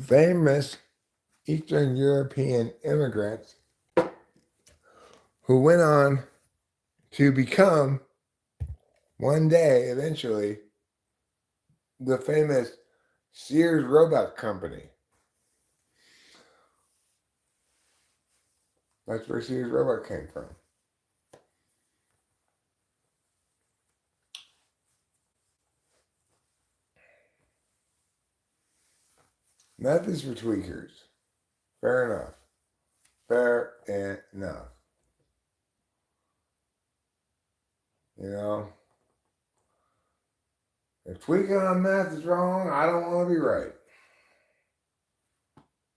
famous Eastern European immigrants who went on to become, one day, eventually, the famous Sears Roebuck Company. That's where Sears Roebuck came from. Methods for tweakers. Fair enough. Fair enough. You know, if tweaking on meth is wrong, I don't want to be right.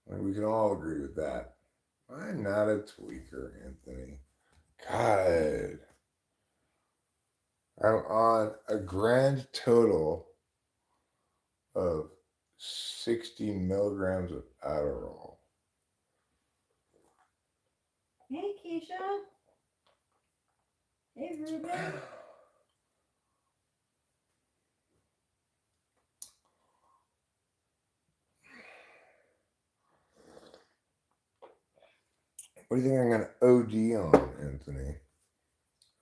And we can all agree with that. I'm not a tweaker, Anthony. God. I'm on a grand total of 60 milligrams of Adderall. Hey, Keisha. Hey, Ruben. What do you think I'm gonna OD on, Anthony?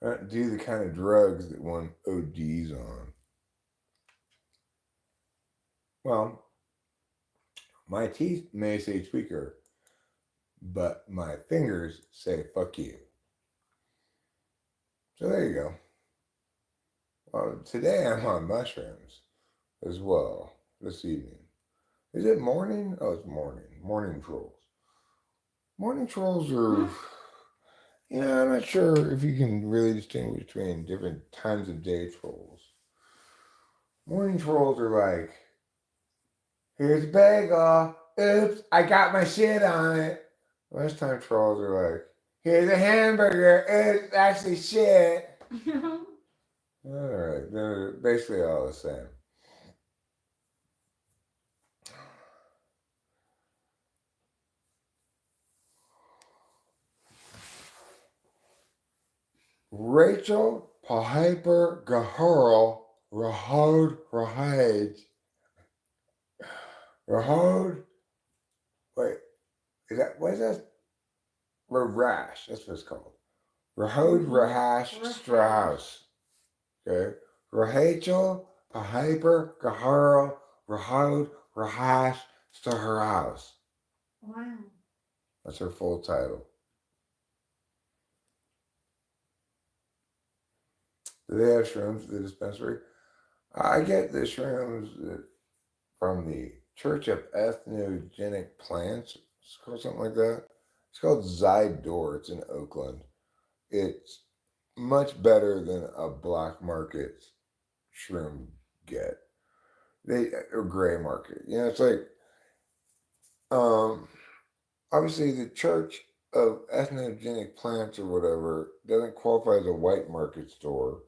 I don't do the kind of drugs that one ODs on. Well, my teeth may say tweaker, but my fingers say fuck you. So there you go. Well, today I'm on mushrooms as well this evening. Is it morning? Oh, it's morning. Morning trolls. Morning trolls are, I'm not sure if you can really distinguish between different times of day trolls. Morning trolls are like, here's a bagel. Oops, I got my shit on it. Lunchtime trolls are like, here's a hamburger. It's actually shit. Alright, they're basically all the same. Rachel Pahiper Gahurl Rahod Rahaj Rahod. Wait, is that what is that? Rahash. That's what it's called. Rahod Rahash Strauss. Okay. Rachel Pahiper Gahurl Rahod Rahash Strauss. Wow. That's her full title. Do they have shrooms at the dispensary? I get the shrooms from the Church of Ethnogenic Plants. It's called something like that. It's called Zydor. It's in Oakland. It's much better than a black market shroom get. They or gray market. It's like um obviously the Church of Ethnogenic Plants or whatever doesn't qualify as a white market store,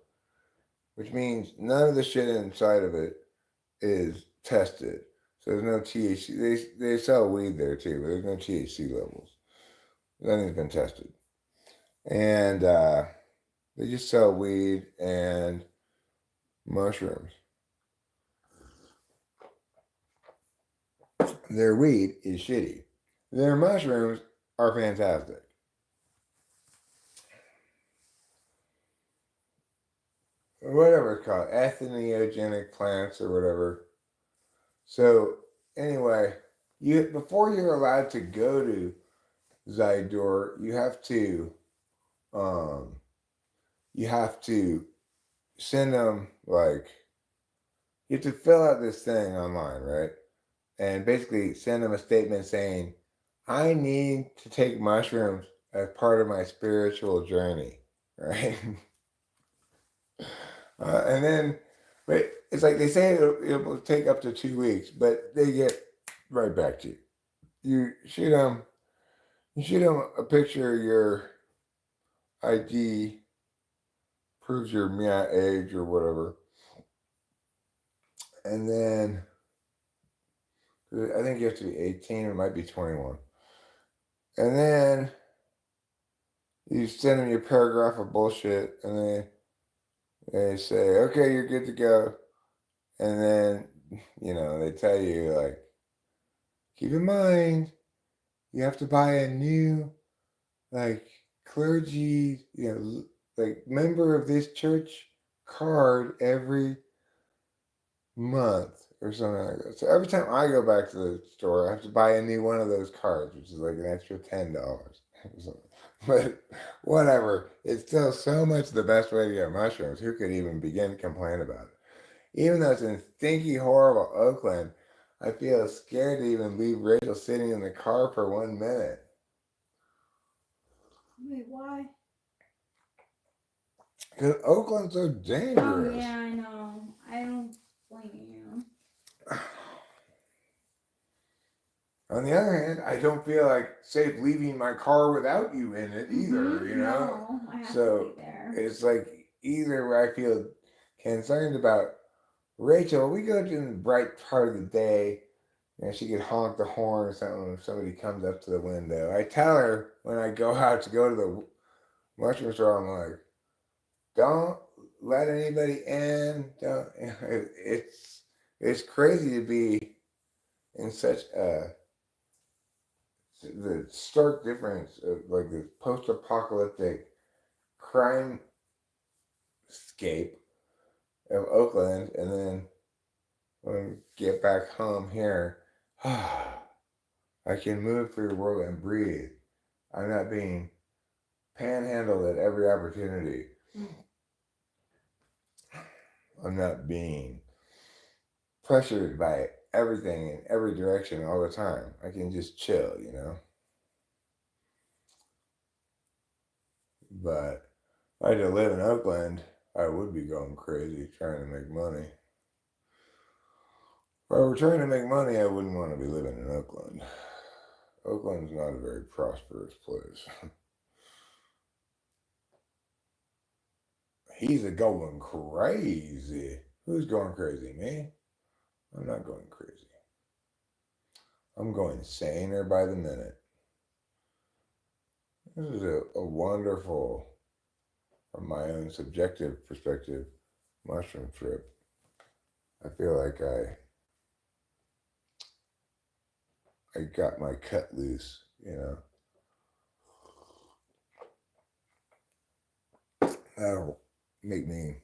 which means none of the shit inside of it is tested. So there's no THC. They sell weed there too, but there's no THC levels. Nothing's been tested. And they just sell weed and mushrooms. Their weed is shitty. Their mushrooms are fantastic. Whatever it's called, entheogenic plants or whatever. So anyway, you before you're allowed to go to Zydor, um, you have to send them like you have to fill out this thing online, right? And basically send them a statement saying, "I need to take mushrooms as part of my spiritual journey," right? And then, but it's like they say it will take up to 2 weeks, but they get right back to you. You shoot them a picture of your ID, proves your age or whatever, and then I think you have to be 18, it might be 21, and then you send them your paragraph of bullshit, and they say, okay, you're good to go, and then they tell you like, keep in mind, you have to buy a new like clergy, like member of this church card every month or something like that. So every time I go back to the store, I have to buy a new one of those cards, which is like an extra $10. But whatever, it's still so much the best way to get mushrooms. Who could even begin to complain about it? Even though it's in stinky, horrible Oakland, I feel scared to even leave Rachel sitting in the car for 1 minute. Wait, why? Because Oakland's so Oh, dangerous. yeah, I know. I don't blame you. On the other hand, I don't feel like safe leaving my car without you in it either, No, I have to So be there. it's like either where I feel concerned about Rachel, we go to the bright part of the day, and she could honk the horn or something if somebody comes up to the window. I tell her when I go out to go to the mushroom store, I'm like, don't let anybody in. Don't. It's crazy to be in such a the stark difference of like the post-apocalyptic crime scape of Oakland, and then when we get back home here, I can move through the world and breathe. I'm not being panhandled at every opportunity. I'm not being pressured by everything in every direction all the time. I can just chill, you know. But if I had to live in Oakland, I would be going crazy trying to make money. If I were trying to make money, I wouldn't want to be living in Oakland. Oakland's not a very prosperous place. He's a going crazy. Who's going crazy? Me? I'm not going crazy. I'm going saner by the minute. This is a wonderful, from my own subjective perspective, mushroom trip. I feel like I got my cut loose, you know. That'll make me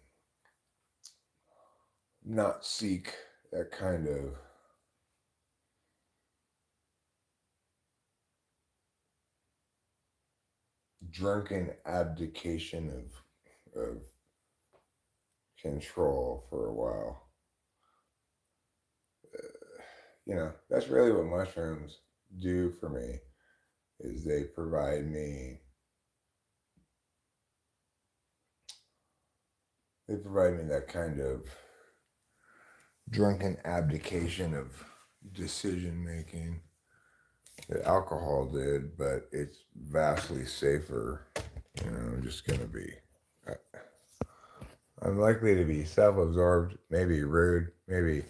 not seek that kind of drunken abdication of control for a while. You know, that's really what mushrooms do for me is they provide me that kind of drunken abdication of decision making that alcohol did, but it's vastly safer. You know, I'm just gonna be. I'm likely to be self-absorbed, maybe rude, maybe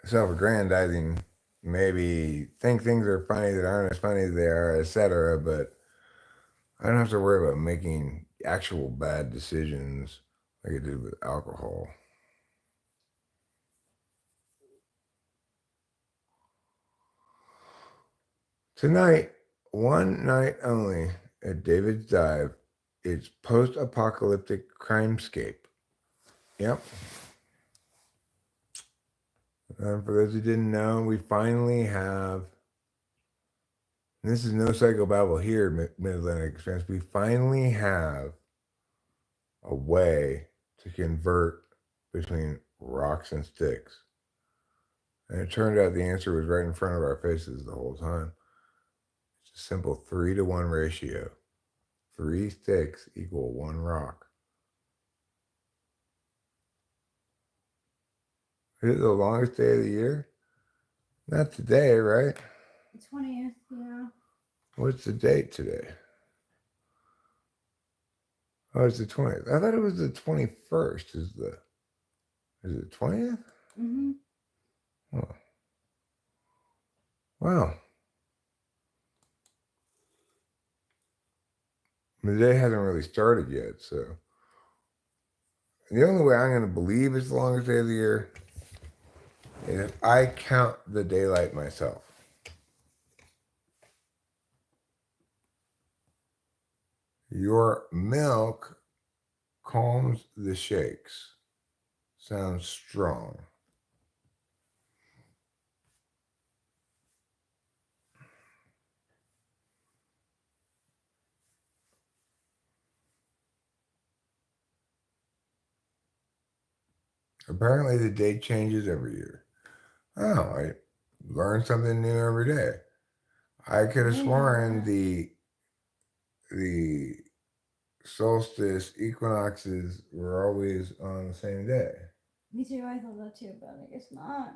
self-aggrandizing, maybe think things are funny that aren't as funny as they are, etc. But I don't have to worry about making actual bad decisions like I did with alcohol. Tonight, one night only at David's Dive, it's post-apocalyptic crimescape. Yep. For those who didn't know, we finally have. And this is no psychobabble here, Mid-Atlantic Express. We finally have a way to convert between rocks and sticks. And it turned out the answer was right in front of our faces the whole time. It's a simple 3-to-1 ratio. 3 sticks equal 1 rock. Is it the longest day of the year? Not today, right? The 20th, yeah. What's the date today? Oh, it's the 20th. I thought it was the 21st. Is it 20th? Mm-hmm. Oh. Wow. The day hasn't really started yet, so the only way I'm going to believe it's the longest day of the year is if I count the daylight myself. Your milk calms the shakes. Sounds strong. Apparently, the date changes every year. Oh, I learn something new every day. I could have sworn the solstice equinoxes were always on the same day. Me too, I thought that too, but I guess not.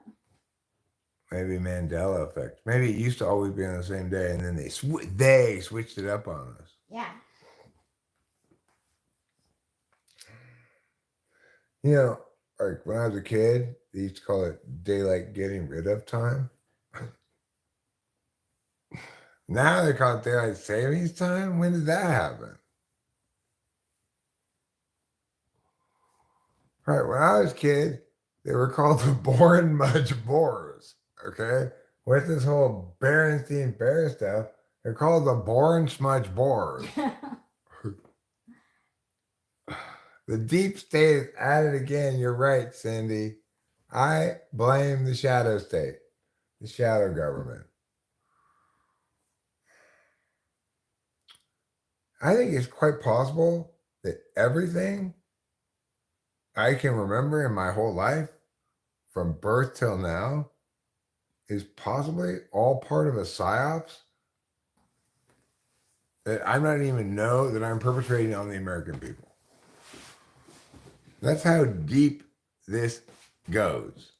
Maybe Mandela effect. Maybe it used to always be on the same day, and then they switched it up on us. Yeah. You know, like when I was a kid, they used to call it daylight getting rid of time. Now they call it daylight savings time. When did that happen? Right, when I was a kid, they were called the Boring Mudge Boars. Okay, with this whole Berenstein Bear stuff, they're called the Boring Smudge Boars. The deep state is at it again. You're right, Cindy. I blame the shadow state, the shadow government. I think it's quite possible that everything I can remember in my whole life, from birth till now, is possibly all part of a psyops that I don't even know that I'm perpetrating on the American people. That's how deep this goes.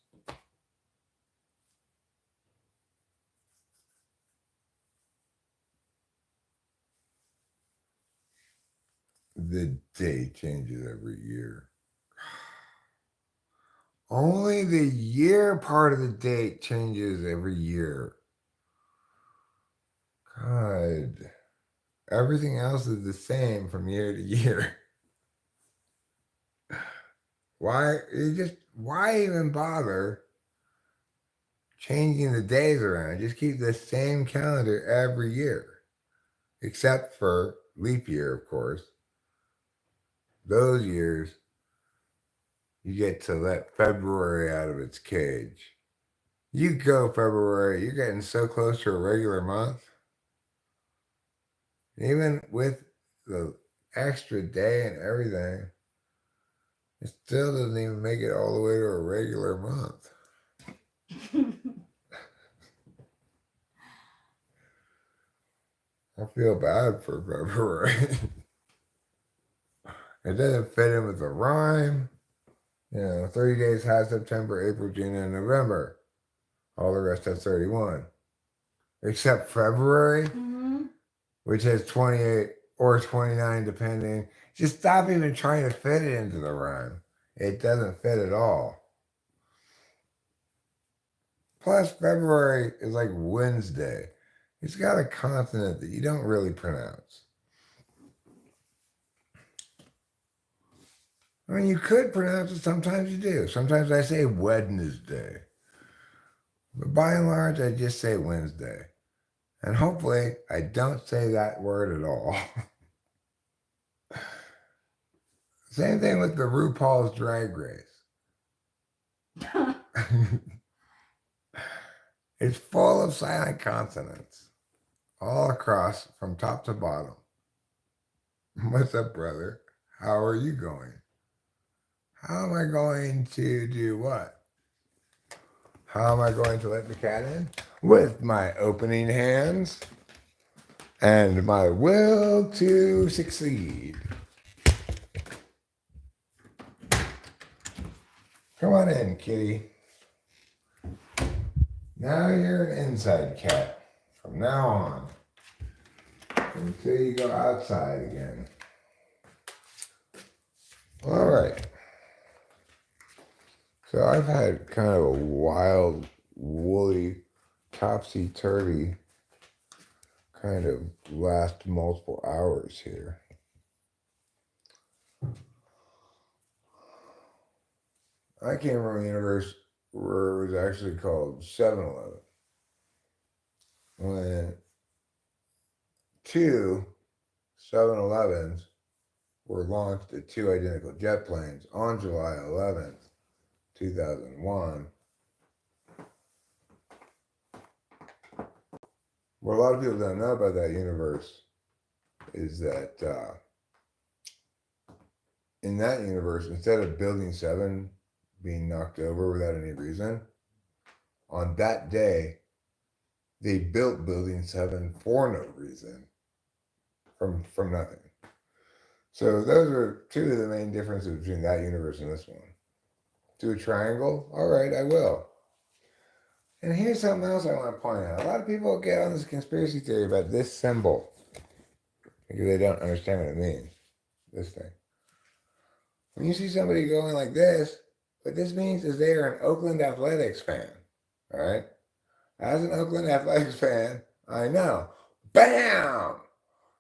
The day changes every year. Only the year part of the date changes every year. God. Everything else is the same from year to year. Why even bother changing the days around? Just keep the same calendar every year. Except for leap year, of course. Those years you get to let February out of its cage. You go February, you're getting so close to a regular month. Even with the extra day and everything, it still doesn't even make it all the way to a regular month. I feel bad for February. It doesn't fit in with the rhyme. 30 days has September, April, June, and November. All the rest have 31. Except February, which has 28 or 29, depending. Just stop even trying to fit it into the rhyme. It doesn't fit at all. Plus, February is like Wednesday. It's got a consonant that you don't really pronounce. I mean, you could pronounce it. Sometimes you do. Sometimes I say Wednesday. But by and large, I just say Wednesday. And hopefully, I don't say that word at all. Same thing with the RuPaul's Drag Race. It's full of silent consonants all across from top to bottom. What's up, brother? How are you going? How am I going to do what? How am I going to let the cat in? With my opening hands and my will to succeed. Come on in, kitty. Now you're an inside cat from now on until you go outside again. All right. So I've had kind of a wild, woolly, topsy-turvy kind of last multiple hours here. I came from a universe where it was actually called 7-Eleven. When two 7-Elevens were launched at two identical jet planes on July 11th, 2001. What a lot of people don't know about that universe is that in that universe, instead of Building 7 being knocked over without any reason, on that day, they built Building 7 for no reason, from nothing. So those are two of the main differences between that universe and this one. Do a triangle? All right, I will. And here's something else I want to point out. A lot of people get on this conspiracy theory about this symbol because they don't understand what it means. This thing. When you see somebody going like this, What this means is they are an Oakland Athletics fan. All right? As an Oakland Athletics fan, I know. Bam!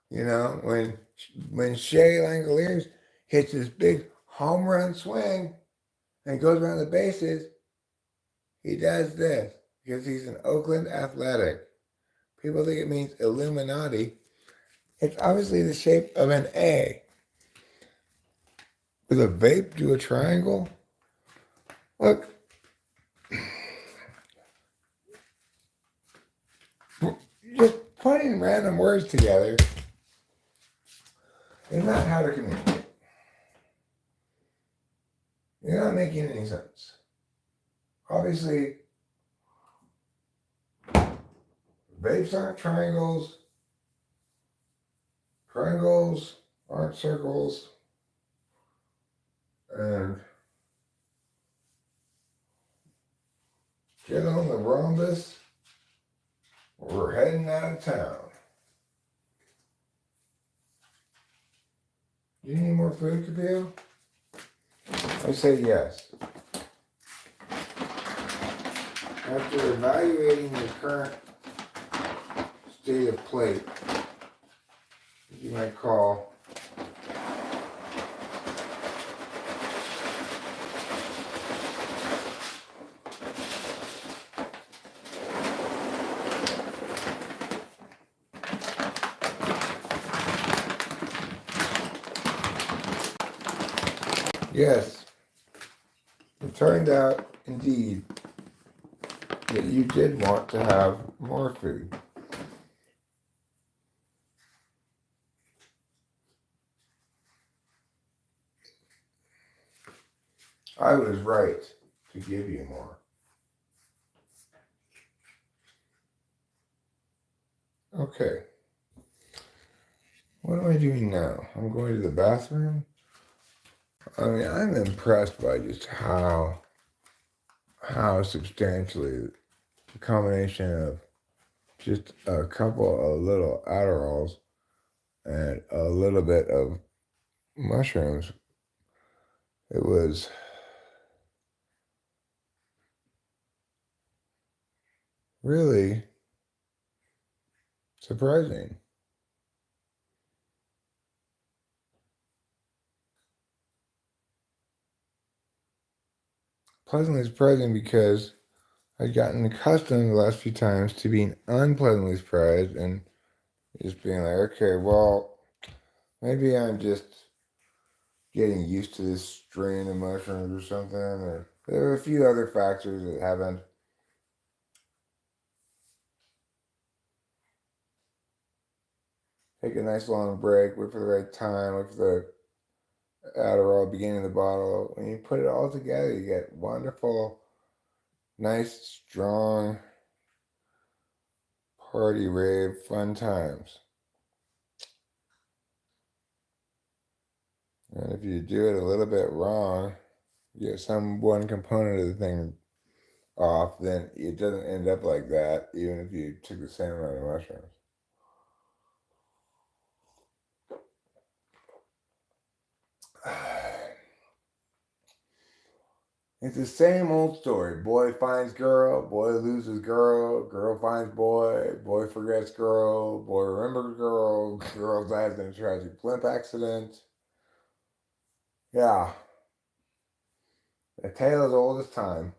You know, when Shea Langoliers hits this big home run swing and goes around the bases, he does this because he's an Oakland Athletic. People think it means Illuminati. It's obviously the shape of an A. With a vape do a triangle? Look, just putting random words together is not how to communicate. You're not making any sense. Obviously, vapes aren't triangles. Triangles aren't circles. And get on the rhombus. We're heading out of town. Do you need more food, Kapil? I say yes. After evaluating the current state of plate, you might call yes, it turned out indeed that you did want to have more food. I was right to give you more. Okay. What am I doing now? I'm going to the bathroom. I mean, I'm impressed by just how substantially the combination of just a couple of little Adderalls and a little bit of mushrooms. It was really surprising. Pleasantly surprising because I'd gotten accustomed the last few times to being unpleasantly surprised and just being like, okay, well, maybe I'm just getting used to this strain of mushrooms or something. Or there are a few other factors that happened. Take a nice long break, wait for the right time, wait for the Adderall beginning of the bottle. When you put it all together, you get wonderful, nice, strong, party rave, fun times. And if you do it a little bit wrong, you get some one component of the thing off, then it doesn't end up like that, even if you took the same amount of mushrooms. It's the same old story. Boy finds girl, boy loses girl, girl finds boy, boy forgets girl, boy remembers girl, girl dies in a tragic blimp accident. Yeah, the tale is old as time.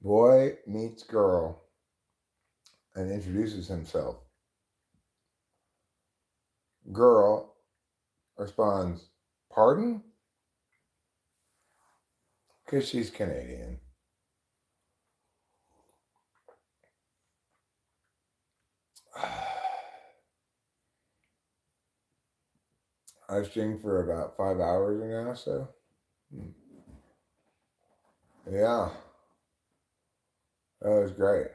Boy meets girl and introduces himself. Girl responds, "Pardon?" Because she's Canadian. I streamed for about 5 hours now, so yeah, that was great.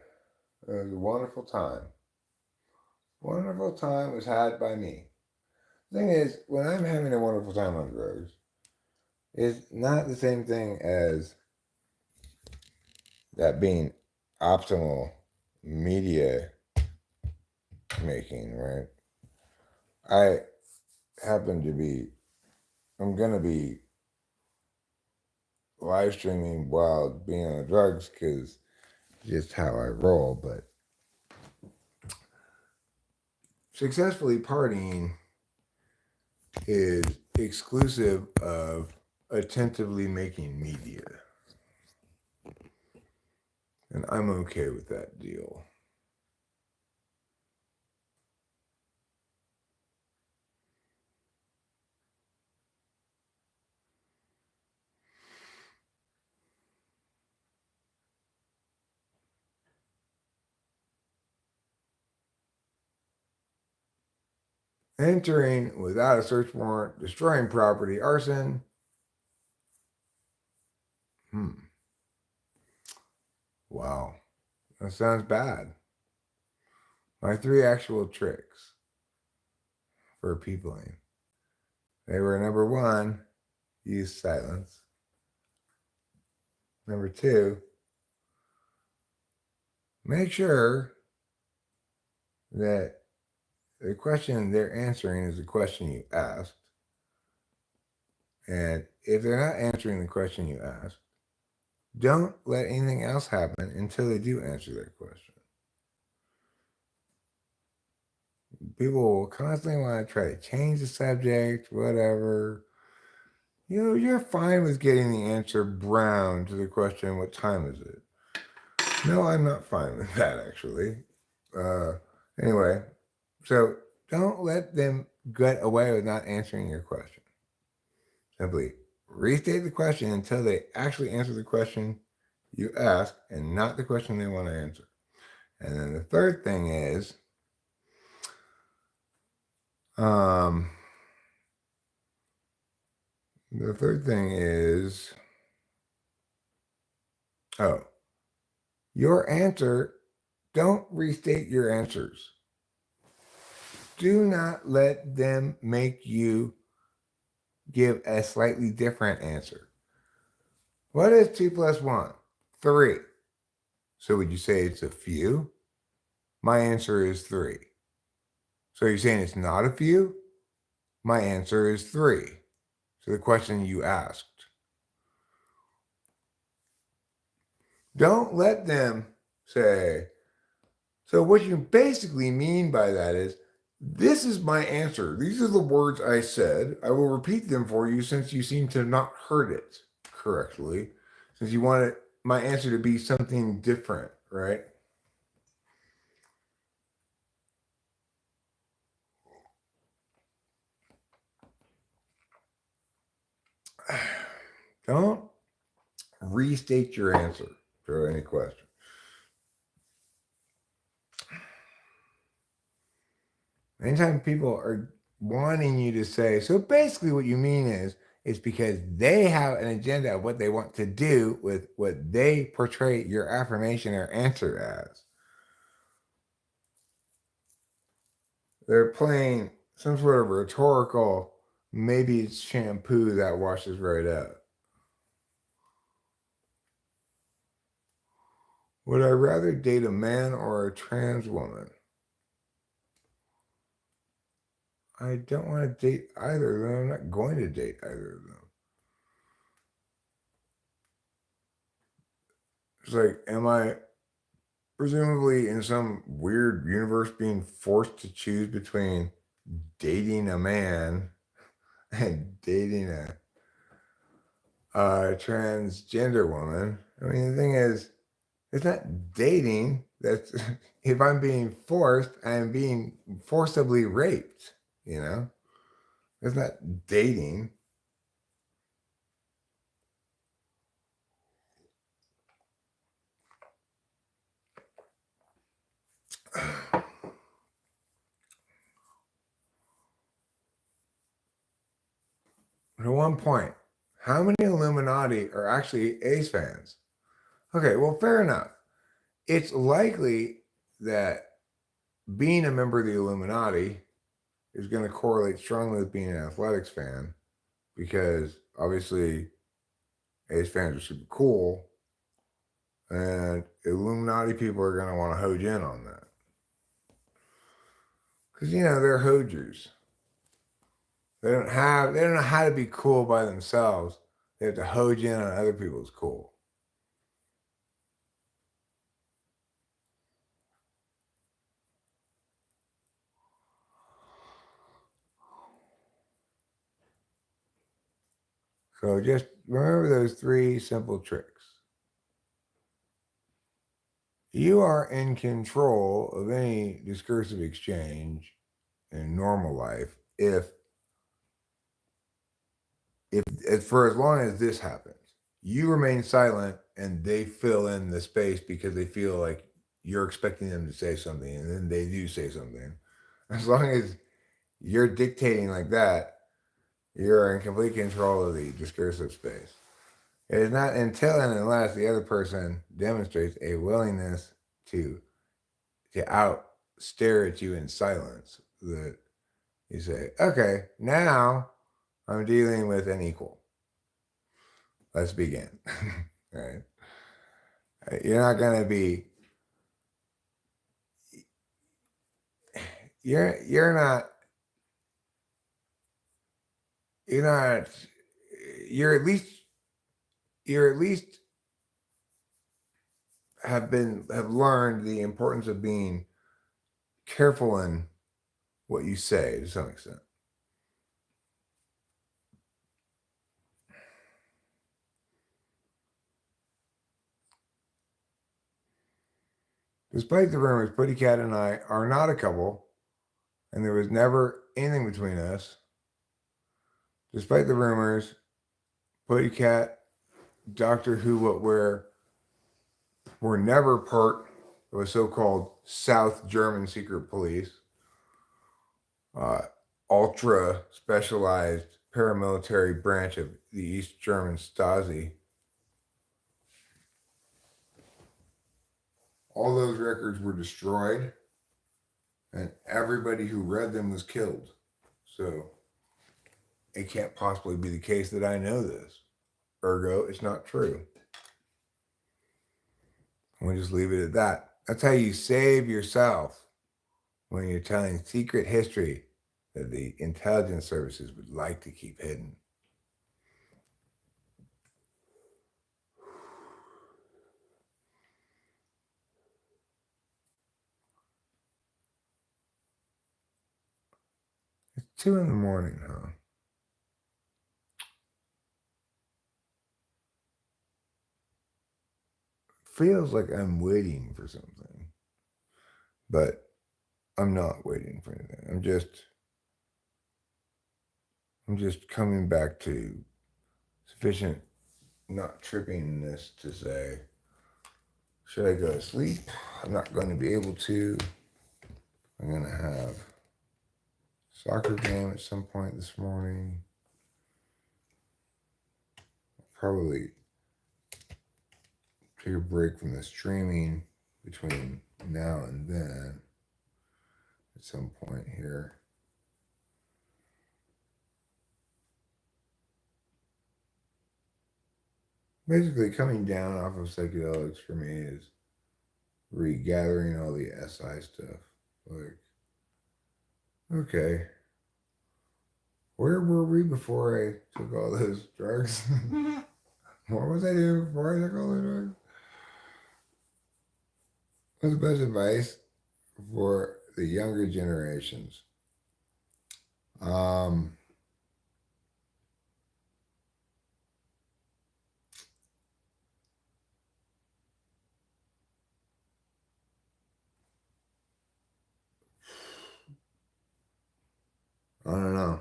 It was a wonderful time. Wonderful time was had by me. The thing is, when I'm having a wonderful time on drugs, it's not the same thing as that being optimal media making, right? I happen to be I'm gonna be live streaming while being on drugs because just how I roll. But successfully partying is exclusive of attentively making media. And I'm okay with that deal. Entering without a search warrant, destroying property, arson. Wow, that sounds bad. My three actual tricks for peopling. They were number one, use silence. Number two, make sure that the question they're answering is the question you asked. And if they're not answering the question you asked, don't let anything else happen until they do answer that question. People will constantly want to try to change the subject, whatever. You're fine with getting the answer brown to the question, what time is it? No, I'm not fine with that, actually. Anyway, so don't let them get away with not answering your question. Simply restate the question until they actually answer the question you ask and not the question they want to answer. And then the third thing is, um, the third thing is, oh, your answer, don't restate your answers. Do not let them make you give a slightly different answer. What is 2 plus 1? 3. So would you say it's a few? My answer is 3. So you're saying it's not a few? My answer is 3. So the question you asked. Don't let them say, so what you basically mean by that is, this is my answer. These are the words I said. I will repeat them for you since you seem to have not heard it correctly, since you wanted my answer to be something different, right? Don't restate your answer to any question. Anytime people are wanting you to say, so basically what you mean is, it's because they have an agenda of what they want to do with what they portray your affirmation or answer as. They're playing some sort of rhetorical, maybe it's shampoo that washes right out. Would I rather date a man or a trans woman? I don't want to date either of them. I'm not going to date either of them. It's like, am I presumably in some weird universe being forced to choose between dating a man and dating a transgender woman? I mean, the thing is, it's not dating. That's if I'm being forced, I'm being forcibly raped, you know? It's not dating. At one point, how many Illuminati are actually Ace fans? Okay, well, fair enough. It's likely that being a member of the Illuminati is going to correlate strongly with being an athletics fan because obviously Ace fans are super cool and Illuminati people are going to want to hose in on that. Because, they're Hogers. They don't know how to be cool by themselves. They have to hose in on other people's cool. So just remember those three simple tricks. You are in control of any discursive exchange in normal life if for as long as this happens. You remain silent and they fill in the space because they feel like you're expecting them to say something and then they do say something. As long as you're dictating like that, you're in complete control of the discursive space. It is not until and unless the other person demonstrates a willingness to out stare at you in silence that you say, okay, now I'm dealing with an equal. Let's begin. Right? You're not gonna be you're not you're not you're at least you're at least have learned the importance of being careful in what you say to some extent. Despite the rumors, Putty Cat and I are not a couple, and there was never anything between us. Despite the rumors, Putty Cat, Doctor Who, what were never part of a so-called South German secret police, uh, ultra specialized paramilitary branch of the East German Stasi. All those records were destroyed, and everybody who read them was killed. So it can't possibly be the case that I know this. Ergo, it's not true. We'll just leave it at that. That's how you save yourself when you're telling secret history that the intelligence services would like to keep hidden. It's 2 in the morning, huh? Feels like I'm waiting for something, but I'm not waiting for anything. I'm just coming back to sufficient not trippingness to say, should I go to sleep? I'm not going to be able to. I'm going to have a soccer game at some point this morning. Probably take a break from the streaming between now and then at some point here. Basically, coming down off of psychedelics for me is regathering all the SI stuff. Like, okay, where were we before I took all those drugs? What was I doing before I took all the drugs? What's the best advice for the younger generations? Um, I don't know.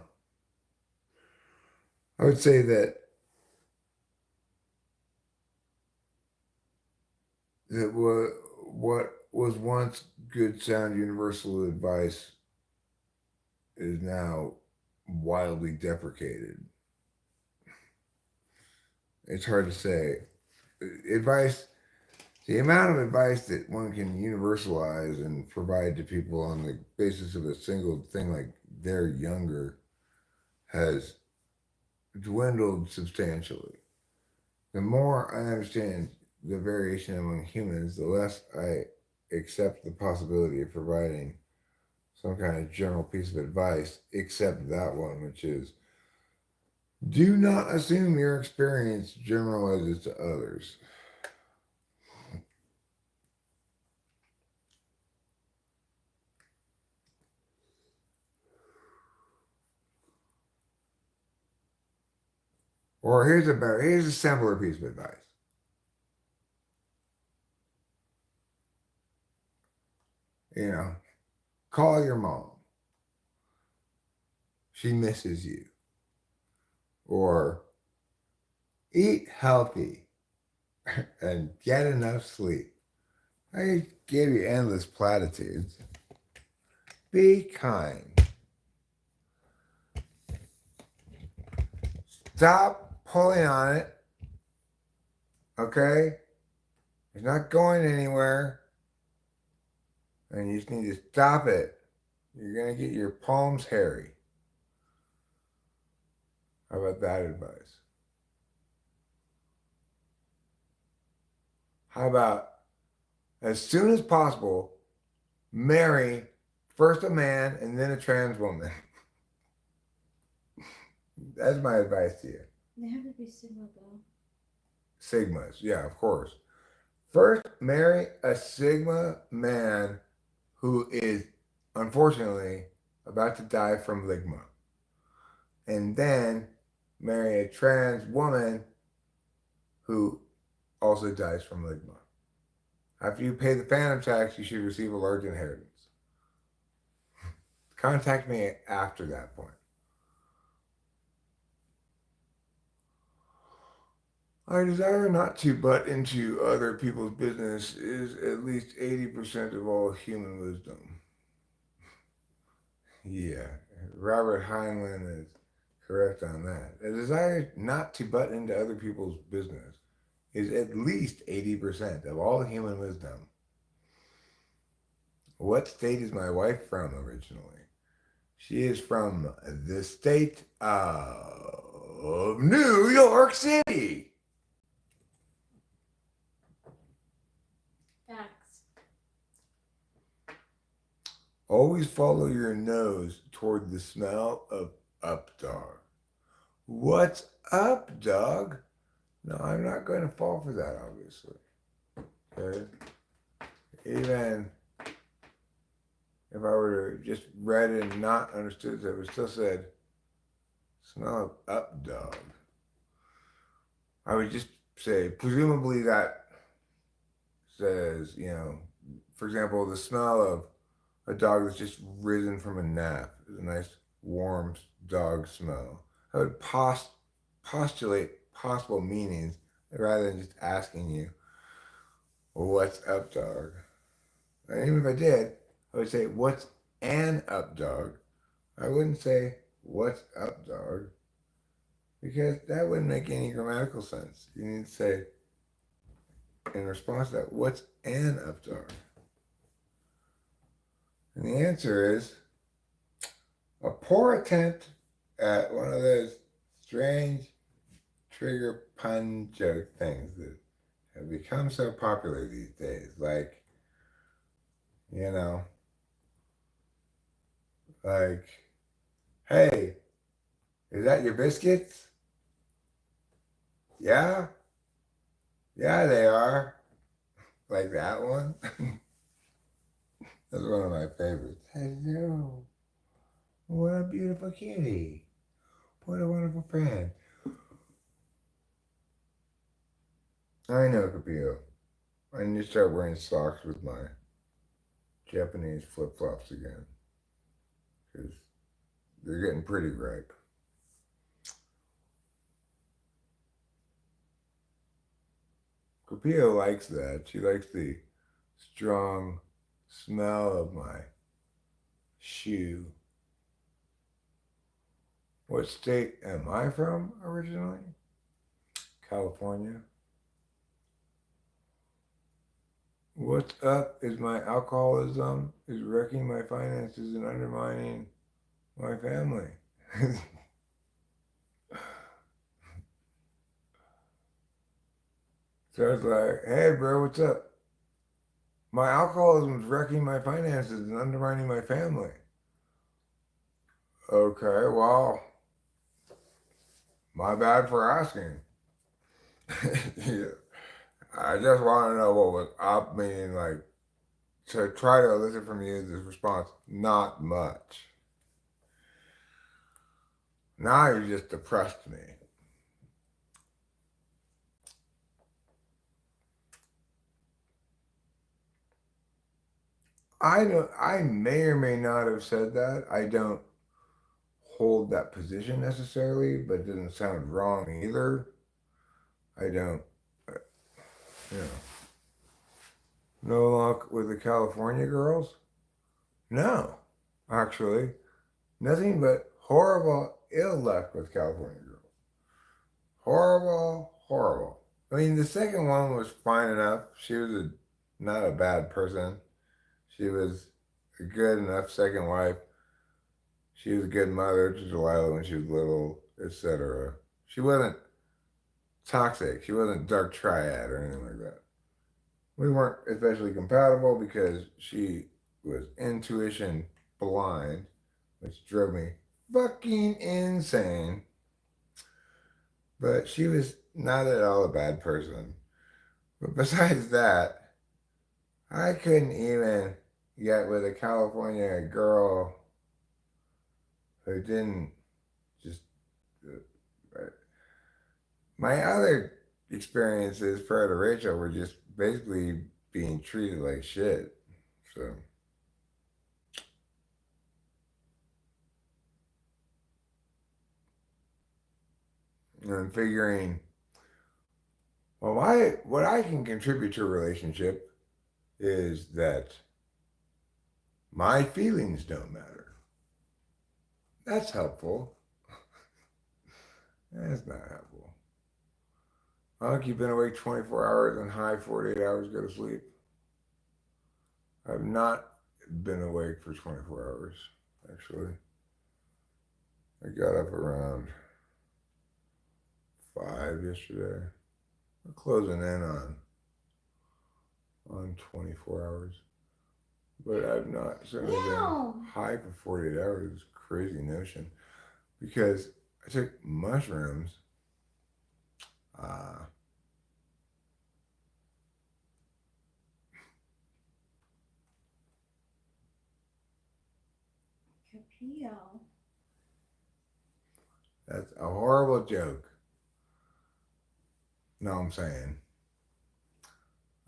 I would say that what was once good sound universal advice is now wildly deprecated. It's hard to say. Advice, the amount of advice that one can universalize and provide to people on the basis of a single thing like they're younger has dwindled substantially. The more I understand the variation among humans, the less I accept the possibility of providing some kind of general piece of advice, except that one, which is do not assume your experience generalizes to others. Or here's a simpler piece of advice. You know, call your mom. She misses you. Or eat healthy and get enough sleep. I gave you endless platitudes. Be kind. Stop pulling on it. Okay? It's not going anywhere. And you just need to stop it. You're going to get your palms hairy. How about that advice? How about as soon as possible, marry first a man and then a trans woman? That's my advice to you. They have to be Sigma though. Sigmas, yeah, of course. First, marry a Sigma man who is unfortunately about to die from ligma. And then marry a trans woman who also dies from ligma. After you pay the phantom tax, you should receive a large inheritance. Contact me after that point. I desire not to butt into other people's business is at least 80% of all human wisdom. Yeah, Robert Heinlein is correct on that. A desire not to butt into other people's business is at least 80% of all human wisdom. What state is my wife from originally? She is from the state of New York City. Facts. Always follow your nose toward the smell of up dog. What's up, dog? No, I'm not going to fall for that, obviously. Okay? Even if I were to just read it and not understood it, it would still said, smell of up dog. I would just say, presumably that says, for example, the smell of a dog that's just risen from a nap is a nice, warm dog smell. I would postulate possible meanings rather than just asking you, well, what's up, dog? And even if I did, I would say, what's an up, dog? I wouldn't say, what's up, dog? Because that wouldn't make any grammatical sense. You need to say, in response to that, what's an up, dog? And the answer is a poor attempt at one of those strange trigger pun joke things that have become so popular these days. Like, you know, like, hey, is that your biscuits? Yeah? Yeah, they are. Like that one. That's one of my favorites. Hello. What a beautiful kitty. What a wonderful friend. I know, Capio. I need to start wearing socks with my Japanese flip-flops again. Because they're getting pretty ripe. Capio likes that. She likes the strong smell of my shoe. What state am I from originally? California. What's up is my alcoholism is wrecking my finances and undermining my family. So it's like, hey bro, what's up? My alcoholism is wrecking my finances and undermining my family. Okay, well, my bad for asking. Yeah. I just want to know what was up, meaning like to try to elicit from you this response. Not much. Now you just depressed me. I don't. I may or may not have said that. I don't hold that position necessarily, but it doesn't sound wrong either. I don't. uh, You know, no luck with the California girls. No, actually, nothing but horrible ill luck with California girls. Horrible, horrible. I mean, the second one was fine enough. She was not a bad person. She was a good enough second wife. She was a good mother to Delilah when she was little, etc. She wasn't toxic. She wasn't dark triad or anything like that. We weren't especially compatible because she was intuition blind, which drove me fucking insane. But she was not at all a bad person. But besides that, I couldn't even get with a California girl who didn't just. uh, My other experiences prior to Rachel were just basically being treated like shit. So, I'm figuring, well, what I can contribute to a relationship is that my feelings don't matter. That's helpful. That's not helpful. I think you've been awake 24 hours and high 48 hours go to sleep. I've not been awake for 24 hours, actually. I got up around 5 yesterday. We're closing in on 24 hours. But I've not certainly been high for 48 hours. It's a crazy notion. Because I took mushrooms. Uh, Capio. that's a horrible joke. No, I'm saying.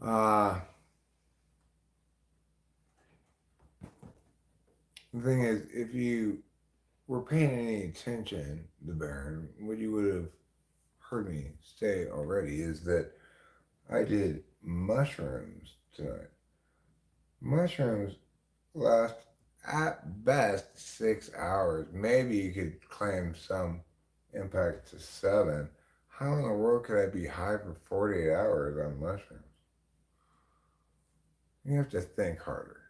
Uh, the thing is, if you were paying any attention, the Baron, what you would have heard me say already is that I did mushrooms tonight. Mushrooms last at best 6 hours. Maybe you could claim some impact to 7. How in the world could I be high for 48 hours on mushrooms? You have to think harder.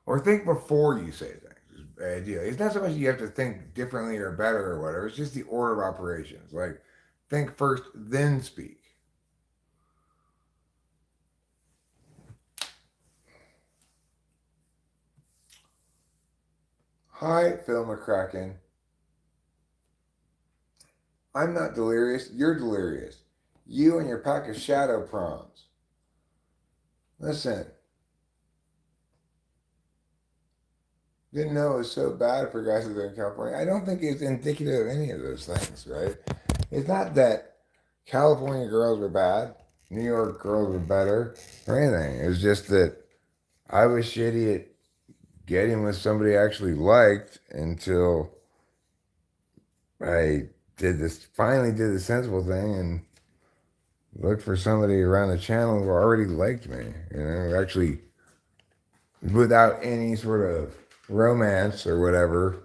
Or think before you say things. Is the idea. It's not so much you have to think differently or better or whatever. It's just the order of operations. Like, think first, then speak. Hi, Phil McCracken. I'm not delirious. You're delirious. You and your pack of shadow prawns. Listen, didn't know it was so bad for guys who live in California. I don't think it's indicative of any of those things, right? It's not that California girls were bad, New York girls were better, or anything. It's just that I was shitty at getting with somebody I actually liked until I finally did the sensible thing and looked for somebody around the channel who already liked me, actually without any sort of romance or whatever,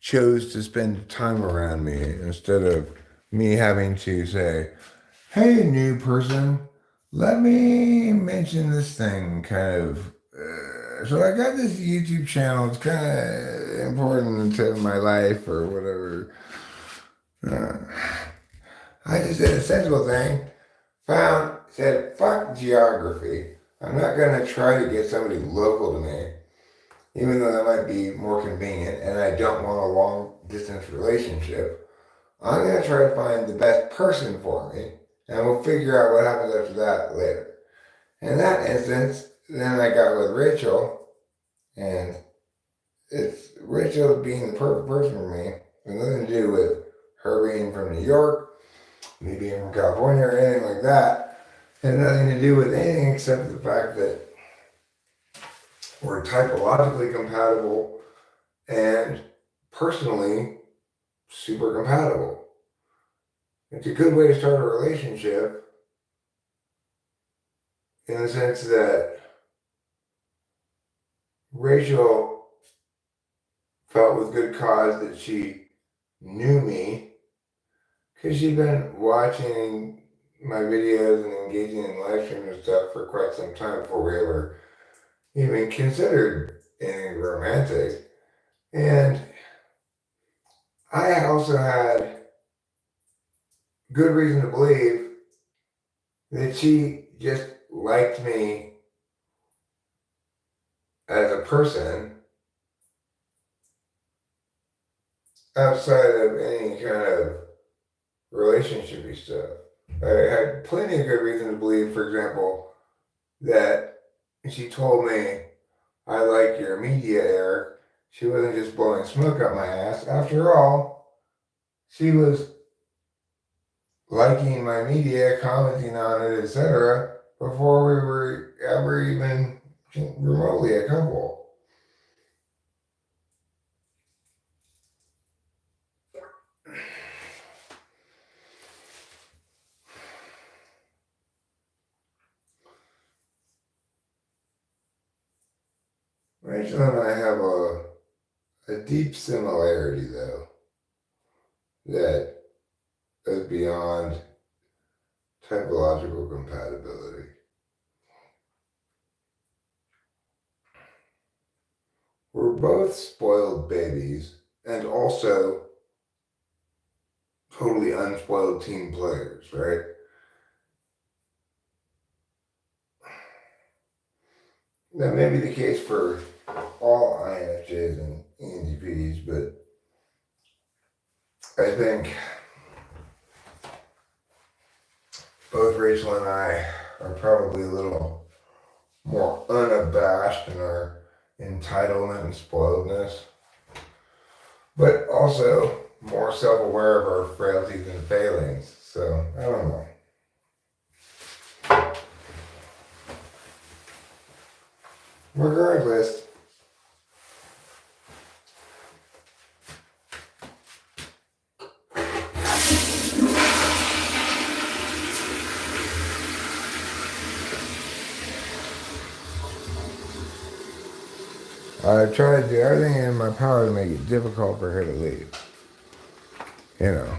chose to spend time around me instead of me having to say, hey, new person, let me mention this thing kind of. So I got this YouTube channel. It's kind of important to my life or whatever. Uh, I just did a sensible thing. Said, fuck geography. I'm not going to try to get somebody local to me. even though that might be more convenient and I don't want a long distance relationship, I'm going to try to find the best person for me and we'll figure out what happens after that later. In that instance, then I got with Rachel, and it's Rachel being the perfect person for me. It has nothing to do with her being from New York, me being from California, or anything like that. It has nothing to do with anything except the fact that we're typologically compatible and personally super compatible. It's a good way to start a relationship in the sense that Rachel felt with good cause that she knew me because she'd been watching my videos and engaging in live streams and stuff for quite some time before we ever even considered anything romantic. And I also had good reason to believe that she just liked me as a person outside of any kind of relationshipy stuff. I had plenty of good reason to believe, for example, that she told me, I like your media, Eric. She wasn't just blowing smoke up my ass. After all, she was liking my media, commenting on it, etc., before we were ever even remotely a couple. Rachel and I have a deep similarity, though, that is beyond typological compatibility. We're both spoiled babies and also totally unspoiled team players, right? That may be the case for all INFJs and ENTPs, but I think both Rachel and I are probably a little more unabashed in our entitlement and spoiledness, but also more self-aware of our frailties and failings. So, I don't know. Regardless, I try to do everything in my power to make it difficult for her to leave. You know,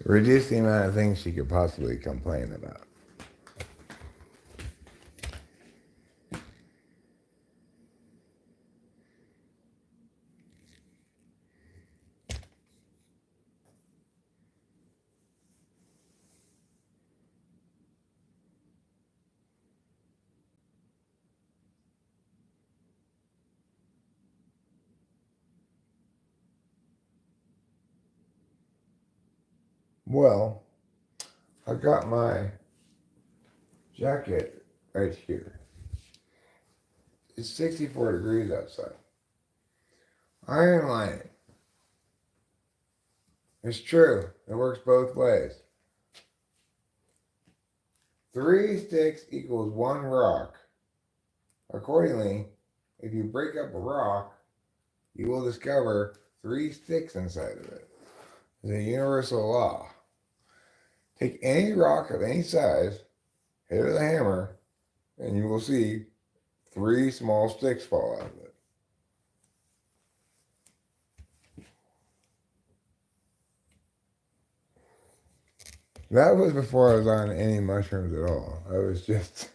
reduce the amount of things she could possibly complain about. Well, I got my jacket right here. It's 64 degrees outside. Iron lining. It's true. It works both ways. 3 sticks equals 1 rock. Accordingly, if you break up a rock, you will discover 3 sticks inside of it. It's a universal law. Take any rock of any size, hit it with a hammer, and you will see 3 small sticks fall out of it. That was before I was on any mushrooms at all. I was just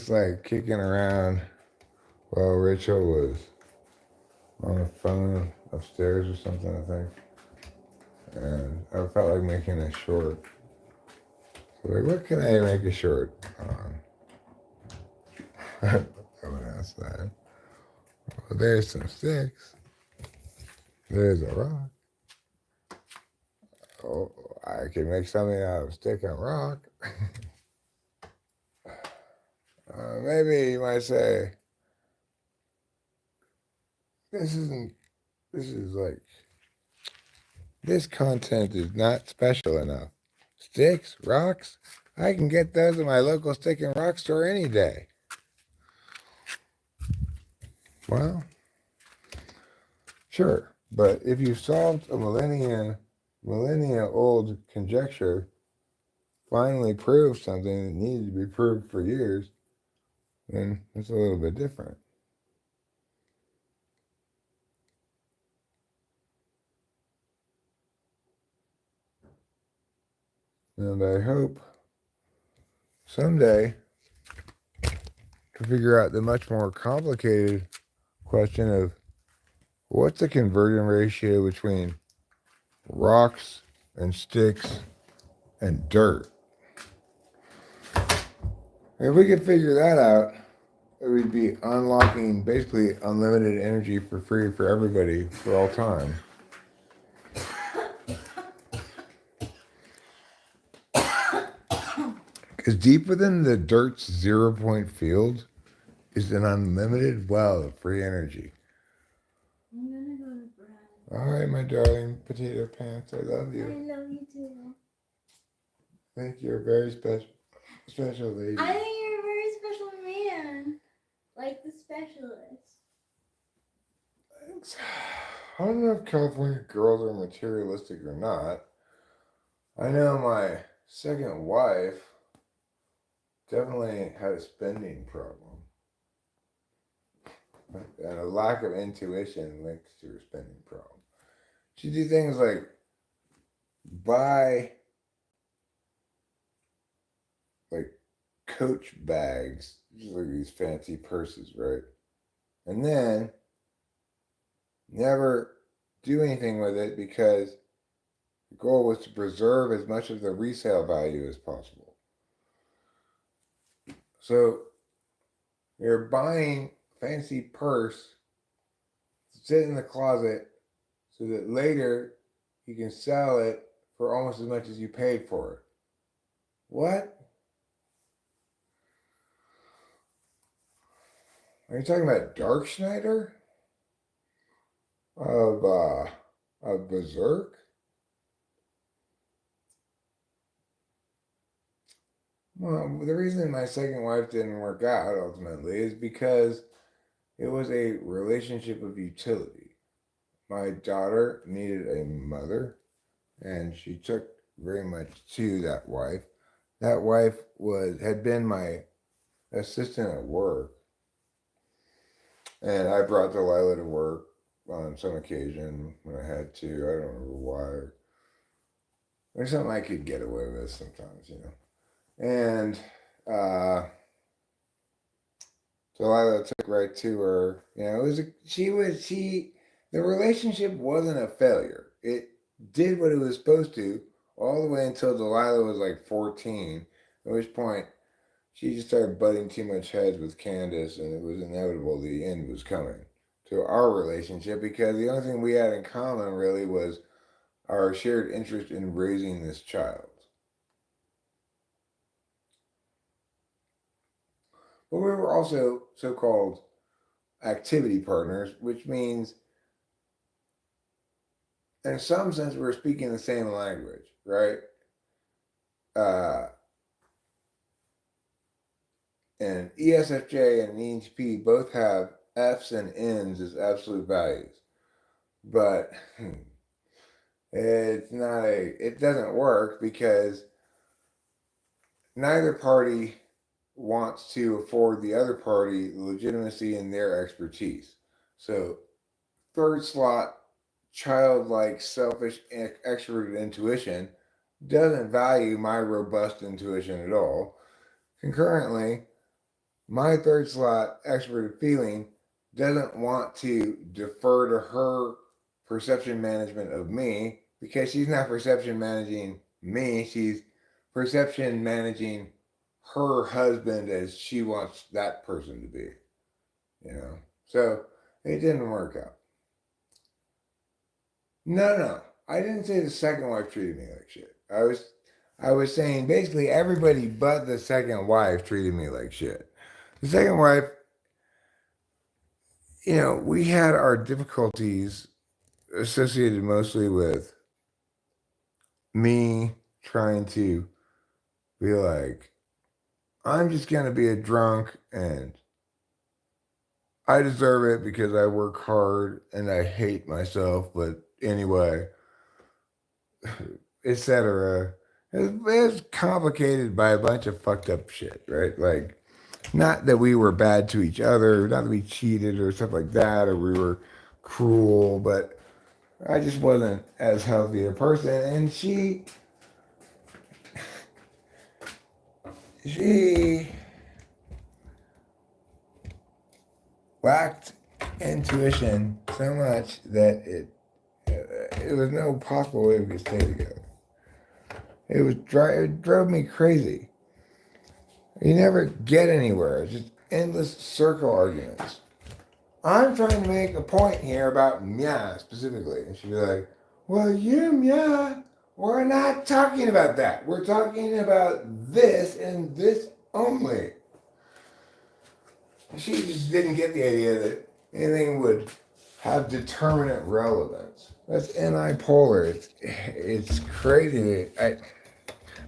like kicking around while Rachel was on the phone upstairs or something, I think. And I felt like making a short. So like, what can I make a short on? I'm an asshole. glass then. Well, there's some sticks. There's a rock. Oh, I can make something out of stick and rock. Maybe you might say, this isn't, this is like, this content is not special enough. Sticks, rocks, I can get those in my local stick and rock store any day. Well, sure, but if you solved a millennia old conjecture, finally proved something that needed to be proved for years, then it's a little bit different. And I hope someday to figure out the much more complicated question of what's the conversion ratio between rocks and sticks and dirt. If we could figure that out, it would be unlocking basically unlimited energy for free for everybody for all time. Because deep within the dirt's 0 point field is an unlimited well of free energy. I'm gonna go to bed. All right, my darling potato pants, I love you. I love you too. I think you're a very special lady. I think you're a very special man. Like the specialist. Thanks. I don't know if California girls are materialistic or not. I know my second wife definitely had a spending problem. And a lack of intuition links to her spending problem. She'd do things like buy like Coach bags, just like these fancy purses, right? And then never do anything with it because the goal was to preserve as much of the resale value as possible. So you're buying a fancy purse to sit in the closet so that later you can sell it for almost as much as you paid for it. What? Are you talking about Dark Schneider? Of Berserk? Well, the reason my second wife didn't work out ultimately is because it was a relationship of utility. My daughter needed a mother, and she took very much to that wife. That wife had been my assistant at work, and I brought Delilah to work on some occasion when I had to. I don't remember why. There's something I could get away with sometimes, you know. And Delilah took right to her. You know, the relationship wasn't a failure. It did what it was supposed to all the way until Delilah was like 14, at which point she just started butting too much heads with Candace, and it was inevitable the end was coming to our relationship because the only thing we had in common really was our shared interest in raising this child. But we were also so-called activity partners, which means in some sense we're speaking the same language, right? And ESFJ and ENTP both have F's and N's as absolute values. But it doesn't work because neither party wants to afford the other party legitimacy in their expertise. So, third slot, childlike, selfish, extroverted intuition doesn't value my robust intuition at all. Concurrently, my third slot, extroverted feeling, doesn't want to defer to her perception management of me because she's not perception managing me, she's perception managing her husband as she wants that person to be. you know. So it didn't work out. No, no, I didn't say the second wife treated me like shit. I was saying basically everybody but the second wife treated me like shit. The second wife, we had our difficulties associated mostly with me trying to be like, I'm just gonna be a drunk and I deserve it because I work hard and I hate myself, but anyway, etc. It was complicated by a bunch of fucked up shit, right? Like, not that we were bad to each other, not that we cheated or stuff like that, or we were cruel, but I just wasn't as healthy a person. And she lacked intuition so much that it was no possible way we could stay together. It drove me crazy. You never get anywhere. It's just endless circle arguments. I'm trying to make a point here about Mia specifically. And she'd be like, well, you, Mia, we're not talking about that. We're talking about this and this only. She just didn't get the idea that anything would have determinate relevance. That's anti-polar. It's crazy.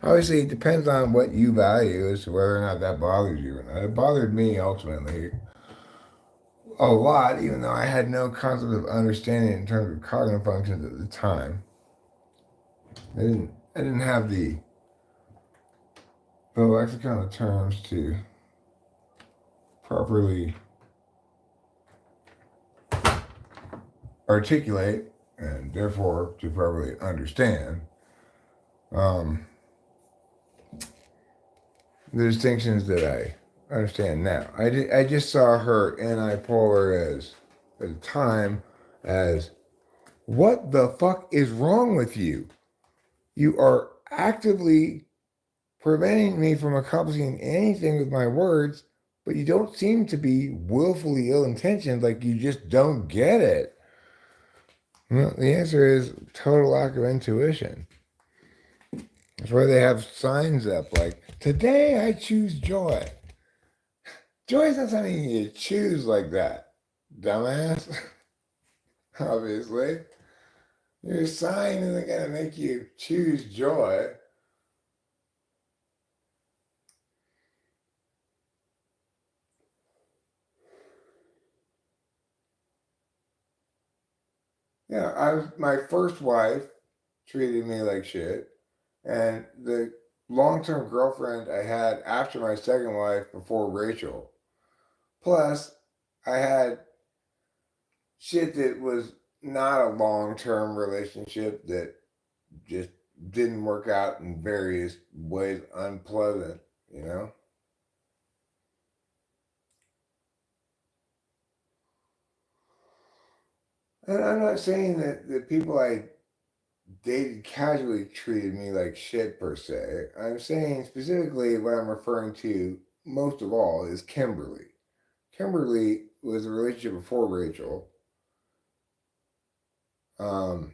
Obviously, it depends on what you value as to whether or not that bothers you or not. It bothered me ultimately a lot, even though I had no concept of understanding in terms of cognitive functions at the time. I didn't have the lexicon of terms to properly articulate and therefore to properly understand um, the distinctions that I understand now. I just saw her anti-polar as at the time as what the fuck is wrong with you? You are actively preventing me from accomplishing anything with my words, but you don't seem to be willfully ill intentioned, like you just don't get it. Well, the answer is total lack of intuition. That's why they have signs up like, today I choose joy. Joy is not something you choose like that, dumbass. Obviously. Your sign isn't going to make you choose joy. Yeah, my first wife treated me like shit. And the long term girlfriend I had after my second wife before Rachel. Plus, I had shit that was not a long term relationship that just didn't work out in various ways unpleasant, you know? And I'm not saying that the people I dated casually treated me like shit per se. I'm saying specifically what I'm referring to most of all is Kimberly. Kimberly was a relationship before Rachel. Um,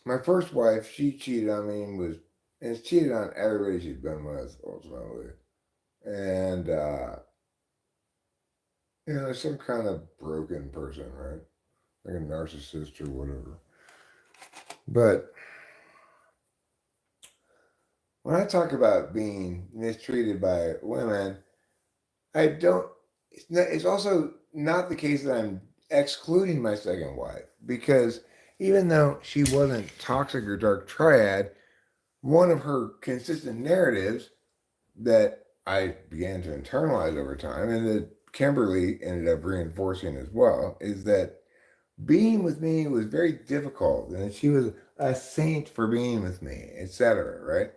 my first wife, she cheated on me and cheated on everybody she's been with ultimately. And some kind of broken person, right? Like a narcissist or whatever. But when I talk about being mistreated by women, I don't. It's also not the case that I'm excluding my second wife because even though she wasn't toxic or dark triad, one of her consistent narratives that I began to internalize over time, and that Kimberly ended up reinforcing as well, is that being with me was very difficult, and that she was a saint for being with me, etc. Right?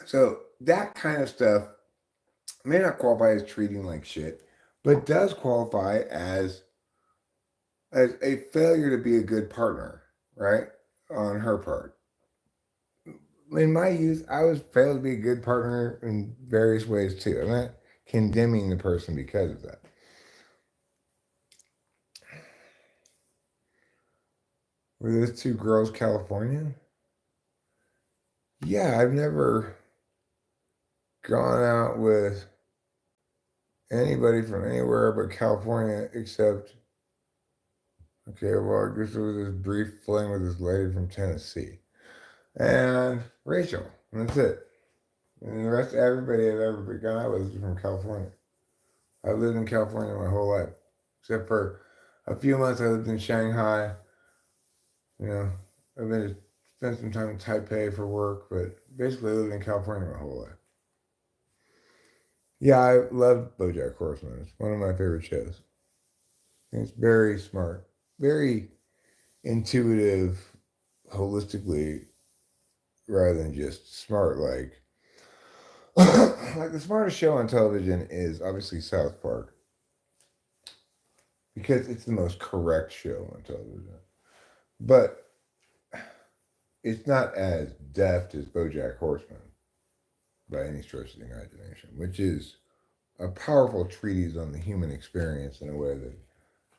So that kind of stuff may not qualify as treating like shit, but does qualify as a failure to be a good partner, right? On her part. in my youth, I was failed to be a good partner in various ways too. I'm not condemning the person because of that. Were those two girls Californian? Yeah, I've never gone out with anybody from anywhere but California except, okay, well, I guess there was this brief fling with this lady from Tennessee. And Rachel, and that's it. And the rest of everybody I've ever gone out with is from California. I've lived in California my whole life, except for a few months I lived in Shanghai. You know, I've been to spend some time in Taipei for work, but basically I lived in California my whole life. Yeah, I love BoJack Horseman. It's one of my favorite shows. It's very smart, very intuitive, holistically, rather than just smart. Like, like the smartest show on television is obviously South Park because it's the most correct show on television. But it's not as deft as BoJack Horseman by any stretch of the imagination, which is a powerful treatise on the human experience in a way that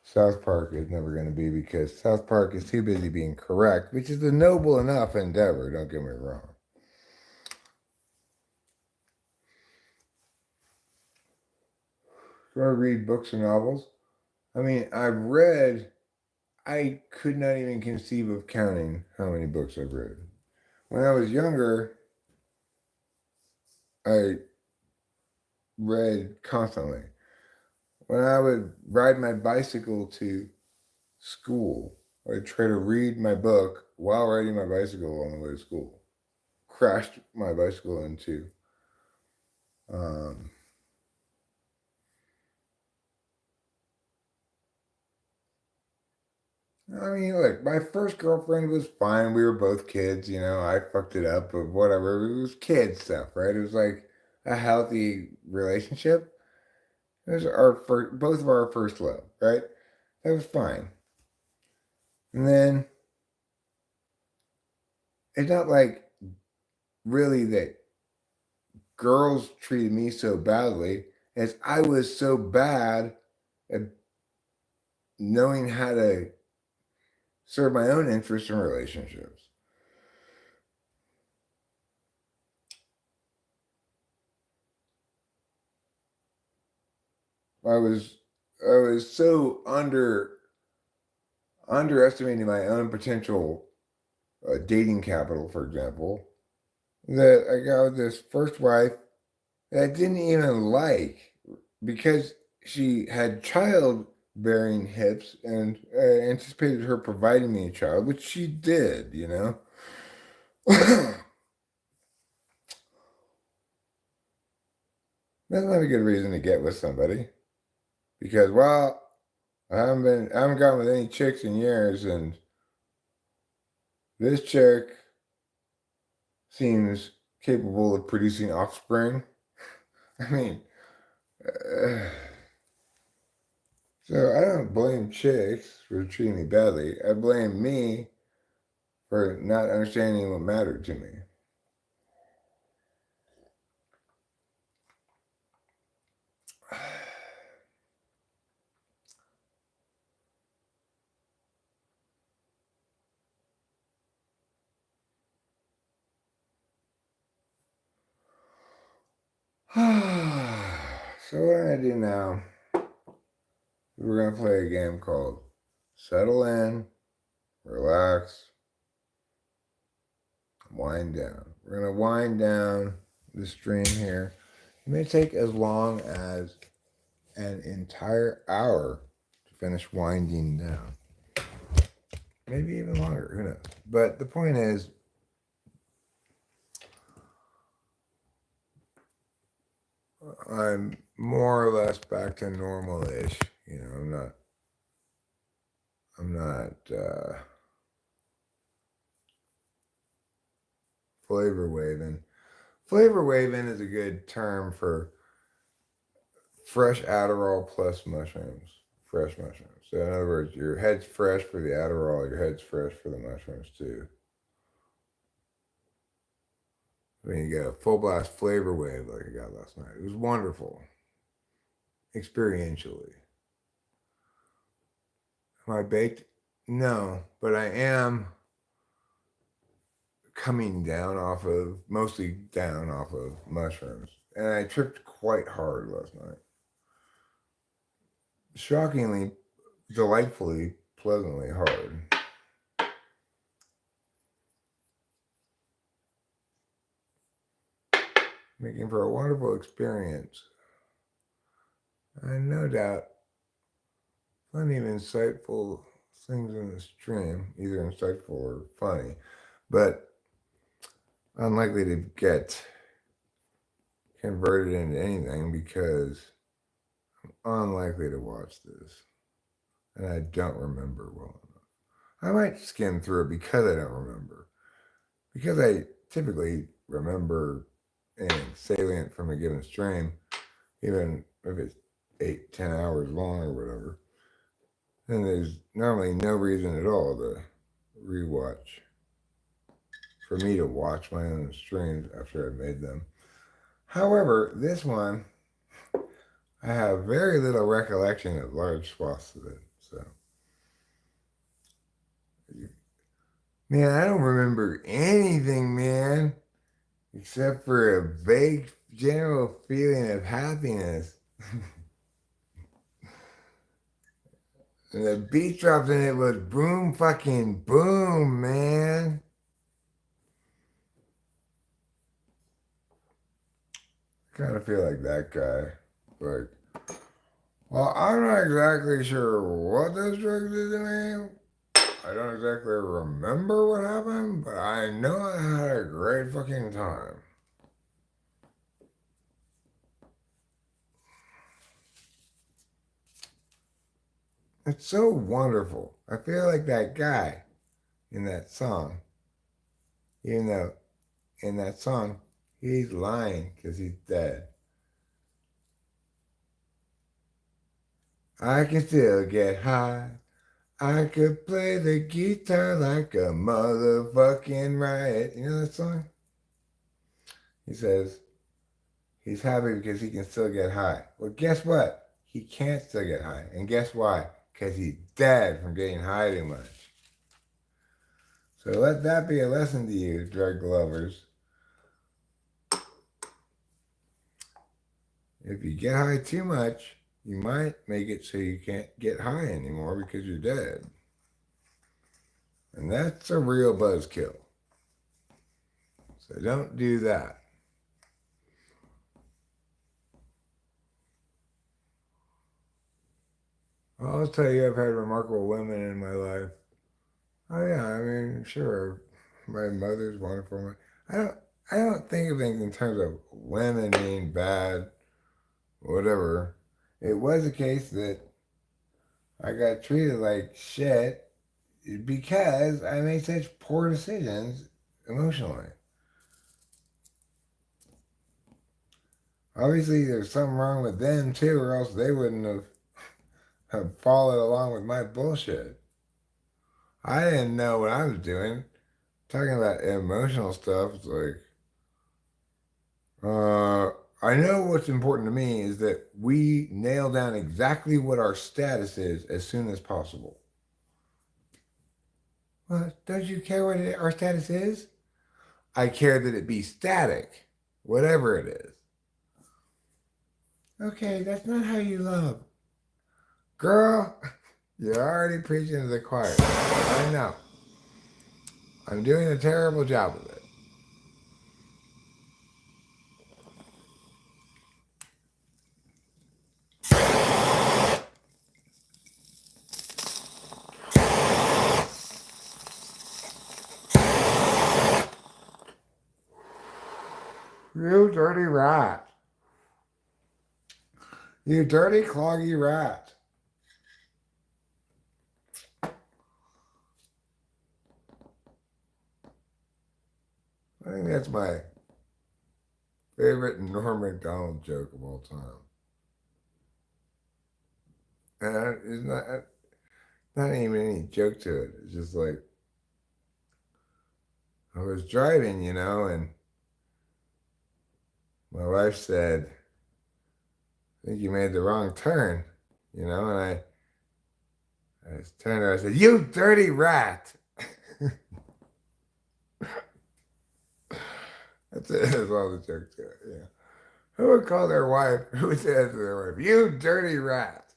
South Park is never going to be because South Park is too busy being correct, which is a noble enough endeavor, don't get me wrong. Do I read books and novels? I mean, I could not even conceive of counting how many books I've read. When I was younger, I read constantly. When I would ride my bicycle to school, I'd try to read my book while riding my bicycle on the way to school. Crashed my bicycle into um, I mean, look, my first girlfriend was fine. We were both kids, you know. I fucked it up, but whatever. It was kid stuff, right? It was like a healthy relationship. It was our first, both of our first love, right? That was fine. And then it's not like really that girls treated me so badly as I was so bad at knowing how to serve my own interests in relationships. I was I was so underestimating my own potential dating capital, for example, that I got with this first wife that I didn't even like because she had childbearing hips and anticipated her providing me a child, which she did, you know. That's not a good reason to get with somebody because, well, I haven't gotten with any chicks in years, and this chick seems capable of producing offspring. I mean, uh, so I don't blame chicks for treating me badly. I blame me for not understanding what mattered to me. So what I'm gonna do now, we're gonna play a game called Settle In, Relax, Wind Down. We're gonna wind down the stream here. It may take as long as an entire hour to finish winding down. Maybe even longer, who knows? But the point is, I'm more or less back to normal-ish. You know, I'm not flavor waving. Flavor waving is a good term for fresh Adderall plus mushrooms, fresh mushrooms. So in other words, your head's fresh for the Adderall, your head's fresh for the mushrooms too. I mean, you got a full blast flavor wave like I got last night. It was wonderful, experientially. Am I baked? No, but I am coming down off of, mostly down off of mushrooms. And I tripped quite hard last night. Shockingly, delightfully, pleasantly hard. Making for a wonderful experience. And no doubt, plenty of insightful things in the stream, either insightful or funny, but unlikely to get converted into anything because I'm unlikely to watch this. And I don't remember well enough. I might skim through it because I don't remember. Because I typically remember anything salient from a given stream, even if it's 8, 10 hours long or whatever, then there's normally no reason at all to rewatch. For me to watch my own streams after I've made them. However, this one, I have very little recollection of large swaths of it. So, man, I don't remember anything, man, except for a vague general feeling of happiness. And the beat drops in it was boom fucking boom, man. I kind of feel like that guy. Like, well, I'm not exactly sure what those drugs did to me. I don't exactly remember what happened, but I know I had a great fucking time. It's so wonderful. I feel like that guy in that song, even though in that song he's lying because he's dead. I can still get high. I could play the guitar like a motherfucking riot. You know that song? He says he's happy because he can still get high. Well, guess what? He can't still get high. And guess why? Because he's dead from getting high too much. So let that be a lesson to you, drug lovers. If you get high too much, you might make it so you can't get high anymore because you're dead. And that's a real buzzkill. So don't do that. I'll tell you, I've had remarkable women in my life. Oh yeah, I mean, sure, my mother's wonderful. I don't think of things in terms of women being bad, whatever. It was a case that I got treated like shit because I made such poor decisions emotionally. Obviously, there's something wrong with them too, or else they wouldn't have followed along with my bullshit. I didn't know what I was doing. Talking about emotional stuff, it's like, I know what's important to me is that we nail down exactly what our status is as soon as possible. Well, don't you care what our status is? I care that it be static, whatever it is. Okay, that's not how you love. Girl, you're already preaching to the choir. I know. I'm doing a terrible job of it. You dirty rat. You dirty, cloggy rat. I think that's my favorite Norm MacDonald joke of all time. And it's not even any joke to it. It's just like, I was driving, and my wife said, I think you made the wrong turn, and I turned to her, I said, "You dirty rat." That's it. That's all the joke to it. Yeah. Who would call their wife? Who would say that to their wife? "You dirty rat."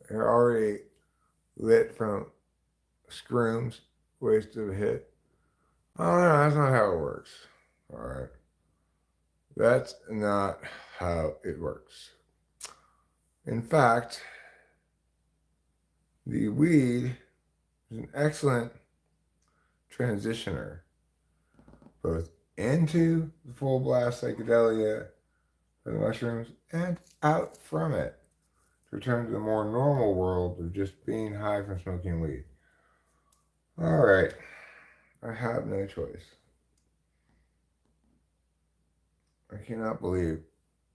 They're already lit from screams, wasted a hit. Oh no, that's not how it works. All right. That's not how it works. In fact, the weed is an excellent transitioner, both into the full blast psychedelia for the mushrooms and out from it to return to the more normal world of just being high from smoking weed. All right, I have no choice. I cannot believe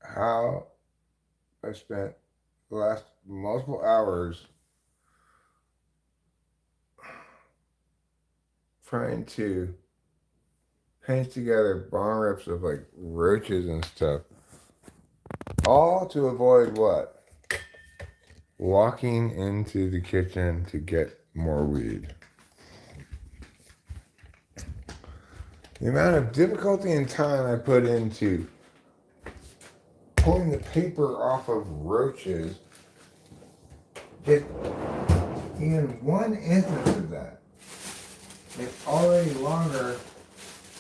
how I spent the last multiple hours trying to paint together bong rips of like roaches and stuff, all to avoid what? Walking into the kitchen to get more weed. The amount of difficulty and time I put into pulling the paper off of roaches, just even one instance of that, it's already longer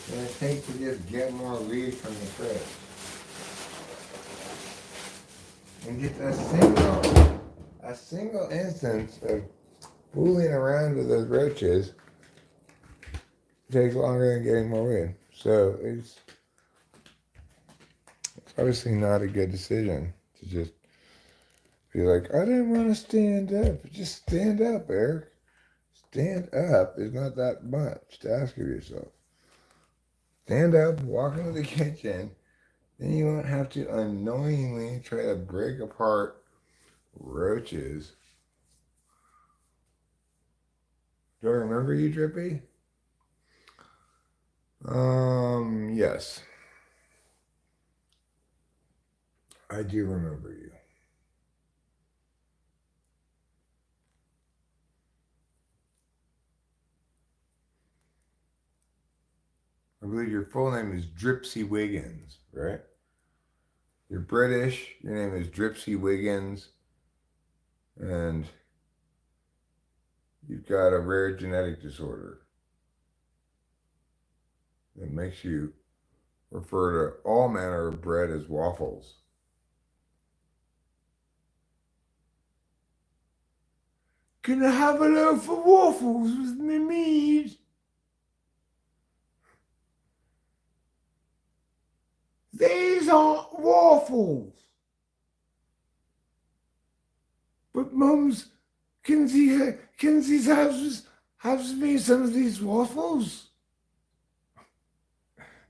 than it takes to just get more weed from the fridge. And just a single instance of fooling around with those roaches takes longer than getting more weed. So it's obviously not a good decision to just be like, I didn't want to stand up. Just stand up, Eric. Stand up is not that much to ask of yourself. Stand up, walk into the kitchen, then you won't have to annoyingly try to break apart roaches. Do I remember you, Drippy? Yes. I do remember you. I believe your full name is Dripsy Wiggins, right? You're British, your name is Dripsy Wiggins, and you've got a rare genetic disorder that makes you refer to all manner of bread as waffles. Can I have a loaf of waffles with me meat? These aren't waffles. But Mum's, Kenzie's has me some of these waffles.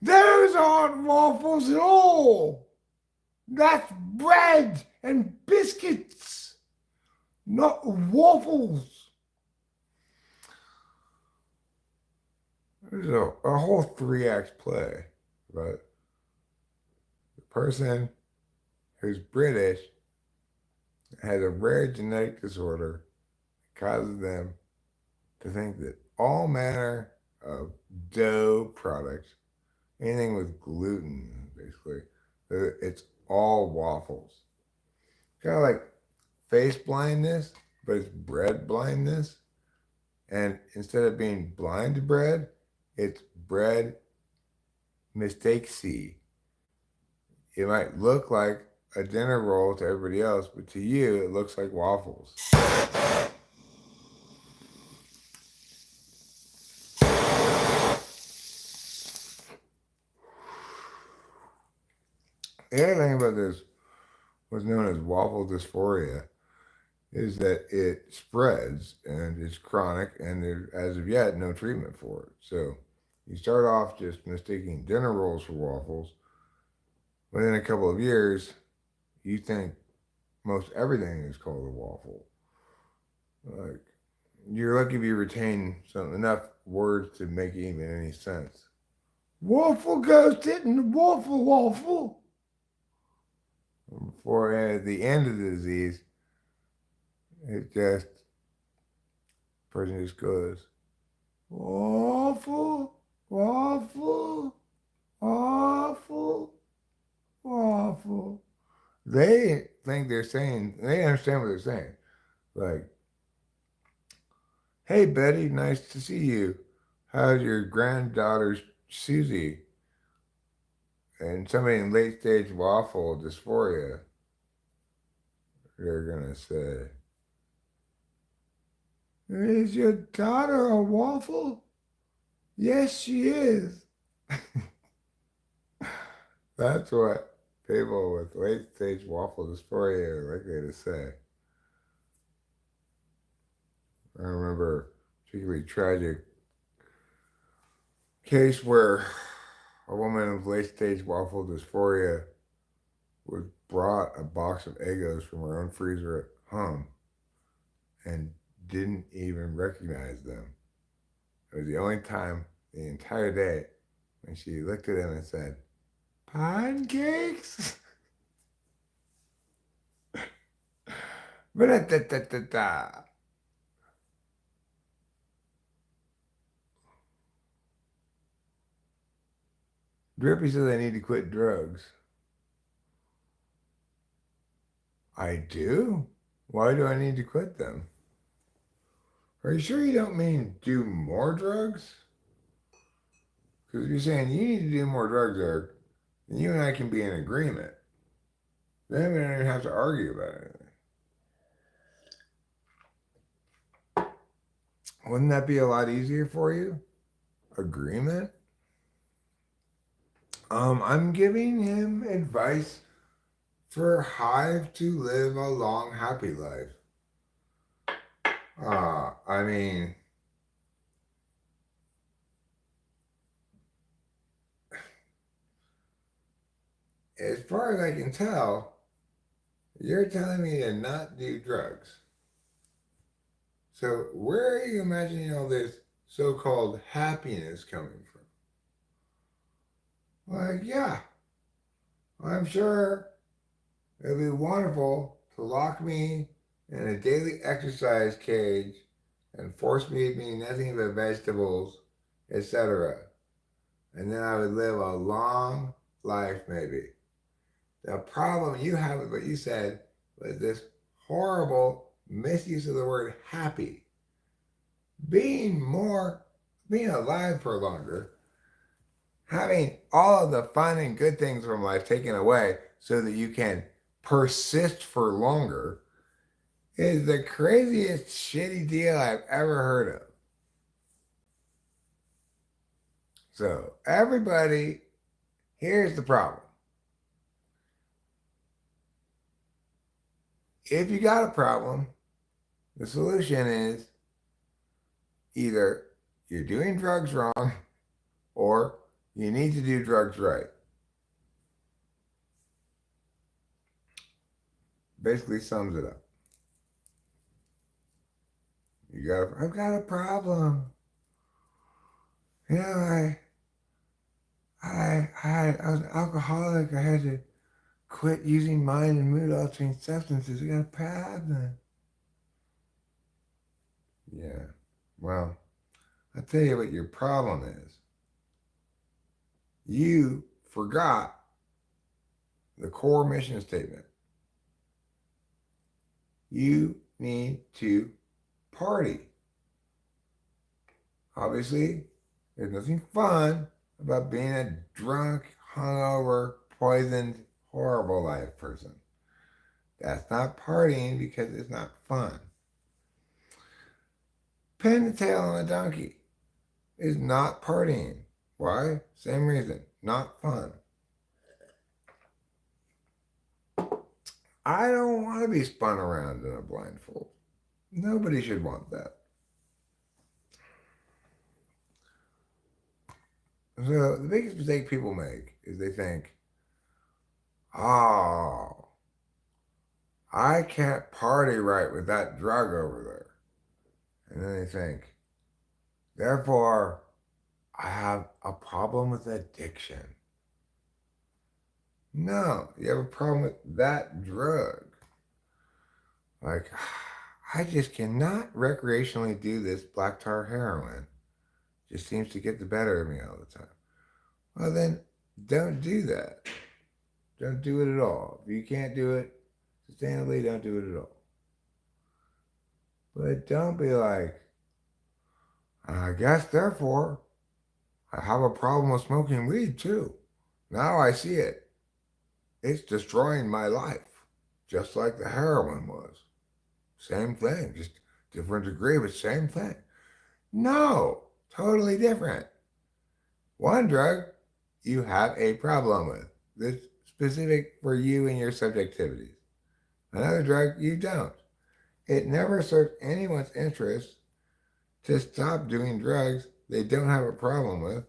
Those aren't waffles at all. That's bread and biscuits, not waffles. There's a whole three-act play, but the person who's British has a rare genetic disorder that causes them to think that all manner of dough products, anything with gluten, basically, that it's all waffles. Kind of like face blindness, but it's bread blindness. And instead of being blind to bread, it's bread mistake C. It might look like a dinner roll to everybody else, but to you, it looks like waffles. The other thing about this, what's known as waffle dysphoria, is that it spreads and it's chronic, and there's, as of yet, no treatment for it. So you start off just mistaking dinner rolls for waffles. Within a couple of years, you think most everything is called a waffle. Like, You're lucky if you retain enough words to make even any sense. Waffle ghost hitting the waffle waffle. Before at the end of the disease, it just person just goes waffle, waffle, waffle, waffle. They think they're saying they understand what they're saying. Like, hey Betty, nice to see you. How's your granddaughter Susie? And somebody in late stage waffle dysphoria, they're gonna say, is your daughter a waffle? Yes, she is. That's what people with late stage waffle dysphoria are likely to say. I remember a particularly tragic case where a woman with late stage waffle dysphoria was brought a box of Eggos from her own freezer at home and didn't even recognize them. It was the only time the entire day when she looked at him and said, pancakes? Ba-da-da-da-da-da. Drippy says I need to quit drugs. I do? Why do I need to quit them? Are you sure you don't mean do more drugs? Because if you're saying you need to do more drugs, Eric, then you and I can be in agreement. Then we don't even have to argue about anything. Wouldn't that be a lot easier for you? Agreement? I'm giving him advice for Hive to live a long, happy life. I mean, as far as I can tell, you're telling me to not do drugs. So where are you imagining all this so-called happiness coming from? Like, yeah, I'm sure it'd be wonderful to lock me in a daily exercise cage and force me to eat nothing but vegetables, etc. And then I would live a long life, maybe. The problem you have with what you said was this horrible misuse of the word happy. Being alive for longer, having all of the fun and good things from life taken away so that you can persist for longer is the craziest shitty deal I've ever heard of. So, everybody, here's the problem. If you got a problem, the solution is either you're doing drugs wrong or you need to do drugs right. Basically sums it up. I've got a problem. You know, I was an alcoholic. I had to quit using mind and mood altering substances. I got a problem. Yeah. Well, I'll tell you what your problem is. You forgot the core mission statement. You need to party. Obviously, there's nothing fun about being a drunk, hungover, poisoned, horrible life person. That's not partying because it's not fun. Pin the tail on a donkey is not partying. Why? Same reason. Not fun. I don't want to be spun around in a blindfold. Nobody should want that. So the biggest mistake people make is they think, oh, I can't party right with that drug over there. And then they think, therefore, I have a problem with addiction. No, you have a problem with that drug. Like, I just cannot recreationally do this black tar heroin. Just seems to get the better of me all the time. Well, then don't do that. Don't do it at all. If you can't do it sustainably, don't do it at all. But don't be like, I guess therefore I have a problem with smoking weed too. Now I see it. It's destroying my life, just like the heroin was. Same thing, just different degree, but same thing. No, totally different. One drug you have a problem with. That's specific for you and your subjectivities. Another drug you don't. It never serves anyone's interest to stop doing drugs they don't have a problem with,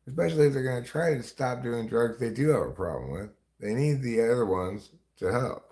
especially if they're going to try to stop doing drugs they do have a problem with. They need the other ones to help.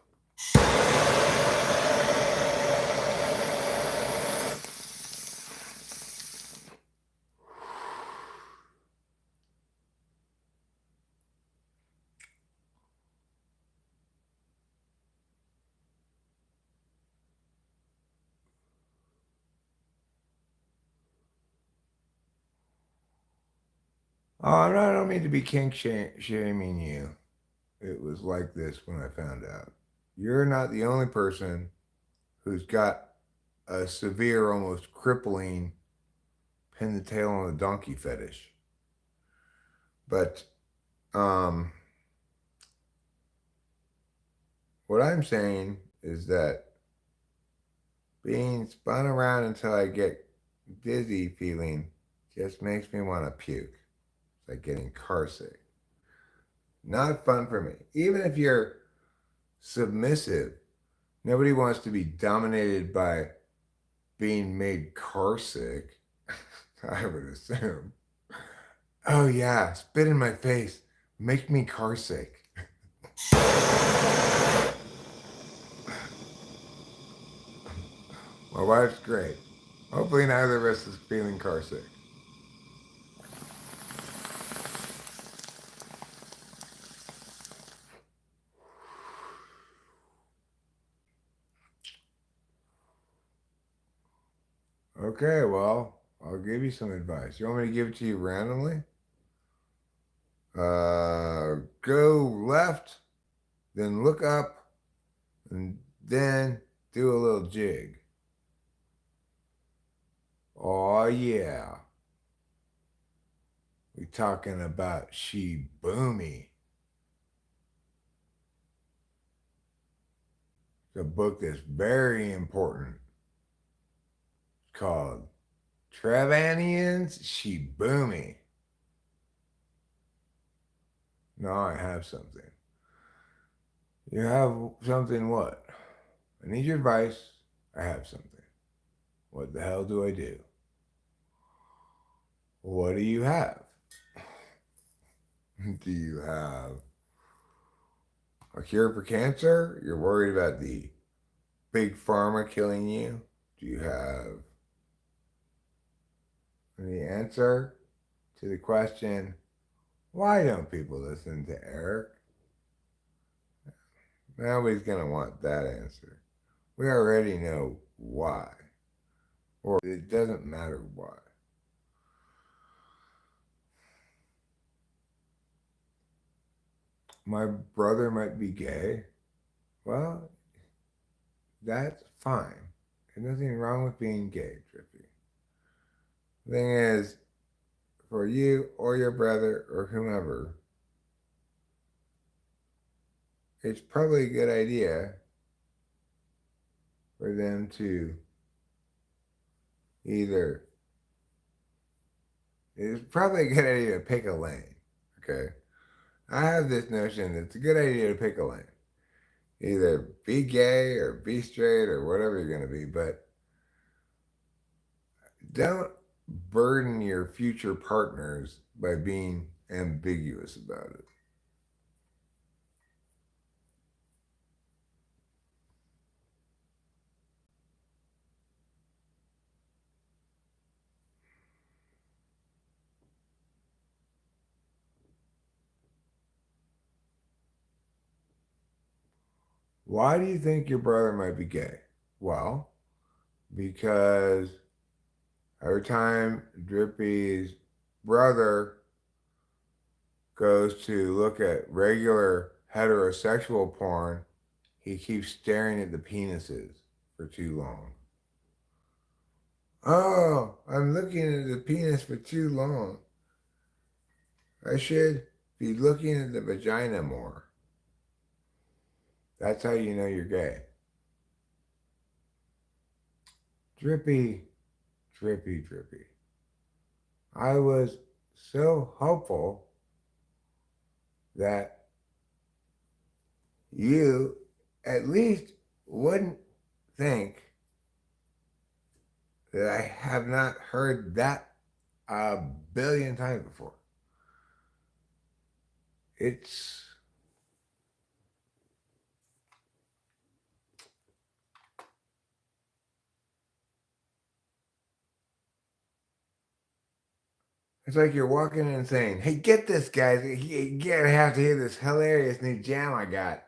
Oh, no, I don't mean to be shaming you. It was like this when I found out. You're not the only person who's got a severe, almost crippling pin the tail on the donkey fetish. But what I'm saying is that being spun around until I get dizzy feeling just makes me want to puke. It's like getting car sick. Not fun for me. Even if you're submissive, nobody wants to be dominated by being made car sick, I would assume. Oh, yeah, spit in my face. Make me car sick. My wife's great. Hopefully, neither of us is feeling car sick. Okay, well, I'll give you some advice. You want me to give it to you randomly? Go left, then look up, and then do a little jig. Oh, yeah. We talking about She Boomy. It's a book that's very important. It's called Trevanian's She Boomy. Now I have something. You have something what? I need your advice. I have something. What the hell do I do? What do you have? Do you have a cure for cancer? You're worried about the big pharma killing you? Do you have the answer to the question, why don't people listen to Eric? Nobody's going to want that answer. We already know why. Or it doesn't matter why. My brother might be gay. Well, that's fine. There's nothing wrong with being gay, Trippy. The thing is, for you or your brother or whomever, it's probably a good idea for them to either, it's probably a good idea to pick a lane, okay? I have this notion that it's a good idea to pick a lane. Either be gay or be straight or whatever you're going to be, but don't burden your future partners by being ambiguous about it. Why do you think your brother might be gay? Well, because every time Drippy's brother goes to look at regular heterosexual porn, he keeps staring at the penises for too long. Oh, I'm looking at the penis for too long. I should be looking at the vagina more. That's how you know you're gay. Drippy, drippy, drippy. I was so hopeful that you at least wouldn't think that I have not heard that a billion times before. It's it's like you're walking in and saying, "Hey, get this, guys! You gotta have to hear this hilarious new jam I got.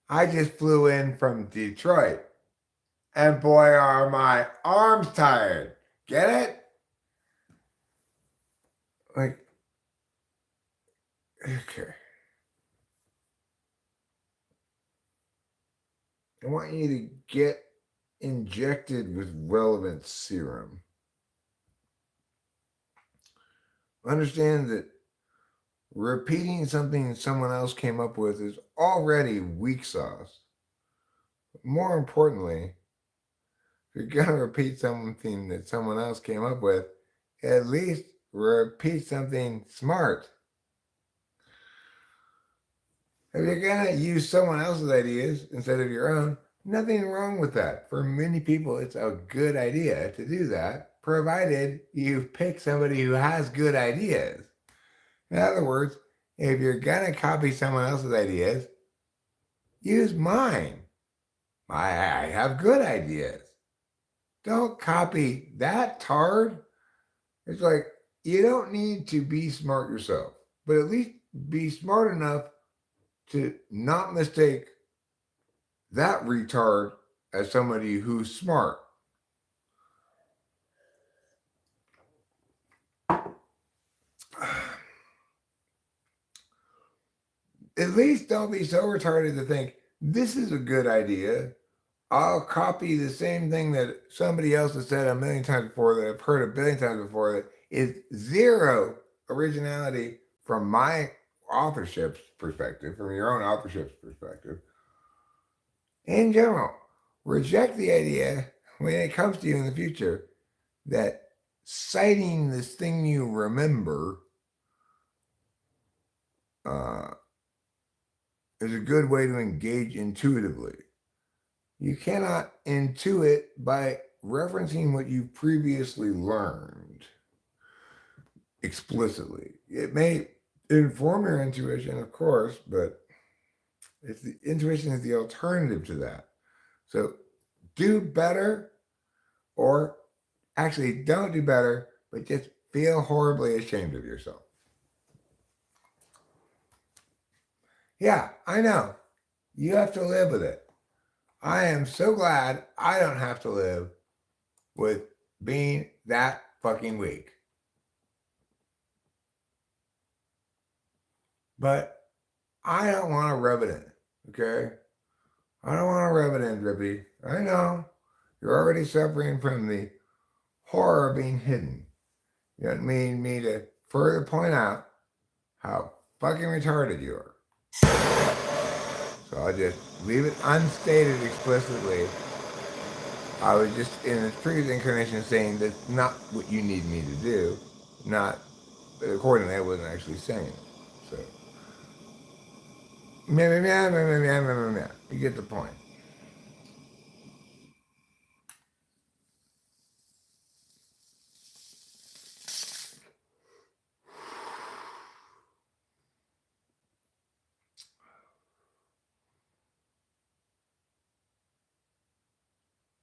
I just flew in from Detroit, and boy, are my arms tired. Get it? Like, okay. I want you to get injected with relevant serum. Understand that repeating something someone else came up with is already weak sauce. More importantly, if you're going to repeat something that someone else came up with, at least repeat something smart. If you're going to use someone else's ideas instead of your own, nothing wrong with that. For many people, it's a good idea to do that, provided you pick somebody who has good ideas. In other words, if you're going to copy someone else's ideas, use mine. I have good ideas. Don't copy that tard. It's like you don't need to be smart yourself, but at least be smart enough to not mistake that retard as somebody who's smart. At least don't be so retarded to think this is a good idea. I'll copy the same thing that somebody else has said a million times before, that I've heard a billion times before, that is zero originality from my authorship's perspective, from your own authorship's perspective. In general, reject the idea when it comes to you in the future that citing this thing you remember uh, is a good way to engage intuitively. You cannot intuit by referencing what you previously learned explicitly. It may inform your intuition, of course, but if the intuition is the alternative to that. So do better, or actually don't do better, but just feel horribly ashamed of yourself. Yeah, I know. You have to live with it. I am so glad I don't have to live with being that fucking weak. But I don't want to rub it in, okay? I don't want to rub it in, Drippy. I know you're already suffering from the horror of being hidden. You don't need me to further point out how fucking retarded you are. So I'll just leave it unstated explicitly. I was just in a previous incarnation saying that's not what you need me to do. Not accordingly, I wasn't actually saying it. So meow, meow, meow, meow, meow, meow, meow. You get the point.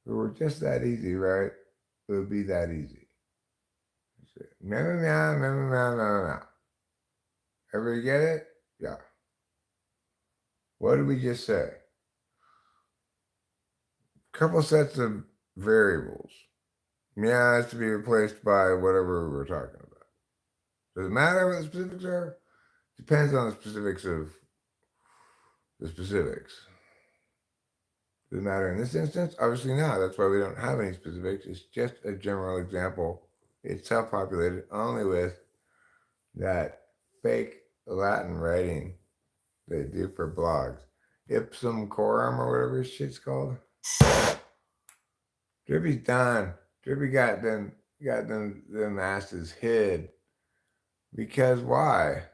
If it were just that easy, right? It would be that easy. Meow, meow, meow, meow, meow, meow, meow. Ever get it? Yeah. What did we just say? couple sets of variables. Yeah, it has to be replaced by whatever we're talking about. Does it matter what the specifics are? Depends on the specifics of the specifics. Does it matter in this instance? Obviously not. That's why we don't have any specifics. It's just a general example. It's self-populated only with that fake Latin writing they do for blogs. Ipsum coram or whatever this shit's called. Drippy's done. Drippy got them asses hid. Because why?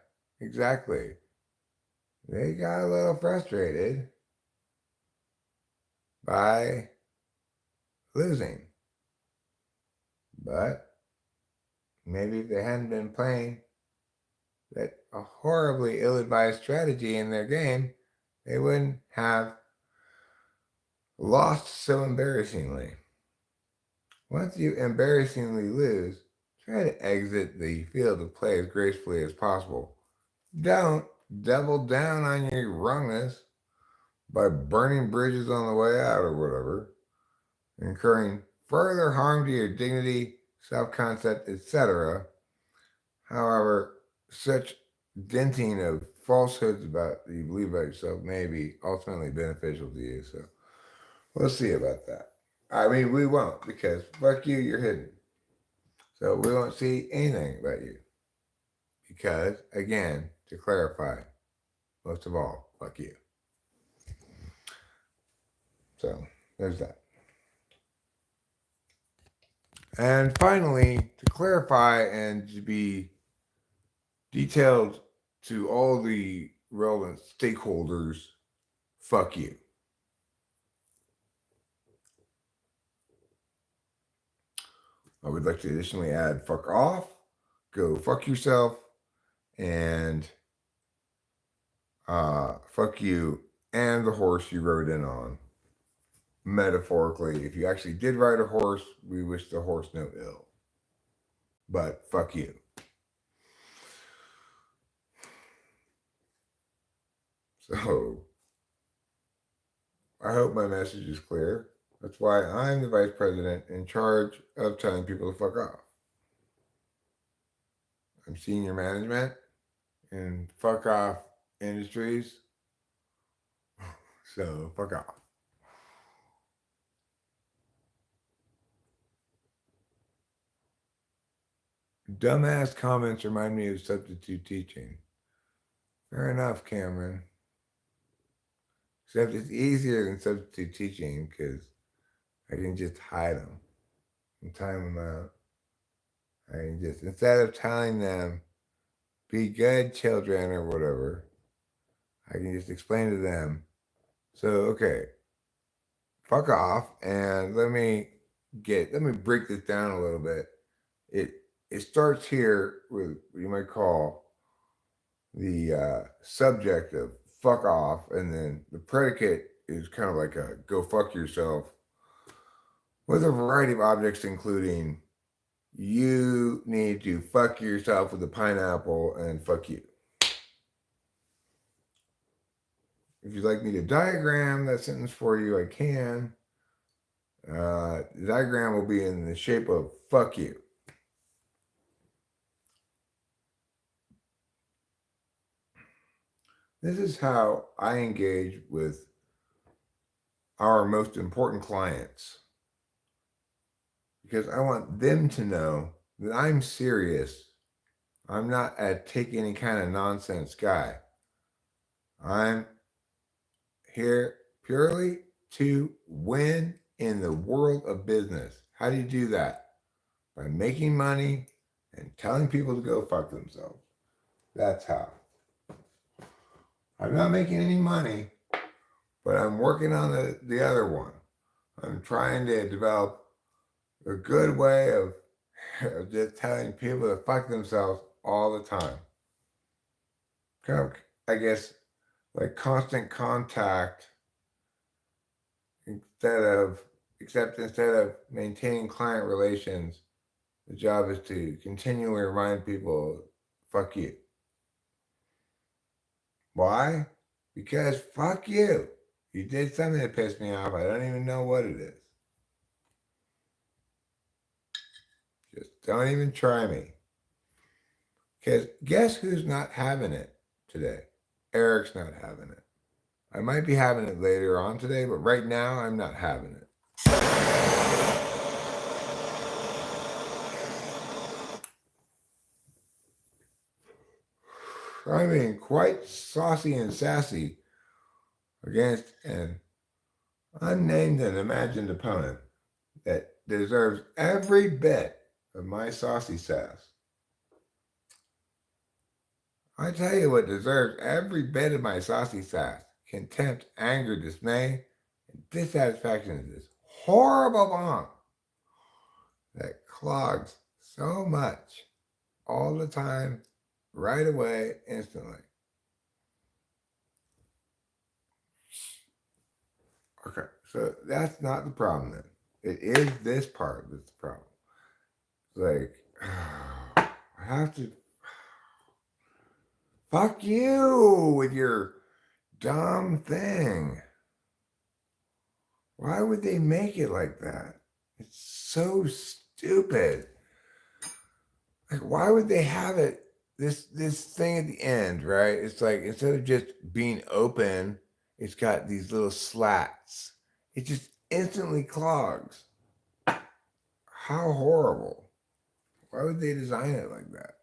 Exactly. They got a little frustrated by losing. But maybe if they hadn't been playing that a horribly ill-advised strategy in their game, they wouldn't have lost so embarrassingly. Once you embarrassingly lose, try to exit the field of play as gracefully as possible. Don't double down on your wrongness by burning bridges on the way out or whatever, incurring further harm to your dignity, self-concept, etc. However, such denting of falsehoods about you believe about yourself may be ultimately beneficial to you. So we'll see about that. I mean, we won't because fuck you, you're hidden. So we won't see anything about you. Because, again, to clarify, most of all, fuck you. So there's that. And finally, to clarify and to be detailed to all the relevant stakeholders, fuck you. I would like to additionally add fuck off, go fuck yourself, and fuck you and the horse you rode in on. Metaphorically, if you actually did ride a horse, we wish the horse no ill. But fuck you. So, I hope my message is clear. That's why I'm the vice president in charge of telling people to fuck off. I'm senior management in fuck off industries. So, fuck off. Dumbass comments remind me of substitute teaching. Fair enough, Cameron. Except it's easier than substitute teaching because I can just hide them and time them out. I can just, instead of telling them, be good children or whatever, I can just explain to them. So, okay, fuck off and let me break this down a little bit. It starts here with what you might call the subject of fuck off, and then the predicate is kind of like a go fuck yourself with a variety of objects, including you need to fuck yourself with a pineapple and fuck you. If you'd like me to diagram that sentence for you, I can. The diagram will be in the shape of fuck you. This is how I engage with our most important clients because I want them to know that I'm serious. I'm not a take any kind of nonsense guy. I'm here purely to win in the world of business. How do you do that? By making money and telling people to go fuck themselves. That's how. I'm not making any money, but I'm working on the other one. I'm trying to develop a good way of just telling people to fuck themselves all the time. Kind of, I guess, like constant contact except instead of maintaining client relations, the job is to continually remind people, fuck you. Why? Because fuck you. You did something that pissed me off. I don't even know what it is. Just don't even try me. Because guess who's not having it today? Eric's not having it. I might be having it later on today, but right now I'm not having it. I mean, quite saucy and sassy against an unnamed and imagined opponent that deserves every bit of my saucy sass. I tell you what deserves every bit of my saucy sass: contempt, anger, dismay, and dissatisfaction is this horrible bong that clogs so much all the time, right away, instantly. Okay, so that's not the problem then. It is this part that's the problem. Like, I have to. Fuck you with your dumb thing. Why would they make it like that? It's so stupid. Like, why would they have it this thing at the end, right? It's like instead of just being open, it's got these little slats. It just instantly clogs. How horrible. Why would they design it like that?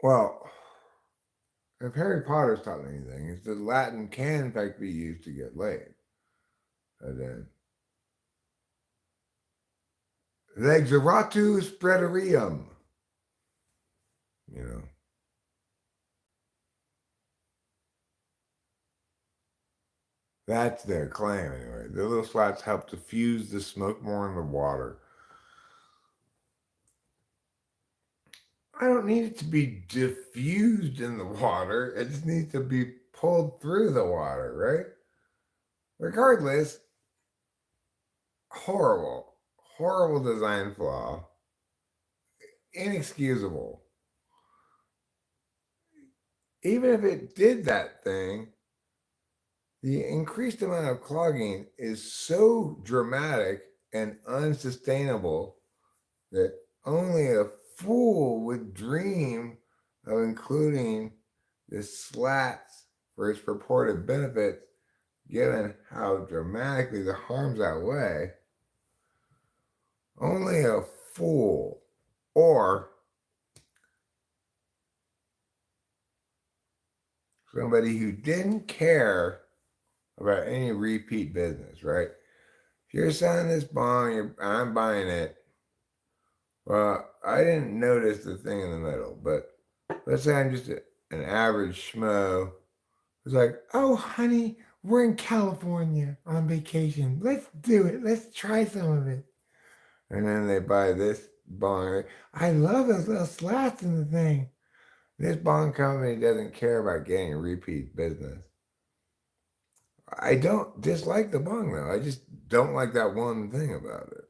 Well, if Harry Potter's taught me anything, it's that Latin can in fact be used to get laid. And then Lexeratu spreaderium. You know. That's their claim anyway. The little slats help diffuse the smoke more in the water. I don't need it to be diffused in the water. It just needs to be pulled through the water, right? Regardless, horrible, horrible design flaw. Inexcusable. Even if it did that thing, the increased amount of clogging is so dramatic and unsustainable that only a fool would dream of including the slats for its purported benefits, given how dramatically the harms outweigh. Only a fool or somebody who didn't care about any repeat business, right? If you're selling this bong, I'm buying it. Well, I didn't notice the thing in the middle, but let's say I'm just an average schmo. It's like, oh, honey, we're in California on vacation. Let's do it. Let's try some of it. And then they buy this bong. I love those little slats in the thing. This bong company doesn't care about getting repeat business. I don't dislike the bong though. I just don't like that one thing about it.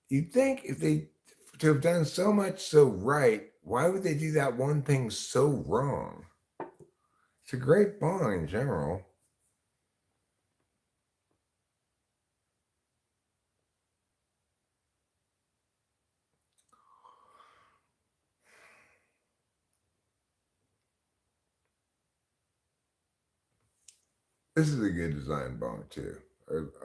You'd think if they to have done so much so right, why would they do that one thing so wrong? It's a great bong in general. This is a good design bong too.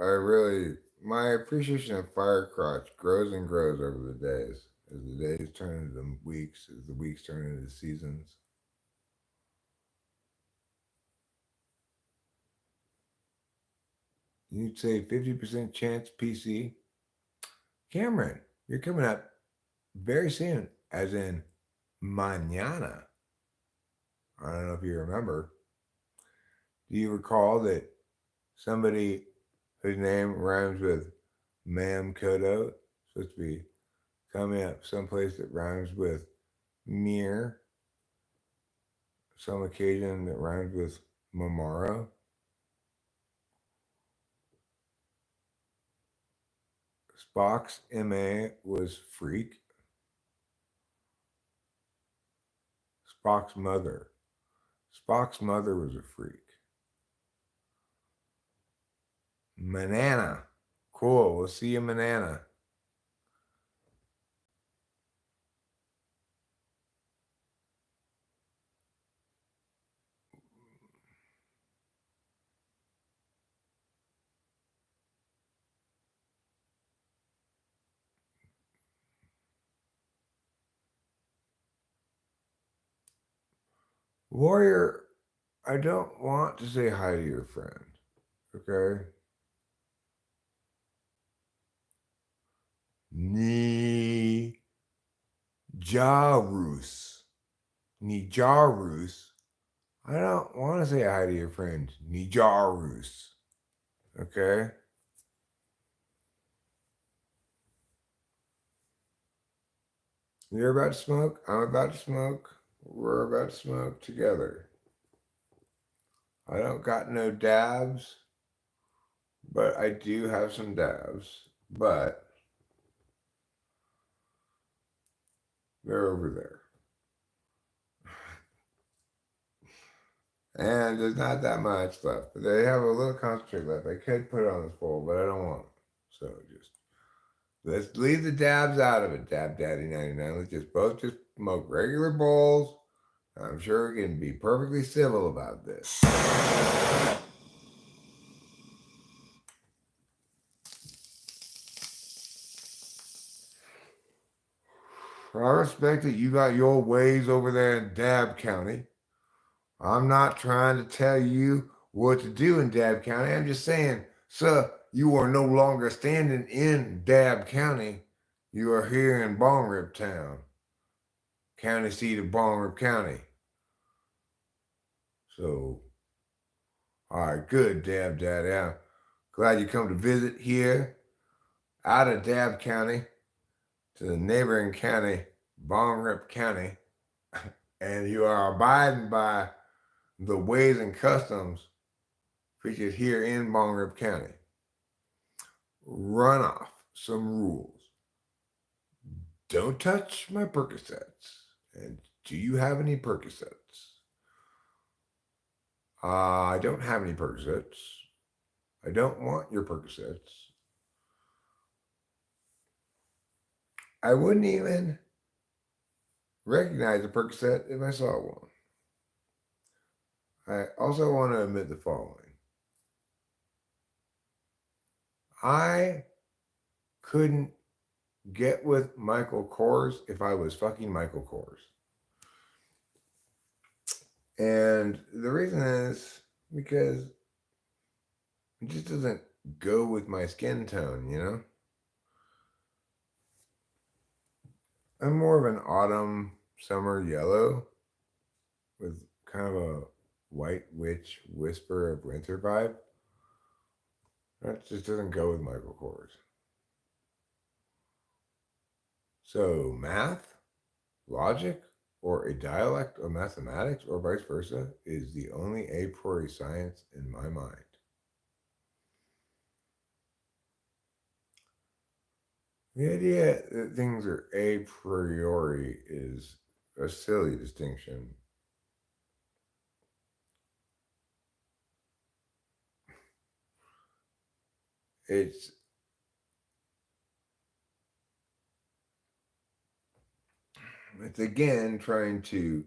I really my appreciation of fire crotch grows and grows over the days. As the days turn into weeks, as the weeks turn into seasons. You'd say 50% chance PC. Cameron, you're coming up very soon, as in mañana. I don't know if you remember. Do you recall that somebody whose name rhymes with Mam Kodo supposed to be coming up someplace that rhymes with Mir? some occasion that rhymed with Mamara. Spock's MA was freak. Spock's mother. Spock's mother was a freak. Manana. Cool. We'll see you, Manana. Warrior, I don't want to say hi to your friend. Okay? Ni Jarus. Nijarus. I don't want to say hi to your friend. Nijarus. Okay? You're about to smoke. I'm about to smoke. We're about to smoke together. I don't got no dabs, but I do have some dabs. But they're over there. And there's not that much left. But they have a little concentrate left. I could put it on this bowl, but I don't want it. So just let's leave the dabs out of it, Dab Daddy 99. Let's just both just smoke regular bowls. I'm sure we can be perfectly civil about this. I respect that you got your ways over there in Dab County. I'm not trying to tell you what to do in Dab County. I'm just saying, sir, you are no longer standing in Dab County. You are here in Bong Rip Town, county seat of Bong Rip County. So, all right, good, Dab Daddy. I'm glad you come to visit here out of Dab County to the neighboring county, Bong Rip County, and you are abiding by the ways and customs featured here in Bong Rip County. Run off some rules. Don't touch my Percocets. And do you have any Percocets? I don't have any Percocets. I don't want your Percocets. I wouldn't even recognize a Percocet if I saw one. I also want to admit the following. I couldn't get with Michael Kors if I was fucking Michael Kors. And the reason is because it just doesn't go with my skin tone, you know? I'm more of an autumn, summer yellow with kind of a white witch whisper of winter vibe. That just doesn't go with Michael Kors. So, math, logic, or a dialect of mathematics, or vice versa, is the only a priori science in my mind. The idea that things are a priori is a silly distinction. It's again trying to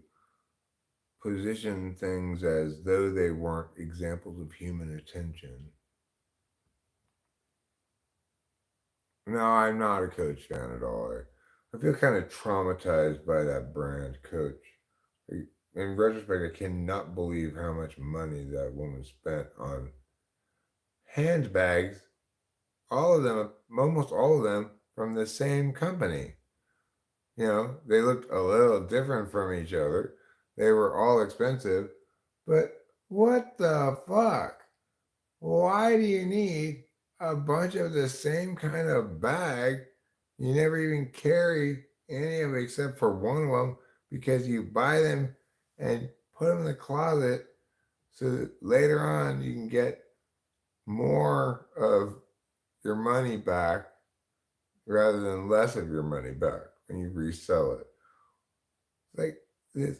position things as though they weren't examples of human attention. No, I'm not a Coach fan at all. I feel kind of traumatized by that brand, Coach. In retrospect, I cannot believe how much money that woman spent on handbags, all of them, almost all of them from the same company. You know, they looked a little different from each other. They were all expensive, but what the fuck? Why do you need a bunch of the same kind of bag? You never even carry any of them except for one of them because you buy them and put them in the closet so that later on you can get more of your money back rather than less of your money back when you resell it. Like this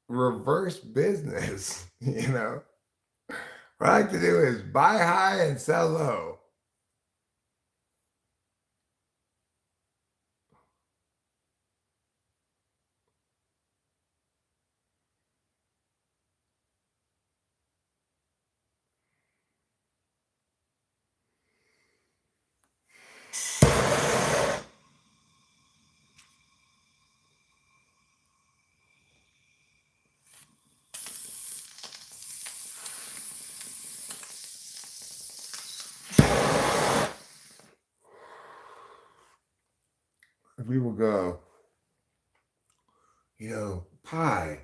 reverse business, you know. What I like to do is buy high and sell low. People go, pi.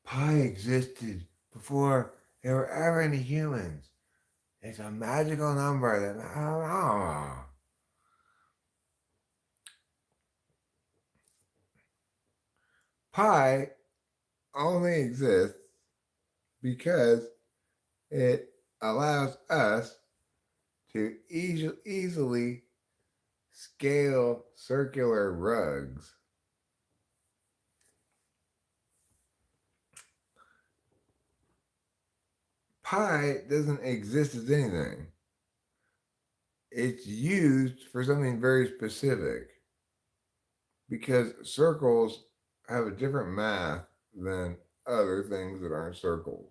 Pi existed before there were ever any humans. It's a magical number that. Pi only exists because it allows us to easily scale circular rugs. Pi doesn't exist as anything. It's used for something very specific because circles have a different math than other things that aren't circles.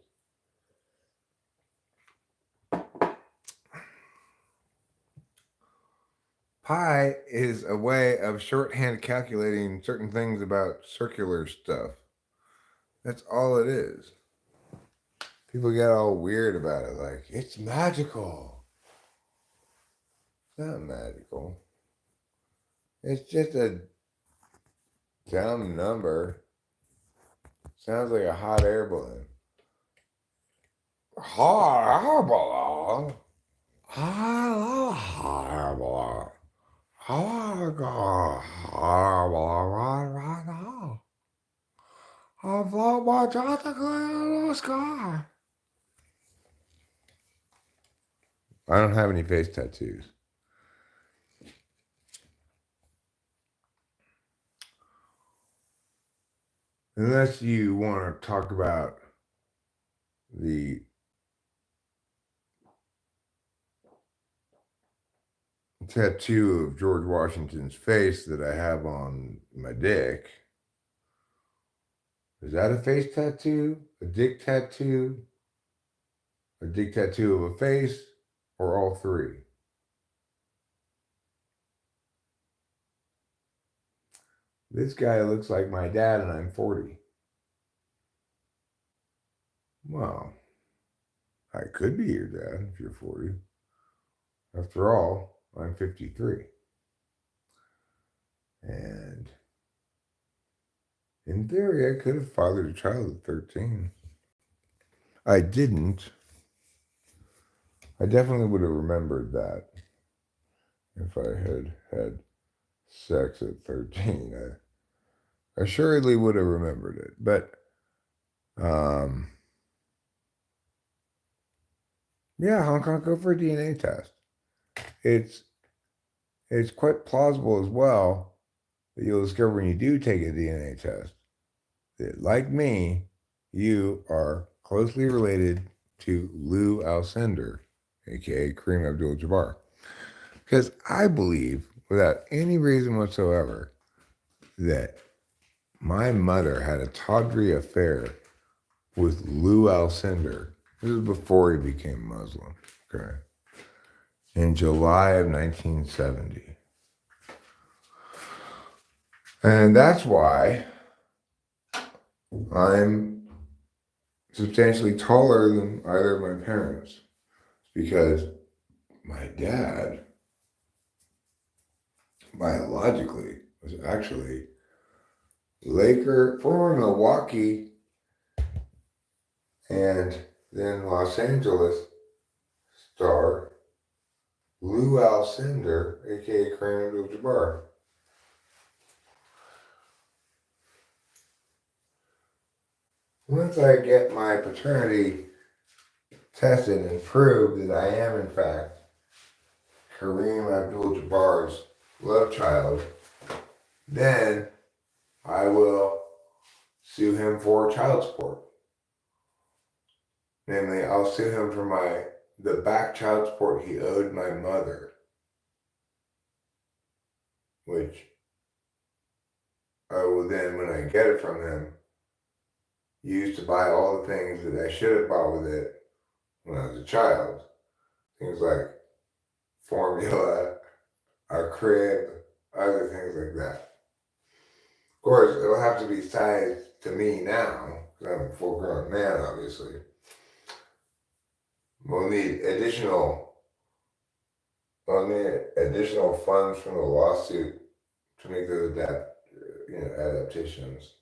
Pi is a way of shorthand calculating certain things about circular stuff. That's all it is. People get all weird about it, like, it's magical. It's not magical. It's just a dumb number. Sounds like a hot air balloon. Hot air balloon? I love hot air balloon. I want to go hot air balloon right now. I'll blow my tentacle into the sky. I don't have any face tattoos. Unless you want to talk about the tattoo of George Washington's face that I have on my dick. Is that a face tattoo? A dick tattoo? A dick tattoo of a face? Or all three? This guy looks like my dad and I'm 40. Well, I could be your dad if you're 40. After all, I'm 53. And in theory, I could have fathered a child at 13. I didn't. I definitely would have remembered that if I had had sex at 13. I assuredly would have remembered it. But, yeah, Hong Kong, go for a DNA test. It's quite plausible as well that you'll discover when you do take a DNA test that, like me, you are closely related to Lou Alcindor, aka Kareem Abdul-Jabbar. Because I believe, without any reason whatsoever, that my mother had a tawdry affair with Lou Alcindor. This was before he became Muslim, okay? In July of 1970. And that's why I'm substantially taller than either of my parents. Because my dad, biologically, was actually former Milwaukee and then Los Angeles star Lou Alcindor, aka Kareem Abdul-Jabbar. Once I get my paternity tested and prove that I am, in fact, Kareem Abdul-Jabbar's love child, then I will sue him for child support. Namely, I'll sue him for the back child support he owed my mother, which I will then, when I get it from him, use to buy all the things that I should have bought with it when I was a child. Things like formula, a crib, other things like that. Of course, it'll have to be sized to me now, because I'm a full grown man, obviously. We'll need additional funds from the lawsuit to make those adaptations.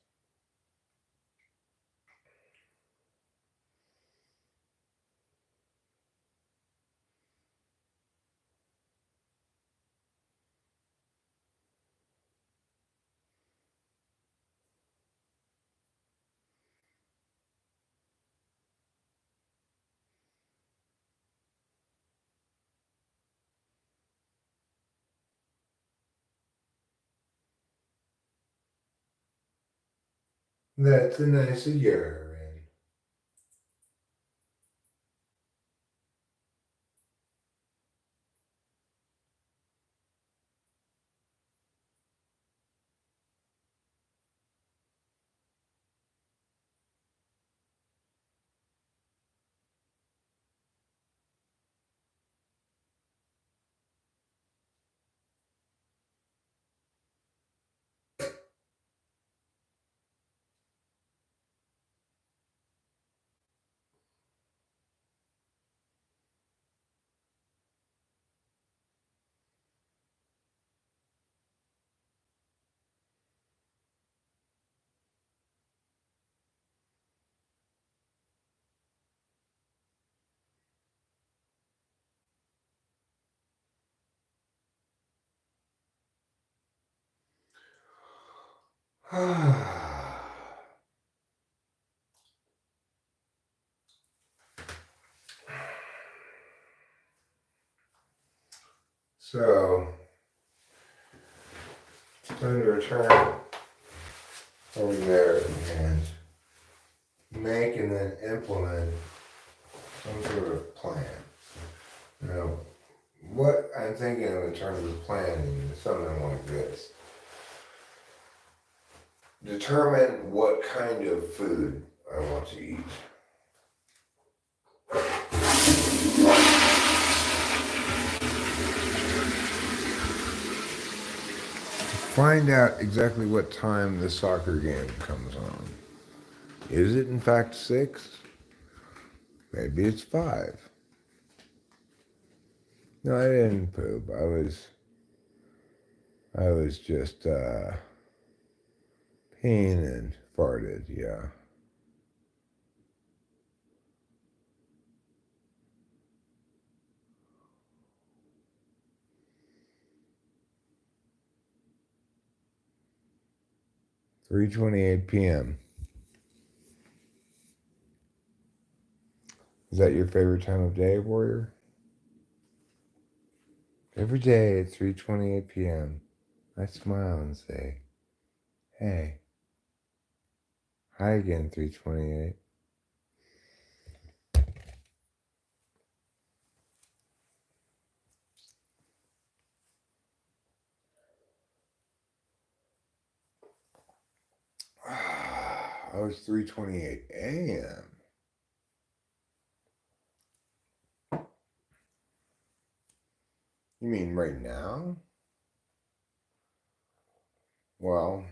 That's a nice urine. So, it's time to return over there and make and then implement some sort of plan. Now, what I'm thinking of in terms of planning is something like this. Determine what kind of food I want to eat. Find out exactly what time the soccer game comes on. Is it in fact 6? Maybe it's 5. No, I didn't poop. I was just peeing and farted, yeah. "3:28 p.m. Is that your favorite time of day, Warrior? Every day at 3:28 p.m. I smile and say, hey, hi again, 3:28. Oh, it's 3:28 a.m. You mean right now? Well,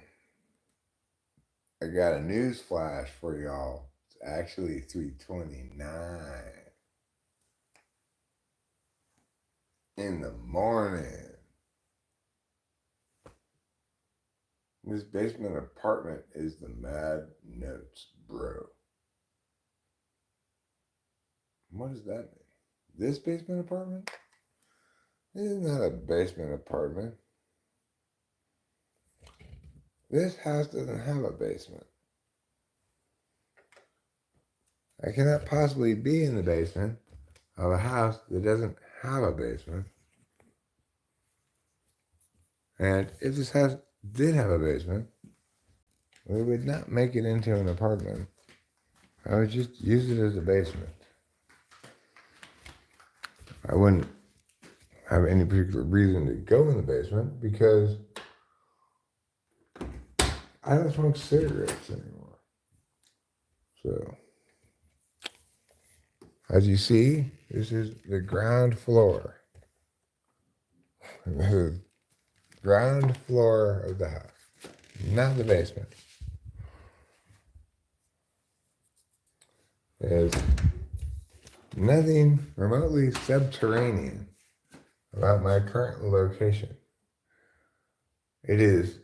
I got a news flash for y'all. It's actually 3:29 in the morning. This basement apartment is the mad notes, bro. What does that mean? This basement apartment? This is not a basement apartment. This house doesn't have a basement. I cannot possibly be in the basement of a house that doesn't have a basement. And if this house did have a basement, we would not make it into an apartment. I would just use it as a basement. I wouldn't have any particular reason to go in the basement because I don't smoke cigarettes anymore. So, as you see, this is the ground floor. The ground floor of the house, not the basement. There's nothing remotely subterranean about my current location. It is,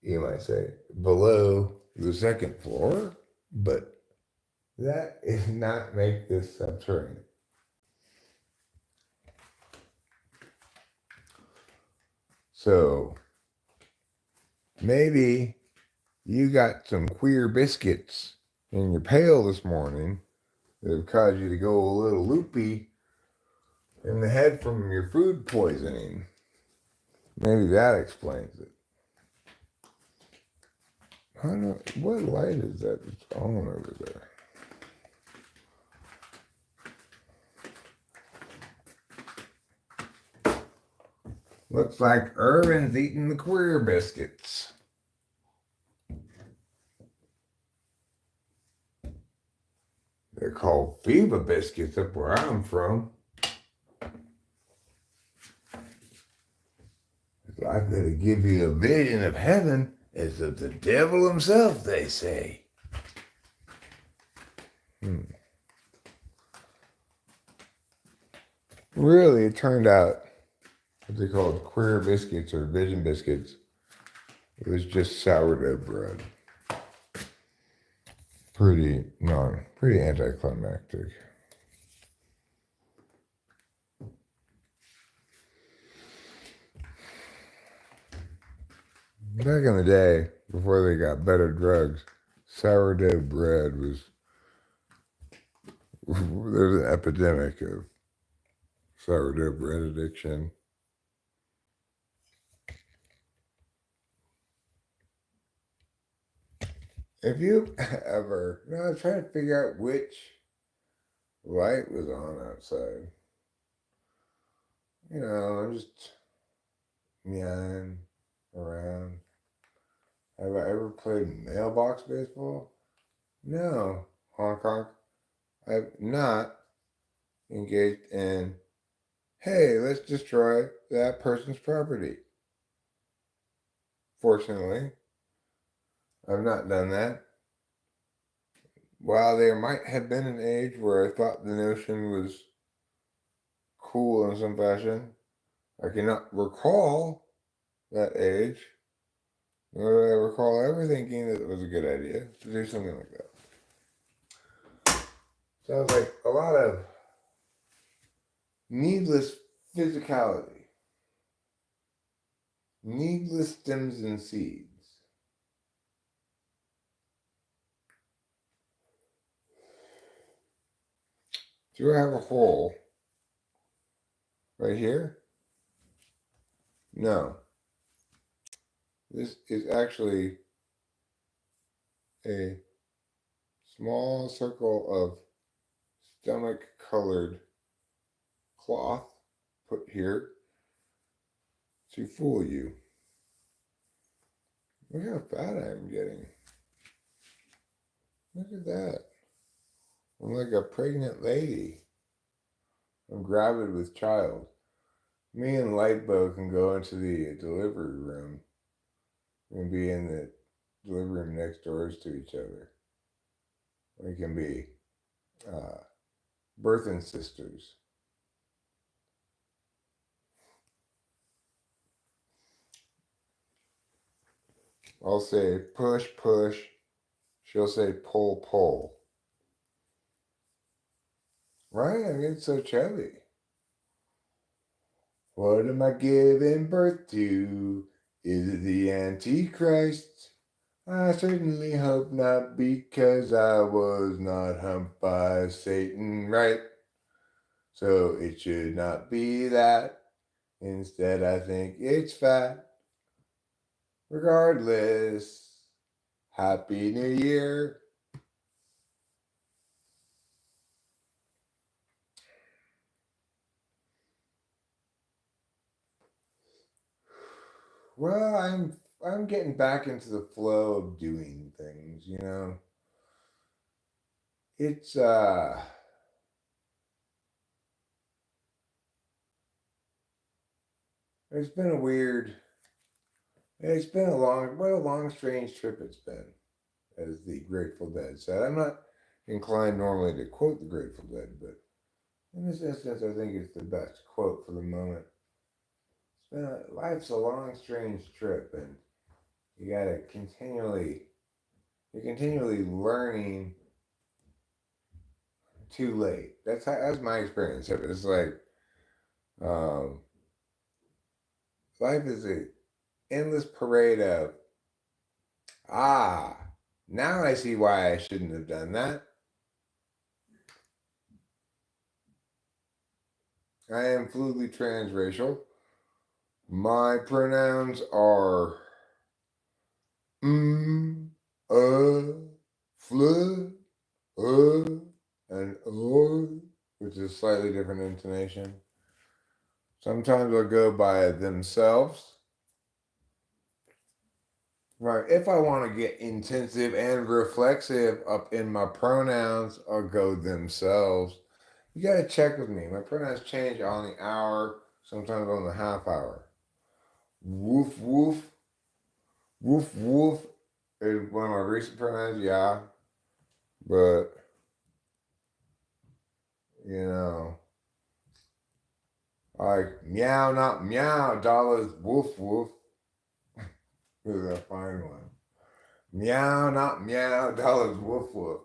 you might say, below the second floor, but that does not make this subterranean. So maybe you got some queer biscuits in your pail this morning that have caused you to go a little loopy in the head from your food poisoning. Maybe that explains it. I don't know. What light is that that's on over there? Looks like Irvin's eating the queer biscuits. They're called FIBA biscuits up where I'm from. It's likely to give you a vision of heaven as of the devil himself, they say. Really, it turned out what they called queer biscuits or vision biscuits. It was just sourdough bread. Pretty anticlimactic. Back in the day, before they got better drugs, sourdough bread was, there's an epidemic of sourdough bread addiction. If you ever, I was trying to figure out which light was on outside. I'm just meowing around. Have I ever played mailbox baseball? No, honk honk. I've not engaged in, hey, let's destroy that person's property. Fortunately, I've not done that. While there might have been an age where I thought the notion was cool in some fashion, I cannot recall that age. Nor do I recall ever thinking that it was a good idea to do something like that. Sounds like a lot of needless physicality, needless stems and seeds. Do I have a hole right here? No. This is actually a small circle of stomach colored cloth put here to fool you. Look how fat I'm getting. Look at that. I'm like a pregnant lady. I'm gravid with child. Me and Lightbow can go into the delivery room and be in the delivery room next doors to each other. We can be birthing sisters. I'll say push, push. She'll say pull, pull. Right? I'm getting so chubby. What am I giving birth to? Is it the Antichrist? I certainly hope not, because I was not humped by Satan, right? So it should not be that. Instead, I think it's fat. Regardless, Happy New Year. Well, I'm getting back into the flow of doing things, you know. It's it's been a weird it's been a long what a long strange trip it's been, as the Grateful Dead said. I'm not inclined normally to quote the Grateful Dead, but in this instance I think it's the best quote for the moment. Life's a long strange trip, and you gotta you're continually learning too late. That's my experience of it. It's like um, life is a endless parade of ah. Now I see why I shouldn't have done that. I am fluidly transracial. My pronouns are mm, uh, flu, and which is a slightly different intonation. Sometimes I'll go by themselves. Right. If I want to get intensive and reflexive up in my pronouns, I'll go themselves. You got to check with me. My pronouns change on the hour, sometimes on the half hour. Woof, woof, woof, woof is one of my recent pronouns, yeah. But, you know, like meow, not meow, dollars, woof, woof is a fine one. Meow, not meow, dollars, woof, woof.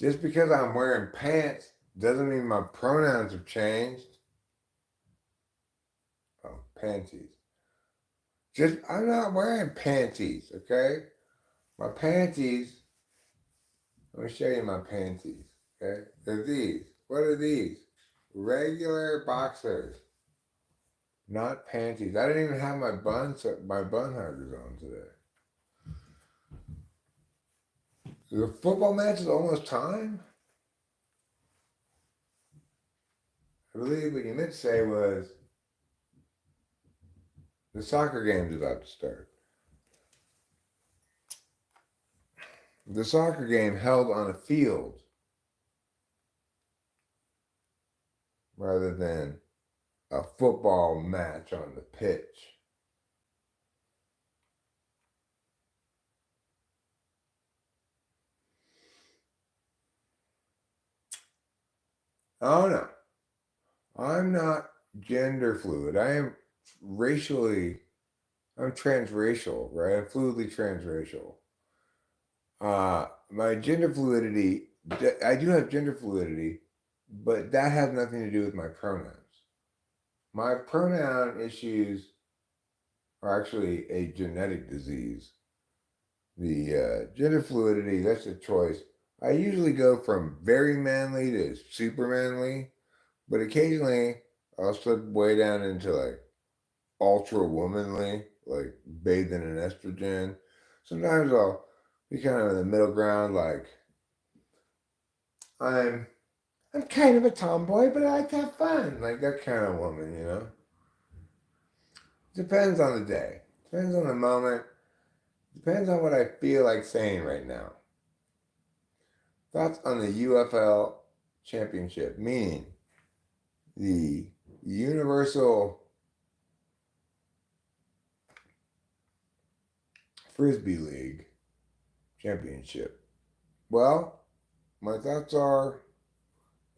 Just because I'm wearing pants doesn't mean my pronouns have changed. Oh, panties. Just I'm not wearing panties, okay? My panties. Let me show you my panties. Okay, they're these. What are these? Regular boxers, not panties. I didn't even have my bun huggers on today. The football match is almost time. I believe what you meant to say was the soccer game's about to start. The soccer game held on a field rather than a football match on the pitch. Oh no, I'm not gender fluid. I am racially, I'm transracial, right? I'm fluidly transracial. My gender fluidity, I do have gender fluidity, but that has nothing to do with my pronouns. My pronoun issues are actually a genetic disease. The gender fluidity, that's a choice. I usually go from very manly to super manly, but occasionally I'll slip way down into like ultra womanly, like bathing in estrogen. Sometimes I'll be kind of in the middle ground, like I'm I'm kind of a tomboy, but I like to have fun, like that kind of woman, you know. Depends on the day, depends on the moment, depends on what I feel like saying right now. Thoughts on the UFL championship, meaning the Universal Frisbee League championship. Well, my thoughts are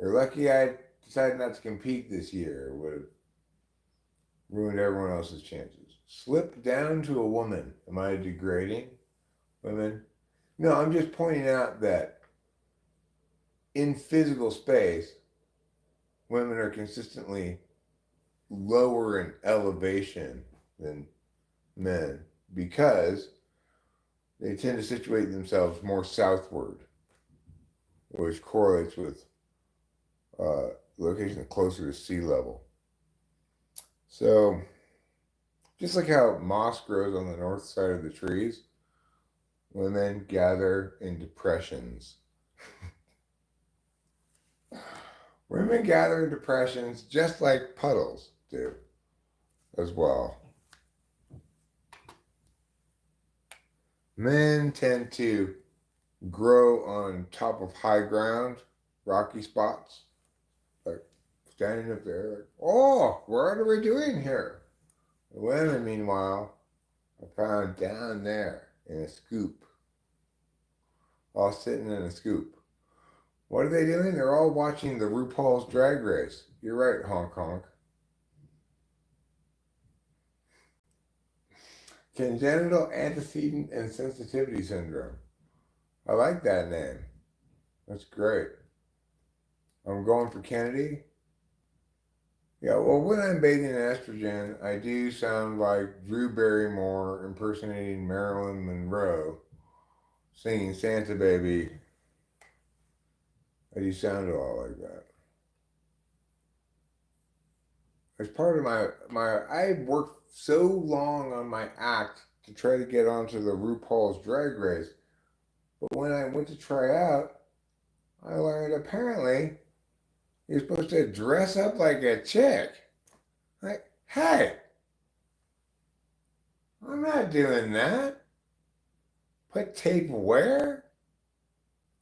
they're lucky I decided not to compete this year. It would have ruined everyone else's chances. Slip down to a woman. Am I degrading women? No, I'm just pointing out that in physical space, women are consistently lower in elevation than men. because they tend to situate themselves more southward, which correlates with uh, location closer to sea level. So, just like how moss grows on the north side of the trees, women gather in depressions. Women gather in depressions just like puddles do as well. Men tend to grow on top of high ground, rocky spots, like standing up there, like, oh, what are we doing here? The women, meanwhile, are found down there in a scoop, all sitting in a scoop. What are they doing? They're all watching the RuPaul's Drag Race. You're right, Hong Kong. Congenital antecedent and sensitivity syndrome. I like that name. That's great. I'm going for Kennedy. Yeah, well, when I'm bathing in estrogen, I do sound like Drew Barrymore impersonating Marilyn Monroe, singing Santa Baby. I do sound a lot like that. As part of I worked so long on my act to try to get onto the RuPaul's Drag Race, but when I went to try out, I learned apparently you're supposed to dress up like a chick. Like, hey, I'm not doing that. Put tape where?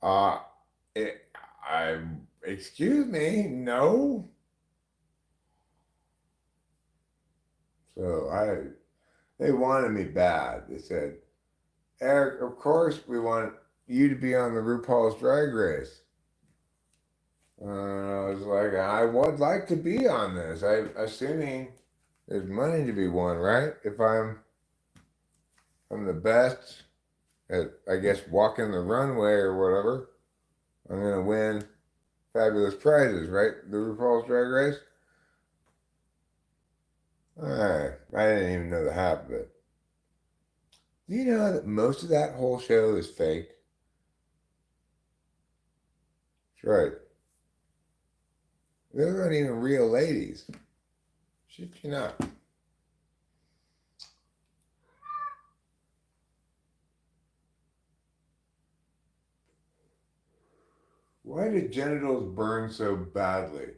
Uh, it, I, excuse me, no. So they wanted me bad. They said, Eric, of course we want you to be on the RuPaul's Drag Race. And I was like, I would like to be on this. Assuming there's money to be won, right? If I'm the best at, I guess, walking the runway or whatever, I'm gonna win fabulous prizes, right? The RuPaul's Drag Race. Alright, I didn't even know the half of it. Do you know that most of that whole show is fake? That's right. Those aren't even real ladies. Shit you not. Why do genitals burn so badly?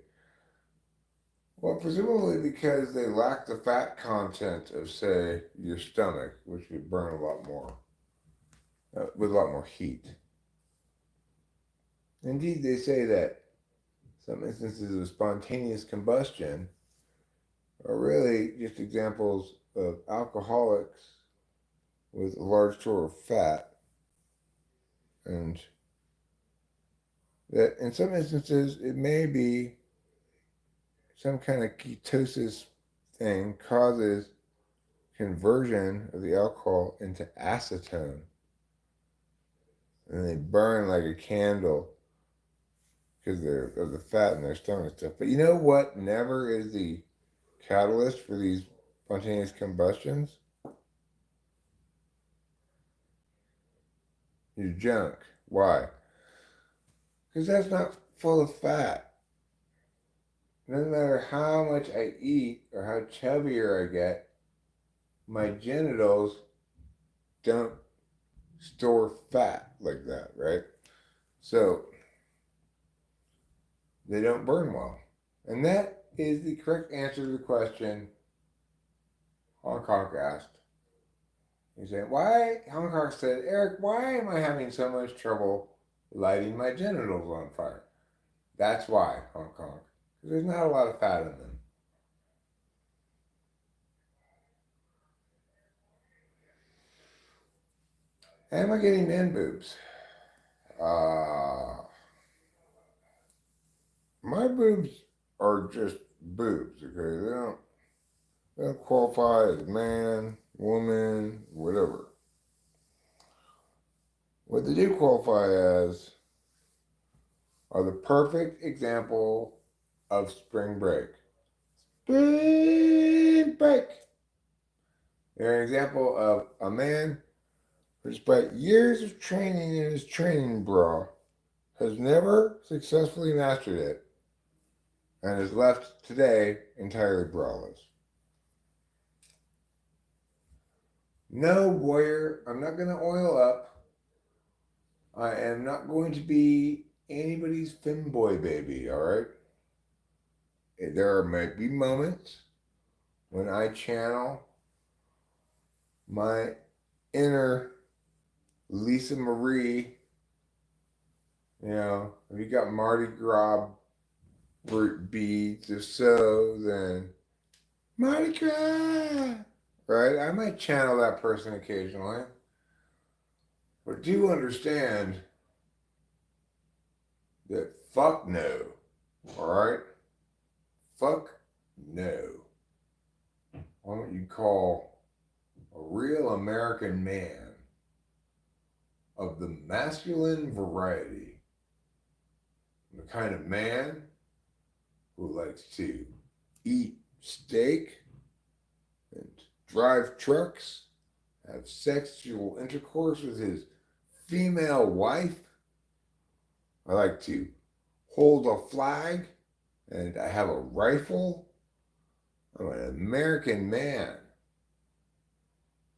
Well, presumably because they lack the fat content of, say, your stomach, which would burn a lot more, with a lot more heat. Indeed, they say that some instances of spontaneous combustion are really just examples of alcoholics with a large store of fat, and that in some instances it may be some kind of ketosis thing causes conversion of the alcohol into acetone, and they burn like a candle because they're of the fat in their stomach and stuff. But you know what never is the catalyst for these spontaneous combustions? Your junk. Why? Because that's not full of fat. No matter how much I eat or how chubbier I get, my genitals don't store fat like that, right? So they don't burn well. And that is the correct answer to the question Hong Kong asked. He said, why? Hong Kong said, Eric, why am I having so much trouble lighting my genitals on fire? That's why, Hong Kong. Because there's not a lot of fat in them. Am I getting man boobs? Uh, my boobs are just boobs, okay? They don't qualify as man, woman, whatever. What they do qualify as are the perfect example of spring break. Spring break! They're an example of a man who, despite years of training in his training bra, has never successfully mastered it and is left today entirely braless. No, warrior, I'm not going to oil up. I am not going to be anybody's femboy baby, all right? There might be moments when I channel my inner Lisa Marie. Have you got Mardi Gras beads? If so, then Mardi Gras, right? I might channel that person occasionally, but do understand that fuck no, all right? Fuck no. Why don't you call a real American man of the masculine variety, the kind of man who likes to eat steak and drive trucks, have sexual intercourse with his female wife. I like to hold a flag and I have a rifle. I'm an American man.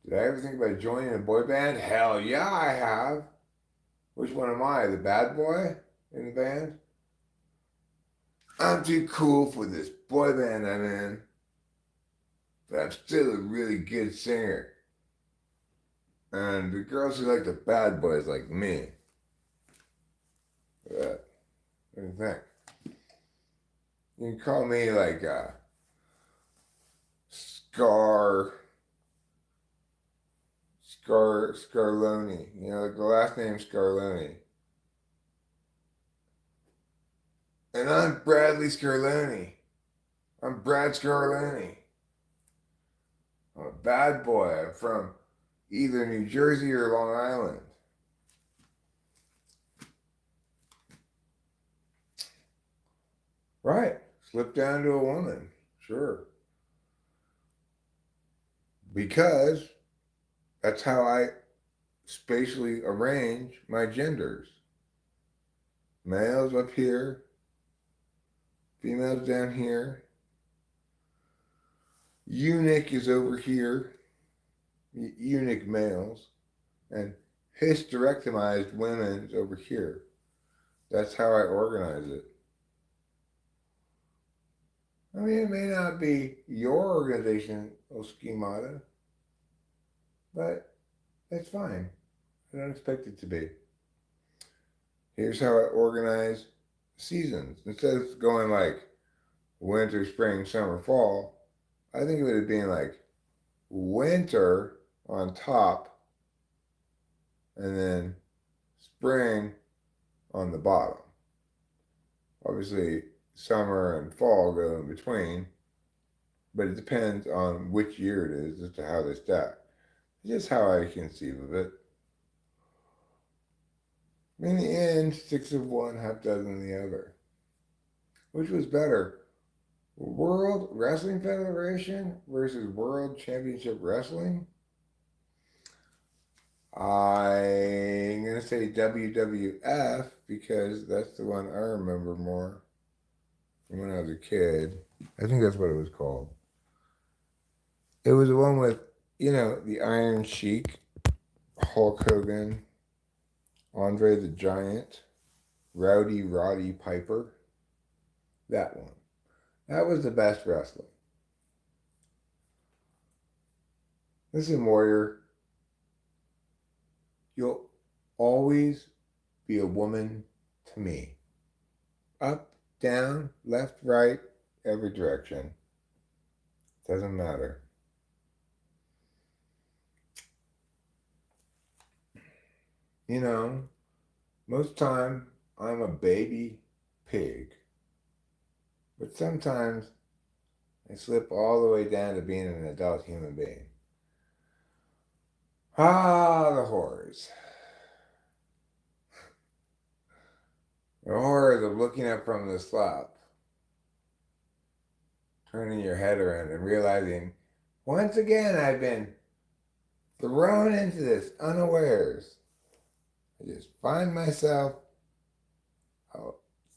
Did I ever think about joining a boy band? Hell yeah, I have. Which one am I? The bad boy in the band? I'm too cool for this boy band I'm in, but I'm still a really good singer. And the girls who like the bad boys like me. What do you think? You can call me like Scar Scarloni. Like the last name Scarloni. And I'm Bradley Scarloni. I'm Brad Scarloni. I'm a bad boy. I'm from either New Jersey or Long Island. Right. Slip down to a woman. Sure. Because that's how I spatially arrange my genders. Males up here, females down here. Eunuch is over here, eunuch males, and hysterectomized women is over here. That's how I organize it. I mean, it may not be your organization, O schemata, but that's fine. I don't expect it to be. Here's how I organize seasons. Instead of going like winter, spring, summer, fall, I think of it as being like winter on top and then spring on the bottom. Obviously, summer and fall go in between, but it depends on which year it is as to how they stack. It's just how I conceive of it. In the end, six of one, half dozen of the other. Which was better? World Wrestling Federation versus World Championship Wrestling? I'm going to say WWF because that's the one I remember more from when I was a kid. I think that's what it was called. It was the one with, the Iron Sheik, Hulk Hogan, Andre the Giant, Rowdy Roddy Piper. That one. That was the best wrestling. Listen, Warrior, you'll always be a woman to me. Up, down, left, right, every direction. Doesn't matter. Most time I'm a baby pig. But sometimes I slip all the way down to being an adult human being. Ah, the horrors. The horrors of looking up from the slop, turning your head around and realizing, once again, I've been thrown into this unawares. I just find myself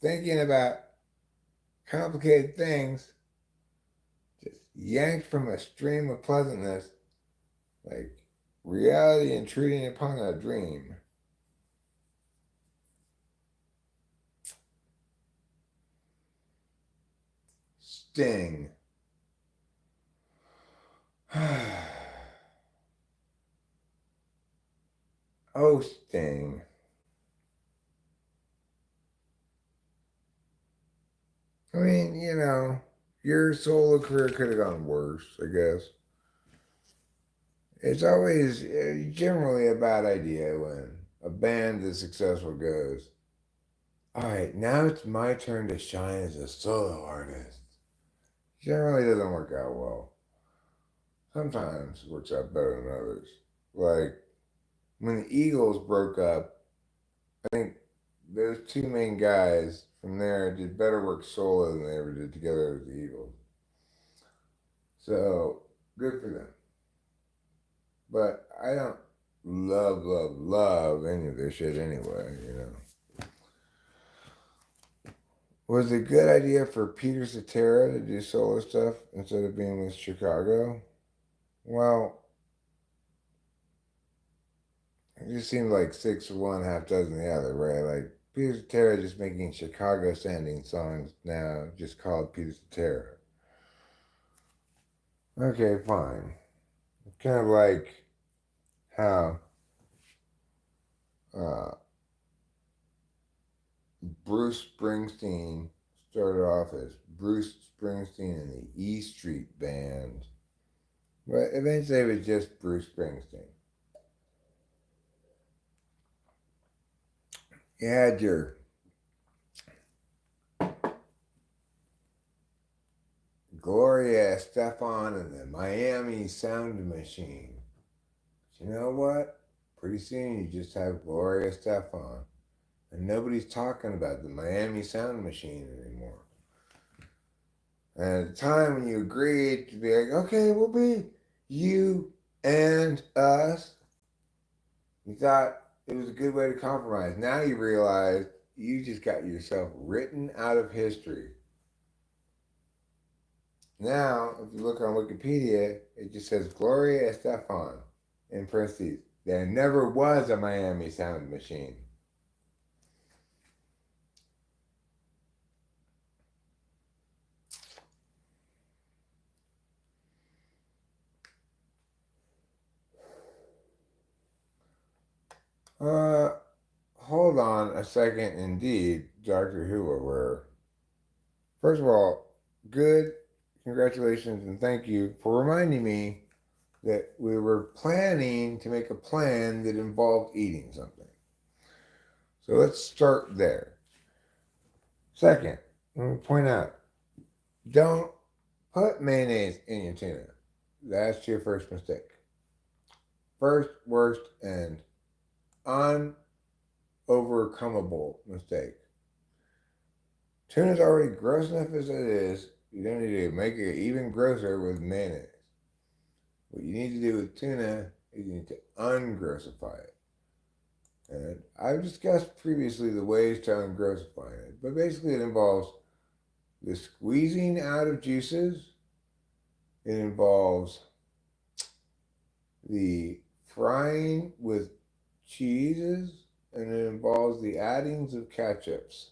thinking about complicated things, just yanked from a stream of pleasantness, like reality intruding upon a dream. Sting. Oh, Sting. I mean, your solo career could have gone worse, I guess. It's always generally a bad idea when a band that's successful goes, all right, now it's my turn to shine as a solo artist. Generally doesn't work out well. Sometimes it works out better than others. Like when the Eagles broke up, I think those two main guys from there did better work solo than they ever did together as the Eagles. So good for them. But I don't love any of this shit anyway. Was it a good idea for Peter Cetera to do solo stuff instead of being with Chicago? Well, it just seemed like six of one, half dozen the other, right? Like Peter Cetera just making Chicago sounding songs now, just called Peter Cetera. Okay, fine. Kind of like how uh, Bruce Springsteen started off as Bruce Springsteen and the E Street Band, but eventually it was just Bruce Springsteen. You had your Gloria Estefan and the Miami Sound Machine. But you know what? Pretty soon you just have Gloria Estefan, and nobody's talking about the Miami Sound Machine anymore. And at the time when you agreed to be like, okay, we'll be you and us, you thought it was a good way to compromise. Now you realize you just got yourself written out of history. Now, if you look on Wikipedia, it just says Gloria Estefan in parentheses. There never was a Miami Sound Machine. Uh, Hold on a second, indeed, Doctor Who aware. First of all, good, congratulations, and thank you for reminding me that we were planning to make a plan that involved eating something. So let's start there. Second, let me point out, don't put mayonnaise in your tuna. That's your first mistake. First, worst, and unovercomable mistake. Tuna's already gross enough as it is. You don't need to make it even grosser with mayonnaise. What you need to do with tuna is you need to ungrossify it. And I've discussed previously the ways to ungrossify it, but basically it involves the squeezing out of juices, it involves the frying with cheeses, and it involves the addings of ketchups.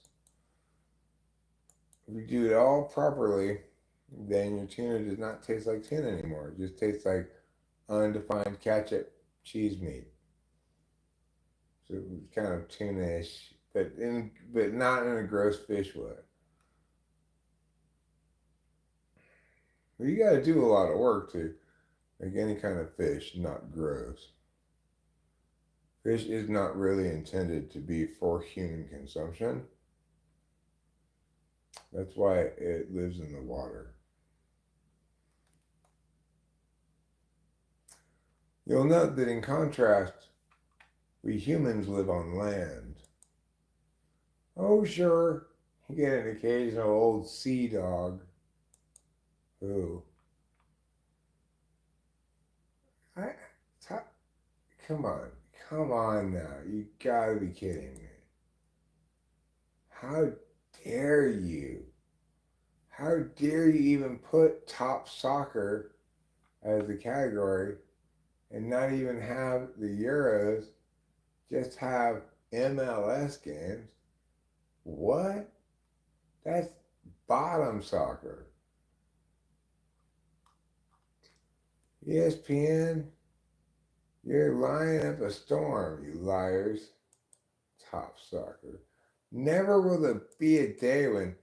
If you do it all properly, then your tuna does not taste like tuna anymore. It just tastes like undefined ketchup cheese meat. So it's kind of tuna-ish, but not in a gross fish way. But you got to do a lot of work to make any kind of fish not gross. Fish is not really intended to be for human consumption. That's why it lives in the water. You'll note that in contrast, we humans live on land. Oh, sure, you get an occasional old sea dog who, come on, come on now. You gotta be kidding me. How dare you? How dare you even put top soccer as the category and not even have the Euros, just have MLS games? What? That's bottom soccer. ESPN, you're lining up a storm, you liars. Top soccer. Never will there be a day when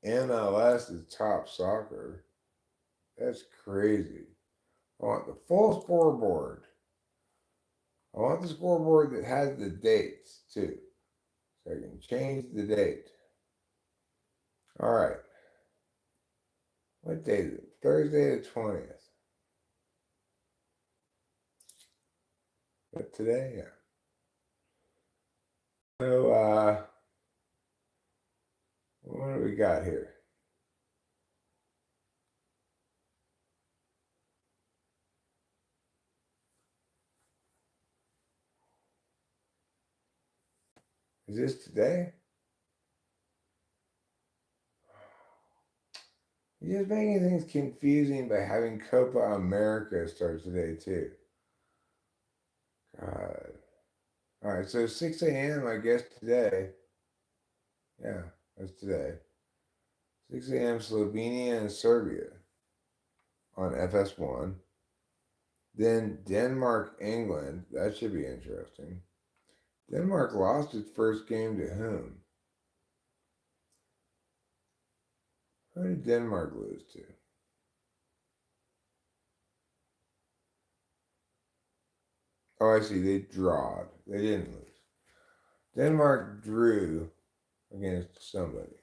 MLS is top soccer. That's crazy. I want the full scoreboard. I want the scoreboard that has the dates too, so I can change the date. All right. What day is it? Thursday the 20th. But today, yeah. So, what do we got here? Is this today? You're just making things confusing by having Copa America start today, too. God. All right, so 6 a.m., I guess today. Yeah, that's today. 6 a.m. Slovenia and Serbia on FS1. Then Denmark, England. That should be interesting. Denmark lost its first game to whom? Who did Denmark lose to? Oh, I see. They drawed. They didn't lose. Denmark drew against somebody.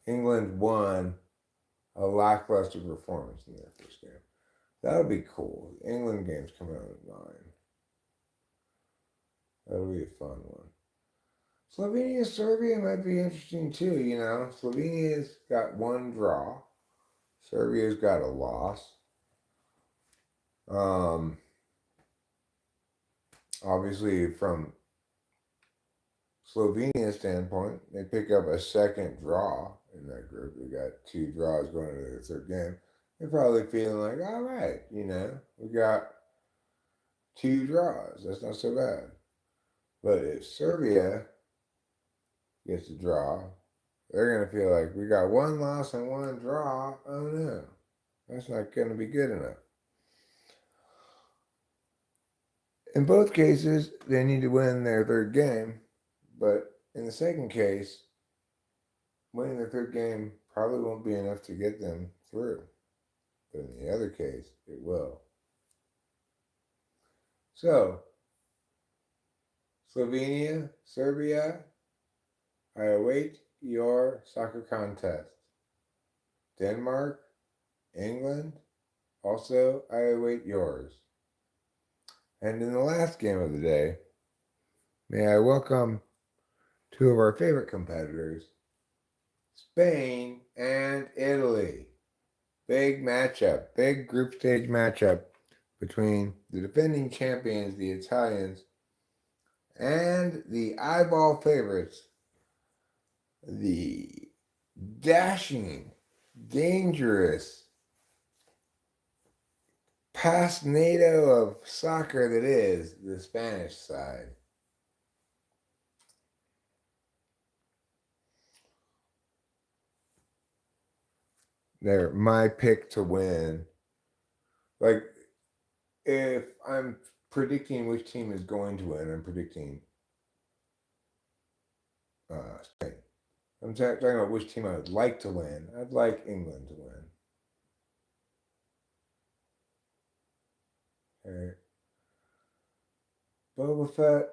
England won a lackluster performance in their first game. That'll be cool. The England game's coming out at 9. That'll be a fun one. Slovenia, Serbia might be interesting too, you know. Slovenia's got one draw. Serbia's got a loss. Obviously, from Slovenia's standpoint, they pick up a second draw in that group. They got 2 draws going into the third game. They're probably feeling like, all right, you know, we got 2 draws. That's not so bad. But if Serbia gets a draw, they're going to feel like we got 1 loss and 1 draw. Oh no, that's not going to be good enough. In both cases, they need to win their third game, but in the second case, winning their third game probably won't be enough to get them through. But in the other case, it will. So, Slovenia, Serbia, I await your soccer contest. Denmark, England, also I await yours. And in the last game of the day, may I welcome 2 of our favorite competitors, Spain and Italy. Big matchup, big group stage matchup between the defending champions, the Italians, and the eyeball favorites, the dashing, dangerous, past NATO of soccer that is the Spanish side. They're my pick to win. Like, if I'm predicting which team is going to win, I'm predicting Spain. I'm talking about which team I would like to win. I'd like England to win. Okay. Boba Fett,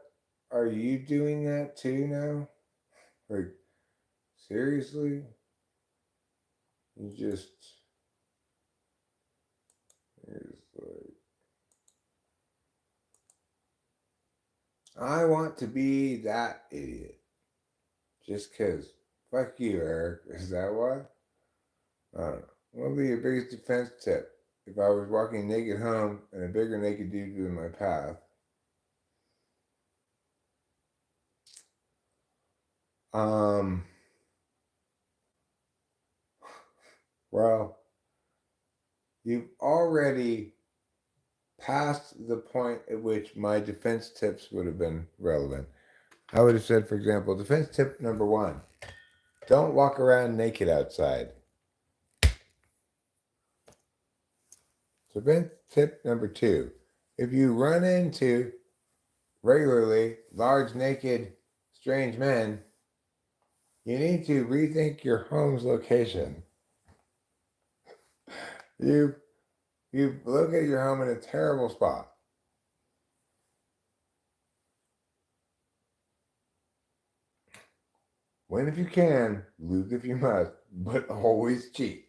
are you doing that too now? Like, seriously? You just... It's like... I want to be that idiot. Just because. Fuck you, Eric. Is that why? I don't know. What would be your biggest defense tip? If I was walking naked home and a bigger naked dude was in my path, Um, well, you've already passed the point at which my defense tips would have been relevant. I would have said, for example, defense tip number one: don't walk around naked outside. Defense tip number two: if you run into regularly large, naked, strange men, you need to rethink your home's location. You you've located your home in a terrible spot. Win if you can, lose if you must, but always cheat.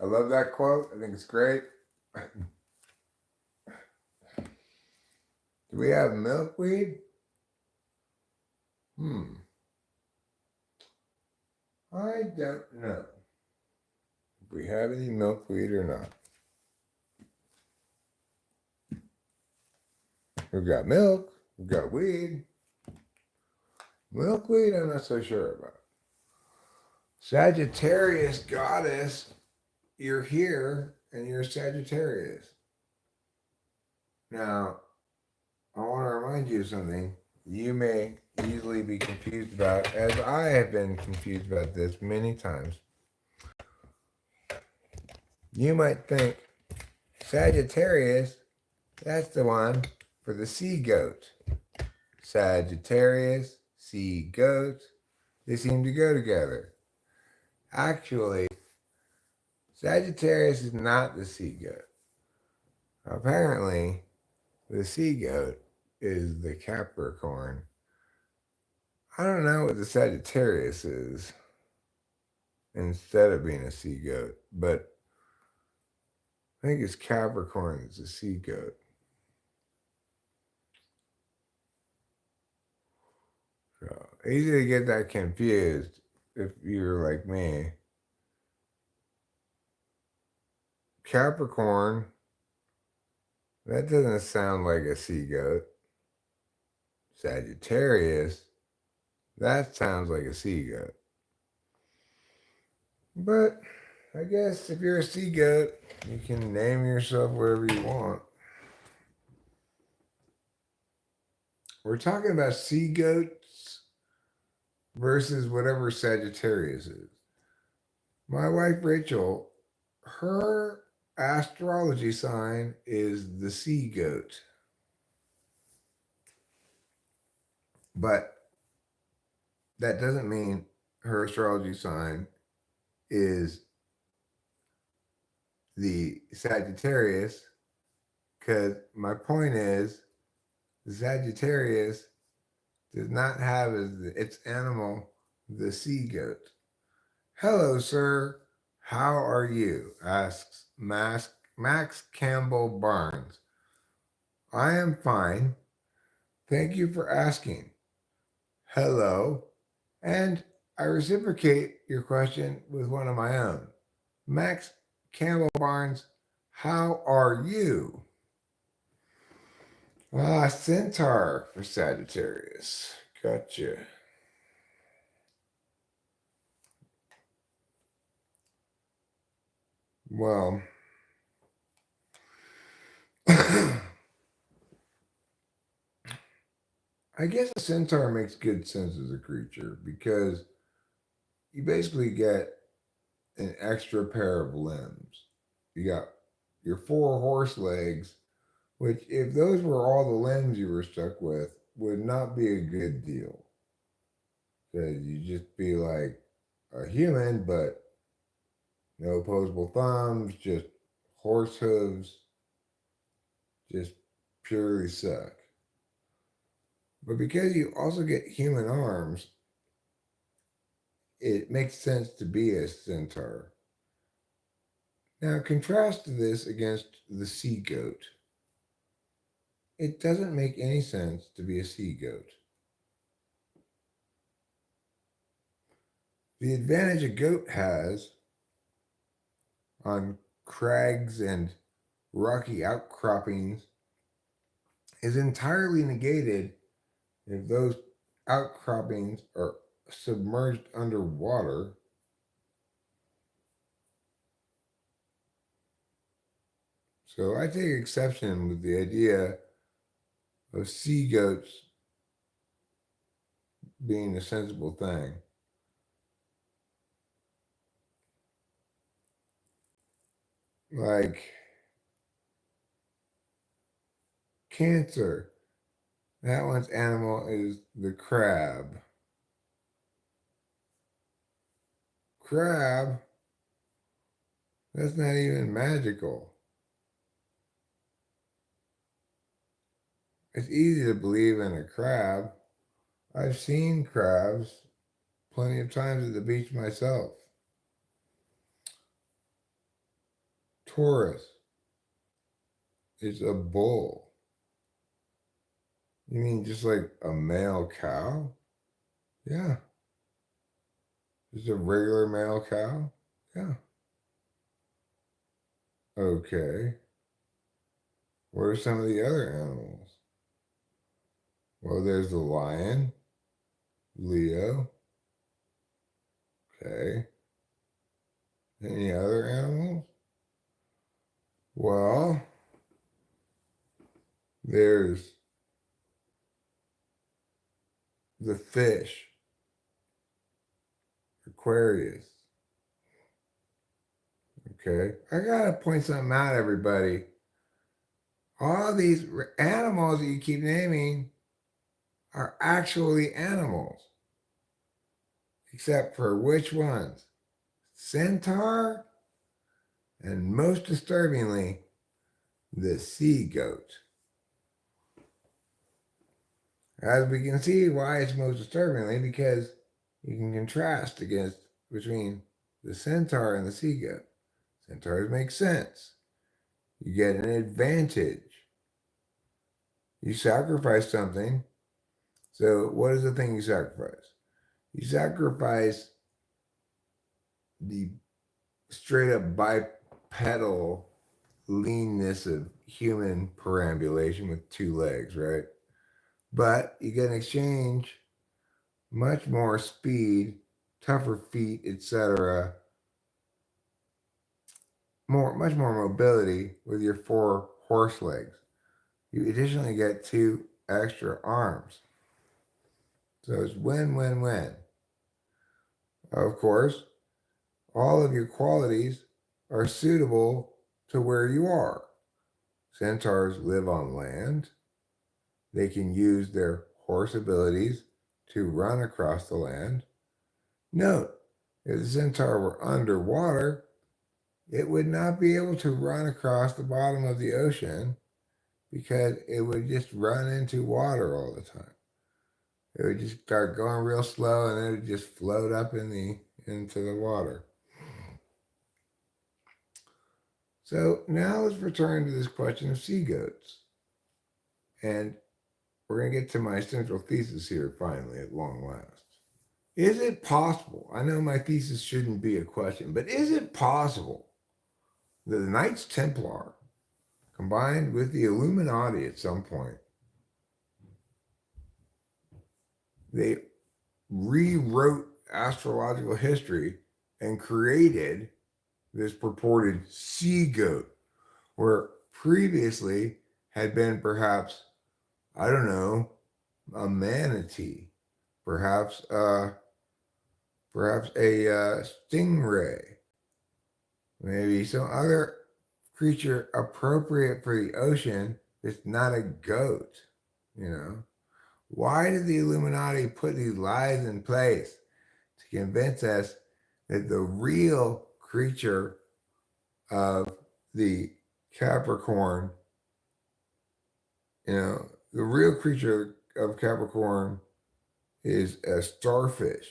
I love that quote. I think it's great. Do we have milkweed? I don't know if we have any milkweed or not. We've got milk. We've got weed. Milkweed, I'm not so sure about. Sagittarius goddess, you're here and you're Sagittarius. Now, I want to remind you of something you may easily be confused about, as I have been confused about this many times. You might think Sagittarius, that's the one for the sea goat. Sagittarius, sea goat, they seem to go together. Actually, Sagittarius is not the sea goat. Apparently, the sea goat is the Capricorn. I don't know what the Sagittarius is instead of being a sea goat, but I think it's Capricorn that's a sea goat. So easy to get that confused if you're like me. Capricorn, that doesn't sound like a sea goat. Sagittarius, that sounds like a sea goat. But I guess if you're a sea goat, you can name yourself whatever you want. We're talking about sea goats versus whatever Sagittarius is. My wife Rachel, her astrology sign is the sea goat. But that doesn't mean her astrology sign is the Sagittarius, because my point is the Sagittarius does not have as its animal the sea goat. Hello, sir. How are you? Asks Max Campbell Barnes. I am fine. Thank you for asking. Hello. And I reciprocate your question with one of my own. Max Campbell Barnes, how are you? Ah, Centaur for Sagittarius. Gotcha. Well, I guess a centaur makes good sense as a creature because you basically get an extra pair of limbs. You got your four horse legs, which, if those were all the limbs you were stuck with, would not be a good deal. Because you'd just be like a human, but no opposable thumbs, just horse hooves, just purely suck. But because you also get human arms, it makes sense to be a centaur. Now, contrast this against the sea goat. It doesn't make any sense to be a sea goat. The advantage a goat has on crags and rocky outcroppings is entirely negated if those outcroppings are submerged underwater. So I take exception with the idea of sea goats being a sensible thing. Like Cancer, that one's animal is the crab. Crab, that's not even magical. It's easy to believe in a crab. I've seen crabs plenty of times at the beach myself. Taurus is a bull. You mean just like a male cow? Yeah. Just a regular male cow? Yeah. Okay. What are some of the other animals? Well, there's the lion, Leo. Okay. Any other animals? Well, there's the fish, Aquarius. Okay. I gotta point something out, everybody. All these animals that you keep naming are actually animals, except for which ones? Centaur, and most disturbingly, the sea goat. As we can see why it's most disturbingly, because you can contrast against between the centaur and the sea goat. Centaurs make sense. You get an advantage. You sacrifice something. So what is the thing you sacrifice? You sacrifice the straight up bipedal leanness of human perambulation with two legs, right? But you get in exchange much more speed, tougher feet, etc., much more mobility with your four horse legs. You additionally get two extra arms. So it's win, win, win. Of course, all of your qualities are suitable to where you are. Centaurs live on land. They can use their horse abilities to run across the land. Note, if the centaur were underwater, it would not be able to run across the bottom of the ocean because it would just run into water all the time. It would just start going real slow and it would just float up into the water. So now let's return to this question of sea goats. And we're going to get to my central thesis here finally at long last. Is it possible? I know my thesis shouldn't be a question, but is it possible that the Knights Templar combined with the Illuminati at some point, they rewrote astrological history and created this purported sea goat, where previously had been perhaps, I don't know, a manatee, perhaps perhaps a stingray, maybe some other creature appropriate for the ocean that's not a goat, you know? Why did the Illuminati put these lies in place to convince us that the real creature of the Capricorn, the real creature of Capricorn is a starfish?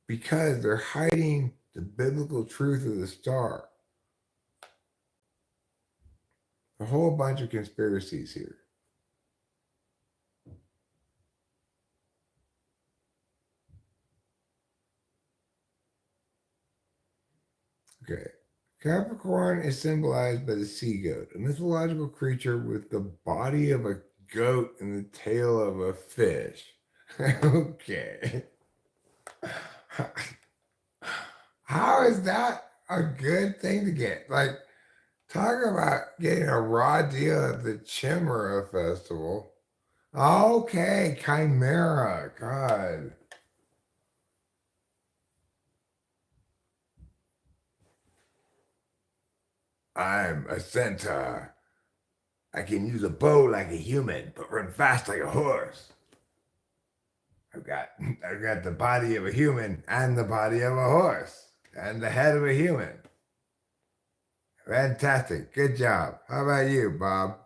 Because they're hiding the biblical truth of the star. A whole bunch of conspiracies here. Okay. Capricorn is symbolized by the sea goat, a mythological creature with the body of a goat and the tail of a fish. Okay. How is that a good thing to get? Like, talk about getting a raw deal at the Chimera Festival. Okay, Chimera. God. I'm a centaur. I can use a bow like a human, but run fast like a horse. I've got I've got the body of a human and the body of a horse and the head of a human. Fantastic. Good job. How about you, Bob?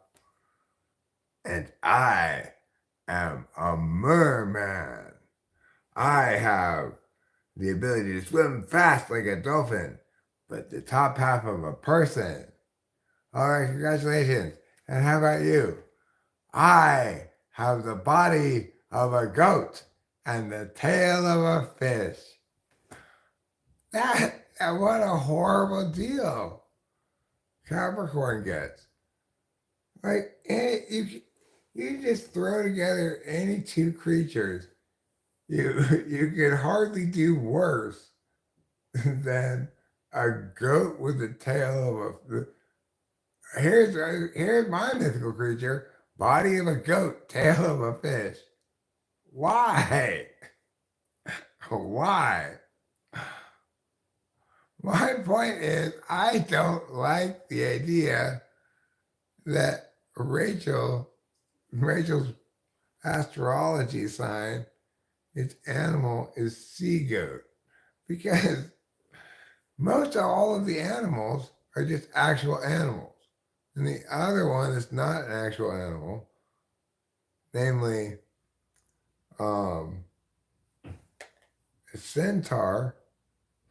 And I am a merman. I have the ability to swim fast like a dolphin, but the top half of a person. All right, congratulations. And how about you? I have the body of a goat and the tail of a fish. What a horrible deal Capricorn gets. Like, you just throw together any two creatures, you could hardly do worse than a goat with the tail of a. Here's my mythical creature: body of a goat, tail of a fish. Why? Why? My point is, I don't like the idea that Rachel's astrology sign, its animal is sea goat, because most all of the animals are just actual animals, and the other one is not an actual animal, namely um, a centaur.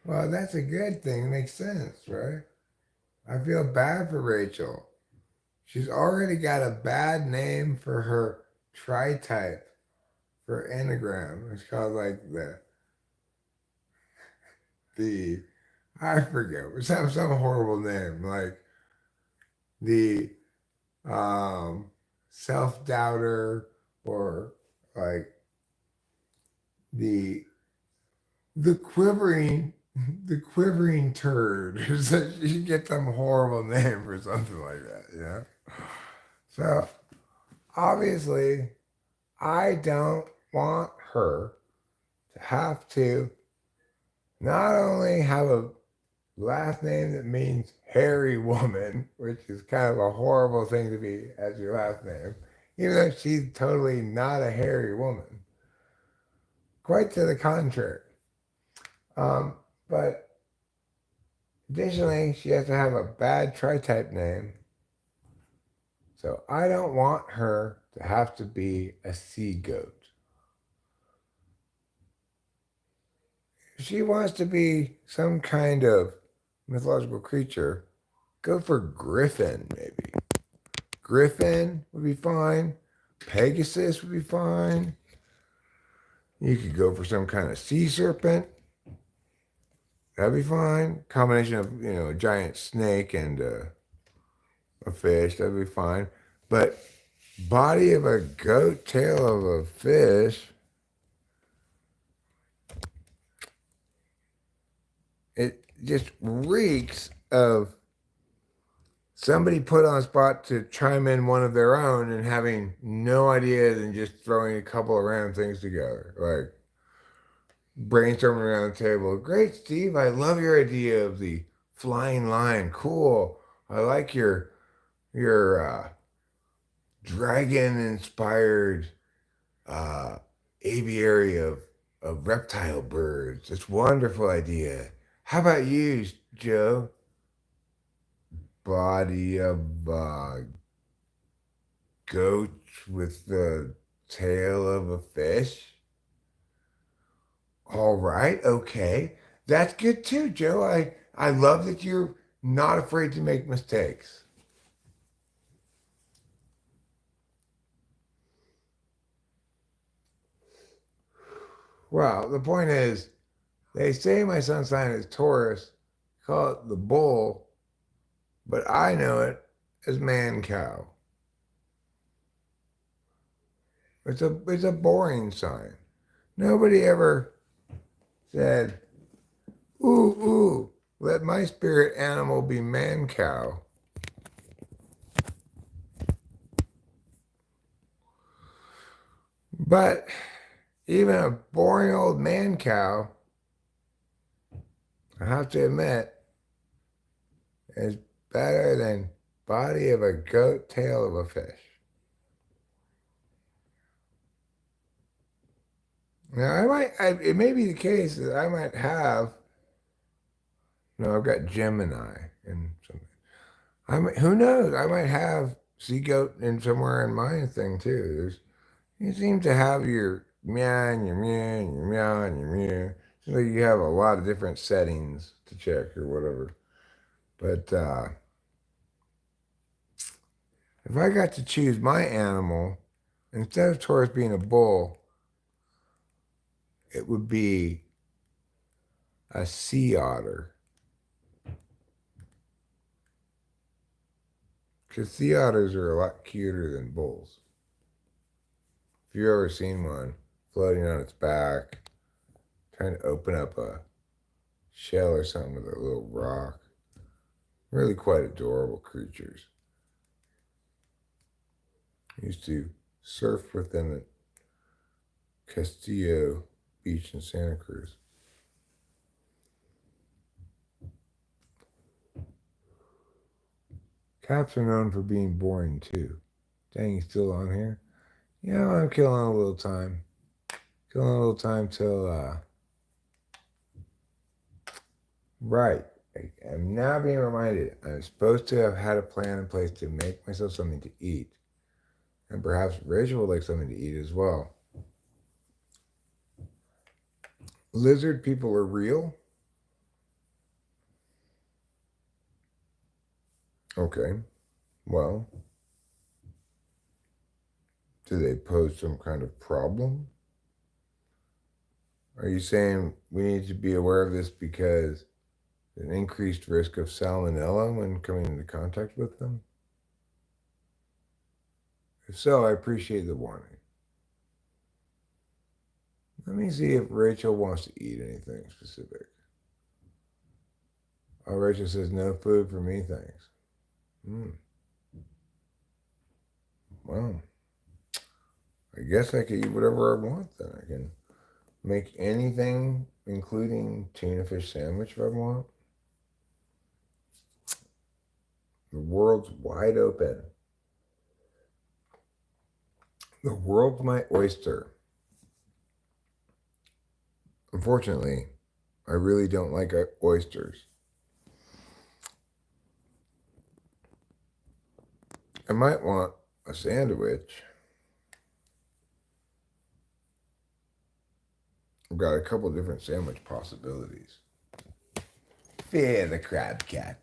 Well, that's a good thing. Makes sense, right? I feel bad for Rachel. She's already got a bad name for her tri-type for Enneagram. It's called like the I forget. It's some horrible name, like the um self-doubter, or like the the quivering the quivering turd. So you get some horrible name for something like that, you know? So obviously I don't want her to have to not only have a last name that means hairy woman, which is kind of a horrible thing to be as your last name, even though she's totally not a hairy woman. Quite to the contrary. But additionally, she has to have a bad tri-type name. So I don't want her to have to be a sea goat. If she wants to be some kind of mythological creature, go for griffin, maybe. Griffin would be fine. Pegasus would be fine. You could go for some kind of sea serpent. That'd be fine. Combination of, a giant snake and a fish. That'd be fine. But body of a goat, tail of a fish. It just reeks of somebody put on a spot to chime in one of their own and having no ideas and just throwing a couple of random things together. Like brainstorming around the table. Great, Steve. I love your idea of the flying lion. Cool. I like your dragon inspired uh, aviary of reptile birds. It's a wonderful idea. How about you, Joe? Body of goat with the tail of a fish. All right, okay. That's good too, Joe. I love that you're not afraid to make mistakes. Well, the point is, they say my sun sign is Taurus, call it the bull, but I know it as man cow. It's a boring sign. Nobody ever said, ooh, ooh, let my spirit animal be man cow. But even a boring old man cow, I have to admit, is better than body of a goat, tail of a fish. Now, it may be the case that I might have, no, I've got Gemini and something. Who knows? I might have sea goat in somewhere in my thing too. You seem to have your meow and your meow and your meow and your meow. Seems like you have a lot of different settings to check or whatever. But if I got to choose my animal, instead of Taurus being a bull, it would be a sea otter. Because sea otters are a lot cuter than bulls. If you've ever seen one floating on its back, trying to open up a shell or something with a little rock, really quite adorable creatures. I used to surf with them at Castillo Beach in Santa Cruz. Caps are known for being boring too. Dang, he's still on here? Yeah, I'm killing a little time. Killing a little time till, right. I'm now being reminded I'm supposed to have had a plan in place to make myself something to eat. And perhaps Rachel would like something to eat as well. Lizard people are real? Okay. Well, do they pose some kind of problem? Are you saying we need to be aware of this because an increased risk of salmonella when coming into contact with them? If so, I appreciate the warning. Let me see if Rachel wants to eat anything specific. Oh, Rachel says no food for me, thanks. Well, I guess I could eat whatever I want then. I can make anything, including tuna fish sandwich if I want. The world's wide open. The world's my oyster. Unfortunately, I really don't like oysters. I might want a sandwich. I've got a couple different sandwich possibilities. Fear the crab cat.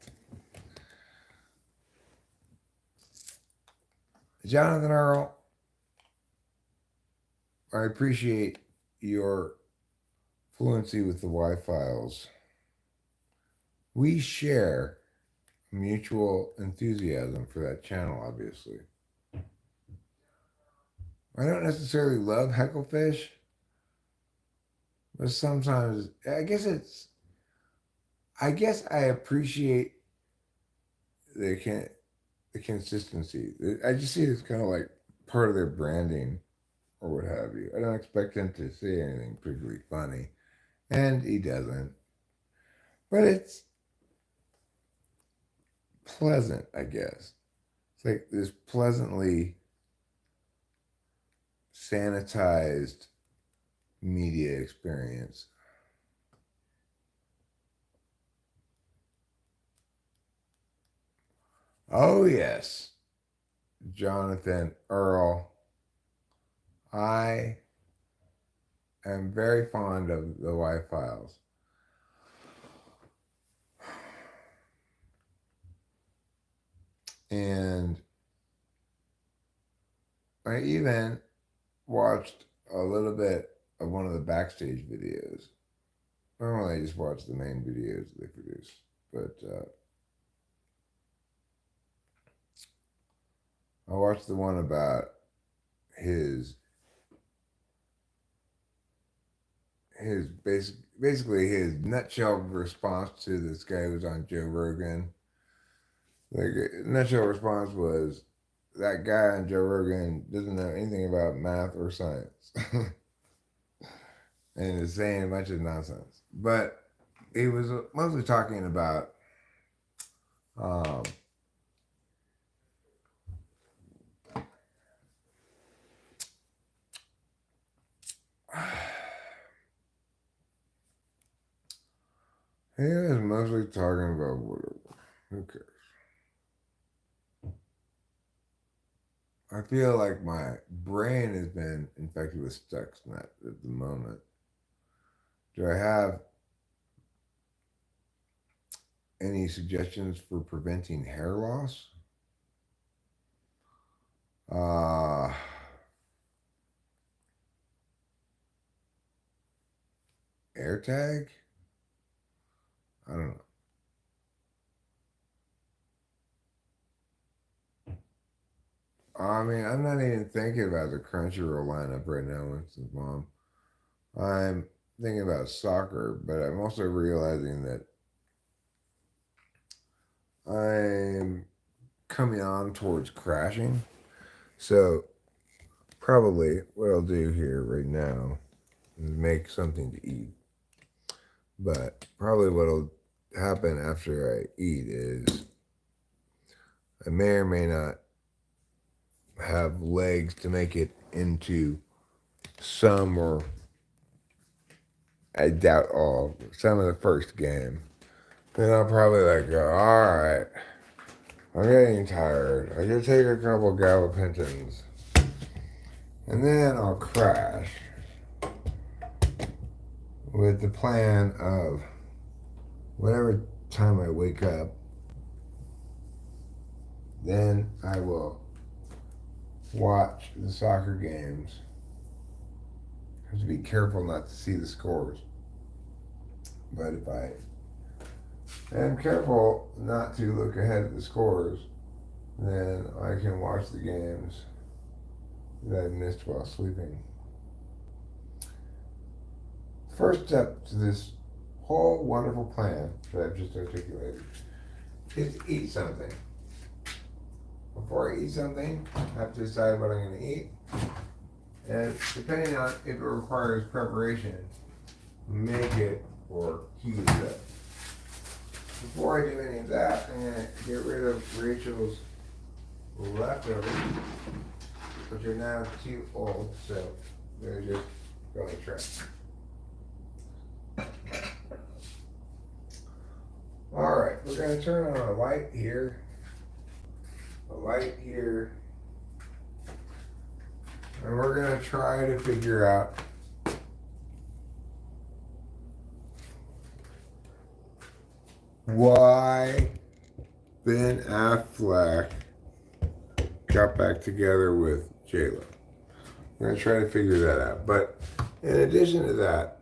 Jonathan Earl, I appreciate your fluency with the Y-Files. We share mutual enthusiasm for that channel, obviously. I don't necessarily love Hecklefish, but sometimes I guess I appreciate the consistency. I just see it as kind of like part of their branding or what have you. I don't expect him to say anything particularly funny, and he doesn't. But it's pleasant, I guess. It's like this pleasantly sanitized media experience. Oh, yes, Jonathan Earl. I am very fond of the Y-Files. And I even watched a little bit of one of the backstage videos. Normally, I just watch the main videos they produce, but I watched the one about his basically his nutshell response to this guy who was on Joe Rogan. The nutshell response was that guy on Joe Rogan doesn't know anything about math or science, and is saying a bunch of nonsense. But he was mostly talking about um, he was mostly talking about whatever. Who cares? I feel like my brain has been infected with Stuxnet at the moment. Do I have any suggestions for preventing hair loss? Uh, AirTag? I don't know. I mean, I'm not even thinking about the Crunchyroll lineup right now with his mom. I'm thinking about soccer, but I'm also realizing that I'm coming on towards crashing. So, probably what I'll do here right now is make something to eat. But probably what'll happen after I eat is I may or may not have legs to make it into some, or I doubt all, some of the first game. Then I'll probably like go, all right, I'm getting tired. I could take a couple gabapentins. And then I'll crash with the plan of whatever time I wake up, then I will watch the soccer games. I have to be careful not to see the scores. But if I am careful not to look ahead at the scores, then I can watch the games that I missed while sleeping. First step to this whole wonderful plan that I've just articulated is to eat something. Before I eat something, I have to decide what I'm going to eat. And depending on if it requires preparation, make it or heat it up. Before I do any of that, I'm going to get rid of Rachel's leftovers, which are now too old, so they're just going to trash. Alright, we're going to turn on a light here. A light here. And we're going to try to figure out why Ben Affleck got back together with J-Lo. We're going to try to figure that out. But in addition to that,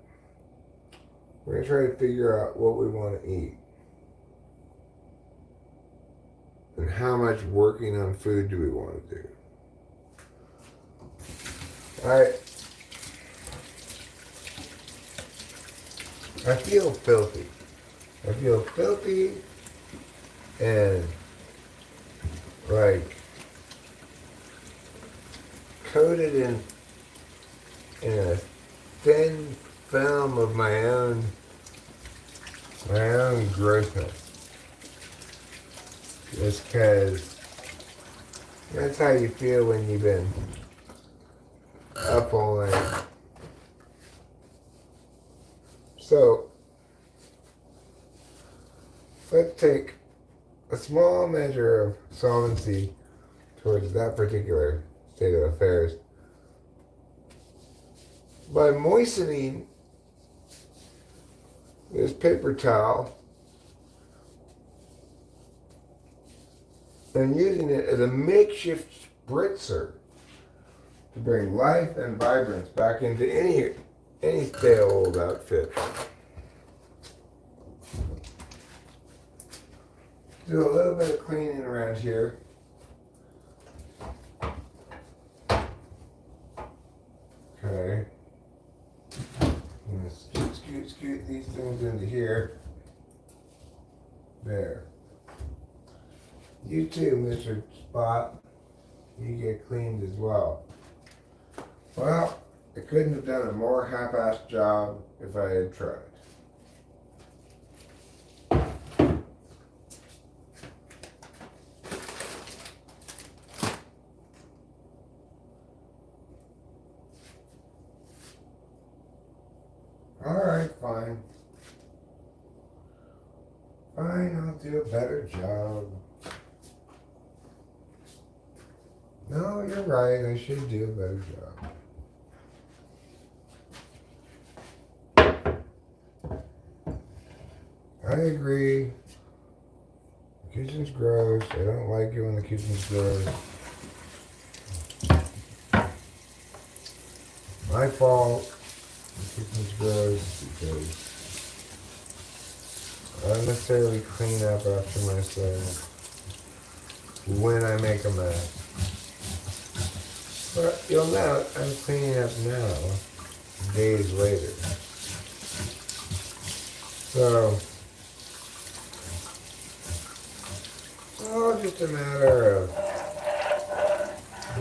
we're going to try to figure out what we want to eat. And how much working on food do we want to do? I feel filthy. I feel filthy and like coated in a thin film of my own grossness. Just because that's how you feel when you've been up all night. So, let's take a small measure of solvency towards that particular state of affairs by moistening this paper towel and using it as a makeshift spritzer to bring life and vibrance back into any stale old outfit. Do a little bit of cleaning around here. Okay. scoot these things into here. There. You too, Mr. Spot. You get cleaned as well. Well, I couldn't have done a more half-assed job if I had tried. Alright, fine. Fine, I'll do a better job. No, you're right, I should do a better job. I agree. The kitchen's gross. I don't like it when the kitchen's gross. My fault. The kitchen's gross because I don't necessarily clean up after myself when I make a mess. But you'll note I'm cleaning up now, days later. So, it's all just a matter of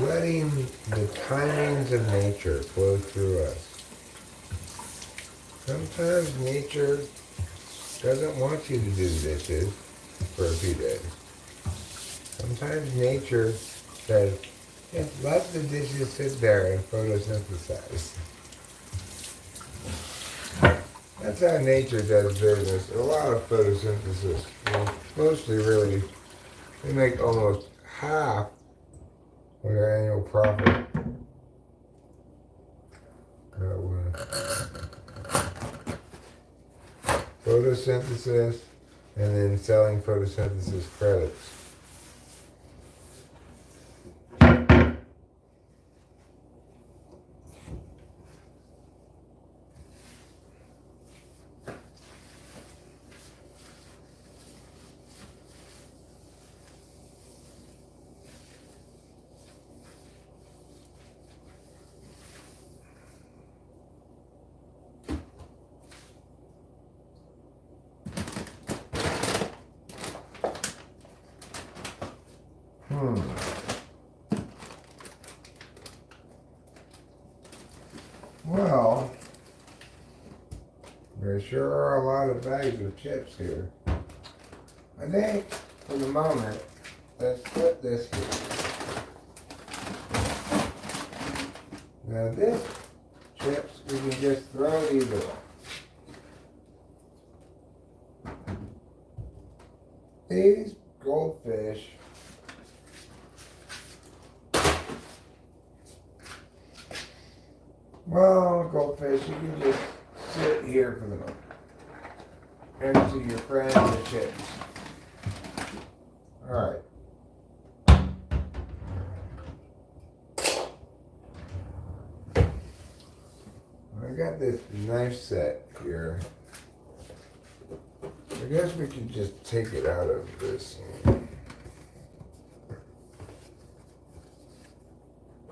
letting the timings of nature flow through us. Sometimes nature doesn't want you to do the dishes for a few days. Sometimes nature says, just let the dishes sit there and photosynthesize. That's how nature does business. A lot of photosynthesis. Well, mostly really, they make almost half of their annual profit. Photosynthesis and then selling photosynthesis credits. Well, there sure are a lot of bags of chips here. I think, for the moment, let's put this here. Now this chips, we can just throw these away. These goldfish well, goldfish, you can just sit here for the moment. Next to your friend, the chips. Alright. I got this knife set here. I guess we could just take it out of this and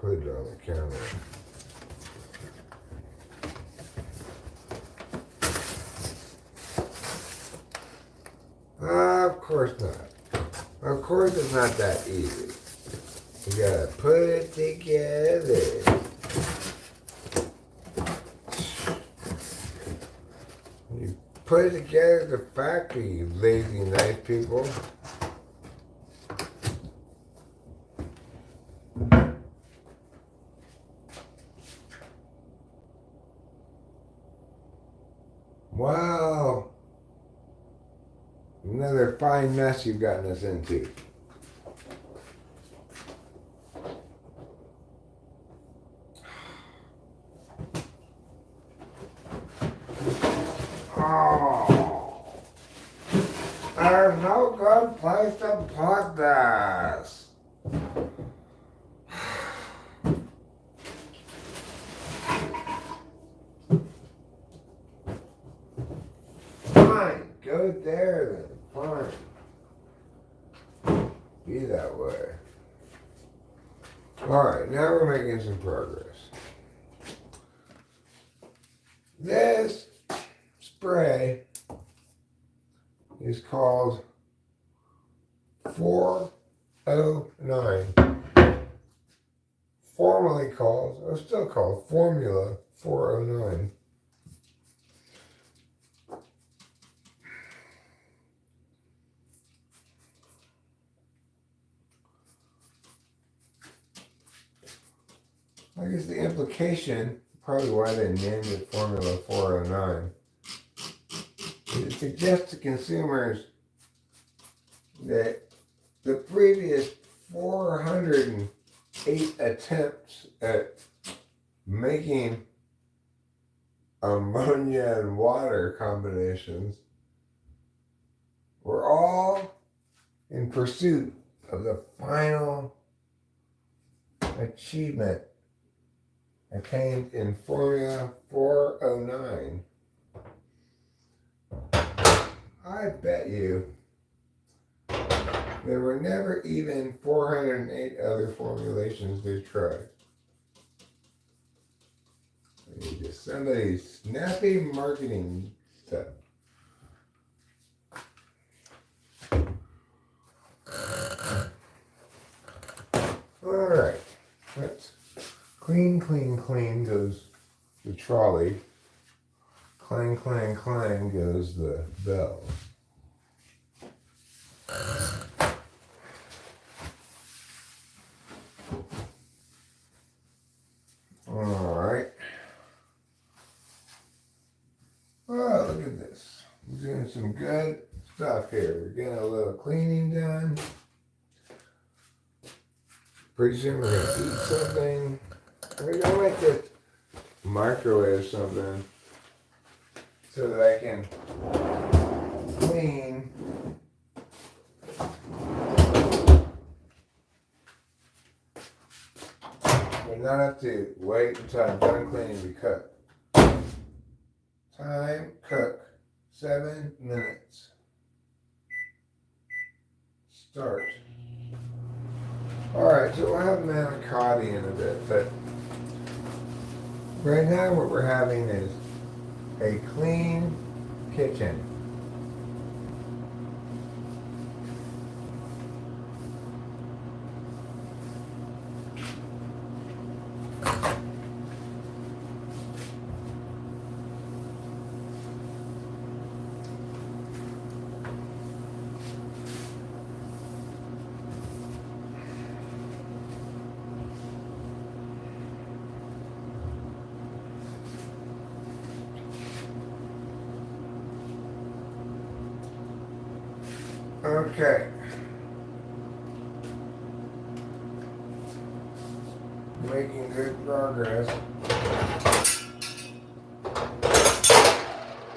put it on the counter. Of course not. Of course it's not that easy. You gotta put it together. You put it together at the factory, you lazy nice people. Wow. Another fine mess you've gotten us into. Oh, there's no good place to put this. Fine, go there then. Fine. Be that way. Alright, now we're making some progress. This spray is called 409. Formerly called, or still called, Formula 409. I guess the implication, probably why they named it Formula 409, it suggests to consumers that the previous 408 attempts at making ammonia and water combinations were all in pursuit of the final achievement attained in Formula 409. I bet you there were never even 408 other formulations they tried. It's just somebody's snappy marketing stuff. Alright, let's clean goes the trolley. Clang, clang, clang goes the bell. Alright. Oh, look at this. We're doing some good stuff here. We're getting a little cleaning done. Pretty soon we're going to eat something. We're going to like to microwave something so that I can clean but not have to wait until I'm done cleaning to cook. Time, cook, 7 minutes. Start. Alright, so we'll have manicotti in a bit, but right now what we're having is a clean kitchen. Okay. Making good progress.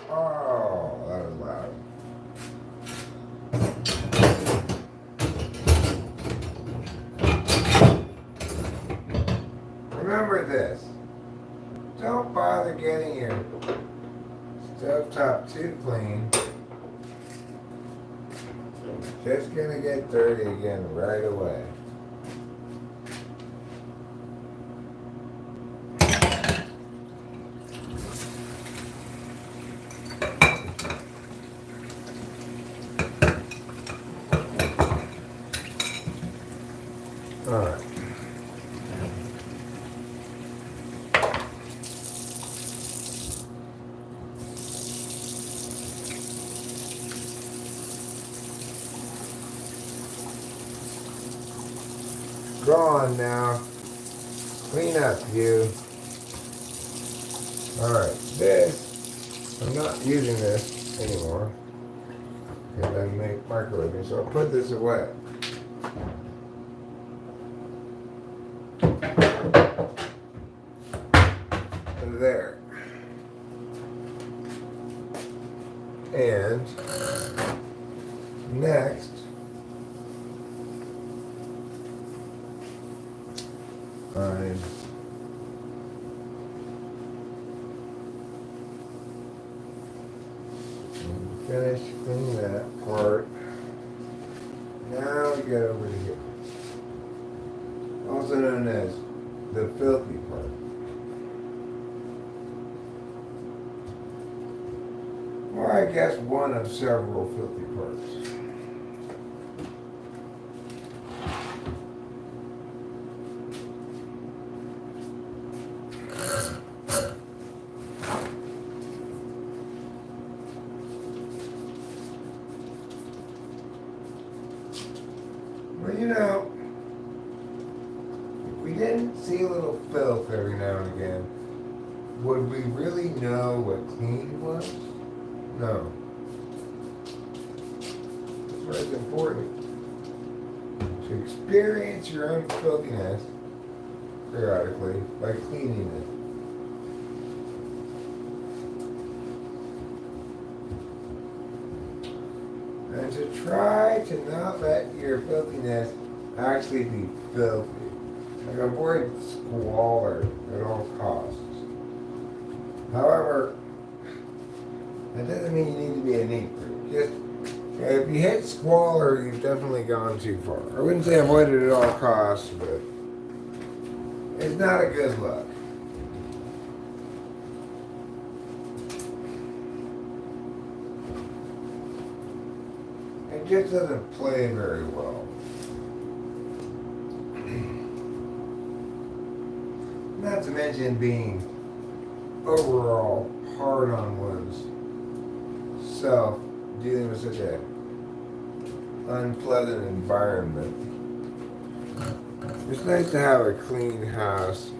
Oh, that was loud. Remember this. Don't bother getting your stovetop too clean. It's gonna get dirty again right away. All right. Go on now. Clean up, you. Alright, this, I'm not using this anymore because I make microwaving, so I'll put this away. There. And next, I'm finished cleaning that part. Now we get over to here. Also known as the filthy part. guess, one of several filthy parts. Well, you know, if we didn't see a little filth every now and again, would we really know what clean was? No. That's why it's important to experience your own filthiness periodically by cleaning it. And to try to not let your filthiness actually be filthy. Like avoid squalor at all costs. However, that doesn't mean you need to be a neat freak. Just if you hit squalor, you've definitely gone too far. I wouldn't say avoid it at all costs, but it's not a good look. It just doesn't play very well. Not to mention being overall hard on one's self, dealing with such a unpleasant environment. It's nice to have a clean house.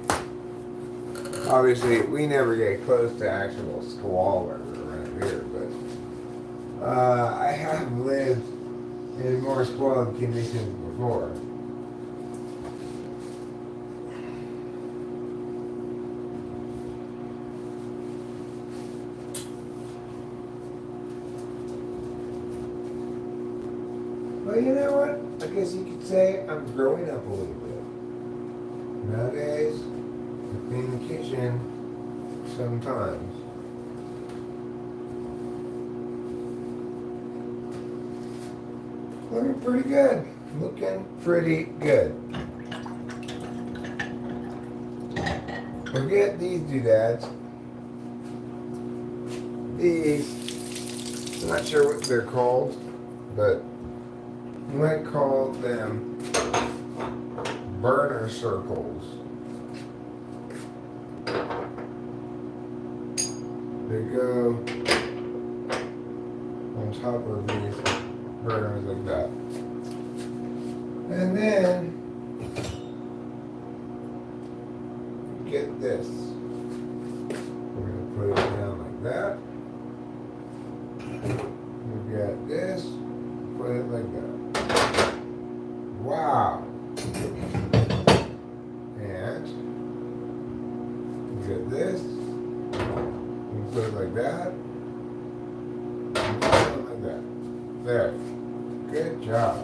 Obviously, we never get close to actual squalor around here, but I have lived in more squalid conditions before. Well, you know what? I guess you could say I'm growing up a little bit. Nowadays, I clean the kitchen sometimes. Looking pretty good. Looking pretty good. Forget these doodads. These, I'm not sure what they're called, but you might call them burner circles. They go on top of these burners like that. And then you get this. We're going to put it down like that. We got this, put it like that. Wow. And you get this, you put it like that, and put it like that. There. Good job.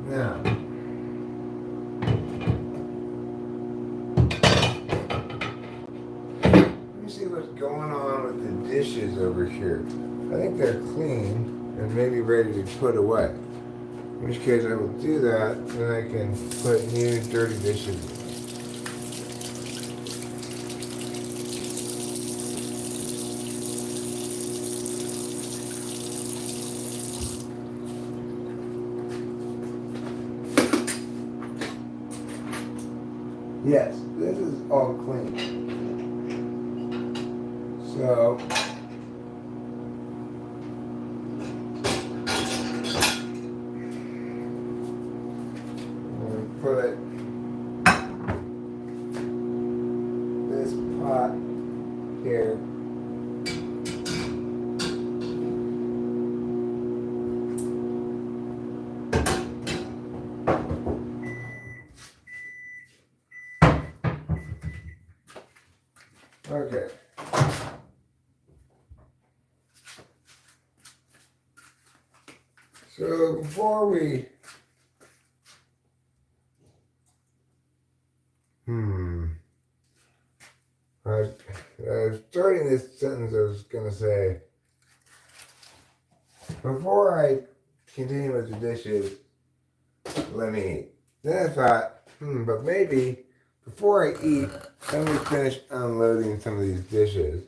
Now, let me see what's going on with the dishes over here. I think they're clean and maybe ready to put away. In which case I will do that, and then I can put new dirty dishes in. Yes, this is all clean. So, I'm going to put this pot here. Okay. So before we starting this sentence, I was going to say, before I continue with the dishes, let me eat. Then I thought, but maybe before I eat, let me finish unloading some of these dishes.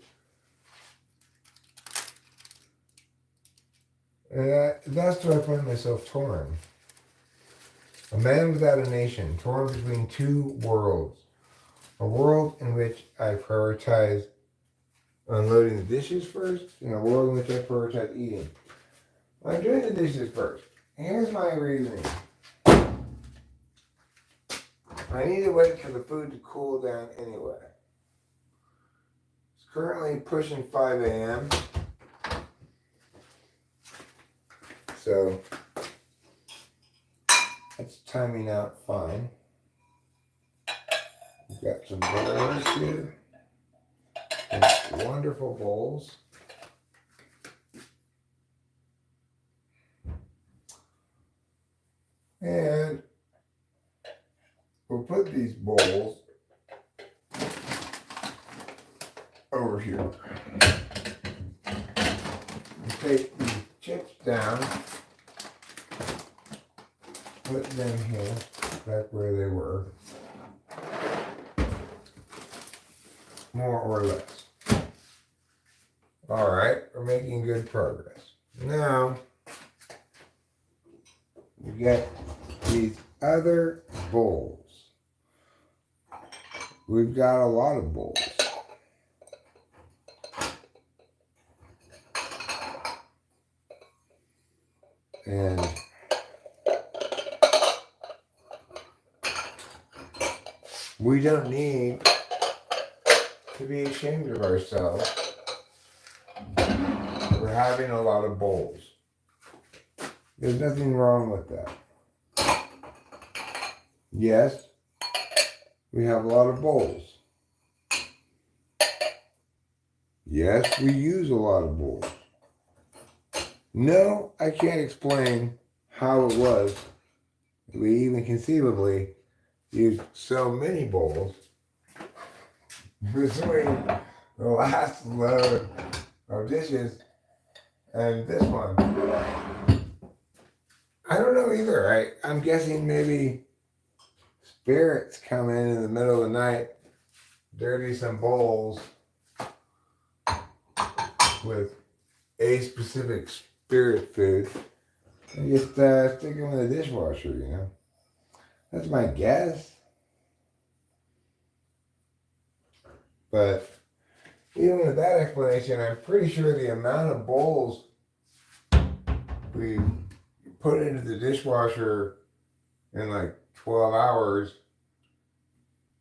And that's where I find myself torn. A man without a nation, torn between two worlds. A world in which I prioritize unloading the dishes first, and a world in which I prioritize eating. I'm doing the dishes first. Here's my reasoning. I need to wait for the food to cool down anyway. It's currently pushing 5 a.m. So it's timing out fine. We've got some bowls here. Some wonderful bowls. And we'll put these bowls over here. We'll take these chips down, put them here, back where they were, more or less. All right, we're making good progress. Now, we get these other bowls. We've got a lot of bowls. And we don't need to be ashamed of ourselves for having a lot of bowls. There's nothing wrong with that. Yes, we have a lot of bowls. Yes, we use a lot of bowls. No, I can't explain how it was we even conceivably used so many bowls between the last load of dishes and this one. I don't know either. I'm guessing maybe spirits come in the middle of the night, dirty some bowls with a specific spirit food, and just stick them in the dishwasher, you know. That's my guess. But even with that explanation, I'm pretty sure the amount of bowls we put into the dishwasher in like 12 hours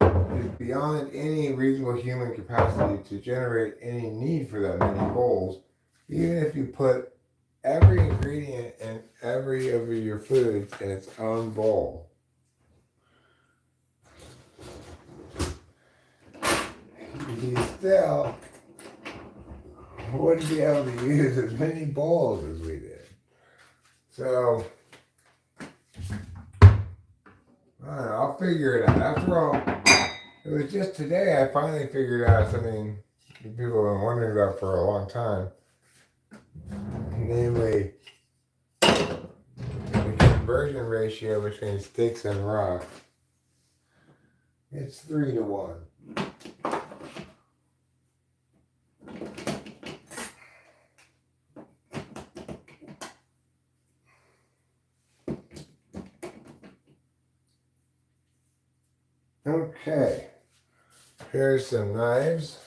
is beyond any reasonable human capacity to generate any need for that many bowls, even if you put every ingredient in every of your foods in its own bowl. You still wouldn't be able to use as many bowls as we did. So, I don't know, I'll figure it out. After all, it was just today I finally figured out something people have been wondering about for a long time. Namely, the conversion ratio between sticks and rock. It's 3-to-1. Okay, here's some knives.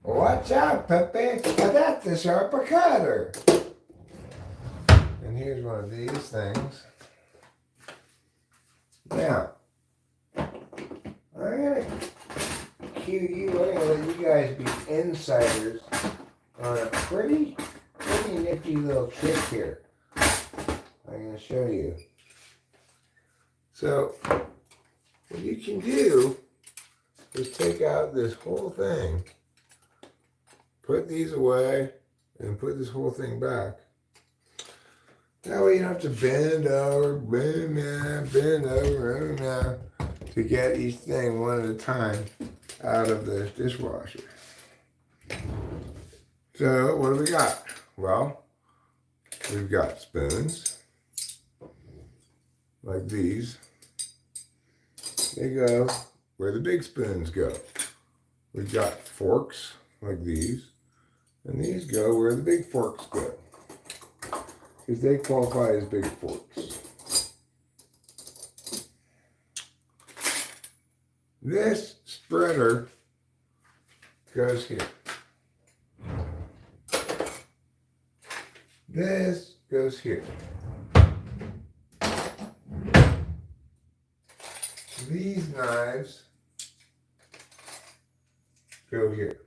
Watch out, Pepe, that's the sharper cutter. And here's one of these things. Now, I'm gonna cue you, I'm gonna let you guys be insiders on a pretty nifty little trick here. I'm gonna show you. So, what you can do is take out this whole thing, put these away, and put this whole thing back. That way you don't have to bend over to get each thing one at a time out of the dishwasher. So, what do we got? Well, we've got spoons, like these. They go where the big spoons go. We've got forks like these. And these go where the big forks go. Because they qualify as big forks. This spreader goes here. This goes here. These knives go here.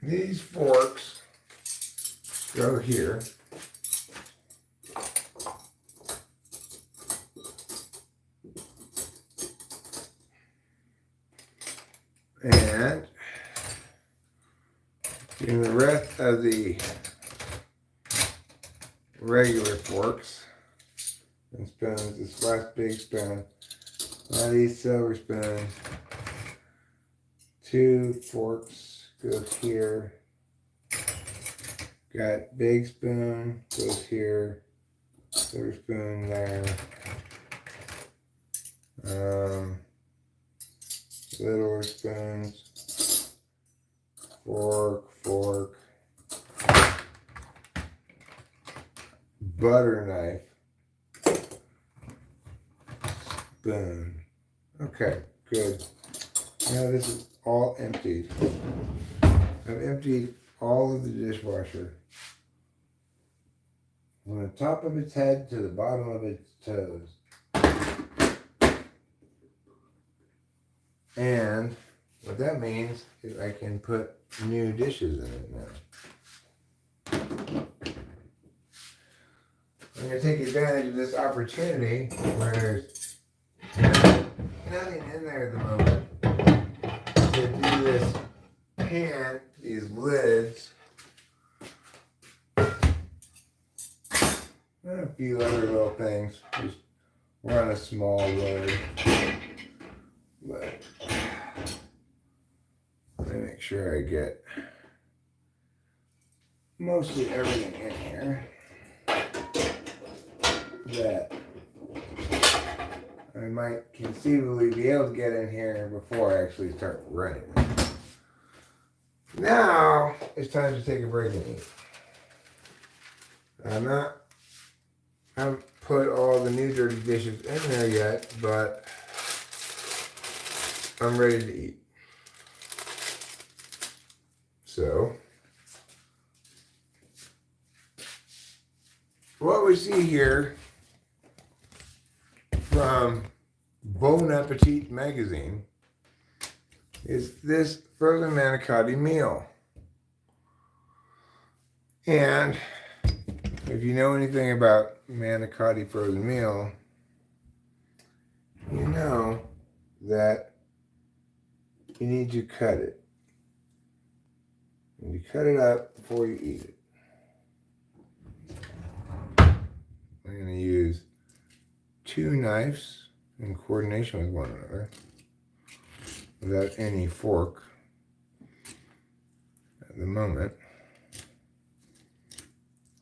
These forks go here. And in the rest of the regular forks and spoons, this last big spoon, all these silver spoons, 2 forks go here. Got big spoon goes here, silver spoon there. Little spoons, fork, butter knife, spoon. Okay, good. Now this is all emptied. I've emptied all of the dishwasher from the top of its head to the bottom of its toes. And what that means is I can put new dishes in it now. I'm going to take advantage of this opportunity where there's nothing in there at the moment to do this pan, these lids, and a few other little things. Just run a small load. But let me make sure I get mostly everything in here that I might conceivably be able to get in here before I actually start running it. Now it's time to take a break and eat. I haven't put all the new dirty dishes in there yet, but I'm ready to eat. So, what we see here from Bon Appetit magazine is this frozen manicotti meal. And if you know anything about manicotti frozen meal, you know that you need to cut it. And you cut it up before you eat it. I'm going to use 2 knives in coordination with one another without any fork at the moment.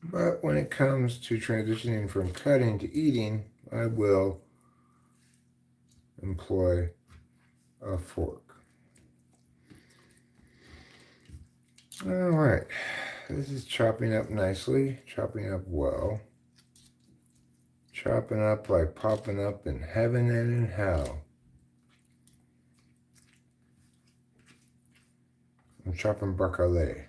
But when it comes to transitioning from cutting to eating, I will employ a fork. All right, this is chopping up nicely, chopping up well. Chopping up like popping up in heaven and in hell. I'm chopping broccoli.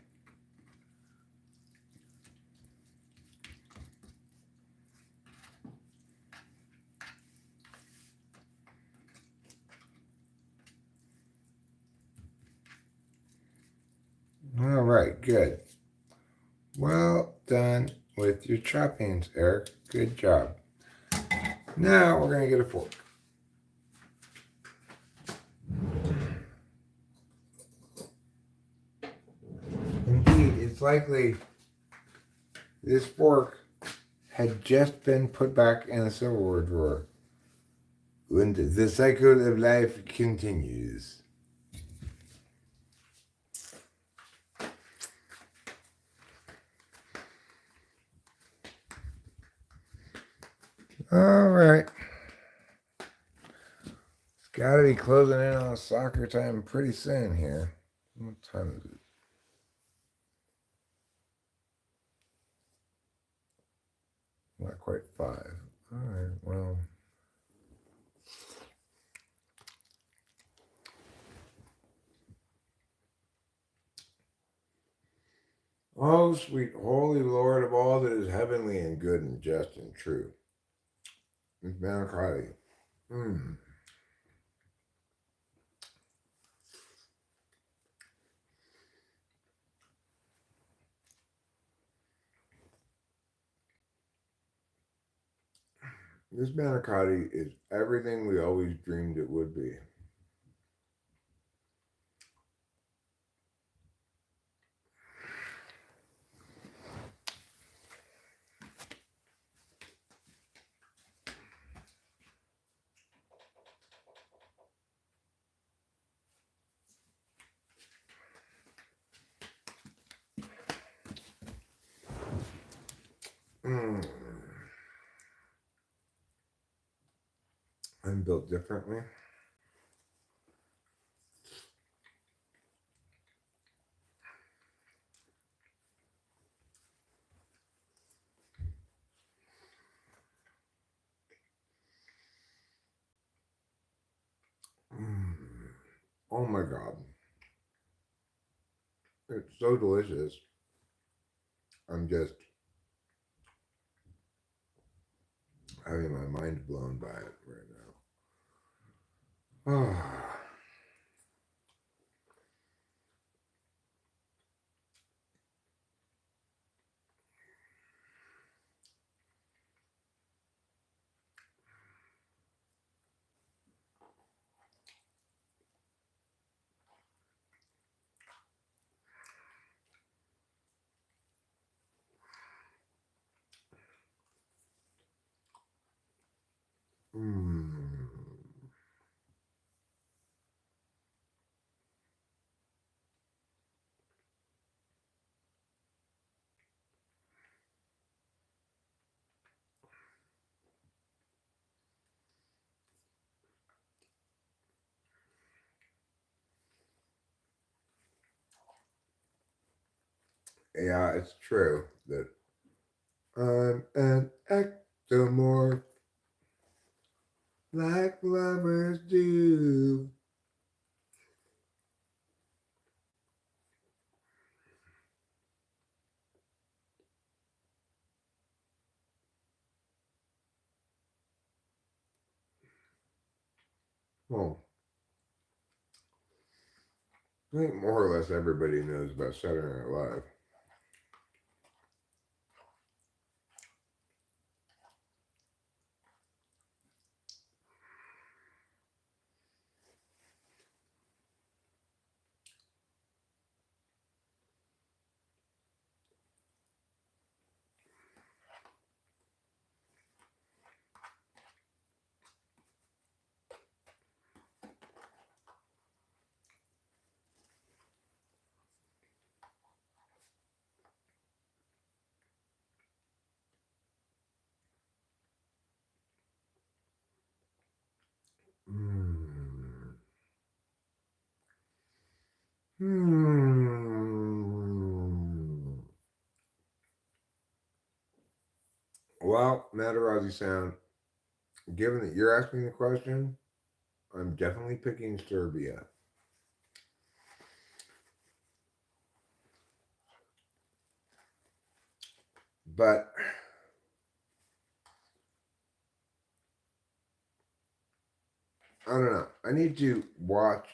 All right, good. Well done with your choppings, Eric. Good job. Now we're going to get a fork. Indeed, it's likely this fork had just been put back in the silverware drawer. And the cycle of life continues. All right. It's got to be closing in on soccer time pretty soon here. What time is it? Not quite 5. All right, well. Oh, sweet holy Lord of all that is heavenly and good and just and true. It's Manicotti. Hmm. This manicotti is everything we always dreamed it would be. Mm. I'm built differently. Mm. Oh my God. It's so delicious. I'm just having my mind blown by it right now. Mm. Yeah, it's true that I'm an ectomorph like lovers do. Well, I think more or less everybody knows about Saturday Night Live. Mm. Hmm. Well, Matarazzi Sound, given that you're asking the question, I'm definitely picking Serbia. But I don't know. I need to watch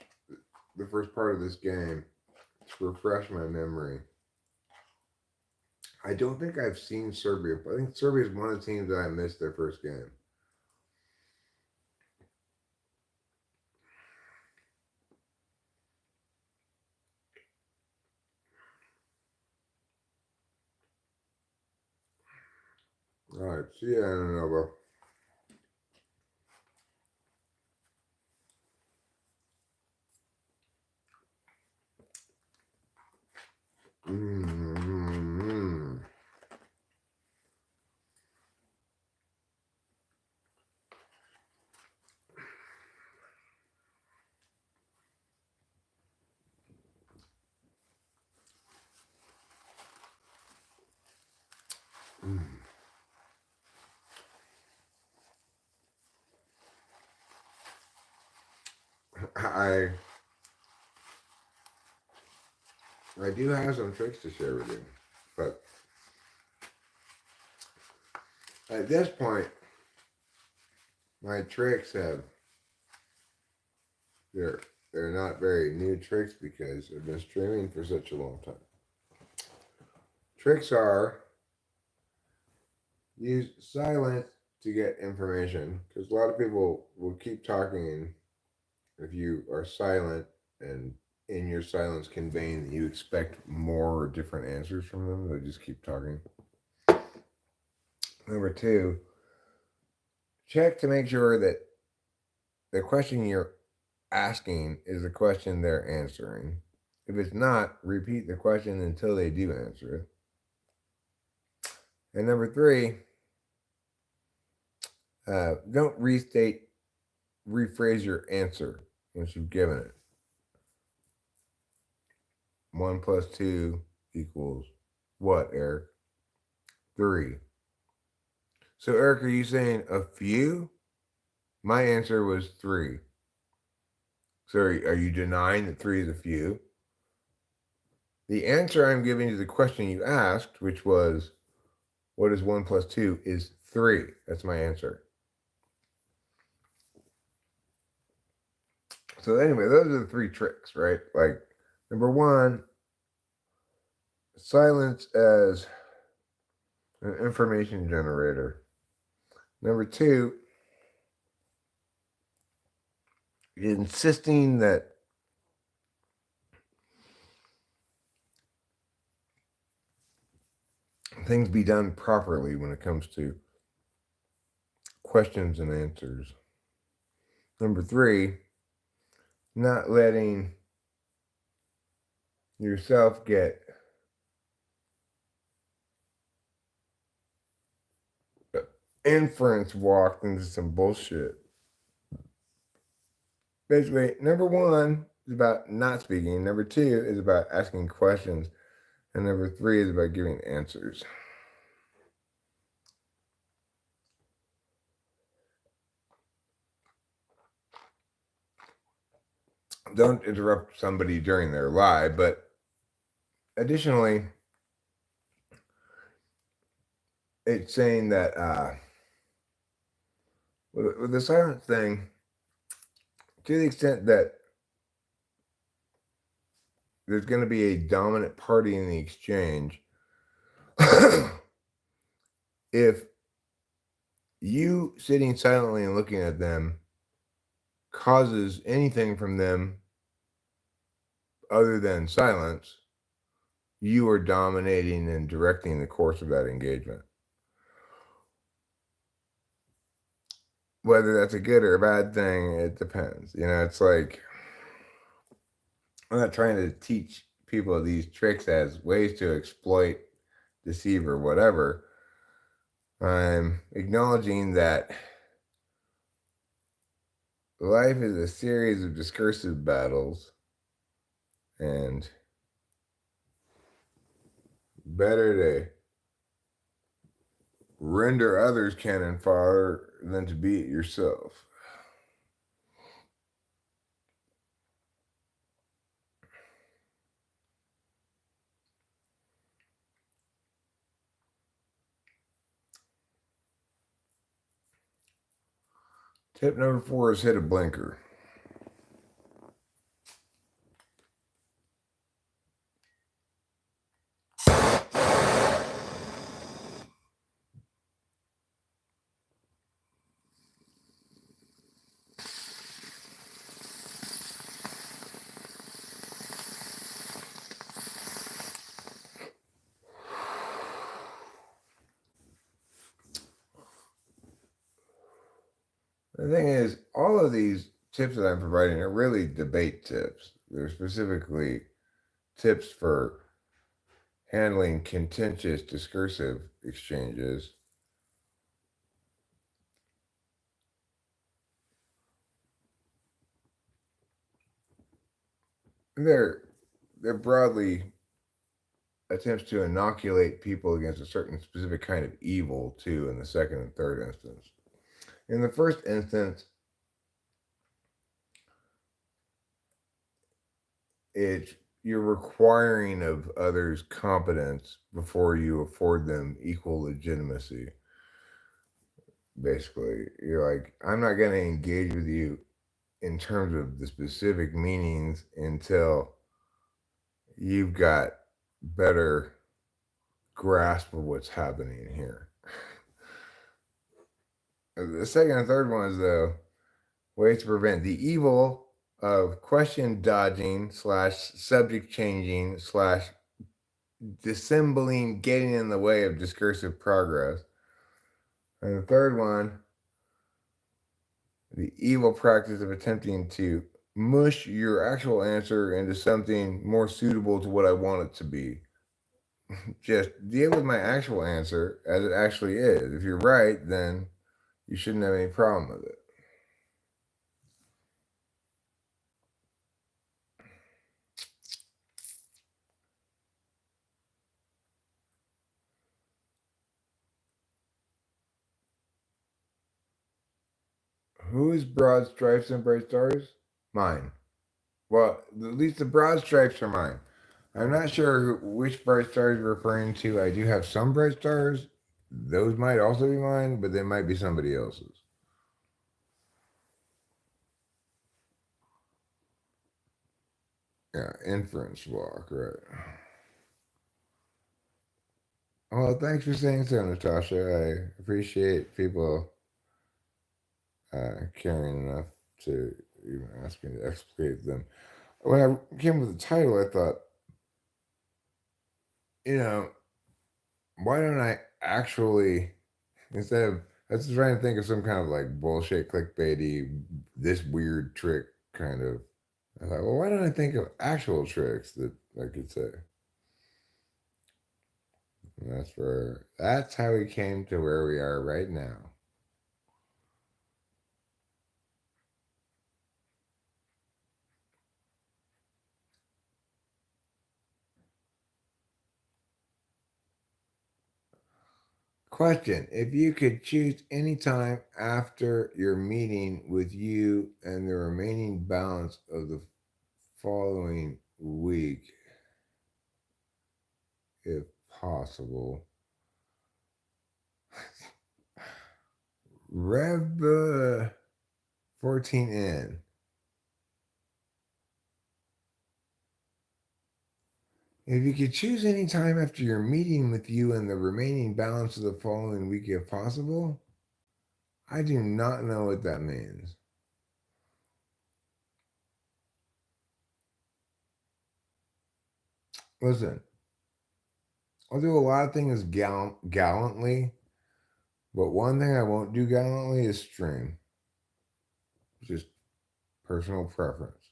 the first part of this game to refresh my memory. I don't think I've seen Serbia, but I think Serbia is one of the teams that I missed their first game. All right, see you, Ananova. Mm-hmm. I do have some tricks to share with you, but at this point, my tricks have they're they're not very new tricks because I've been streaming for such a long time. Tricks are use silence to get information because a lot of people will keep talking, and if you are silent and in your silence conveying that you expect more or different answers from them, they'll just keep talking. Number two, check to make sure that the question you're asking is the question they're answering. If it's not, repeat the question until they do answer it. And number three, don't rephrase your answer once you've given it. 1 plus 2 equals what, Eric? 3. So, Eric, are you saying a few? My answer was 3. So, are you denying that 3 is a few? The answer I'm giving to the question you asked, which was, what is 1 plus 2, is 3. That's my answer. So, anyway, those are the 3 tricks, right? Like, number 1, silence as an information generator. Number 2, insisting that things be done properly when it comes to questions and answers. Number 3, not letting yourself get inference walked into some bullshit. Basically, number 1 is about not speaking. Number 2 is about asking questions. And number 3 is about giving answers. Don't interrupt somebody during their lie, but additionally, it's saying that with the silence thing, to the extent that there's going to be a dominant party in the exchange, if you sitting silently and looking at them causes anything from them other than silence, you are dominating and directing the course of that engagement. Whether that's a good or a bad thing, it depends. It's like, I'm not trying to teach people these tricks as ways to exploit, deceive, or whatever. I'm acknowledging that life is a series of discursive battles, and better to render others cannon fodder than to be it yourself. Tip number 4 is hit a blinker. The thing is, all of these tips that I'm providing are really debate tips. They're specifically tips for handling contentious discursive exchanges. They're broadly attempts to inoculate people against a certain specific kind of evil too in the second and third instance. In the first instance, it's you're requiring of others competence before you afford them equal legitimacy. Basically, you're like, I'm not going to engage with you in terms of the specific meanings until you've got better grasp of what's happening here. The second and third ones, though, ways to prevent the evil of question dodging slash subject changing slash dissembling getting in the way of discursive progress. And the third one, the evil practice of attempting to mush your actual answer into something more suitable to what I want it to be. Just deal with my actual answer as it actually is. If you're right, then you shouldn't have any problem with it. Whose broad stripes and bright stars? Mine. Well, at least the broad stripes are mine. I'm not sure which bright stars you're referring to. I do have some bright stars. Those might also be mine, but they might be somebody else's. Yeah, inference walk, right. Well, thanks for saying so, Natasha. I appreciate people caring enough to even ask me to explicate them. When I came with the title, I thought, you know, why don't I actually, instead of, I was trying to think of some kind of like bullshit, clickbaity, this weird trick kind of. I thought, well, why don't I think of actual tricks that I could say? And that's how we came to where we are right now. Question: if you could choose any time after your meeting with you and the remaining balance of the following week, if possible, Rev 14N. If you could choose any time after your meeting with you and the remaining balance of the following week, if possible, I do not know what that means. Listen, I'll do a lot of things gallantly, but one thing I won't do gallantly is stream. Just personal preference.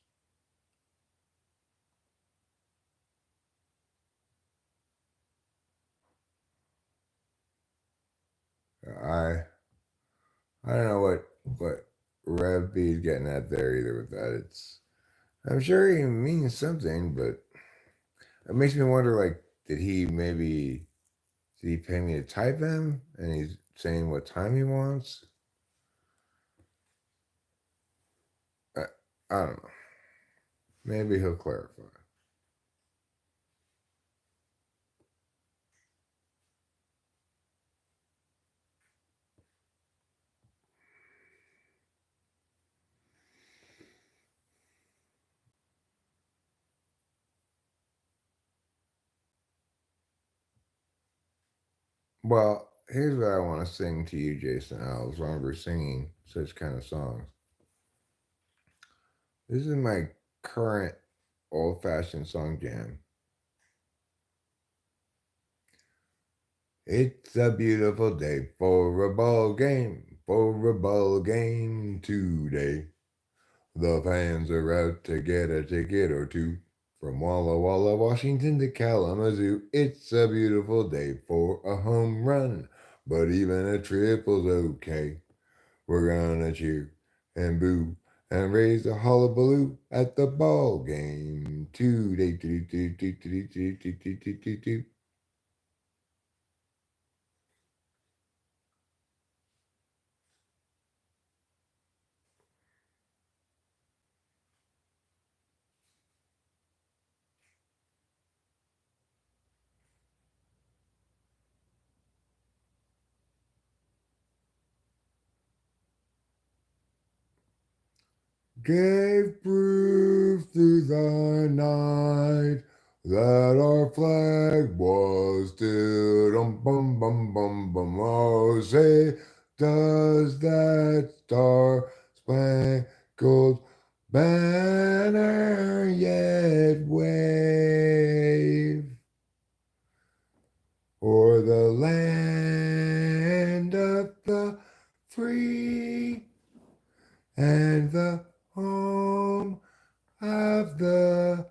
I I don't know what Rev B is getting at there either with that. I'm sure he means something, but it makes me wonder like did he pay me to type him and he's saying what time he wants? I, I don't know. Maybe he'll clarify. Well, here's what I want to sing to you, Jason Alves, while we're singing such kind of songs. This is my current old fashioned song jam. It's a beautiful day for a ball game today. The fans are out to get a ticket or two. From Walla Walla, Washington to Kalamazoo, it's a beautiful day for a home run, but even a triple's okay. We're gonna cheer and boo and raise a hullabaloo at the ball game today. gave proof through the night that our flag was still bum bum bum bum. Oh, say, does that star spangled banner yet wave o'er the land of the free and the home of the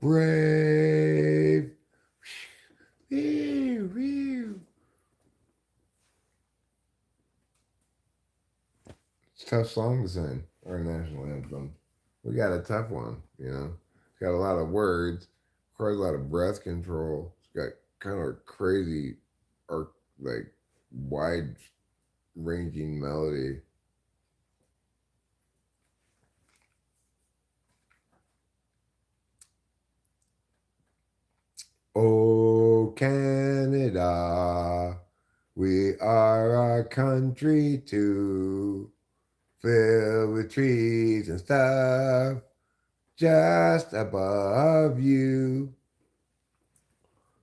brave? Whew, whew. It's a tough song to sing, our national anthem. We got a tough one, you know. It's got a lot of words, requires a lot of breath control. It's got kind of a crazy, or like wide ranging melody. Oh, Canada, we are a country too, filled with trees and stuff just above you.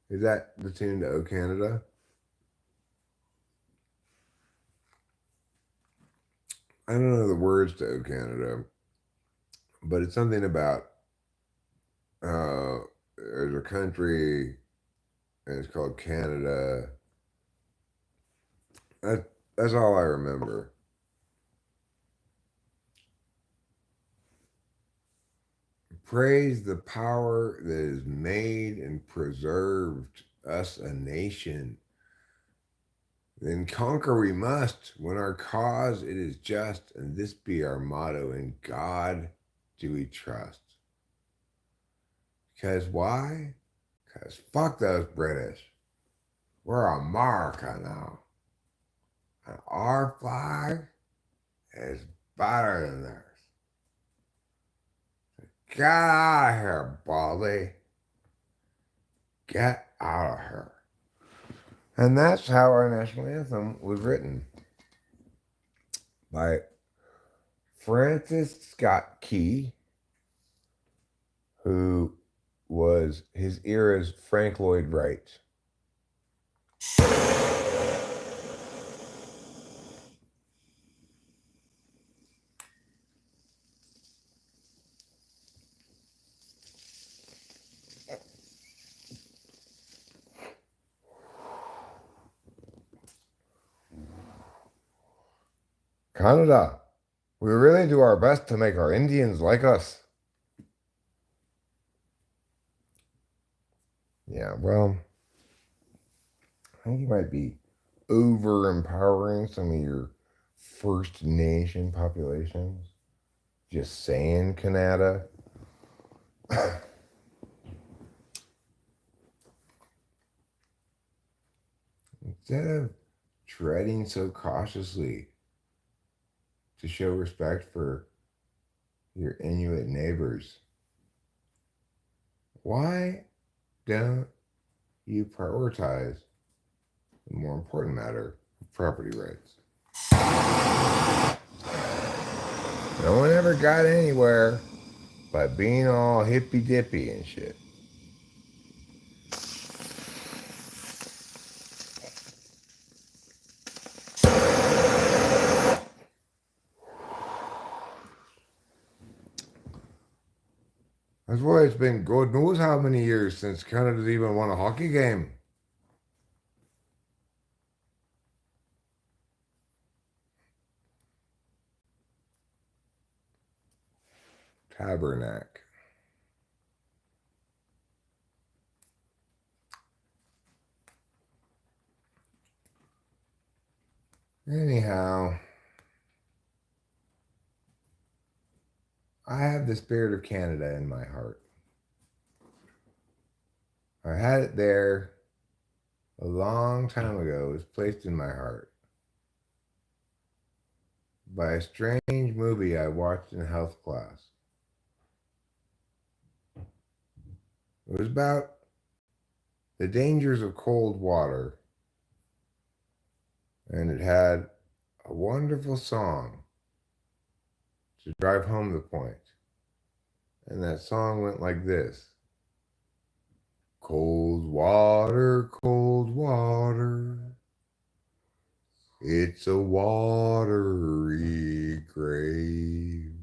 Is that the tune to Oh Canada? I don't know the words to Oh Canada, but it's something about uh, there's a country and it's called Canada. That's all I remember. Praise the power that has made and preserved us a nation. Then conquer we must when our cause it is just, and this be our motto. In God do we trust. Because why? Because fuck those British. We're America now. And our flag is better than theirs. Get out of here, Baldy. Get out of here. And that's how our national anthem was written by Francis Scott Key, who was his era's Frank Lloyd Wright. Canada, we really do our best to make our Indians like us. Yeah, well, I think you might be over empowering some of your First Nation populations. Just saying Canada. Instead of treading so cautiously to show respect for your Inuit neighbors, why don't you prioritize the more important matter of property rights? No one ever got anywhere by being all hippy dippy and shit. That's why it's been God knows how many years since Canada's even won a hockey game. Tabernacle. Anyhow, I have the spirit of Canada in my heart. I had it there a long time ago. It was placed in my heart by a strange movie I watched in health class. It was about the dangers of cold water, and it had a wonderful song to drive home the point. And that song went like this: cold water, it's a watery grave.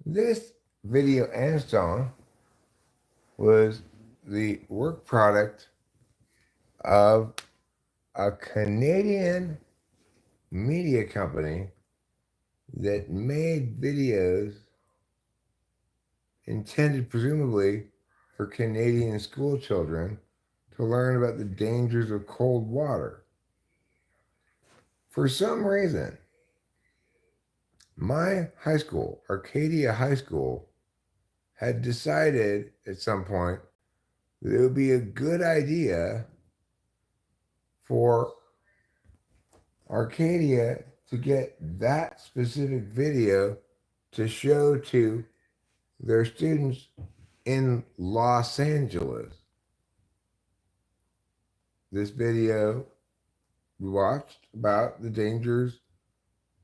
This video and song was the work product of a Canadian media company that made videos intended presumably for Canadian school children to learn about the dangers of cold water. For some reason, my high school, Arcadia High School, had decided at some point that it would be a good idea for Arcadia to get that specific video to show to their students in Los Angeles. This video we watched about the dangers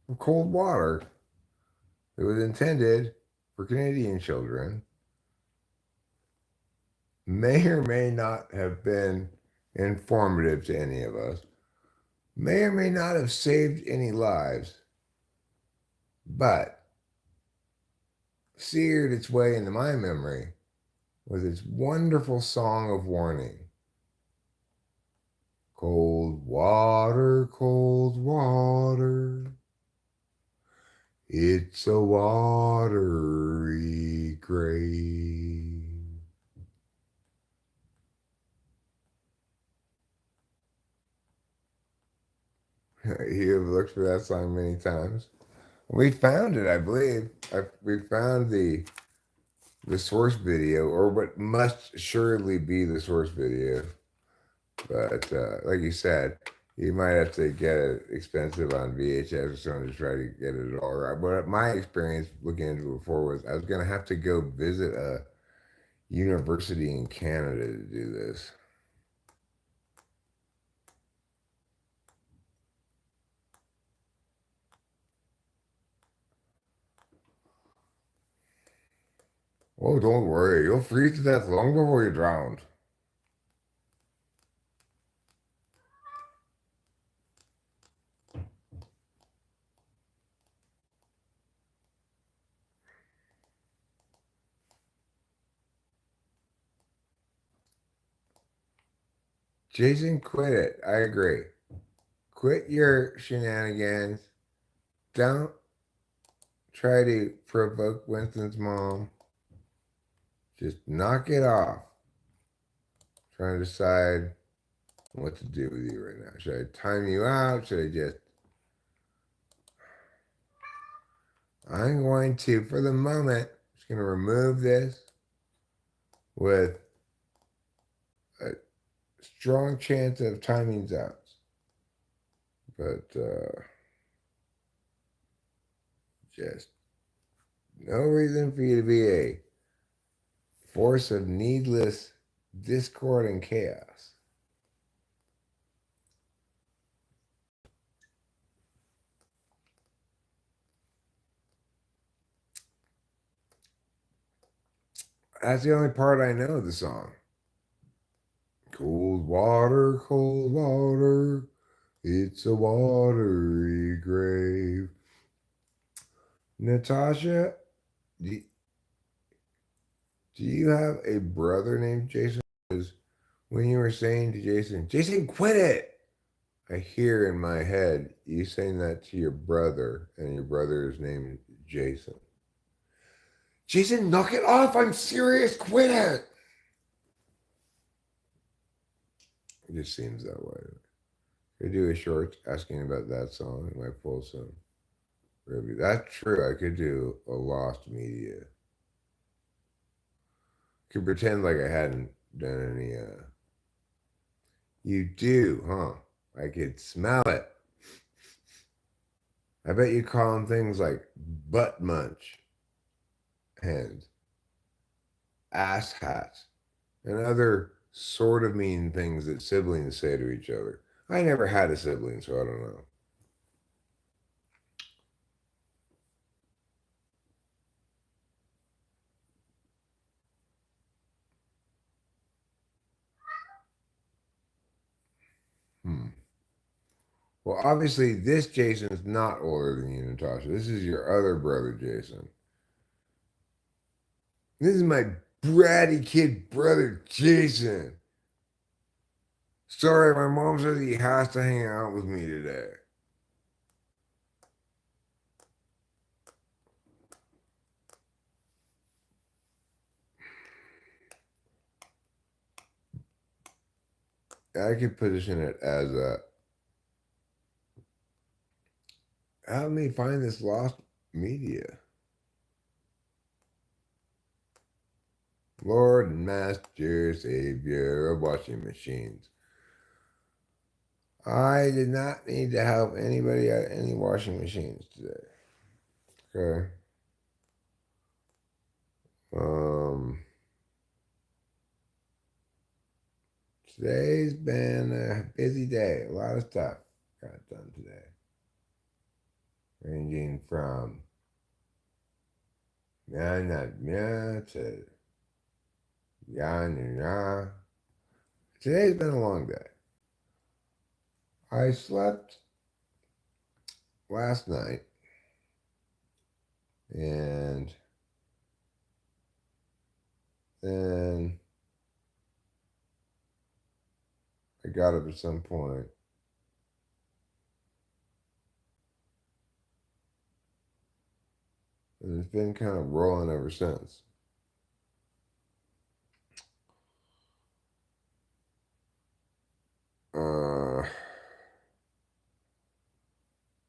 of cold water. It was intended for Canadian children. May or may not have been informative to any of us. May or may not have saved any lives, but seared its way into my memory with its wonderful song of warning. Cold water, it's a watery grave. You have looked for that song many times. We found it, I believe. We found the source video, or what must surely be the source video. But like you said, you might have to get it expensive on VHS or something to try to get it all right. But my experience looking into it before was I was going to have to go visit a university in Canada to do this. Oh, don't worry. You'll freeze to death long before you're drowned. Jason, quit it. I agree. Quit your shenanigans. Don't try to provoke Winston's mom. Just knock it off. Trying to decide what to do with you right now. Should I time you out? Should I just... I'm going to, for the moment, just going to remove this with a strong chance of timing's out. But just no reason for you to be a force of needless discord and chaos. That's the only part I know of the song. Cold water, it's a watery grave. Natasha, do you have a brother named Jason? Because when you were saying to Jason, Jason, quit it, I hear in my head you saying that to your brother, and your brother's name is Jason. Jason, knock it off. I'm serious. Quit it. It just seems that way. Could do a short asking about that song. It might pull some review. That's true. I could do a lost media. Could pretend like I hadn't done any. You do, huh? I could smell it. I bet you call them things like butt munch, and ass hat, and other sort of mean things that siblings say to each other. I never had a sibling, so I don't know. Well, obviously, this Jason is not older than you, Natasha. This is your other brother, Jason. This is my bratty kid brother, Jason. Sorry, my mom says he has to hang out with me today. I could position it as a help me find this lost media. Lord and Master Savior of washing machines. I did not need to help anybody at any washing machines today. Okay. Um, Today's been a busy day. A lot of stuff got done today. Ranging from yeah to yeah. Today's been a long day. I slept last night and then I got up at some point. And it's been kind of rolling ever since. Uh,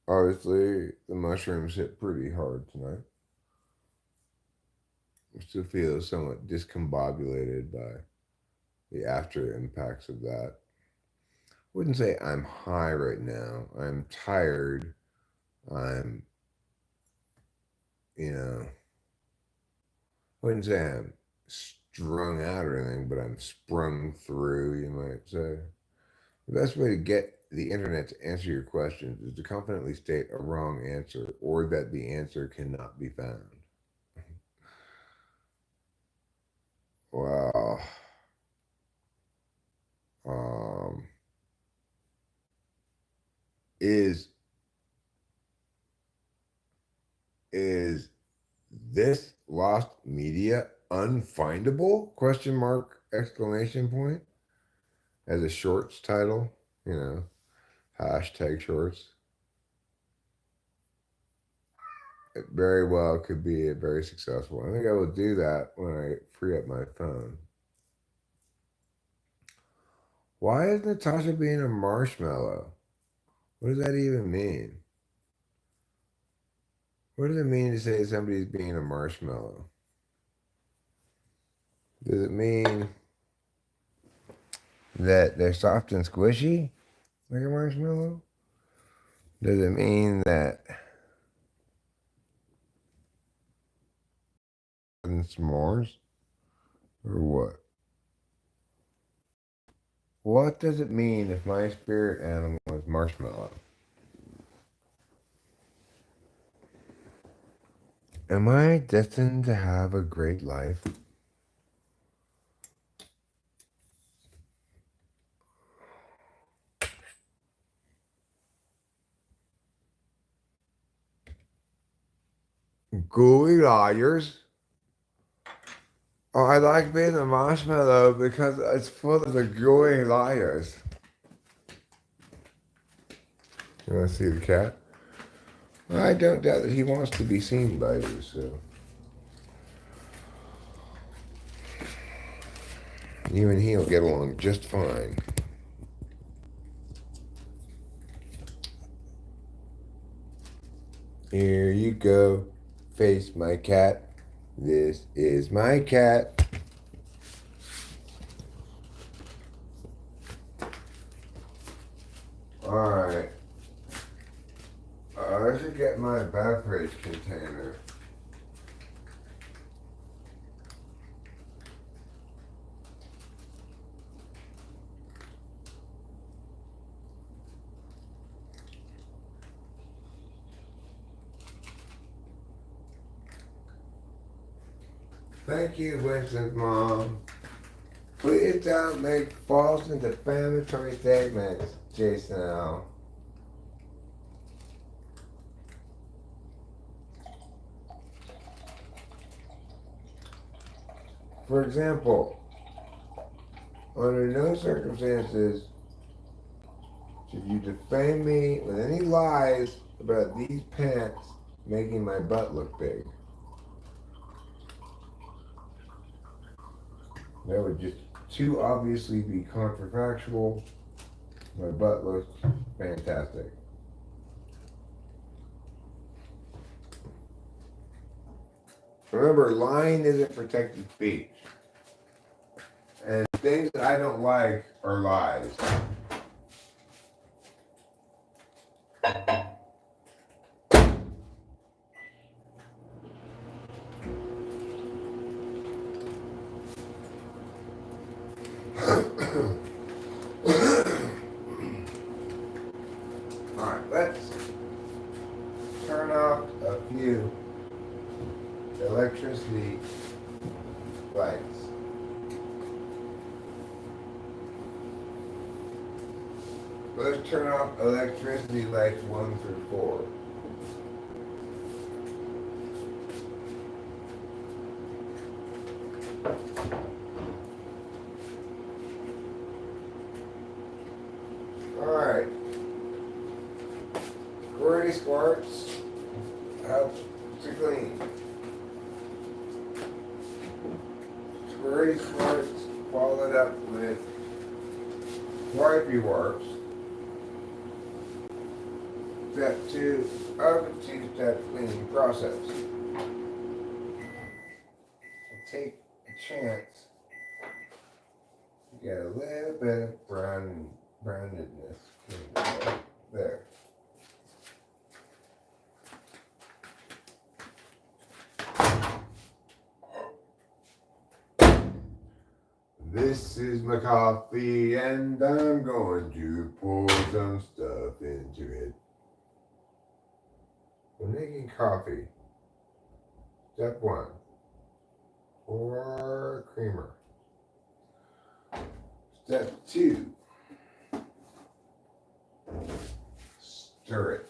Obviously, the mushrooms hit pretty hard tonight. I still feel somewhat discombobulated by the after impacts of that. Wouldn't say I'm high right now. I'm tired. I'm, I wouldn't say I'm strung out or anything, but I'm sprung through, you might say. The best way to get the internet to answer your questions is to confidently state a wrong answer or that the answer cannot be found. Well, um, is is this lost media unfindable? Question mark exclamation point as a shorts title, hashtag shorts. It very well could be very successful. I think I will do that when I free up my phone. Why is Natasha being a marshmallow? What does that even mean? What does it mean to say somebody's being a marshmallow? Does it mean that they're soft and squishy like a marshmallow? Does it mean that s'mores? Or what? What does it mean if my spirit animal is marshmallow? Am I destined to have a great life? Gooey liars. Oh, I like being a marshmallow because it's full of the gooey liars. You want to see the cat? Well, I don't doubt that he wants to be seen by you, so. You and he'll get along just fine. Here you go. Face my cat. This is my cat. Alright. I should get my beverage container. Thank you, Winston's mom. Please don't make false and defamatory statements, Jason L. For example, under no circumstances should you defame me with any lies about these pants making my butt look big. That would just too obviously be contrafactual. My butt looks fantastic. Remember, lying isn't protected speech. And things that I don't like are lies. Alright, let's turn off a few electricity lights. Let's turn off electricity lights 1 through 4. Alright. Squirty squirts helps to clean. Squirty squirts followed up with wipey wipes. Step 2 of a 2-step cleaning process. Take a chance to get a little bit of brownedness there. This is my coffee and I'm going to pour some stuff into it. When making coffee, step 1, pour creamer. Step 2, stir it.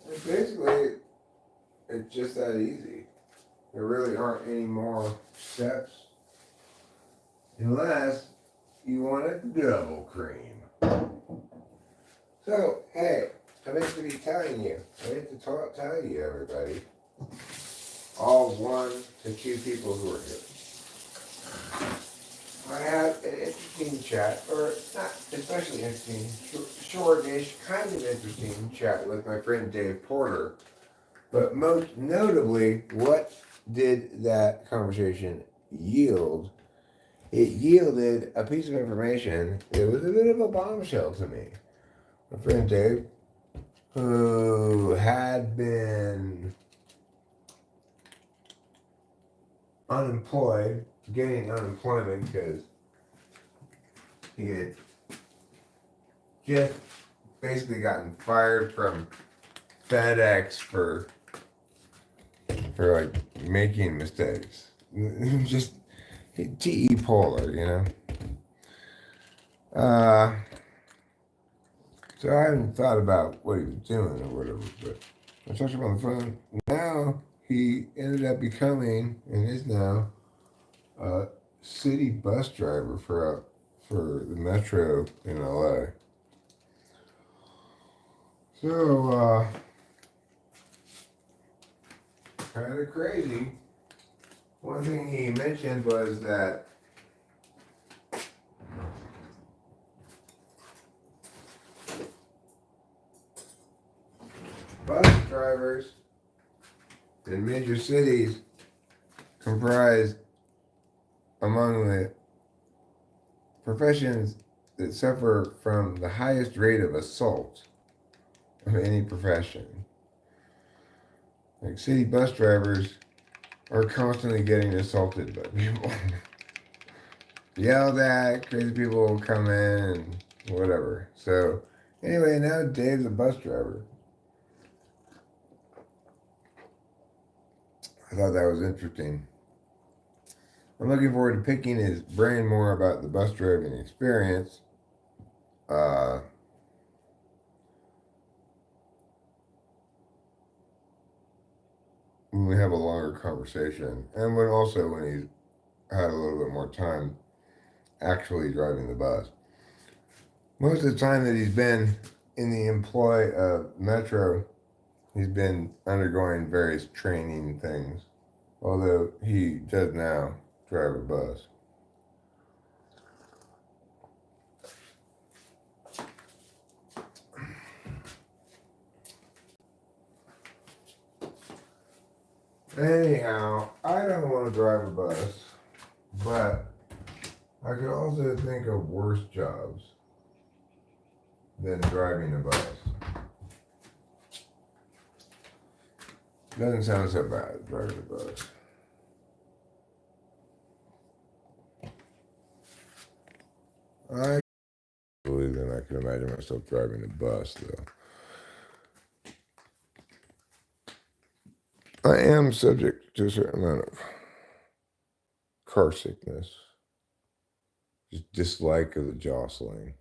And basically, it's just that easy. There really aren't any more steps unless you want a double cream. So, hey, I meant to be telling you, I meant to tell you, everybody, all 1 to 2 people who are here. I had an interesting chat, or not especially interesting, short-ish, kind of interesting chat with my friend Dave Porter. But most notably, what did that conversation yield? It yielded a piece of information. It was a bit of a bombshell to me. My friend Dave, who had been unemployed, getting unemployment because he had just basically gotten fired from FedEx for like making mistakes. Just T.E. Polar, you know. So I hadn't thought about what he was doing or whatever, but I talked to him on the phone. Now he ended up becoming, and is now, a city bus driver for the metro in LA. So, kind of crazy. One thing he mentioned was that bus drivers in major cities comprise among the professions that suffer from the highest rate of assault of any profession. Like city bus drivers are constantly getting assaulted by people. Yelled at, crazy people come in, and whatever. So, anyway, now Dave's a bus driver. I thought that was interesting. I'm looking forward to picking his brain more about the bus driving experience. when we have a longer conversation, and when he's had a little bit more time actually driving the bus. Most of the time that he's been in the employ of Metro, he's been undergoing various training things, although he does now drive a bus. Anyhow, I don't want to drive a bus, but I could also think of worse jobs than driving a bus. Doesn't sound so bad, driving a bus. I believe that I can imagine myself driving a bus, though. I am subject to a certain amount of car sickness, just dislike of the jostling.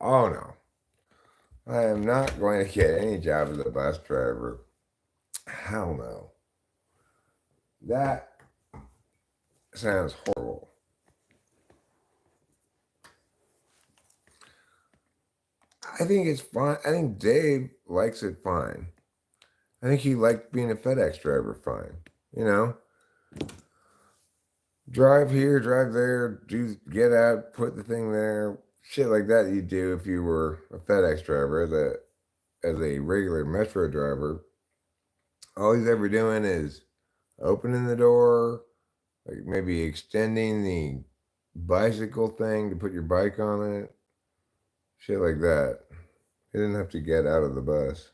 Oh no, I am not going to get any job as a bus driver. Hell no. That sounds horrible. I think it's fine. I think Dave likes it fine. I think he liked being a FedEx driver fine. You know, drive here, drive there, do get out, put the thing there, shit like that you do if you were a FedEx driver. As a regular Metro driver, all he's ever doing is opening the door, like maybe extending the bicycle thing to put your bike on it, shit like that. He didn't have to get out of the bus.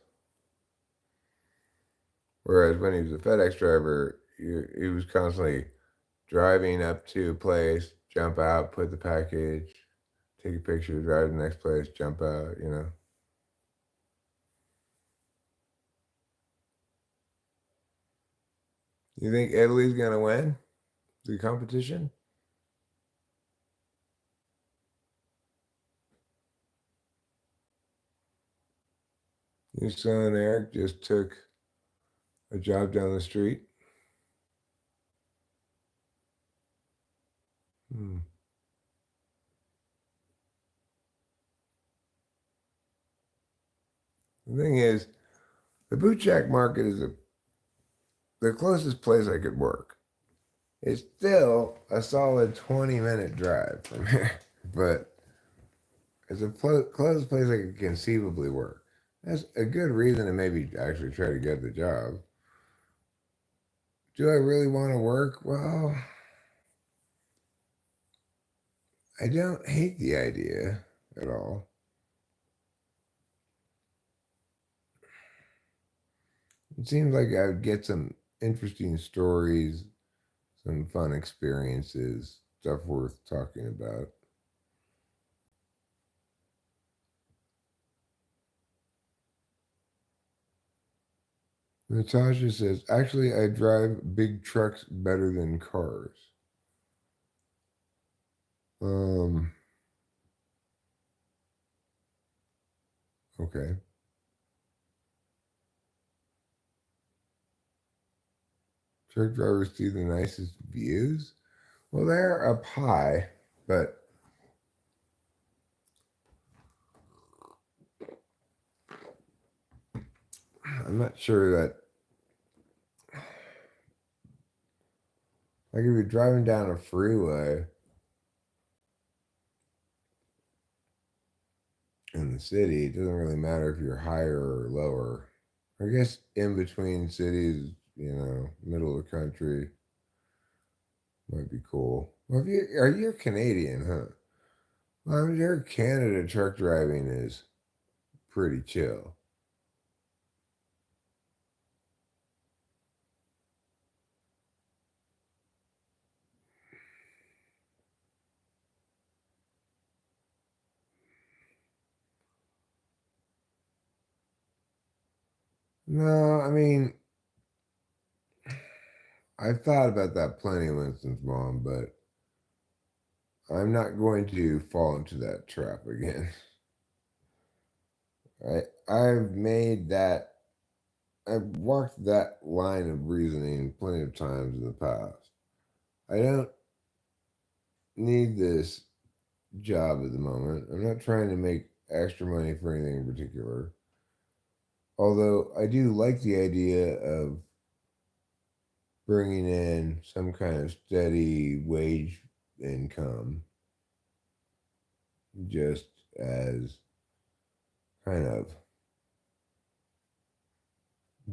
Whereas when he was a FedEx driver, he was constantly driving up to a place, jump out, put the package, take a picture, drive to the next place, jump out, you know. You think Italy's going to win the competition? Your son Eric just took a job down the street. Hmm. The thing is, the boot jack market is the closest place I could work. It's still a solid 20-minute drive from here, but it's the closest place I could conceivably work. That's a good reason to maybe actually try to get the job. Do I really want to work? Well, I don't hate the idea at all. It seems like I would get some interesting stories, some fun experiences, stuff worth talking about. Natasha says, actually, I drive big trucks better than cars. Um, okay. Truck drivers see the nicest views. Well, they're up high, but I'm not sure that. Like if you're driving down a freeway in the city, it doesn't really matter if you're higher or lower. I guess in between cities, middle of the country might be cool. Well, if you are you Canadian, huh? Well, I'm sure Canada truck driving is pretty chill. No, I mean, I've thought about that plenty, Winston's mom, but I'm not going to fall into that trap again. I've made that, I've walked that line of reasoning plenty of times in the past. I don't need this job at the moment. I'm not trying to make extra money for anything in particular. Although I do like the idea of bringing in some kind of steady wage income just as kind of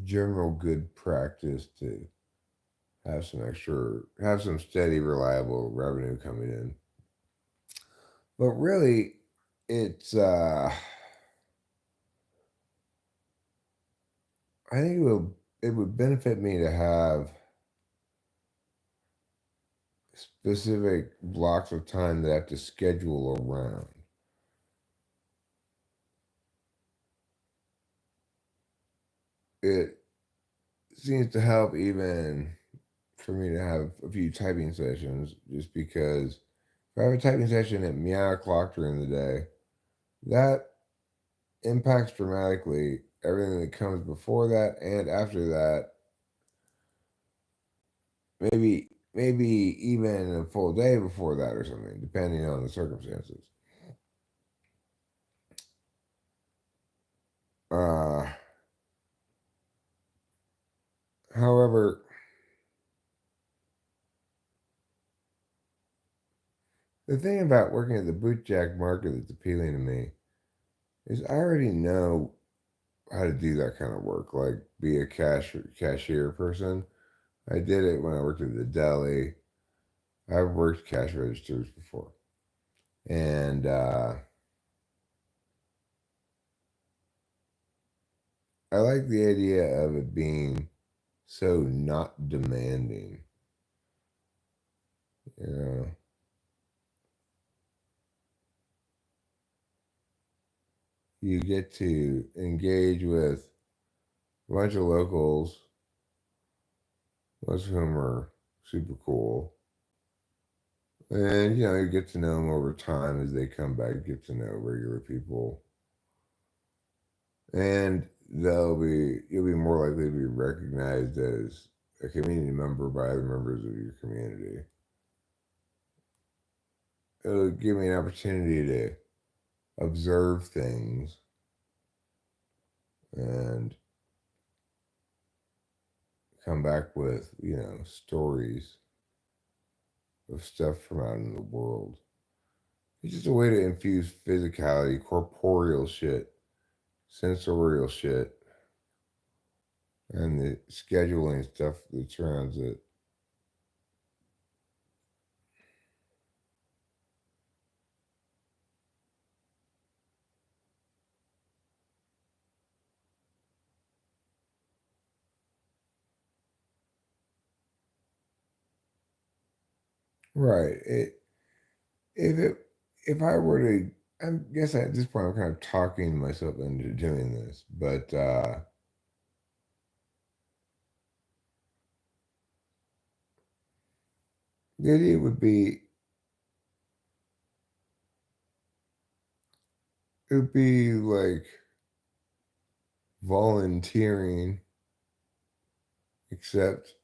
general good practice to have some steady, reliable revenue coming in. But really, it's, I think it would benefit me to have specific blocks of time that I have to schedule around. It seems to help even for me to have a few typing sessions just because if I have a typing session at meow o'clock during the day, that impacts dramatically everything that comes before that and after that, maybe even a full day before that or something, depending on the circumstances. Uh, however, the thing about working at the bootjack market that's appealing to me is I already know how to do that kind of work, like be a cashier person. I did it when I worked at the deli. I've worked cash registers before, and I like the idea of it being so not demanding. You know, you get to engage with a bunch of locals, most of whom are super cool. And you get to know them over time as they come back, get to know regular people. And you'll be more likely to be recognized as a community member by other members of your community. It'll give me an opportunity to observe things and come back with, stories of stuff from out in the world. It's just a way to infuse physicality, corporeal shit, sensorial shit, and the scheduling stuff that surrounds it. Right. If it if I were to, I guess at this point I'm kind of talking myself into doing this, but the idea would be it would be like volunteering, except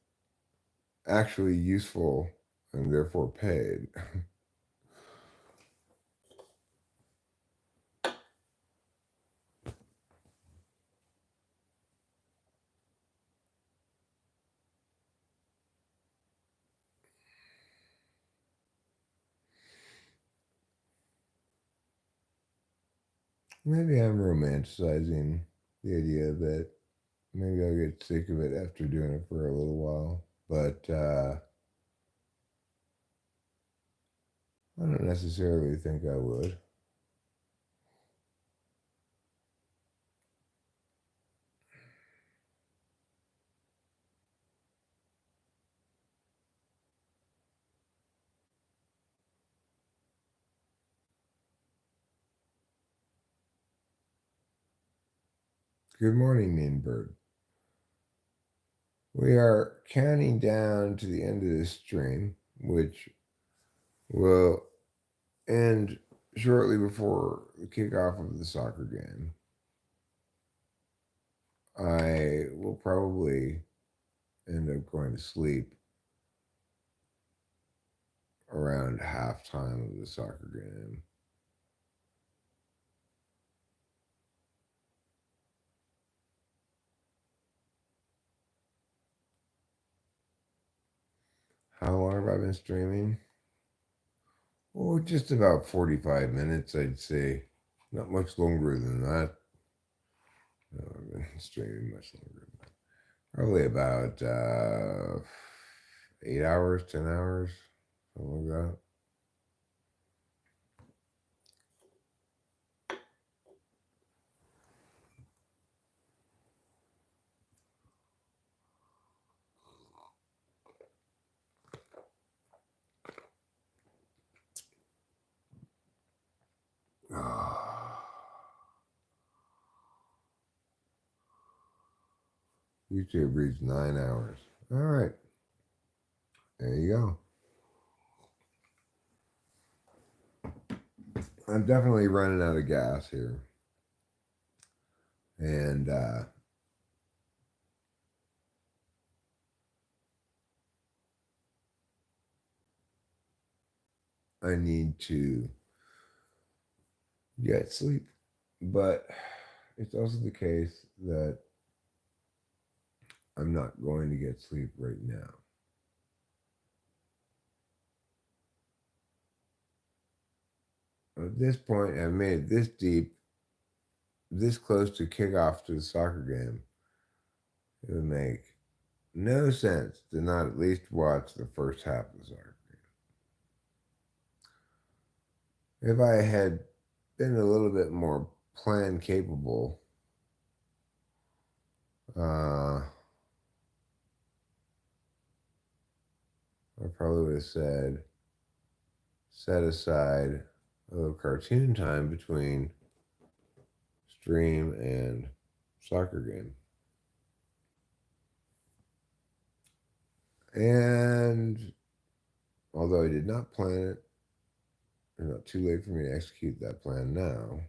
actually useful and therefore paid. Maybe I'm romanticizing the idea of it. Maybe I'll get sick of it after doing it for a little while. But I don't necessarily think I would. Good morning, Mean Bird. We are counting down to the end of this stream, which will And shortly before the kickoff of the soccer game, I will probably end up going to sleep around halftime of the soccer game. How long have I been streaming? Oh, just about 45 minutes, I'd say. Not much longer than that. No, I've been streaming much longer than that. Probably about 8 hours, 10 hours, something like that. YouTube reads 9 hours. All right, there you go. I'm definitely running out of gas here. And I need to get sleep. But it's also the case that I'm not going to get sleep right now. At this point, I've made it this deep, this close to kickoff to the soccer game. It would make no sense to not at least watch the first half of the soccer game. If I had been a little bit more plan capable, I probably would have said, set aside a little cartoon time between stream and soccer game. And although I did not plan it, it's not too late for me to execute that plan now.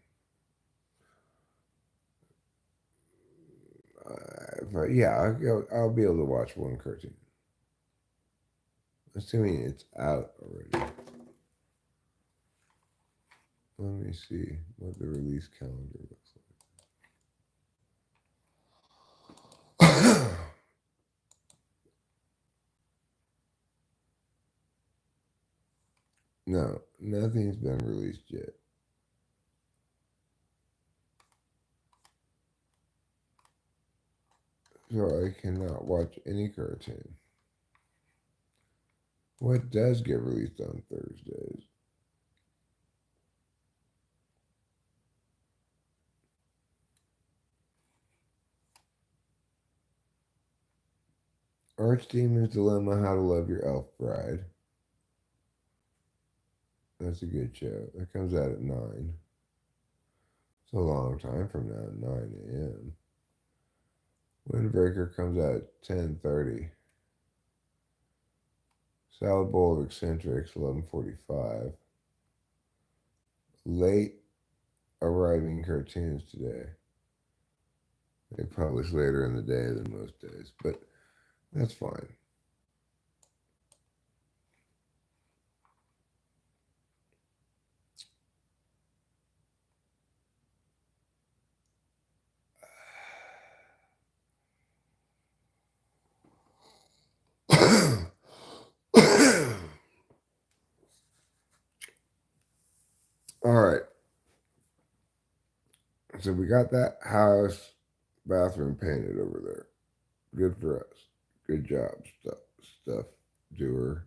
But yeah, I'll be able to watch one cartoon. Assuming it's out already. Let me see what the release calendar looks like. No, nothing's been released yet. So I cannot watch any cartoon. What does get released on Thursdays? Archdemon's Dilemma: How to Love Your Elf Bride. That's a good show. That comes out at 9. It's a long time from now, 9 a.m. Windbreaker comes out at 10:30. Salad Bowl of Eccentrics, 11:45. Late arriving cartoons today. They publish later in the day than most days, but that's fine. All right. So we got that house bathroom painted over there. Good for us. Good job, stuff doer.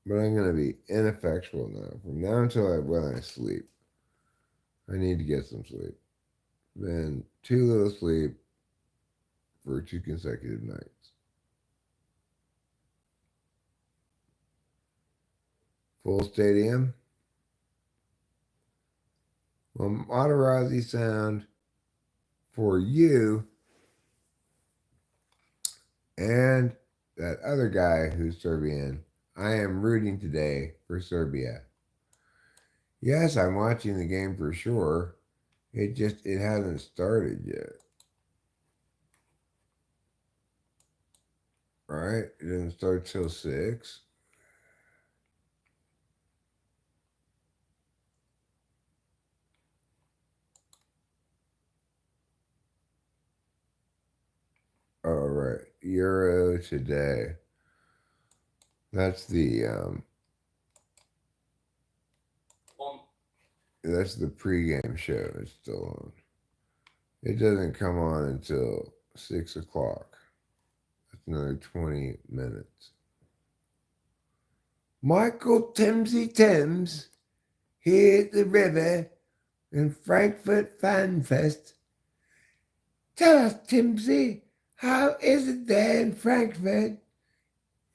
But I'm gonna be ineffectual now. From now until when I sleep, I need to get some sleep. Then too little sleep for 2 consecutive nights. Full stadium. Well, Materazzi sound for you and that other guy who's Serbian. I am rooting today for Serbia. Yes, I'm watching the game for sure. It hasn't started yet, right? It doesn't start till 6. All right, Euro today. That's the pregame show. It's still on. It doesn't come on until 6 o'clock. That's another 20 minutes. Michael Timsy Thames here at the river in Frankfurt Fan Fest. Tell us, Timsy, how is it there in Frankfurt?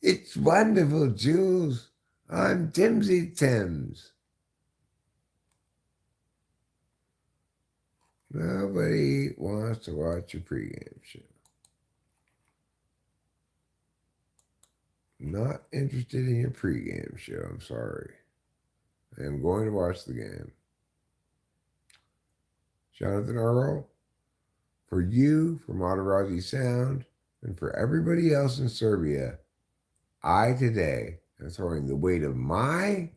It's wonderful, Jules. I'm Timsy Thames. Nobody wants to watch a pregame show. Not interested in your pregame show. I'm sorry. I am going to watch the game. Jonathan Earl, for you, for Materazzi Sound, and for everybody else in Serbia, I today am throwing the weight of my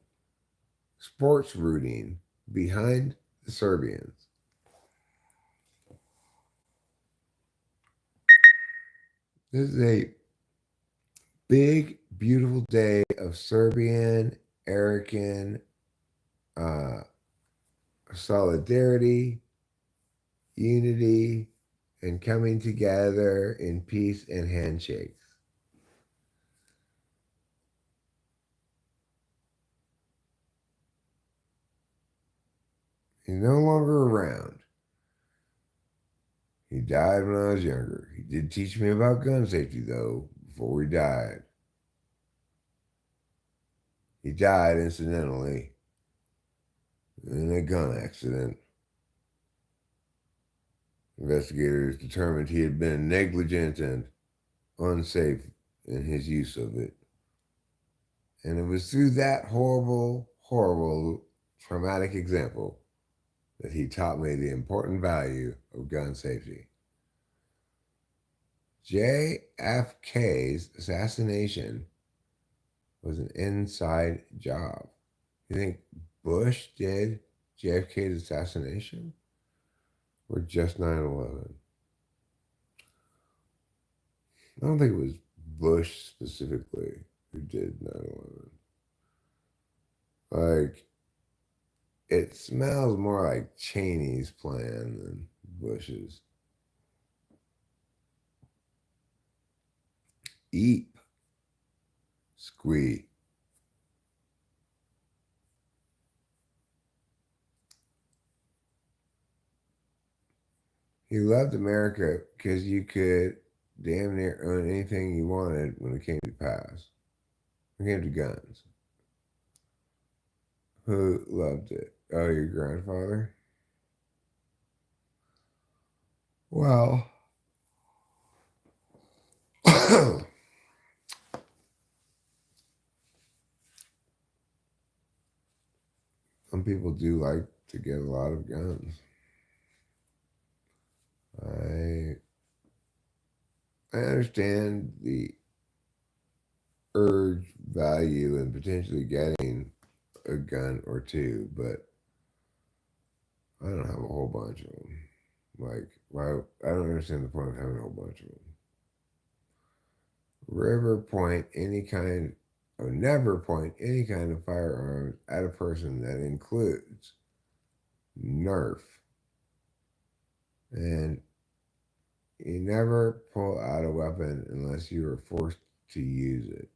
sports rooting behind the Serbians. This is a big, beautiful day of Serbian, American uh, solidarity, unity, and coming together in peace and handshakes. He's no longer around. He died when I was younger. He did teach me about gun safety, though, before he died. He died incidentally in a gun accident. Investigators determined he had been negligent and unsafe in his use of it. And it was through that horrible, horrible, traumatic example that he taught me the important value of gun safety. JFK's assassination was an inside job. You think Bush did JFK's assassination or just 9/11? I don't think it was Bush specifically who did 9/11. Like, it smells more like Cheney's plan than Bush's. Eep. Squee. He loved America because you could damn near own anything you wanted when it came to pass. When it came to guns. Who loved it? Oh, your grandfather? Well, some people do like to get a lot of guns. I I understand the urge, value, and potentially getting a gun or two, but I don't have a whole bunch of them. Like, why? I don't understand the point of having a whole bunch of them. Never point any kind, or never point any kind of firearms at a person that includes Nerf, and you never pull out a weapon unless you are forced to use it.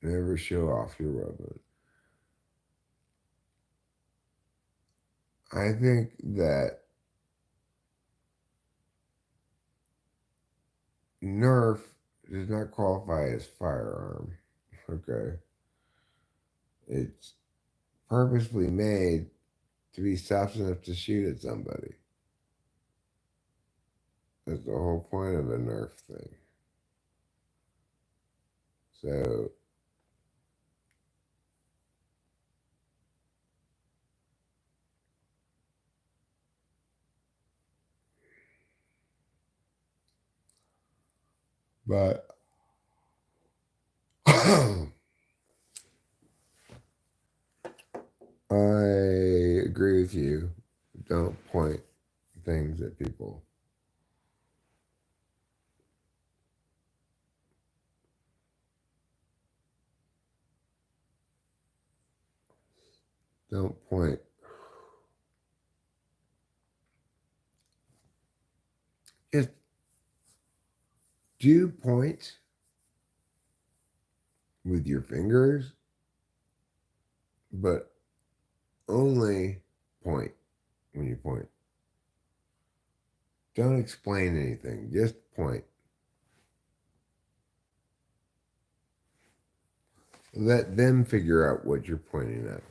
Never show off your weapon. I think that Nerf does not qualify as firearm. Okay. It's purposefully made to be soft enough to shoot at somebody. That's the whole point of a Nerf thing. So, but I agree with you. Don't point things at people. Don't point. Just do point with your fingers, but only point when you point. Don't explain anything, just point. Let them figure out what you're pointing at.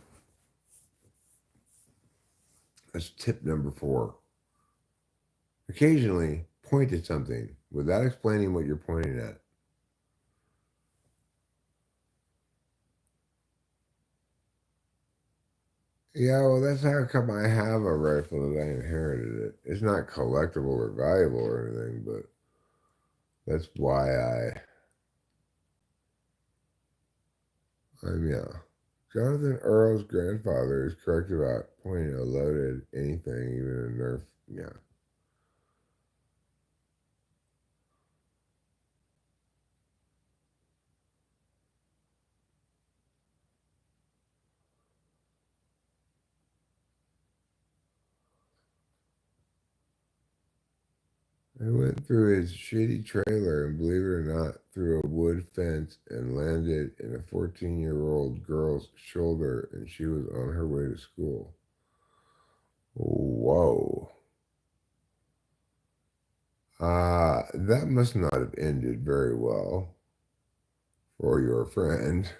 That's tip number 4. Occasionally, point at something without explaining what you're pointing at. Yeah, well, that's how come I have a rifle that I inherited it. It's not collectible or valuable or anything, but that's why yeah. Jonathan Earl's grandfather is correct about pointing a loaded anything, even a Nerf. Yeah. I went through his shitty trailer and, believe it or not, through a wood fence and landed in a 14-year-old girl's shoulder, and she was on her way to school. Whoa. That must not have ended very well for your friend.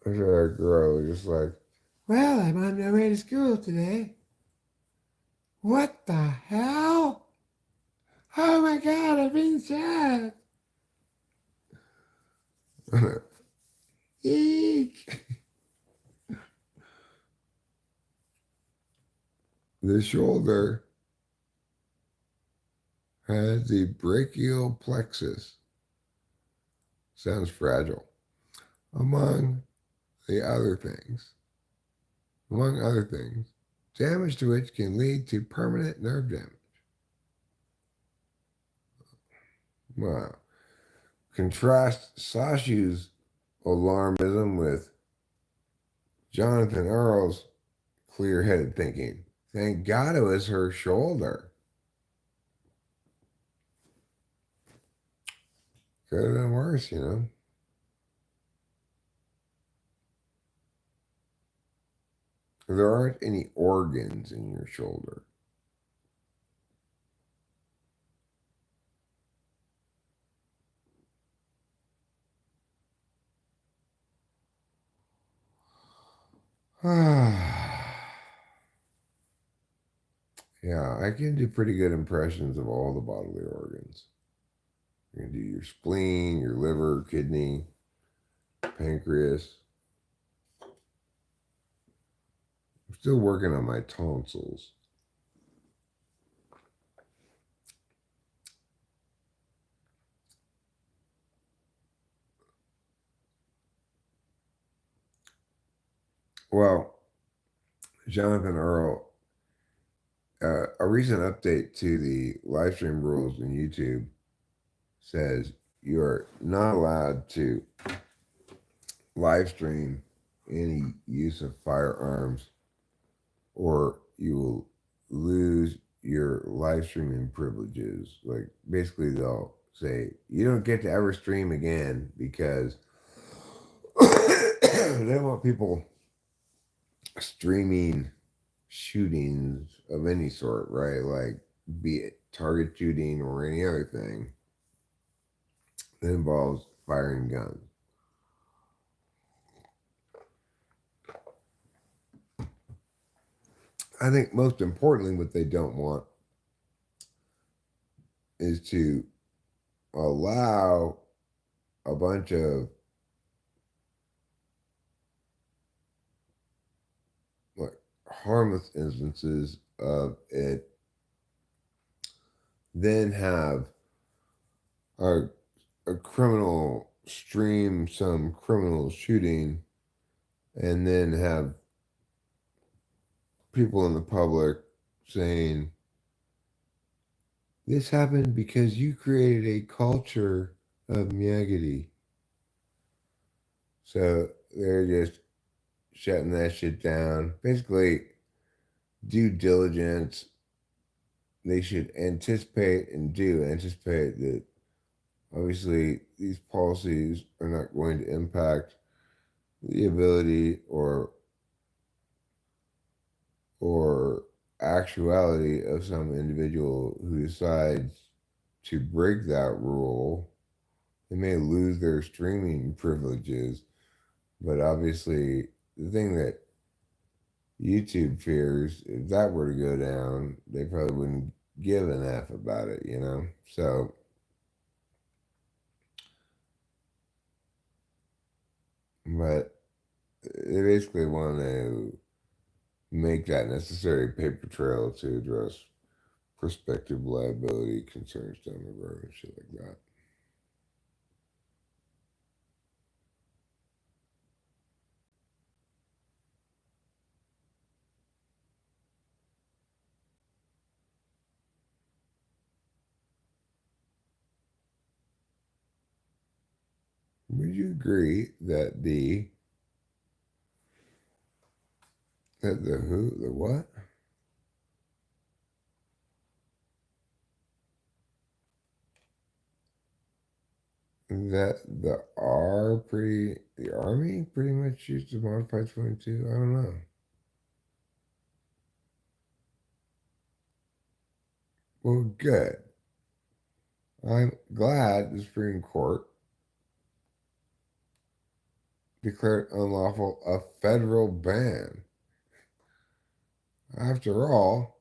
I'm sure that girl was just like, well, I'm on my way to school today. What the hell? Oh my god, I've been shot. Eek. The shoulder has the brachial plexus. Sounds fragile. Among the other things, among other things, damage to which can lead to permanent nerve damage. Wow. Contrast Sashu's alarmism with Jonathan Earl's clear headed thinking. Thank God it was her shoulder. Could have been worse, you know. There aren't any organs in your shoulder. Yeah, I can do pretty good impressions of all the bodily organs. You can do your spleen, your liver, kidney, pancreas. I'm still working on my tonsils. Well, Jonathan Earl, a recent update to the live stream rules in YouTube says you are not allowed to live stream any use of firearms or you will lose your live streaming privileges. Like basically they'll say you don't get to ever stream again because they want people streaming shootings of any sort, right? Like, be it target shooting or any other thing that involves firing guns. I think most importantly, what they don't want is to allow a bunch of like harmless instances of it, then have a, a criminal stream some criminal shooting, and then have people in the public saying, this happened because you created a culture of Miyagi. So they're just shutting that shit down. Basically, due diligence, they should anticipate and do anticipate that obviously these policies are not going to impact the ability or actuality of some individual who decides to break that rule. They may lose their streaming privileges, but obviously the thing that YouTube fears, if that were to go down, they probably wouldn't give an F about it, you know? So, but they basically want to make that necessary paper trail to address prospective liability concerns down the road and shit like that. Would you agree that the who, the what? That the army pretty much used to modify 22? I don't know. Well, good. I'm glad the Supreme Court declared unlawful a federal ban. After all,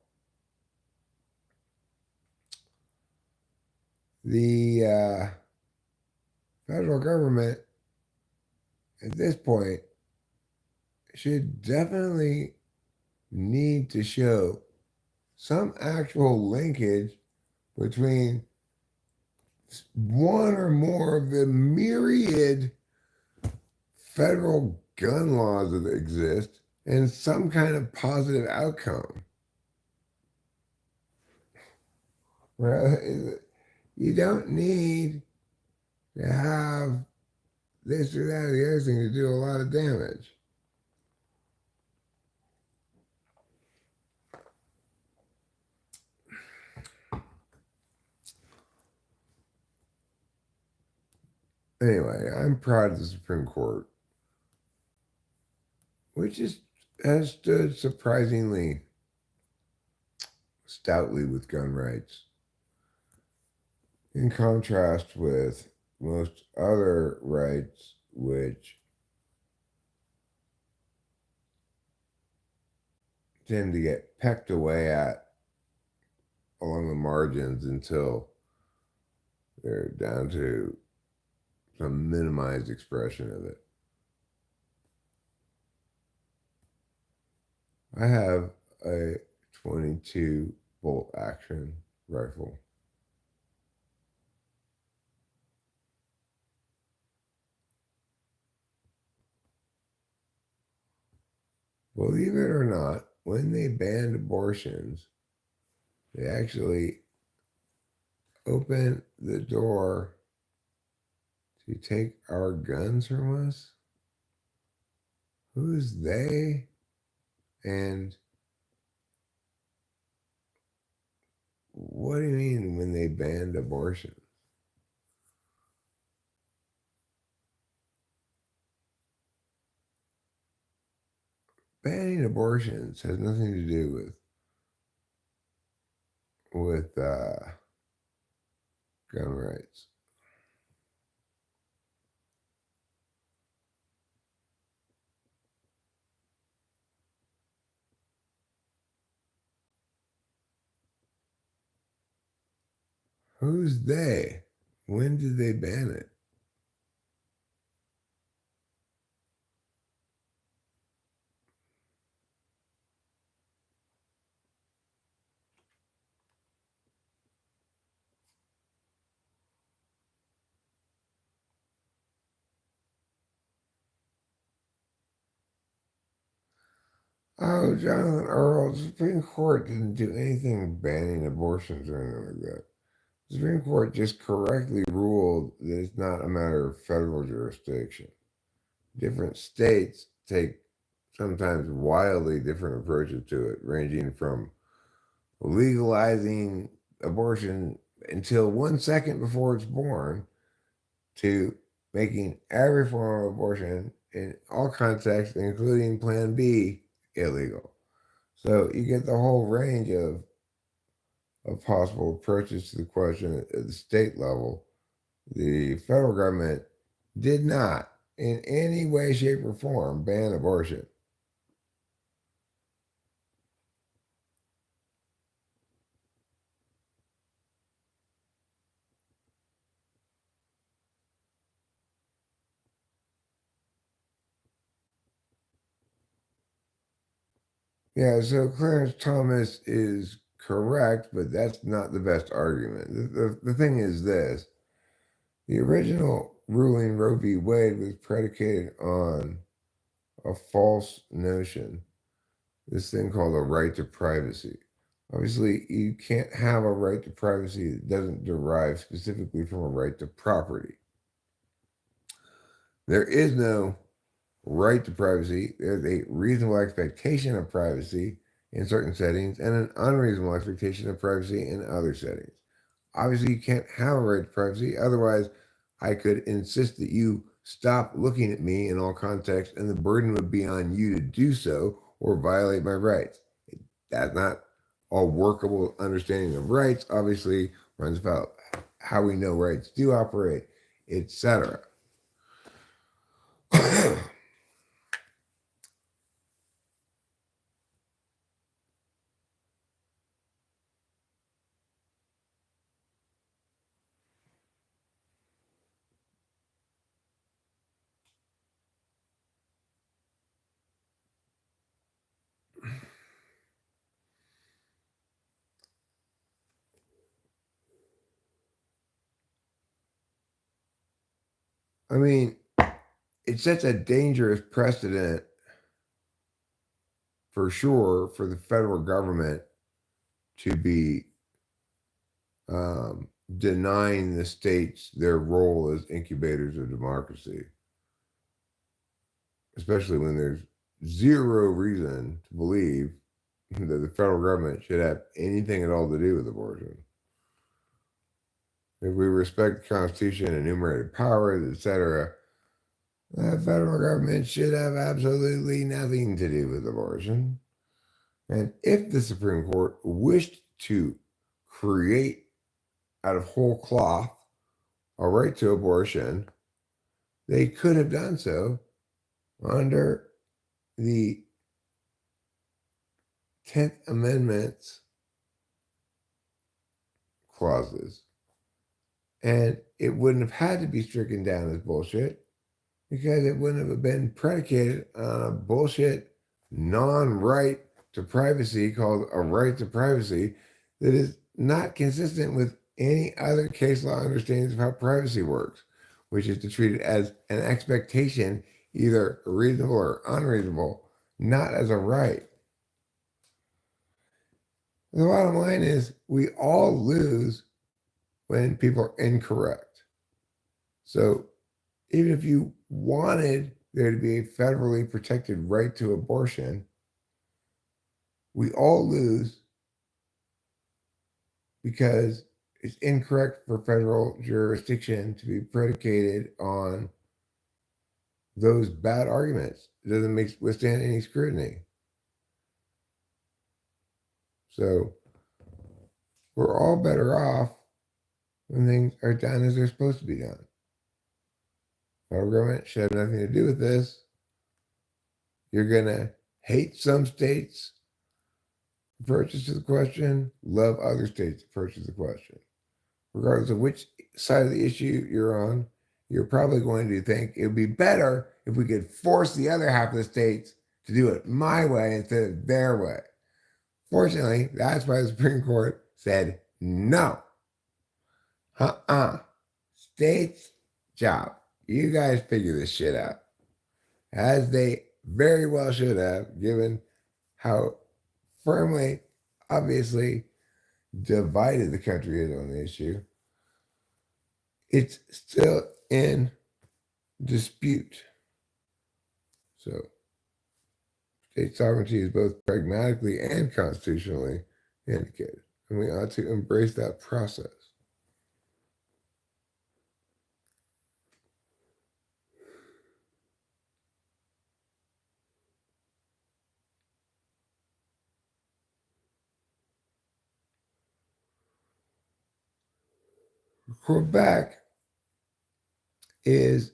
the federal government at this point should definitely need to show some actual linkage between one or more of the myriad federal gun laws that exist and some kind of positive outcome. Well, you don't need to have this or that or the other thing to do a lot of damage. Anyway, I'm proud of the Supreme Court, which has stood surprisingly stoutly with gun rights, in contrast with most other rights, which tend to get pecked away at along the margins until they're down to some minimized expression of it. I have a 22 bolt action rifle. Believe it or not, when they banned abortions, they actually opened the door to take our guns from us. Who's they? And what do you mean when they banned abortion? banning abortions has nothing to do with gun rights. Who's they? When did they ban it? Oh, Jonathan Earl, the Supreme Court didn't do anything banning abortions or anything like that. The Supreme Court just correctly ruled that it's not a matter of federal jurisdiction. Different states take sometimes wildly different approaches to it, ranging from legalizing abortion until 1 second before it's born to making every form of abortion in all contexts, including Plan B, illegal. So you get the whole range of possible approaches to the question at the state level. The federal government did not, in any way, shape, or form, ban abortion. Yeah, so Clarence Thomas is correct, but that's not the best argument. The thing is this: the original ruling Roe v. Wade was predicated on a false notion, this thing called a right to privacy. Obviously, you can't have a right to privacy that doesn't derive specifically from a right to property. There is no right to privacy. There's a reasonable expectation of privacy in certain settings and an unreasonable expectation of privacy in other settings. Obviously, you can't have a right to privacy. Otherwise, I could insist that you stop looking at me in all contexts, and the burden would be on you to do so or violate my rights. That's not a workable understanding of rights. Obviously, runs about how we know rights do operate, etc. I mean, it sets a dangerous precedent for sure for the federal government to be denying the states their role as incubators of democracy, especially when there's zero reason to believe that the federal government should have anything at all to do with abortion. If we respect the Constitution, enumerated powers, etc., the federal government should have absolutely nothing to do with abortion. And if the Supreme Court wished to create out of whole cloth a right to abortion, they could have done so under the 10th Amendment's clauses. And it wouldn't have had to be stricken down as bullshit because it wouldn't have been predicated on a bullshit non right to privacy called a right to privacy that is not consistent with any other case law understandings of how privacy works, which is to treat it as an expectation, either reasonable or unreasonable, not as a right. The bottom line is we all lose when people are incorrect. So even if you wanted there to be a federally protected right to abortion, we all lose because it's incorrect for federal jurisdiction to be predicated on those bad arguments. It doesn't withstand any scrutiny. So we're all better off when things are done as they're supposed to be done. Federal government should have nothing to do with this. You're going to hate some states' approaches to the question, love other states' approaches to the question. Regardless of which side of the issue you're on, you're probably going to think it would be better if we could force the other half of the states to do it my way instead of their way. Fortunately, that's why the Supreme Court said no. States' job. You guys figure this shit out. As they very well should have, given how firmly, obviously, divided the country is on the issue. It's still in dispute. So, state sovereignty is both pragmatically and constitutionally indicated, and we ought to embrace that process. Quebec is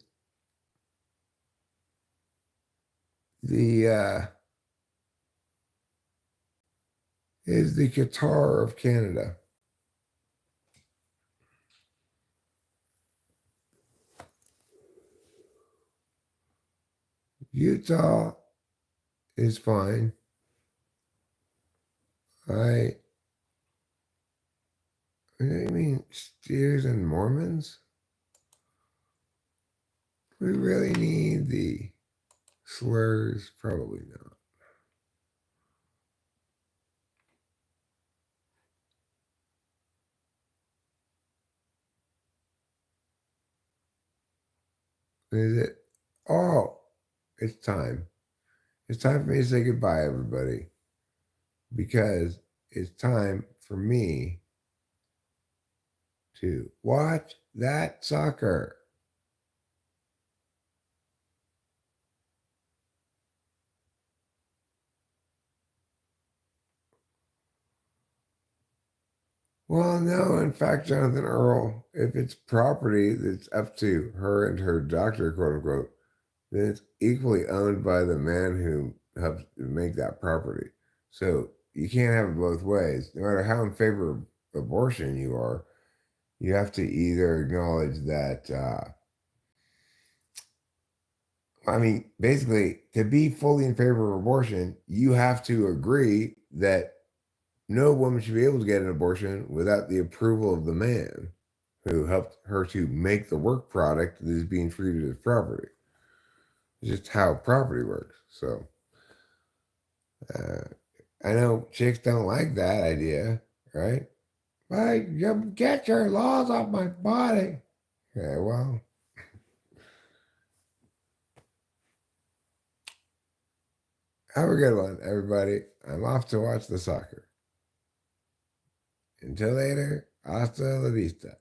the Qatar of Canada. Utah is fine. I mean, steers and Mormons? We really need the slurs? Probably not. Is it? Oh, it's time. It's time for me to say goodbye, everybody, because it's time for me to watch that soccer. Well, no, in fact, Jonathan Earl, if it's property that's up to her and her doctor, quote unquote, then it's equally owned by the man who helped make that property. So you can't have it both ways. No matter how in favor of abortion you are, you have to either acknowledge that, I mean, basically, to be fully in favor of abortion, you have to agree that no woman should be able to get an abortion without the approval of the man who helped her to make the work product that is being treated as property. It's just how property works. So I know chicks don't like that idea, right? But you get your laws off my body. Okay, well, have a good one, everybody. I'm off to watch the soccer. Until later, hasta la vista.